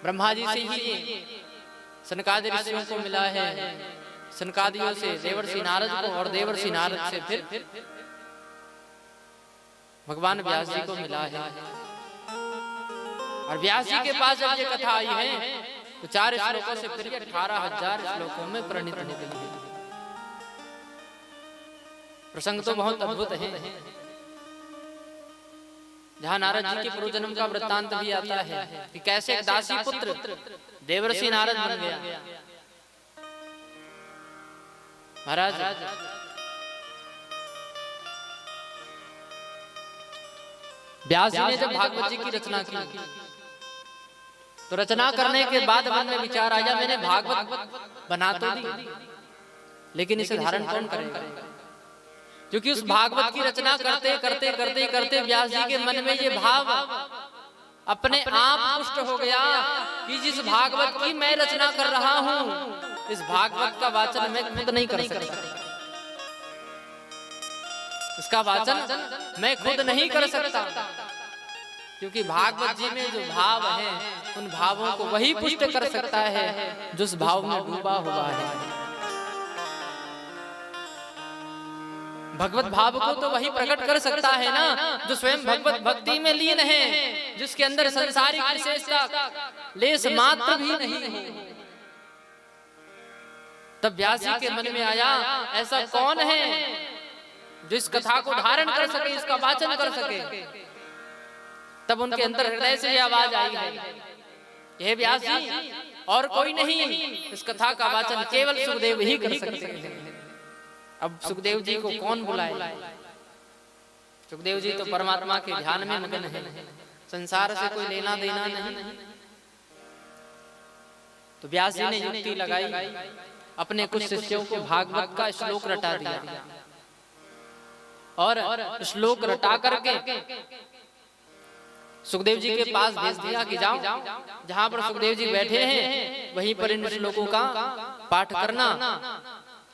ब्रह्मा जी से ही सनकादि ऋषियों को मिला है, सनकादियों से देवर्षि नारद को, और देवर्षि नारद से फिर भगवान व्यास जी को मिला है। और व्यास जी के पास जब ये कथा आई है तो 4 श्लोकों से फिर 18,000 श्लोकों में परिणित हो गई है। प्रसंग तो बहुत अद्भुत है, जहाँ नारद जी के पूर्वजन्म का वृत्तांत भी आता है कि कैसे एक दासी पुत्र देवर्षि नारद बन गया। महाराज व्यास जी ने जब भागवत जी की रचना की तो रचना करने के बाद मन में विचार आया, मैंने भागवत बना तो दी, लेकिन इसे धारण कौन करेगा? क्योंकि उस भागवत की रचना करते करते करते करते व्यास जी के मन में ये भाव अपने आप पुष्ट हो गया कि जिस भागवत की मैं रचना कर रहा हूं, इस भागवत का वाचन मैं खुद नहीं कर सकता, इसका वाचन मैं खुद नहीं कर सकता, क्योंकि भागवत जी में जो भाव है उन भावों को वही पुष्ट कर सकता है जो उस भाव में डूबा हुआ है। भगवत भाव को तो वही प्रकट कर सकता है ना जो स्वयं भगवत भक्ति में लीन है, जिसके अंदर संसारिक विशेषता लेस मात्र भी नहीं है। तब व्यास जी के मन में आया, ऐसा कौन है जो इस कथा को धारण कर सके, इसका वाचन कर सके? तब उनके अंदर हृदय से यह आवाज आई है, यह व्यास जी और कोई नहीं, इस कथा का वाचन केवल सुखदेव ही कर सकते हैं। अब सुखदेव जी को कौन बुलाए? सुखदेव जी तो परमात्मा के ध्यान में मगन है, संसार से कोई लेना देना नहीं। तो व्यास जी ने युक्ति लगाई, अपने कुछ शिष्यों को भागवत का श्लोक रटा दिया और श्लोक रटा करके सुखदेव जी के पास भेज दिया कि जाओ, जहां पर सुखदेव जी बैठे हैं वहीं पर इन श्लोकों का पाठ करना,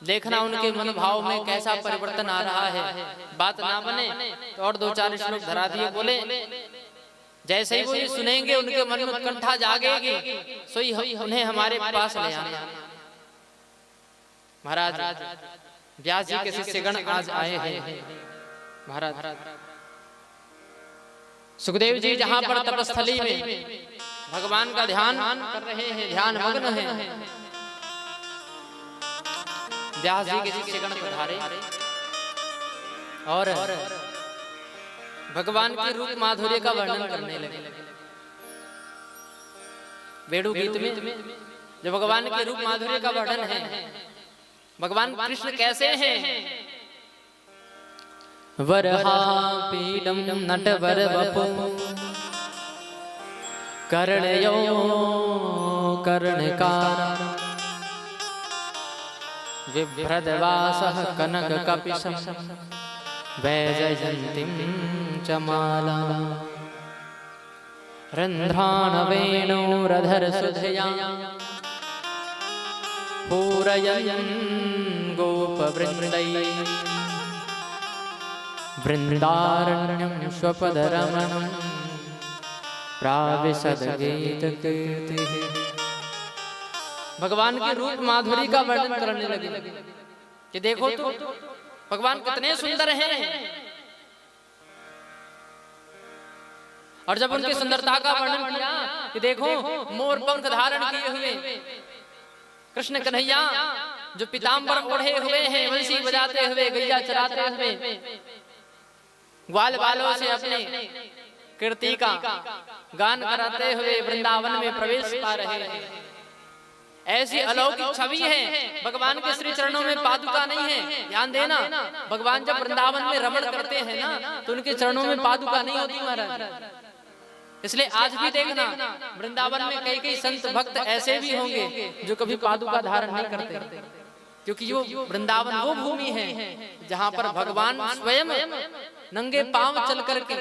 देखना उनके मनोभाव में कैसा परिवर्तन आ रहा है। बात ना बने तो और 2-4 श्लोक धरा दिए, बोले जैसे ही वो ये सुनेंगे उनके मन में उत्कंठा जागेगी, सोई उन्हें हमारे पास ले आना। महाराज व्यास जी के शिष्यगण आज आए हैं। महाराज सुखदेव जी जहां पर तपस्थली में भगवान का ध्यान कर रहे हैं, ध्यान मग्न हैं, व्यास जी के शिष्यगण पधारे और भगवान के रूप माधुर्य का वर्णन करने लगे। वेणु गीत में जो भगवान के रूप माधुर्य का वर्णन है, भगवान कृष्ण कैसे हैं? वरहापीडं नटवर वपु कर्णयो कर्णकार बिभ्रदवासः कनककपिशं वैजयन्तीं च माला रन्ध्राणवेणुरधरसुधया पूरयन् गोपवृन्दैः वृन्दारण्यं स्वपदरमणं प्राविशद्गीतकीर्तिः। भगवान के रूप माधुरी का वर्णन करने लगे कि देखो तो भगवान कितने सुंदर हैं। और जब उनकी सुंदरता का वर्णन किया कि देखो मोर पंख धारण किए हुए कृष्ण कन्हैया जो पीताम्बर ओढ़े हुए हैं, वंशी बजाते हुए, गैया चराते हुए, ग्वाल बालों से अपने कीर्ति का गान कराते हुए वृंदावन में प्रवेश पा रहे हैं, ऐसी अलौकिक छवि है। भगवान के श्री चरणों में पादुका नहीं है, ध्यान देना। भगवान जब वृंदावन में रमण करते हैं ना तो उनके चरणों में पादुका नहीं होती महाराज। इसलिए आज भी देखना वृंदावन में कई कई संत भक्त ऐसे भी होंगे जो कभी पादुका धारण नहीं करते, क्योंकि वो वृंदावन वो भूमि है जहां पर भगवान स्वयं नंगे पांव चल करके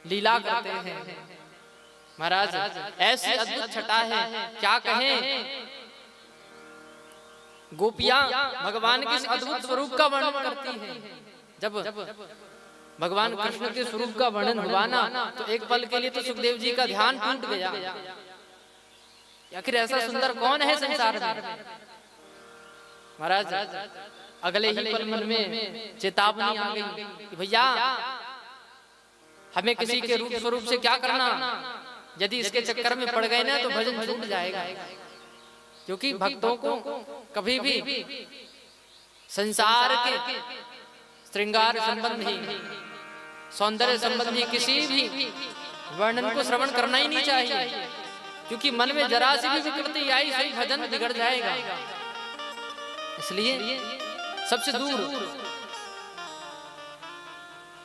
लीला करते हैं। महाराज ऐसी अद्भुत छटा है, क्या कहें। गोपियां भगवान के अद्भुत स्वरूप का वर्णन करती हैं। जब भगवान कृष्ण के स्वरूप का वर्णन हुआ ना तो एक पल के लिए तो सुखदेव जी का ध्यान टूट गया। आखिर ऐसा सुंदर कौन है संसार में। महाराज अगले ही पल मन में चेतावनी आ गई कि भैया हमें किसी के रूप स्वरूप से क्या करना, यदि इसके चक्कर में पड़ गए ना तो भजन छूट जाएगा। क्योंकि भक्तों को कभी भी संसार के श्रृंगार संबंधी, सौंदर्य संबंधी किसी भी वर्णन को श्रवण करना ही नहीं चाहिए, क्योंकि मन में जरा सी भी विकृति आई सही भजन बिगड़ जाएगा। इसलिए सबसे दूर।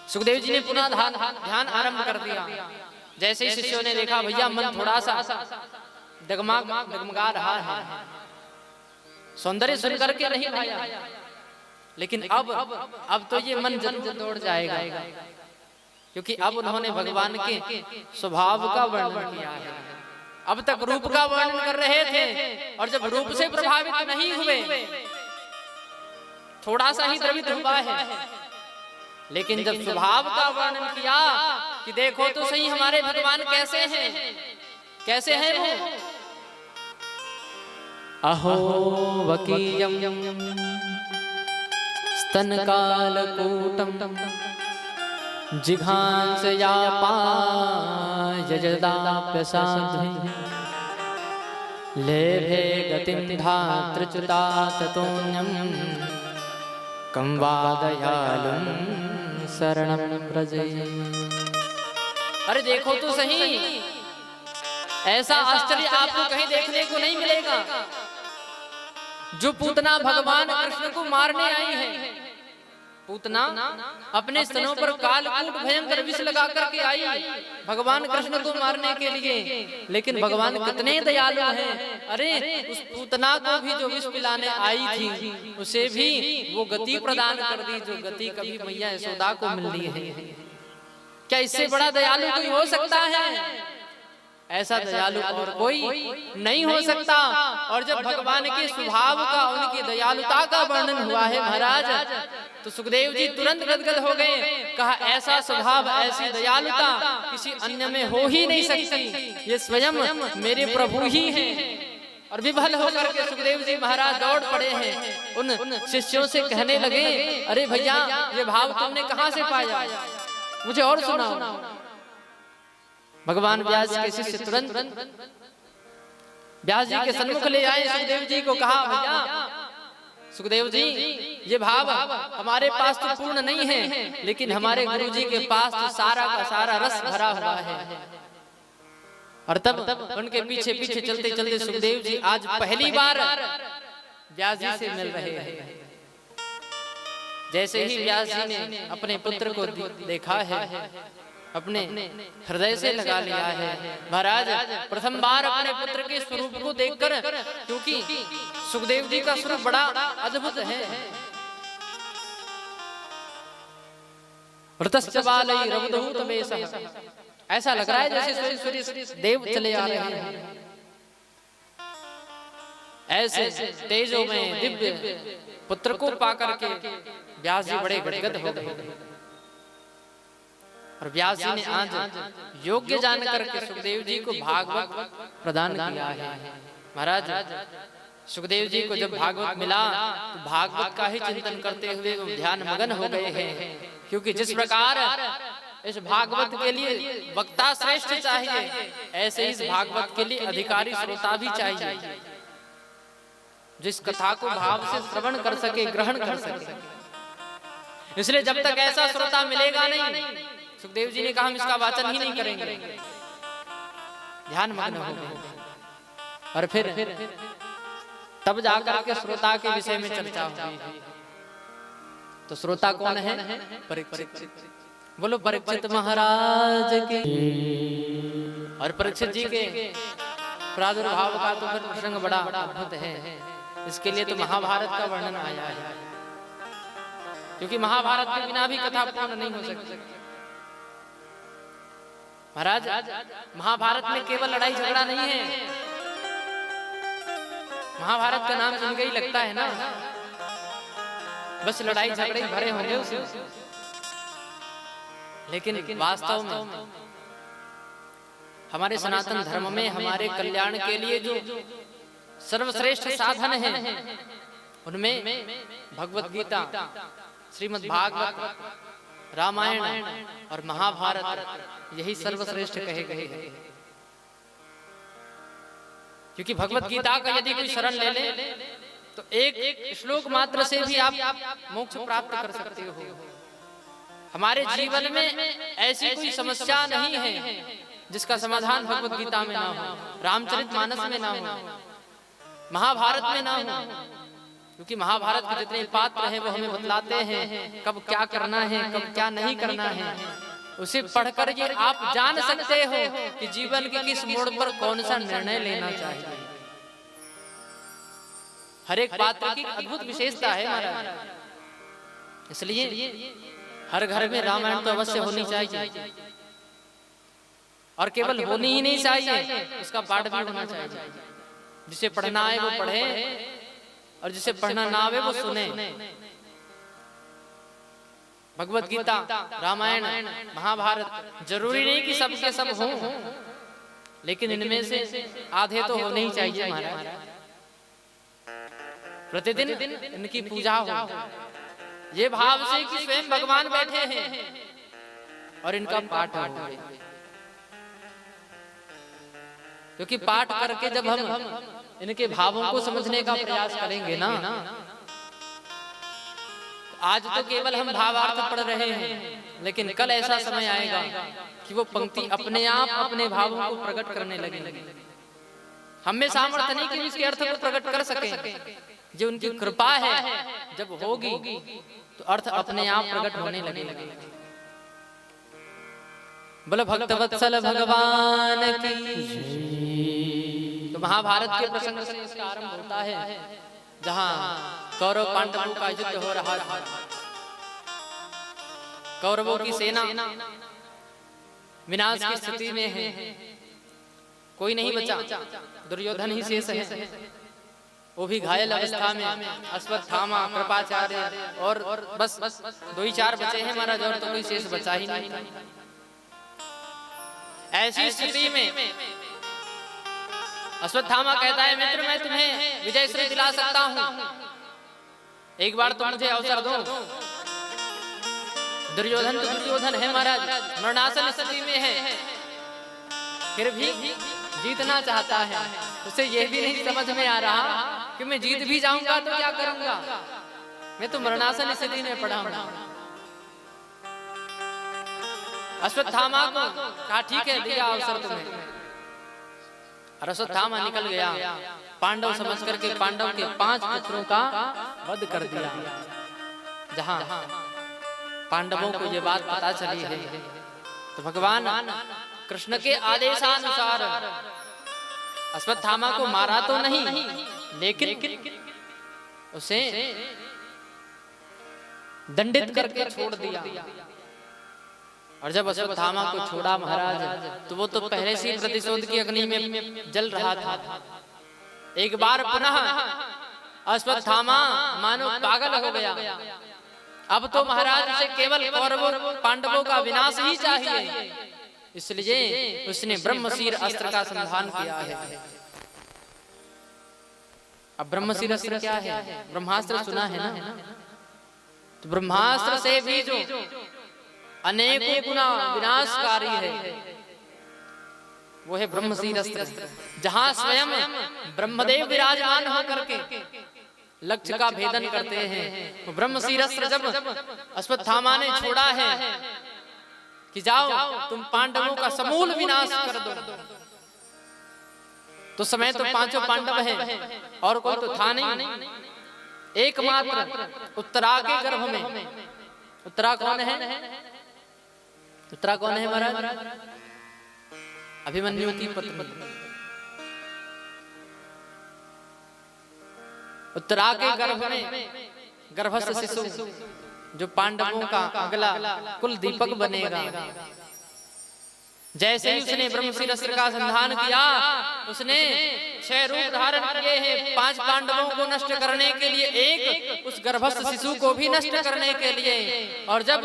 सुखदेव जी ने पुनः ध्यान आरंभ कर दिया। जैसे ही शिष्यों ने देखा भैया मन थोड़ा सा डगमगा रहा है, सौंदर्य सुन करके नहीं भाया, लेकिन अब तो ये मन जरूर दौड़ जाएगा, क्योंकि अब उन्होंने भगवान के स्वभाव का वर्णन किया है। अब तक रूप का वर्णन कर रहे थे, और जब रूप से प्रभावित नहीं हुए, थोड़ा सा ही द्रवित हुआ है, लेकिन जब स्वभाव का वर्णन किया कि देखो तो सही हमारे भगवान कैसे हैं, कैसे हैं वो। अहो वकीयम स्तनकालकूटम जिघांसया पायजदाप्यसाध्वी लेभे गतिं धातृच्युता ततोऽन्यं कं वा दयालुं शरणं व्रजे। अरे देखो तो सही, ऐसा आश्चर्य आपको कहीं देखने को नहीं मिलेगा। जो पूतना भगवान कृष्ण को मारने आई है, पूतना अपने स्तनों पर कालकूट भयंकर विष लगा करके आई भगवान कृष्ण को मारने के लिए, लेकिन भगवान कितने दयालु हैं। अरे उस पूतना को भी जो विष पिलाने आई थी, उसे भी वो गति प्रदान कर दी, जो गति कभी मैया यशोदा को मिलनी है। क्या इससे बड़ा दयालु कोई हो सकता है? ऐसा दयालु और कोई नहीं हो सकता। और जब भगवान के स्वभाव का, उनकी दयालुता का वर्णन हुआ है महाराज, तो सुखदेव जी तुरंत गदगद हो गए। कहा ऐसा स्वभाव, ऐसी दयालुता किसी अन्य में हो ही नहीं सकती, ये स्वयं मेरे प्रभु ही हैं। और विभल होकर के सुखदेव जी महाराज दौड़ पड़े हैं, उन शिष्यों से कहने लगे, अरे भैया ये भाव तुमने कहाँ से पाया, मुझे और सुनाओ। भगवान व्यास के शिष्य तुरंत व्यास जी के सन्मुख ले आए, सुखदेव जी को कहा, भैया सुखदेव जी ये भाव हमारे पास तो पूर्ण नहीं है, लेकिन हमारे गुरु जी के पास तो सारा का सारा रस भरा हुआ है। और तब उनके पीछे पीछे चलते चलते सुखदेव जी आज पहली बार व्यास जी से मिल रहे हैं। जैसे ही व्यास जी ने अपने पुत्र को देखा है, अपने हृदय से लगा लिया है। महाराज प्रथम बार अपने पुत्र के स्वरूप को देखकर, क्योंकि सुखदेव जी का स्वरूप बड़ा अद्भुत है। ऐसा लग रहा है जैसे सूर्य देव चले आ रहे हैं। ऐसे तेजो में दिव्य पुत्र को पाकर के व्यास जी बड़े गदगद हो गए। और व्यास जी ने आज योग्य जान करके सुखदेव जी को भागवत प्रदान किया है। महाराज सुखदेव जी को जब भागवत मिला, तो भागवत का ही चिंतन करते हुए वो ध्यान मगन हो गए हैं। क्योंकि जिस प्रकार इस भागवत के लिए वक्ता श्रेष्ठ चाहिए, ऐसे इस भागवत के लिए अधिकारी श्रोता भी चाहिए, जिस कथा को भाव से श्रवण कर सके, ग्रहण कर सके। इसलिए जब तक ऐसा श्रोता मिलेगा नहीं, सुखदेव जी ने कहा हम इसका वाचन ही नहीं करेंगे, ध्यान मग्न हो गए। और फिर तब जाकर के श्रोता के विषय में चर्चा हुई। तो श्रोता कौन है? परीक्षित। बोलो परीक्षित महाराज के। और परीक्षित जी के प्रादुर्भाव का तो फिर प्रसंग बड़ा अद्भुत है। इसके लिए तो महाभारत का वर्णन आया है, क्योंकि महाभारत के बिना भी कथा पूर्ण नहीं हो सकती। महाराज महाभारत में केवल लड़ाई झगड़ा नहीं है। महाभारत का नाम सुन के ही लगता है ना बस लड़ाई झगड़े भरे होंगे उसमें, लेकिन वास्तव में हमारे सनातन धर्म में हमारे कल्याण के लिए जो सर्वश्रेष्ठ साधन है, उनमें भगवत गीता, श्रीमद् भागवत, रामायण और महाभारत, यही सर्वश्रेष्ठ कहे गए हैं। क्योंकि भगवत गीता का यदि कोई शरण ले ले, तो एक श्लोक मात्र से भी आप मोक्ष प्राप्त कर सकते हो। हमारे जीवन में ऐसी कोई समस्या नहीं है जिसका समाधान भगवत गीता में ना हो, रामचरितमानस में ना हो, महाभारत में ना हो। क्योंकि महाभारत के जितने पात्र हैं वो हमें बतलाते हैं कब क्या करना है, कब क्या नहीं करना है। उसे पढ़कर ये आप जान सकते हो कि जीवन के किस मोड़ पर कौन सा निर्णय लेना चाहिए। हर एक पात्र की अद्भुत विशेषता है महाराज, इसलिए हर घर में रामायण तो अवश्य होनी चाहिए, और केवल होनी ही नहीं चाहिए, उसका पाठ भी होना चाहिए। जिसे पढ़ना आए वो पढ़े और जिसे पढ़ना ना आवे वो सुने। भगवत गीता, रामायण, महाभारत जरूरी नहीं कि सबके सब हों, लेकिन इनमें से आधे तो होने ही चाहिए महाराज। प्रतिदिन इनकी पूजा हो, ये भाव से कि स्वयं भगवान बैठे हैं और इनका पाठ हो। क्योंकि पाठ करके जब हम इनके भावों को समझने का प्रयास करेंगे ना, आज तो केवल हम भावार्थ पढ़ रहे हैं, लेकिन कल ऐसा समय आएगा कि वो पंक्ति अपने आप अपने भावों को प्रकट करने लगेगी। हमें सामर्थ्य नहीं कि इसके अर्थ को प्रकट कर सकें, जो उनकी कृपा है जब होगी तो अर्थ अपने आप प्रकट होने लगेगा। बोलो भक्तवत्सल भगवान की। तो महाभारत के प्रसंग से इसका आरंभ होता है, जहां कौरव पांडवों का युद्ध हो रहा था। कौरवों की सेना विनाश की स्थिति में है, कोई नहीं बचा, दुर्योधन ही शेष है, वो भी घायल अवस्था में। अश्वत्थामा, कृपाचार्य और बस 2-4 बचे हैं महाराज, और तो कोई शेष बचा ही नहीं। ऐसी स्थिति में अश्वत्थामा कहता है, मित्र मैं तुम्हें विजय श्री दिला सकता हूं, एक बार तो मुझे अवसर दो। दुर्योधन तो दुर्योधन है महाराज, मरणासन स्थिति में है, फिर भी जीतना चाहता है। उसे यह भी नहीं समझ में आ रहा कि मैं जीत भी जाऊंगा तो क्या करूंगा, मैं तो मरणासन स्थिति में पड़ा हूं। अश्वत्थामा को कहा ठीक है, दिया अवसर तुम्हें। अश्वत्थामा निकल गया, पांडव समझ करके पांडव के 5 पुत्रों का वध कर दिया। जहां पांडवों को ये बात पता चली है तो भगवान कृष्ण के आदेशानुसार अश्वत्थामा को मारा तो नहीं, लेकिन उसे दंडित करके छोड़ दिया। और जब अश्वत्थामा को छोड़ा महाराज, तो वो तो पहले से प्रतिशोध की अग्नि में जल रहा था। एक बार पुनः अश्वत्थामा मानो पागल हो गया। अब तो महाराज उसे केवल कौरवों पांडवों का विनाश ही चाहिए, इसलिए उसने ब्रह्मशीर अस्त्र का संधान किया है। अब ब्रह्मशीर अस्त्र क्या है? ब्रह्मास्त्र सुना है ना? तो ब्रह्मास्त्र से भी जो अनेकों गुना विनाशकारी है वो है ब्रह्मशीर अस्त्र, जहां स्वयं ब्रह्मदेव विराजमान होकर के लक्ष्य का भेदन करते हैं। तो ब्रह्मशीर अस्त्र जब अश्वत्थामा ने छोड़ा है कि जाओ तुम पांडवों का समूल विनाश कर दो, तो समय तो 5 पांडव हैं और कोई तो था नहीं, एकमात्र उत्तरा के गर्भ में। उत्तरा कौन है? उत्तरा कौन है महाराज? अभिमन्यु की पत्नी। उत्तरा के गर्भ में गर्भस्थ शिशु जो पांडवों का अगला कुल दीपक बनेगा। जैसे ही उसने ब्रह्मशीर अस्त्र का संधान किया, उसने 6 रूप धारण किए हैं, 5 पांडवों को नष्ट करने के लिए, एक उस गर्भस्थ शिशु को भी नष्ट करने के लिए। और जब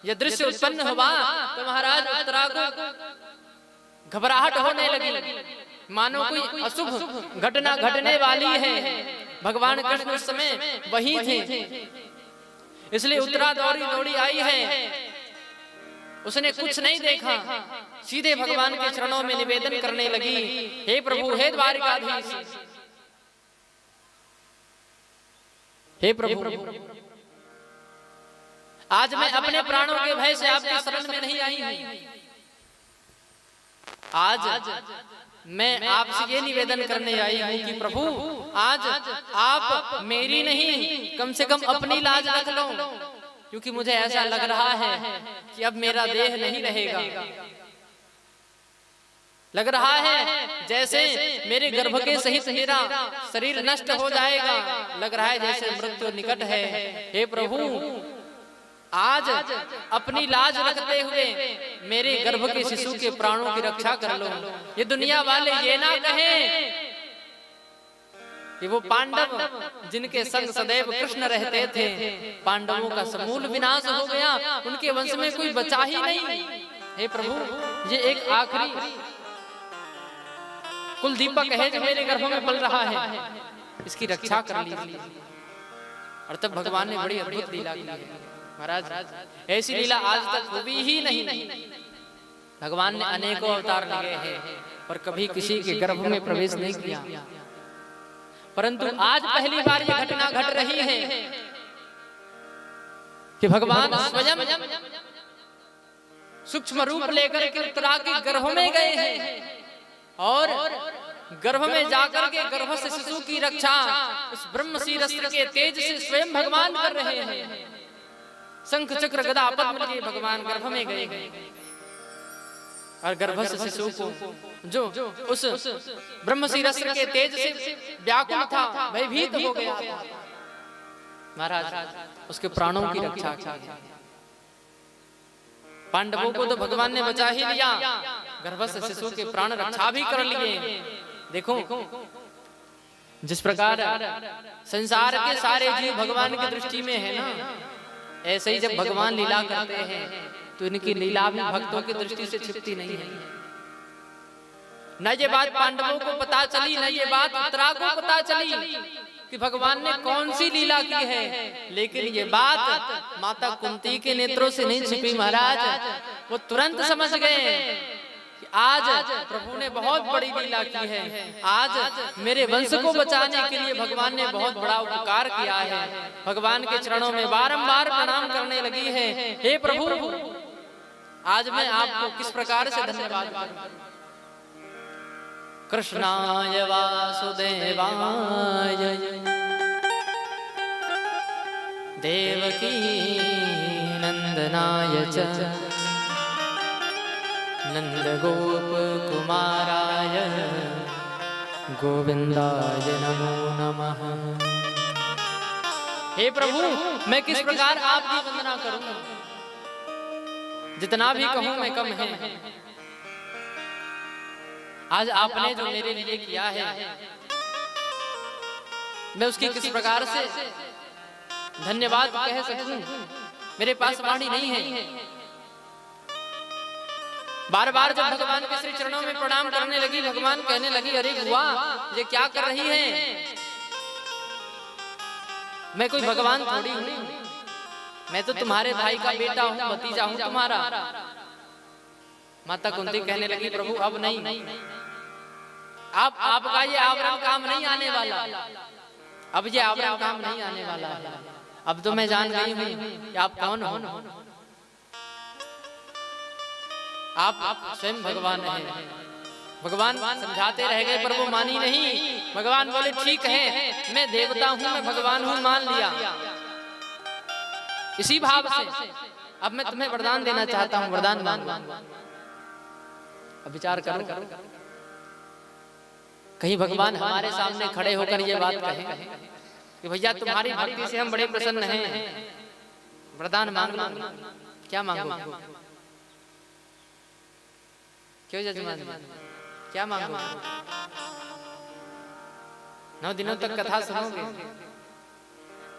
यह दृश्य उत्पन्न हुआ तो महाराज उत्तरा को घबराहट होने लगी, मानो कोई अशुभ घटना घटने वाली है। भगवान कृष्ण उस समय वहीं थे, इसलिए उत्तरा दौड़ी आई है। उसने कुछ नहीं देखा, सीधे भगवान के चरणों में निवेदन करने लगी, हे प्रभु, हे द्वारिकाधीश, हे प्रभु, आज मैं अपने प्राणों के भय से आपके शरण में नहीं आई हूं। आज मैं आपसे ये निवेदन करने आई हूं कि प्रभु आज आप मेरी नहीं कम से कम अपनी लाज रख लो, क्योंकि मुझे ऐसा लग रहा है कि अब मेरा देह नहीं रहेगा। लग रहा है जैसे मेरे गर्भ के सहित मेरा शरीर नष्ट हो जाएगा। लग रहा है जैसे मृत्यु निकट है। हे प्रभु आज अपनी लाज रखते हुए मेरे गर्भ के शिशु के प्राणों की रक्षा कर लो। ये दुनिया वाले ये ना कहें कि वो पांडव जिनके संग सदैव कृष्ण रहते थे, पांडवों का समूल विनाश हो गया, उनके वंश में कोई बचा ही नहीं। हे प्रभु ये एक आखिरी कुल दीपक है जो मेरे गर्भ में पल रहा है, इसकी रक्षा कर लीजिए। और तब भगवान ने बड़ी अद्भुत लीला की है महाराज। ऐसी लीला आज तक हुई ही नहीं। भगवान ने अनेकों अवतार लिए हैं और कभी किसी के गर्भ में प्रवेश नहीं किया, परंतु आज पहली बार ये घटना घट रही है कि भगवान स्वयं सूक्ष्म रूप लेकर के उत्तरा के गर्भ में गए हैं और गर्भ में जाकर के गर्भ से शिशु की रक्षा उस ब्रह्मशीर अस्त्र के तेज से स्वयं भगवान कर रहे हैं। शंख चक्र गदा पद्म लिए भगवान गर्भ में गए और गर्भ से शिशु को जो उस ब्रह्मशीर अस्त्र के तेज से व्याकुल था, भयभीत हो गया था, महाराज उसके प्राणों की रक्षा की। पांडवों को तो भगवान ने बचा ही लिया, गर्भ से शिशु के प्राण रक्षा भी कर लिए। देखो जिस प्रकार संसार के सारे जीव भगवान की दृष्टि में है ना, ऐसे ही जब भगवान लीला करते हैं तो इनकी लीला भी भक्तों की दृष्टि से छिपती नहीं है। न ये बात पांडवों को पता चली, न ये बात उत्तरा को पता चली कि भगवान ने कौन सी लीला की है, लेकिन ये बात माता कुंती के नेत्रों से नहीं छिपी महाराज। वो तुरंत समझ गए कि आज प्रभु ने बहुत बड़ी लीला की है, आज मेरे वंश को बचाने के लिए भगवान ने बहुत बड़ा उपकार किया है। भगवान के चरणों में बारंबार प्रणाम करने लगी है। हे प्रभु आज मैं आपको किस प्रकार से धन्यवाद करूं। कृष्णाय वासुदेवाय देवकी नंदनाय च नंद गोप कुमाराय गोविंदाय नमो नमः। हे प्रभु मैं किस प्रकार आपकी वंदना करूं, जितना भी कहूं मैं कम है। आज आपने जो मेरे लिए किया है मैं उसकी किस प्रकार से धन्यवाद कह सकूं, मेरे पास वाणी नहीं है। बार बार जब भगवान के श्री चरणों में प्रणाम करने लगी, भगवान कहने लगी अरे बुआ ये क्या कर रही है, मैं कोई भगवान थोड़ी हूं, मैं तो तुम्हारे भाई का बेटा हूं, भतीजा हूं तुम्हारा। माता कुंती कहने लगी प्रभु अब नहीं, आपका ये आवरण काम नहीं आने वाला, अब ये आवरण काम नहीं आने वाला है। अब तो मैं जान गई हूं कि आप कौन हो, आप स्वयं भगवान हैं। भगवान समझाते रह गए पर वो मानी नहीं। भगवान बोले ठीक है मैं देवता हूं, मैं भगवान हूं, मान लिया। इसी भाव से अब मैं तुम्हें वरदान देना चाहता हूं, वरदान मांगो। अब विचार करो कहीं भगवान हमारे सामने खड़े होकर ये बात कहें कि भैया तुम्हारी भक्ति से हम बड़े प्रसन्न हैं, वरदान मांग लो। क्या मांगो? क्यों जजमान क्या मांगो? 9 दिनों तक कथा सुनोगे,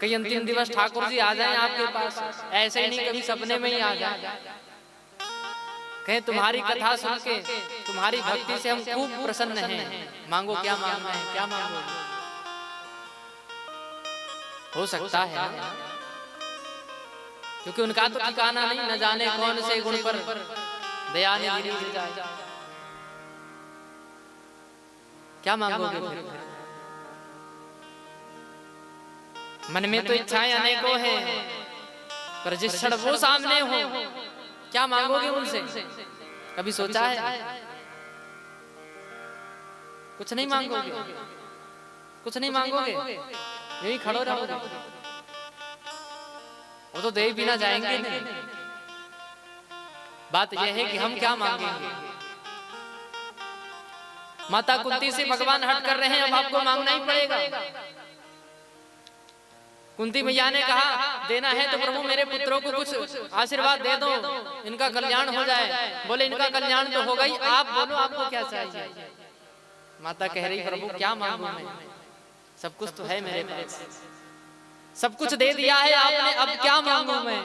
कई अंतिम दिवस ठाकुर जी आ जाएं आपके पास, ऐसे ही नहीं कभी सपने में ही आ जाए, कहें तुम्हारी कथा सुन के तुम्हारी भक्ति से हम खूब प्रसन्न हैं, मांगो क्या मांगना है, क्या मांगो? हो सकता है क्योंकि उनका तो ठिकाना नहीं, न जाने कौन से गुण पर दया निधि हो जाए। क्या मांगोगे फिर? मन में तो इच्छाएं अनेकों हैं, पर जिस क्षण वो सामने हो, क्या मांगोगे उनसे? कभी सोचा है? कुछ नहीं मांगोगे, कुछ नहीं मांगोगे, यही खड़ो रहोगे। वो तो दे भी ना जाएंगे नहीं। बात यह है कि हम क्या मांगेंगे। माता कुंती से भगवान हट कर रहे हैं, अब आपको मांगना ही पड़ेगा। कुंती मैया ने कहा देना है तो प्रभु मेरे पुत्रों को कुछ आशीर्वाद दे दो, इनका कल्याण हो जाए। बोले इनका कल्याण तो होगा ही, आप बोलो आपको क्या चाहिए। माता कह रही प्रभु क्या मांगू मैं, सब कुछ तो है मेरे पास, सब कुछ दे दिया है आपने, अब क्या मांगू मैं।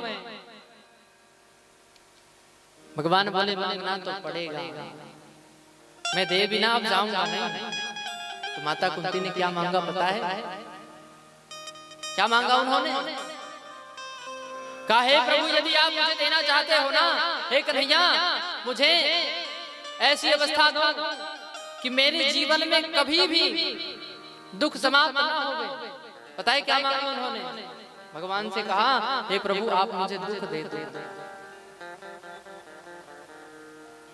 भगवान बोले मांगना तो पड़ेगा, मैं दे बिना अब जाऊंगा नहीं। तो माता कुंती ने क्या मांगा पता है? क्या मांगा उन्होंने? कहा हे प्रभु यदि आप मुझे देना चाहते हो ना, हे कन्हैया मुझे ऐसी अवस्था दो कि मेरे जीवन में कभी भी दुख समाप्त ना हो। पता है क्या मांगा उन्होंने? भगवान से कहा हे प्रभु आप मुझे दुख दे दो।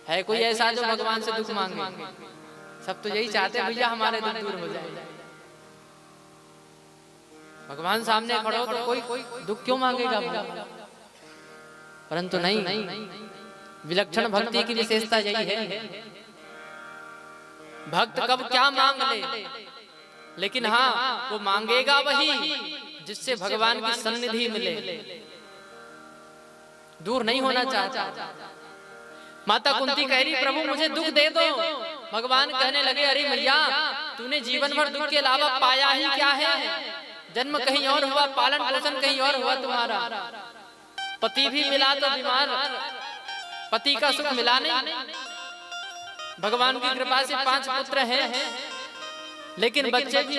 है कोई ऐसा जो भगवान से दुख मांगे? सब तो यही चाहते हैं भैया हमारे दुख दूर हो जाए। भगवान सामने खड़ो तो कोई दुख क्यों मांगेगा? परंतु नहीं, विलक्षण भक्ति की विशेषता यही है, भक्त कब क्या मांग ले, लेकिन हाँ वो मांगेगा वही जिससे भगवान की सन्निधि मिले, दूर नहीं होना चाहता। माता कुंती कह रही प्रभु मुझे दुख दे दो। भगवान कहने लगे अरे मैया तूने जीवन भर दुख के अलावा पाया ही क्या है? जन्म कहीं और हुआ, पालन पोषण कहीं और हुआ तुम्हारा, पति भी मिला तो बीमार, पति का सुख मिला नहीं। भगवान की कृपा से 5 पुत्र हैं, लेकिन बच्चे भी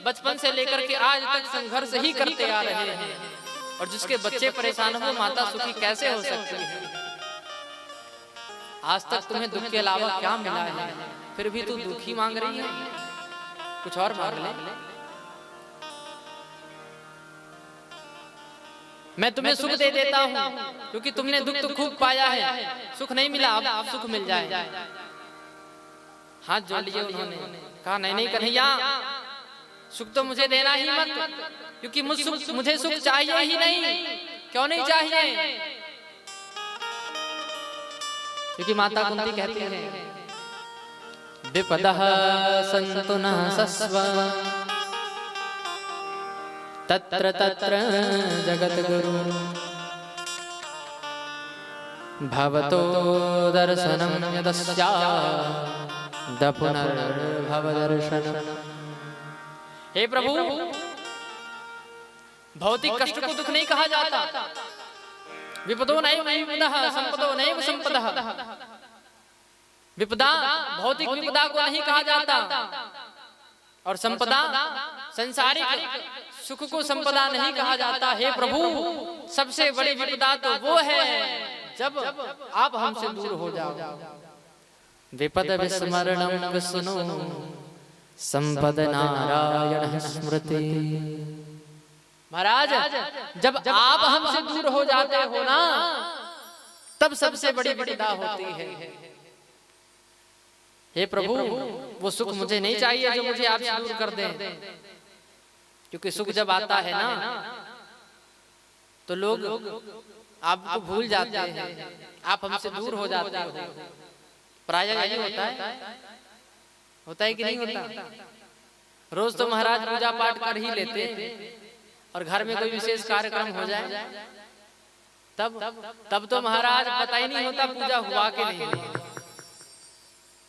बचपन से लेकर के आज तक संघर्ष ही करते आ रहे हैं। और जिसके बच्चे परेशान हो माता सुखी कैसे हो सकती है? आज तक तुम्हें दुख के अलावा क्या मिला है, फिर भी तू दुख ही मांग रही है, कुछ और मांग ले। मैं तुम्हें सुख दे देता हूँ क्योंकि तुमने दुख तो खूब पाया है, सुख नहीं मिला, अब सुख मिल जाए। हाथ जोड़ लिए उन्होंने, कहा नहीं नहीं कन्हैया सुख तो मुझे देना ही मत, क्योंकि मुझे सुख चाहिए ही नहीं। क्यों नहीं चाहिए? क्योंकि माता कुंती कहती है विपदः सन्तु न सस्व तत्र तत्र जगद्गुरु भवतो दर्शनं यदस्याद् पुनर्भवदर्शनम्। हे प्रभु भौतिक कष्ट को दुख नहीं कहा जाता, विपदो नैव विपदः संपदो नैव संपदः। विपदा भौतिक विपदा को नहीं कहा जाता, और संपदा संसारिक सुख को संपदा नहीं कहा जाता। हे प्रभु सबसे बड़ी विपदा तो वो है जब आप हमसे दूर हो जाओ। विपद विस्मरणं विष्णु संपद नारायण स्मृति। महाराज जब आप हमसे दूर हो जाते हो ना, तब सबसे बड़ी विपदा होती है। हे प्रभु वो सुख मुझे नहीं चाहिए जो मुझे आपसे दूर कर दे, क्योंकि सुख जब आता है ना तो लोग आपको भूल जाते हैं, आप हमसे दूर हो जाते हो। प्राय यही होता है कि नहीं होता? रोज तो महाराज पूजा पाठ कर ही लेते, और घर में कोई विशेष कार्यक्रम हो जाए तब तो महाराज पता ही नहीं होता पूजा हुआ कि नहीं।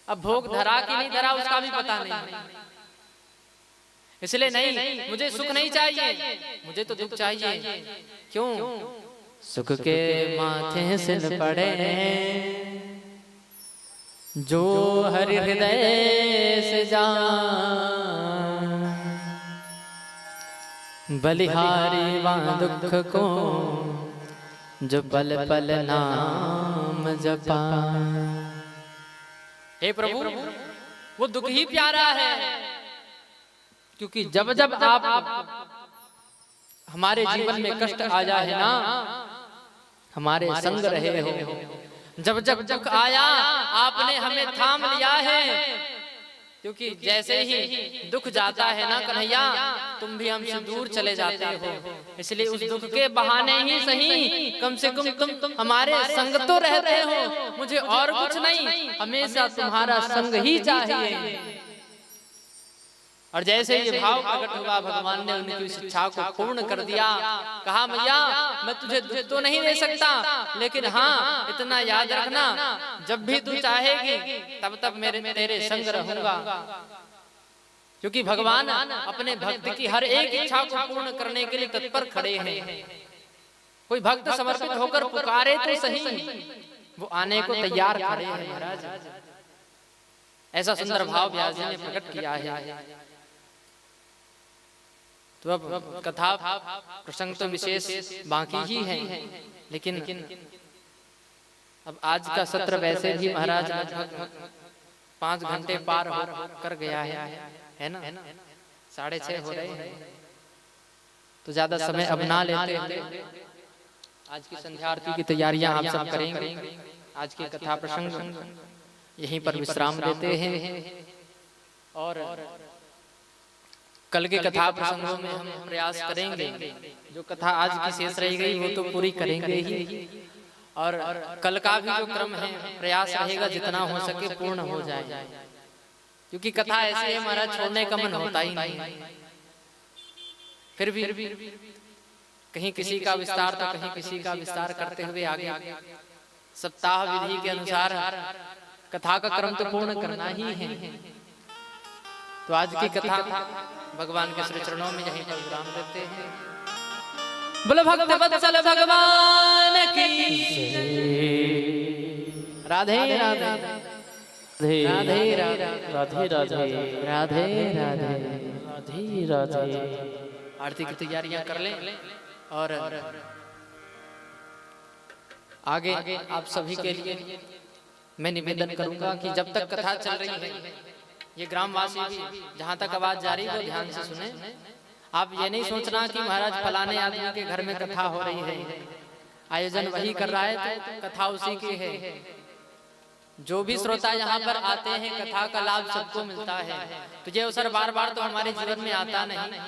अब भोग धरा कि नहीं धरा उसका भी पता नहीं। इसलिए नहीं, मुझे सुख नहीं चाहिए, मुझे तो दुख चाहिए। क्यों? सुख के माथे सिल पड़े जो हरि हृदय से जान, बलिहारी वहाँ दुख को जो पल पल नाम जपा। हे प्रभु वो दुख ही प्यारा है, क्योंकि जब जब आप हमारे जीवन में कष्ट आ जाए ना, हमारे संग रहे हो। जब जब दुख आया आपने हमें थाम लिया है, क्योंकि जैसे ही दुख जाता है ना कन्हैया, तुम भी हमसे दूर चले जाते हो। इसलिए उस दुख के बहाने ही सही, कम से कम तुम हमारे संग तो रहते हो। मुझे और कुछ नहीं, हमेशा तुम्हारा संग ही चाहिए। और जैसे ये भाव प्रकट हुआ, भगवान ने उनकी इस इच्छा को पूर्ण कर दिया। कहा मैया मैं तुझे दुख तो नहीं दे सकता, लेकिन हाँ इतना याद रखना, जब भी तू चाहेगी तब तक तेरे संग रहूंगा। क्योंकि भगवान अपने भक्त की हर एक इच्छा को पूर्ण करने के लिए तत्पर खड़े हैं। कोई भक्त समर्पित होकर पुकारे तो सही, वो आने को तैयार खड़े हैं महाराज। ऐसा सुंदर भाव व्यास जी ने प्रकट किया है। तो अब कथा प्रसंग तो विशेष बाकी ही है, लेकिन अब आज का सत्र वैसे भी महाराज लगभग 5 घंटे पार हो कर गया है ना, 6:30 हो रहे हैं। तो ज्यादा समय अब ना लेते हैं, आज की संध्या आरती की तैयारियां आप सब करेंगे। आज की कथा प्रसंग यहीं पर विश्राम देते हैं, और कल के कथा प्रसंगों में हम प्रयास करेंगे, जो कथा आज की शेष रह गई वो तो पूरी करेंगे ही, और कल का भी जो क्रम है प्रयास रहेगा जितना हो सके पूर्ण हो जाए। क्योंकि कथा ऐसी है महाराज, छोड़ने का मन होता ही नहीं। फिर भी कहीं किसी का विस्तार तो कहीं किसी का विस्तार करते हुए आगे सप्ताह विधि के अनुसार कथा का क्रम तो पूर्ण करना ही है। तो आज की कथा भगवान के श्री चरणों में यहीं पर विराम देते हैं। बोलो भक्त वत्सल भगवान की राधे राधे राधे राधे राधे राधे राधे राधे। आरती की तैयारियां कर लें, और आगे आप सभी के लिए मैं निवेदन करूंगा कि जब तक कथा चल रही है, ये ग्रामवासी भी जहाँ तक आवाज जा रही है वो ध्यान से सुने। आप ये नहीं सोचना कि महाराज फलाने आदमी के घर में कथा हो रही है, आयोजन वही कर रहा है तो कथा उसी की है। जो भी श्रोता यहाँ पर आते हैं कथा का लाभ सबको मिलता है। तो ये अवसर बार बार तो हमारे जीवन में आता नहीं।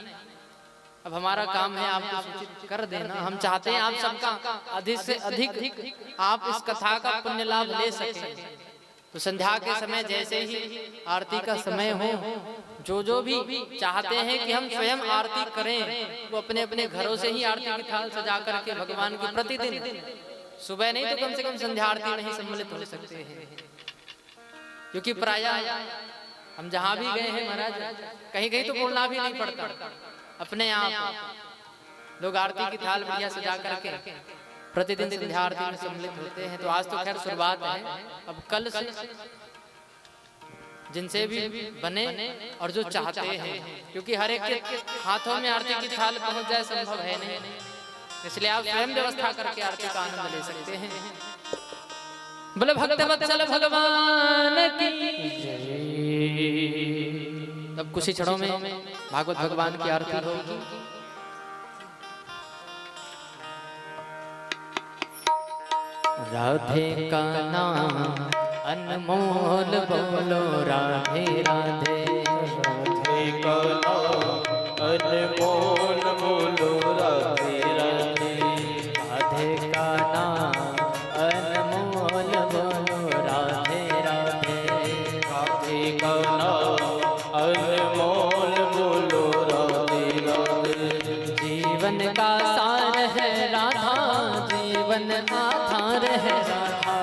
अब हमारा काम है आपको सूचित कर देना। हम चाहते हैं आप सबका अधिक से अधिक आप इस कथा का पुण्य लाभ ले सकें। तो संध्या के समय जैसे ही आरती का समय हो, जो भी चाहते हैं कि हम स्वयं आरती करें, वो अपने अपने घरों से ही आरती की थाल सजा करके भगवान की प्रतिदिन सुबह नहीं तो कम से कम संध्या आरती में ही सम्मिलित हो सकते हैं। क्योंकि प्रायः हम जहाँ भी गए हैं महाराज, कहीं कहीं तो बोलना भी नहीं पड़ता, अपने आप लोग आरती की थाल बढ़िया सजा करके प्रतिदिन संध्या आरती में सम्मिलित होते हैं। तो आज तो खैर शुरुआत है, अब कल से जिनसे भी बने और जो चाहते हैं, क्योंकि हर एक के हाथों में आरती की थाल पहुंच जाए संभव है नहीं, इसलिए आप स्वयं व्यवस्था करके आरती का आनंद ले सकते हैं। बोले भक्त वत्सल भगवान की जय। तब कुछ ही क्षणों में भागवत भगवान की आरती होगी। राधे का नाम अनमोल बोलो, राधे राधे राधे का नाम अनमोल बोलो, राधे राधे राधे का नाम अनमोल बोलो, राधे राधे राधे का नाम अनमोल बोलो, राधे राधे। जीवन का सार है राधा, जीवन आधार है राधा,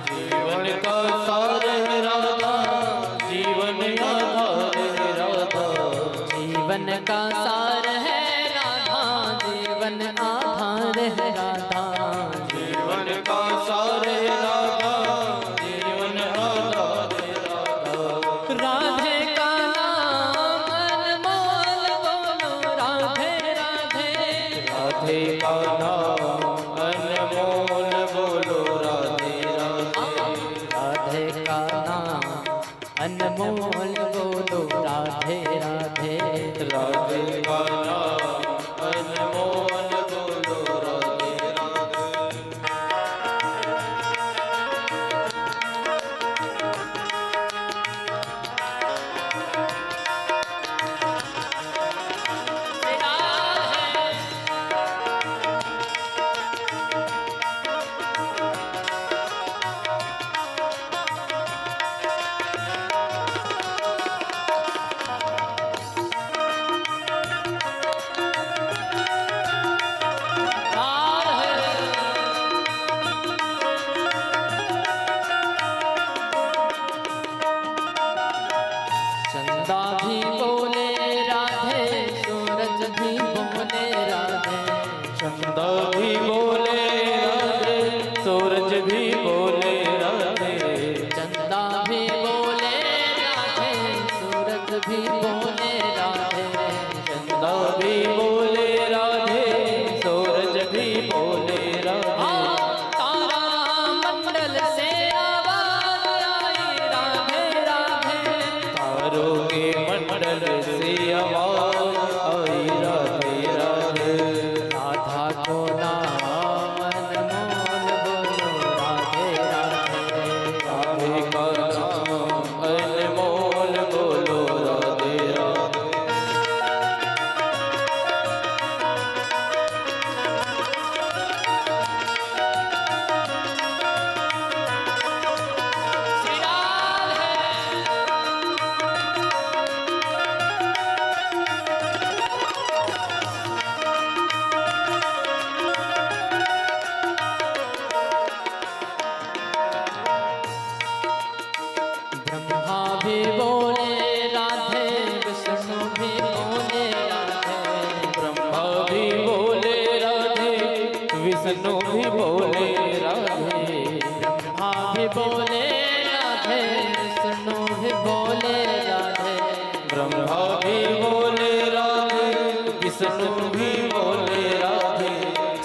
जीवन का सार है राधा, जीवन आधार है राधा, जीवन का सार है बोले राधे, विष्णु भी बोले राधे, ब्रह्मा भी बोले राधे, विष्णु भी बोले राधे,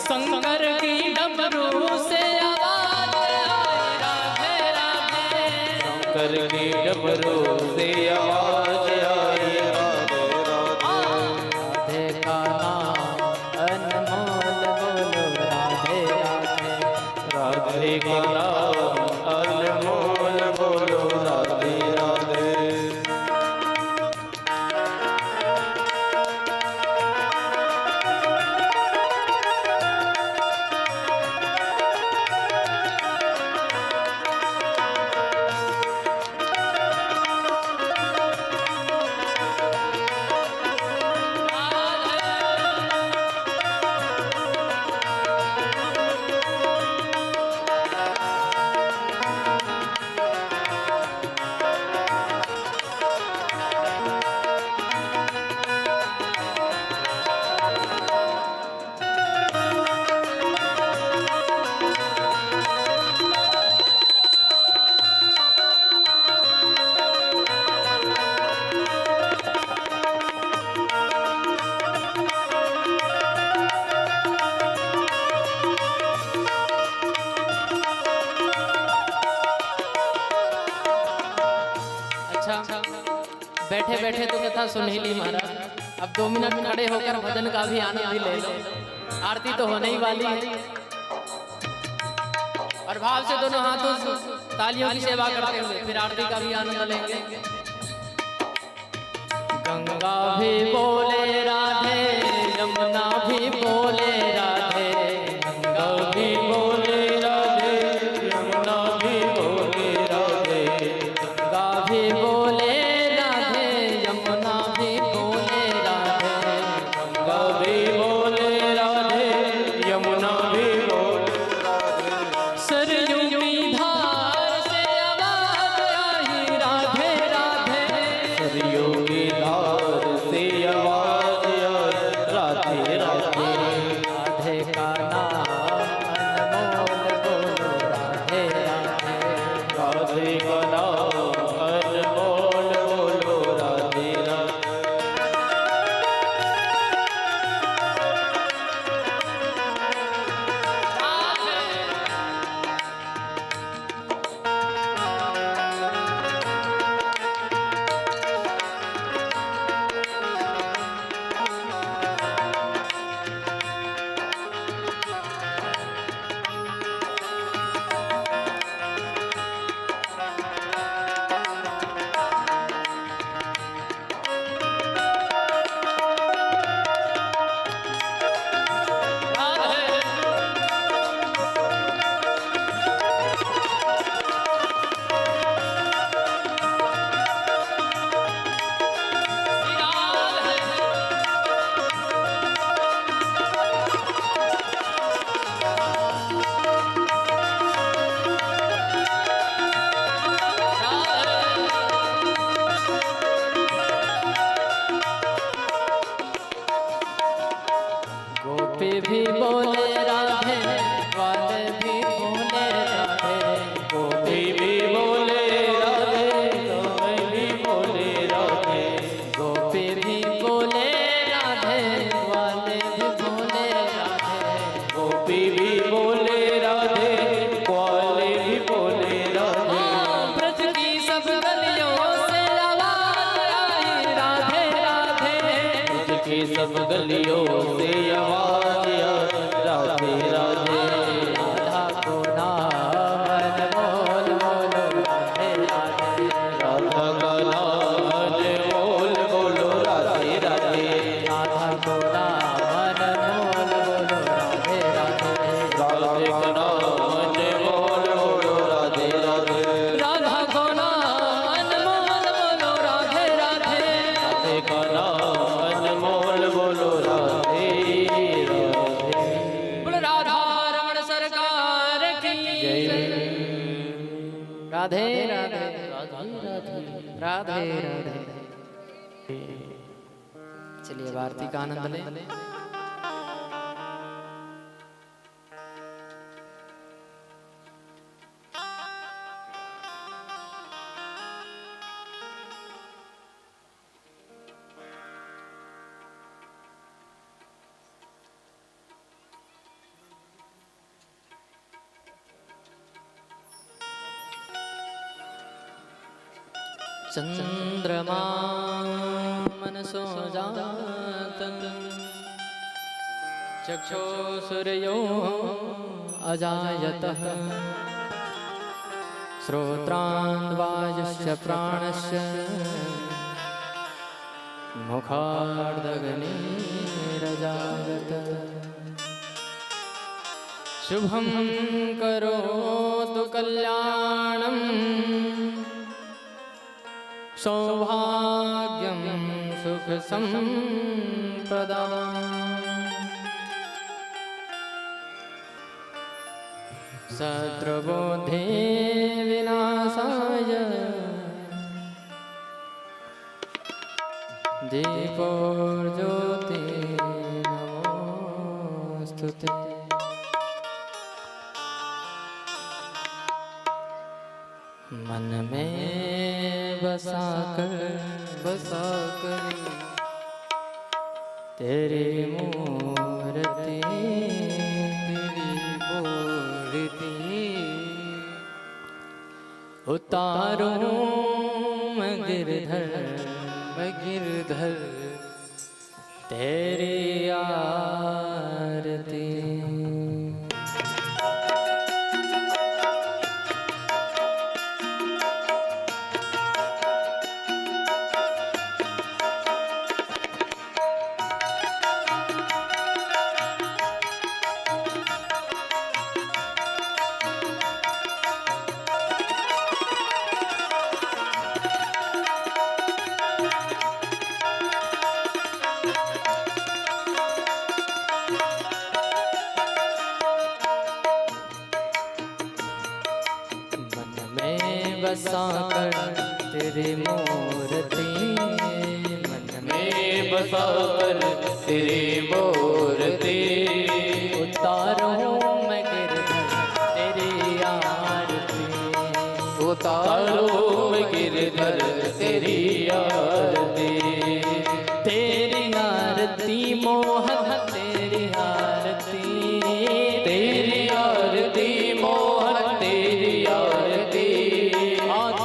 शंकर की डमरू से आवाज आई राधे राधे, शंकर की डमरू से आवाज आई राधे राधे का नाम अनमोल बोलो राधे राधे, राधे का नाम अनमोल बोलो राधे राधे। बैठे बैठे तो कथा सुन ही ली महाराज, अब 2 मिनट खड़े होकर भजन का भी आनंद भी ले लो। आरती तो होने ही वाली है और भाव से दोनों हाथों से तालियों की सेवा करते हुए फिर आरती का भी आनंद लेंगे। गंगा भी बोले राधे, यमुना भी बोले राधे, गंगा भी बोले राधे, यमुना भी बोले राधे, गंगा भी बोले राधे, यमुना भी बोले राधे, गंगा भी बोले राधे, यमुना भी बोले राधे, सरयू की धार से आवाज आई राधे राधे, सरयू की धार से आवाज आई राधे राधे, राधे का नाम अनमोल बोलो राधे राधे, राधे का नाम अनमोल बोलो राधे राधे। गोपी भी बोले राधे, वाले भी बोले राधे, गोपी भी बोले राधे, मैं भी बोले राधे, गोपी भी बोले राधे, वाले भी बोले राधे, गोपी भी बोले राधे, ग्वाले भी बोले राधे, ब्रज की सब गलियों से आवाज आई राधे राधे, ब्रज की सब गलियों से आवाज आई राधे राधे, राधा को नाम अनमोल बोलो राधे राधे, राधा का नाम अनमोल बोलो राधे राधे, राधा को नाम अनमोल बोलो राधे राधे, राधे का नाम अनमोल बोलो राधे राधे, राधा को नाम अनमोल बोलो राधे राधे, राधे का नाम अनमोल बोलो राधे राधे। बोलो राधा रमण सरकार की जय। राधे राधे राधे राधे राधे। चलिए अब आरती का आनंद लें। चंद्रमा मनसो जात चक्षुषूर्यो अजायतः श्रोत्रान्वायुश्च प्राणश्च मुखार्दग्निरजायत शुभं करोतु कल्याणं सौभाग्यं सुखसम्पदाम् शत्रुबुद्धि विनाशाय दीपोर्ज्योति नमोस्तुते। मन में बसाकर तेरी मूर्ति उतारूं मैं गिरधर तेरी आरती। बसाकर तेरी मूर्ति मन में बसाकर तेरी मूर्ति उतारूं मैं गिरधर तेरी आरती। उतारूं मैं गिरधर तेरी आरती। तेरी आरती मोहन तेरी आरती। तेरी आरती मोहन तेरी आरती।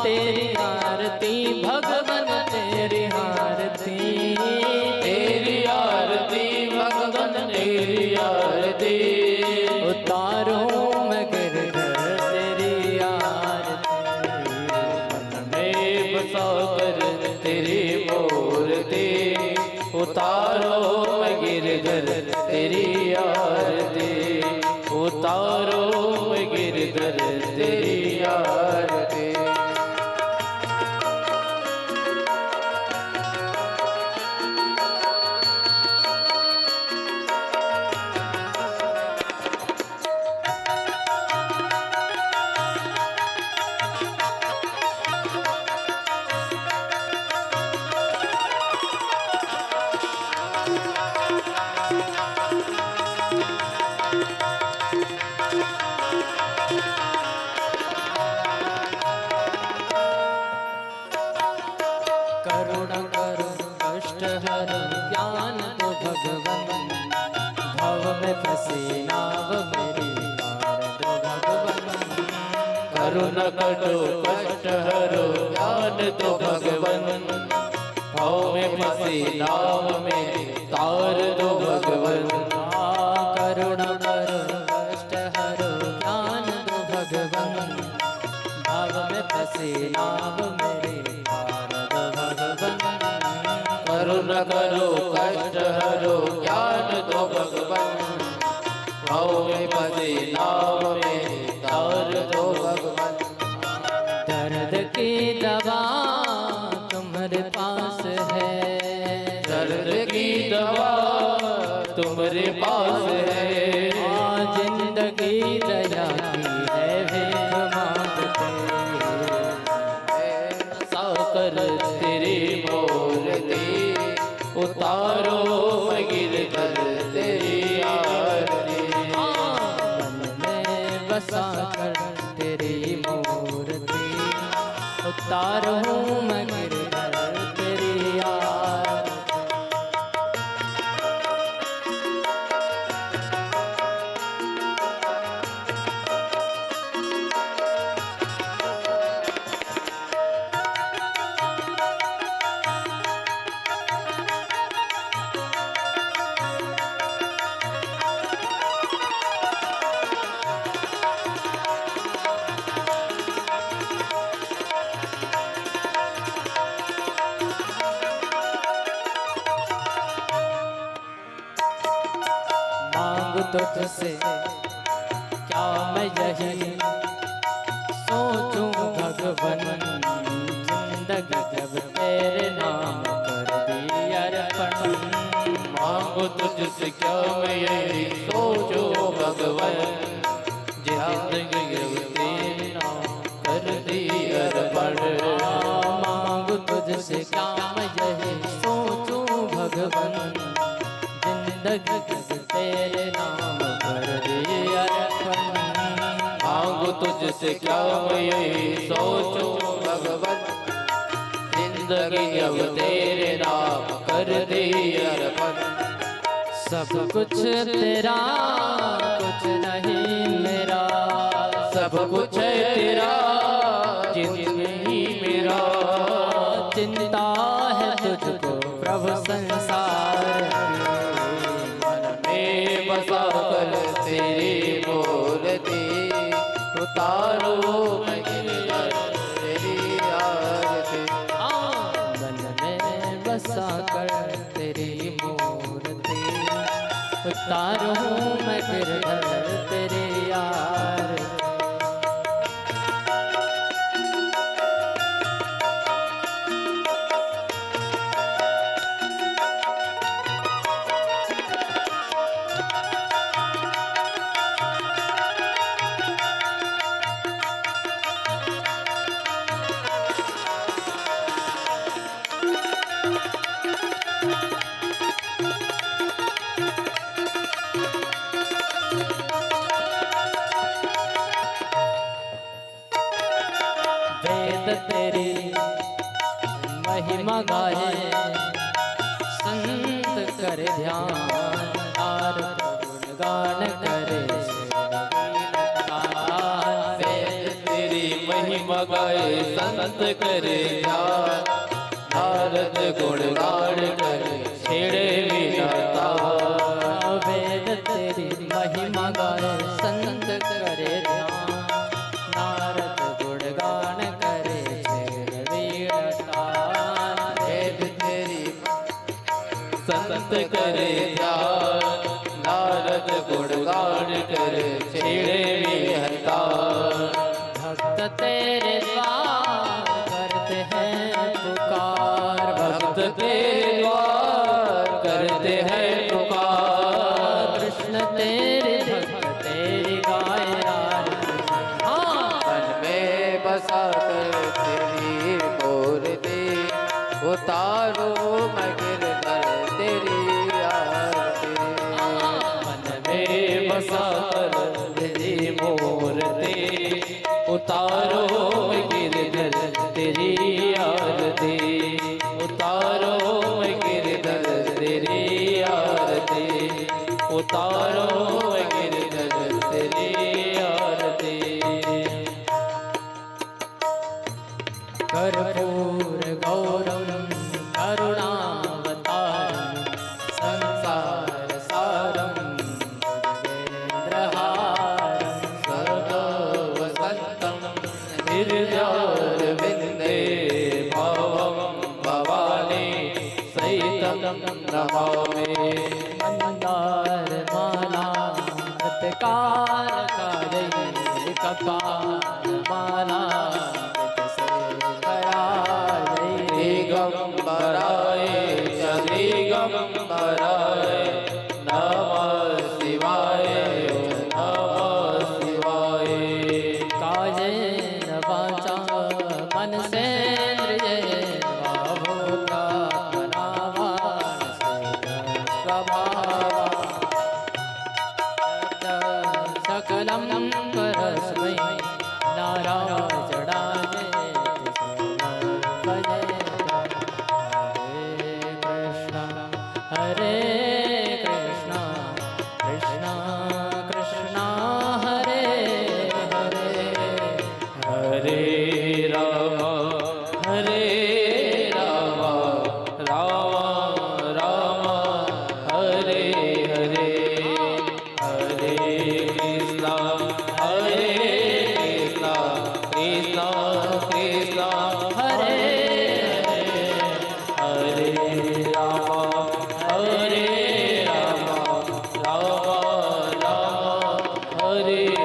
तेरी आरती भगवन तेरी आरती। तेरी आरती भगवन तेरी आरती। उतारूं मैं गिरधर तेरी आरती। मन में बसाकर तेरी मूर्ति उतारो मैं गिरधर तेरी आरती। उतारो मैं गिरधर तेरी आरती। करुणा करो कष्ट हरो ज्ञान दो भगवन। भव में फंसी नाव मेरी पार दो भगवन। करुणा करो कष्ट हरो ज्ञान दो भगवन। भव में फंसी नाव मेरी तार दो भगवन। करुणा करो कष्ट हरो ज्ञान दो भगवन। भव में फंसी नाव मेरी करुणा करो कष्ट हरो ज्ञान दो भगवन। भव में फंसी नाव में तार दो भगवन। दर्द की दवा तुम्हारे पास है। दर्द की दवा तुम्हारे पास है। जिंदगी दया की है भीख मांगते। साकर तेरी मूर्ति उतारो मैं गिरधर तेरी आरती। मन में बसाकर तेरी मूर्ति उतारो मैं गिरधर तेरी आरती। तुझसे क्या मैं यही सोचूं भगवन, जिंदगी जब तेरे नाम कर दी अर्पण। मांगो तुझसे क्या मैं यही सोचो भगवन, जिंदगी जब तेरे नाम कर दी अर्पण। मांगो तुझसे क्या मैं यही सोचूं भगवन, जिंदगी जब तेरे नाम कर दी अर्पण। मांगो तुझसे क्या मैं यही सोचो भगवन, जिंदगी जब तेरे नाम कर दी अर्पण। सब कुछ तेरा कुछ नहीं मेरा, सब कुछ है तेरा जिंदगी मेरा। चिंता है तुझको प्रभु संसार मन में बसा कर तेरी मूर्ति, उतारो मैं गिरधर तेरी आरती। मन में बसा कर तेरी मूर्ति, उतारूं मैं गिरधर तेरी आरती। वेद तेरी महिमा गाए, संत करे ध्यान, नारद गुणगान करे वेद तेरी महिमा गाए, संत करे ध्यान, नारद गुणगान करे छेड़े विनाता। वेद तेरी महिमा गाए, संत करे ध्यान, नारद गुणगान करे छेड़ वीणता। वेद तेरी संत करे ध्यान, नारद गुणगान करे छेड़े विहता। भक्त तेरे द्वार करते हैं पुकार, भक्त तेरे द्वार करते हैं पुकार। कृष्ण तेरे भक्त तेरी गाय आरती। मन में बसा कर तेरी मूर्ति, उतारो मैं गिरधर तेरी आरती। मन में बसा कर तेरी मूर्ति, उतारो मैं गिरधर तेरी आरती। उतारो मैं गिरधर तेरी आरती। उतारो मैं गिरधर तेरी आरती। कर्पूर गौरम करुणावतारम, संसार सारम भुजगेन्द्रहारम। सदा वसन्तं हृदयारविन्दे भावं भवानी सहितं नमामि। मंदार माला कार काजयी, कपाल माला दिगंबराय च दिगंबराय, नमः शिवाय नमः शिवाय। कायेन वाचा मनसेन्द्रियेण वा भूतात्मना वा स्वभावात् सकलं परस्मै नारायणाय हरे कृष्णा कृष्णा कृष्णा हरे हरे, हरे राम हरे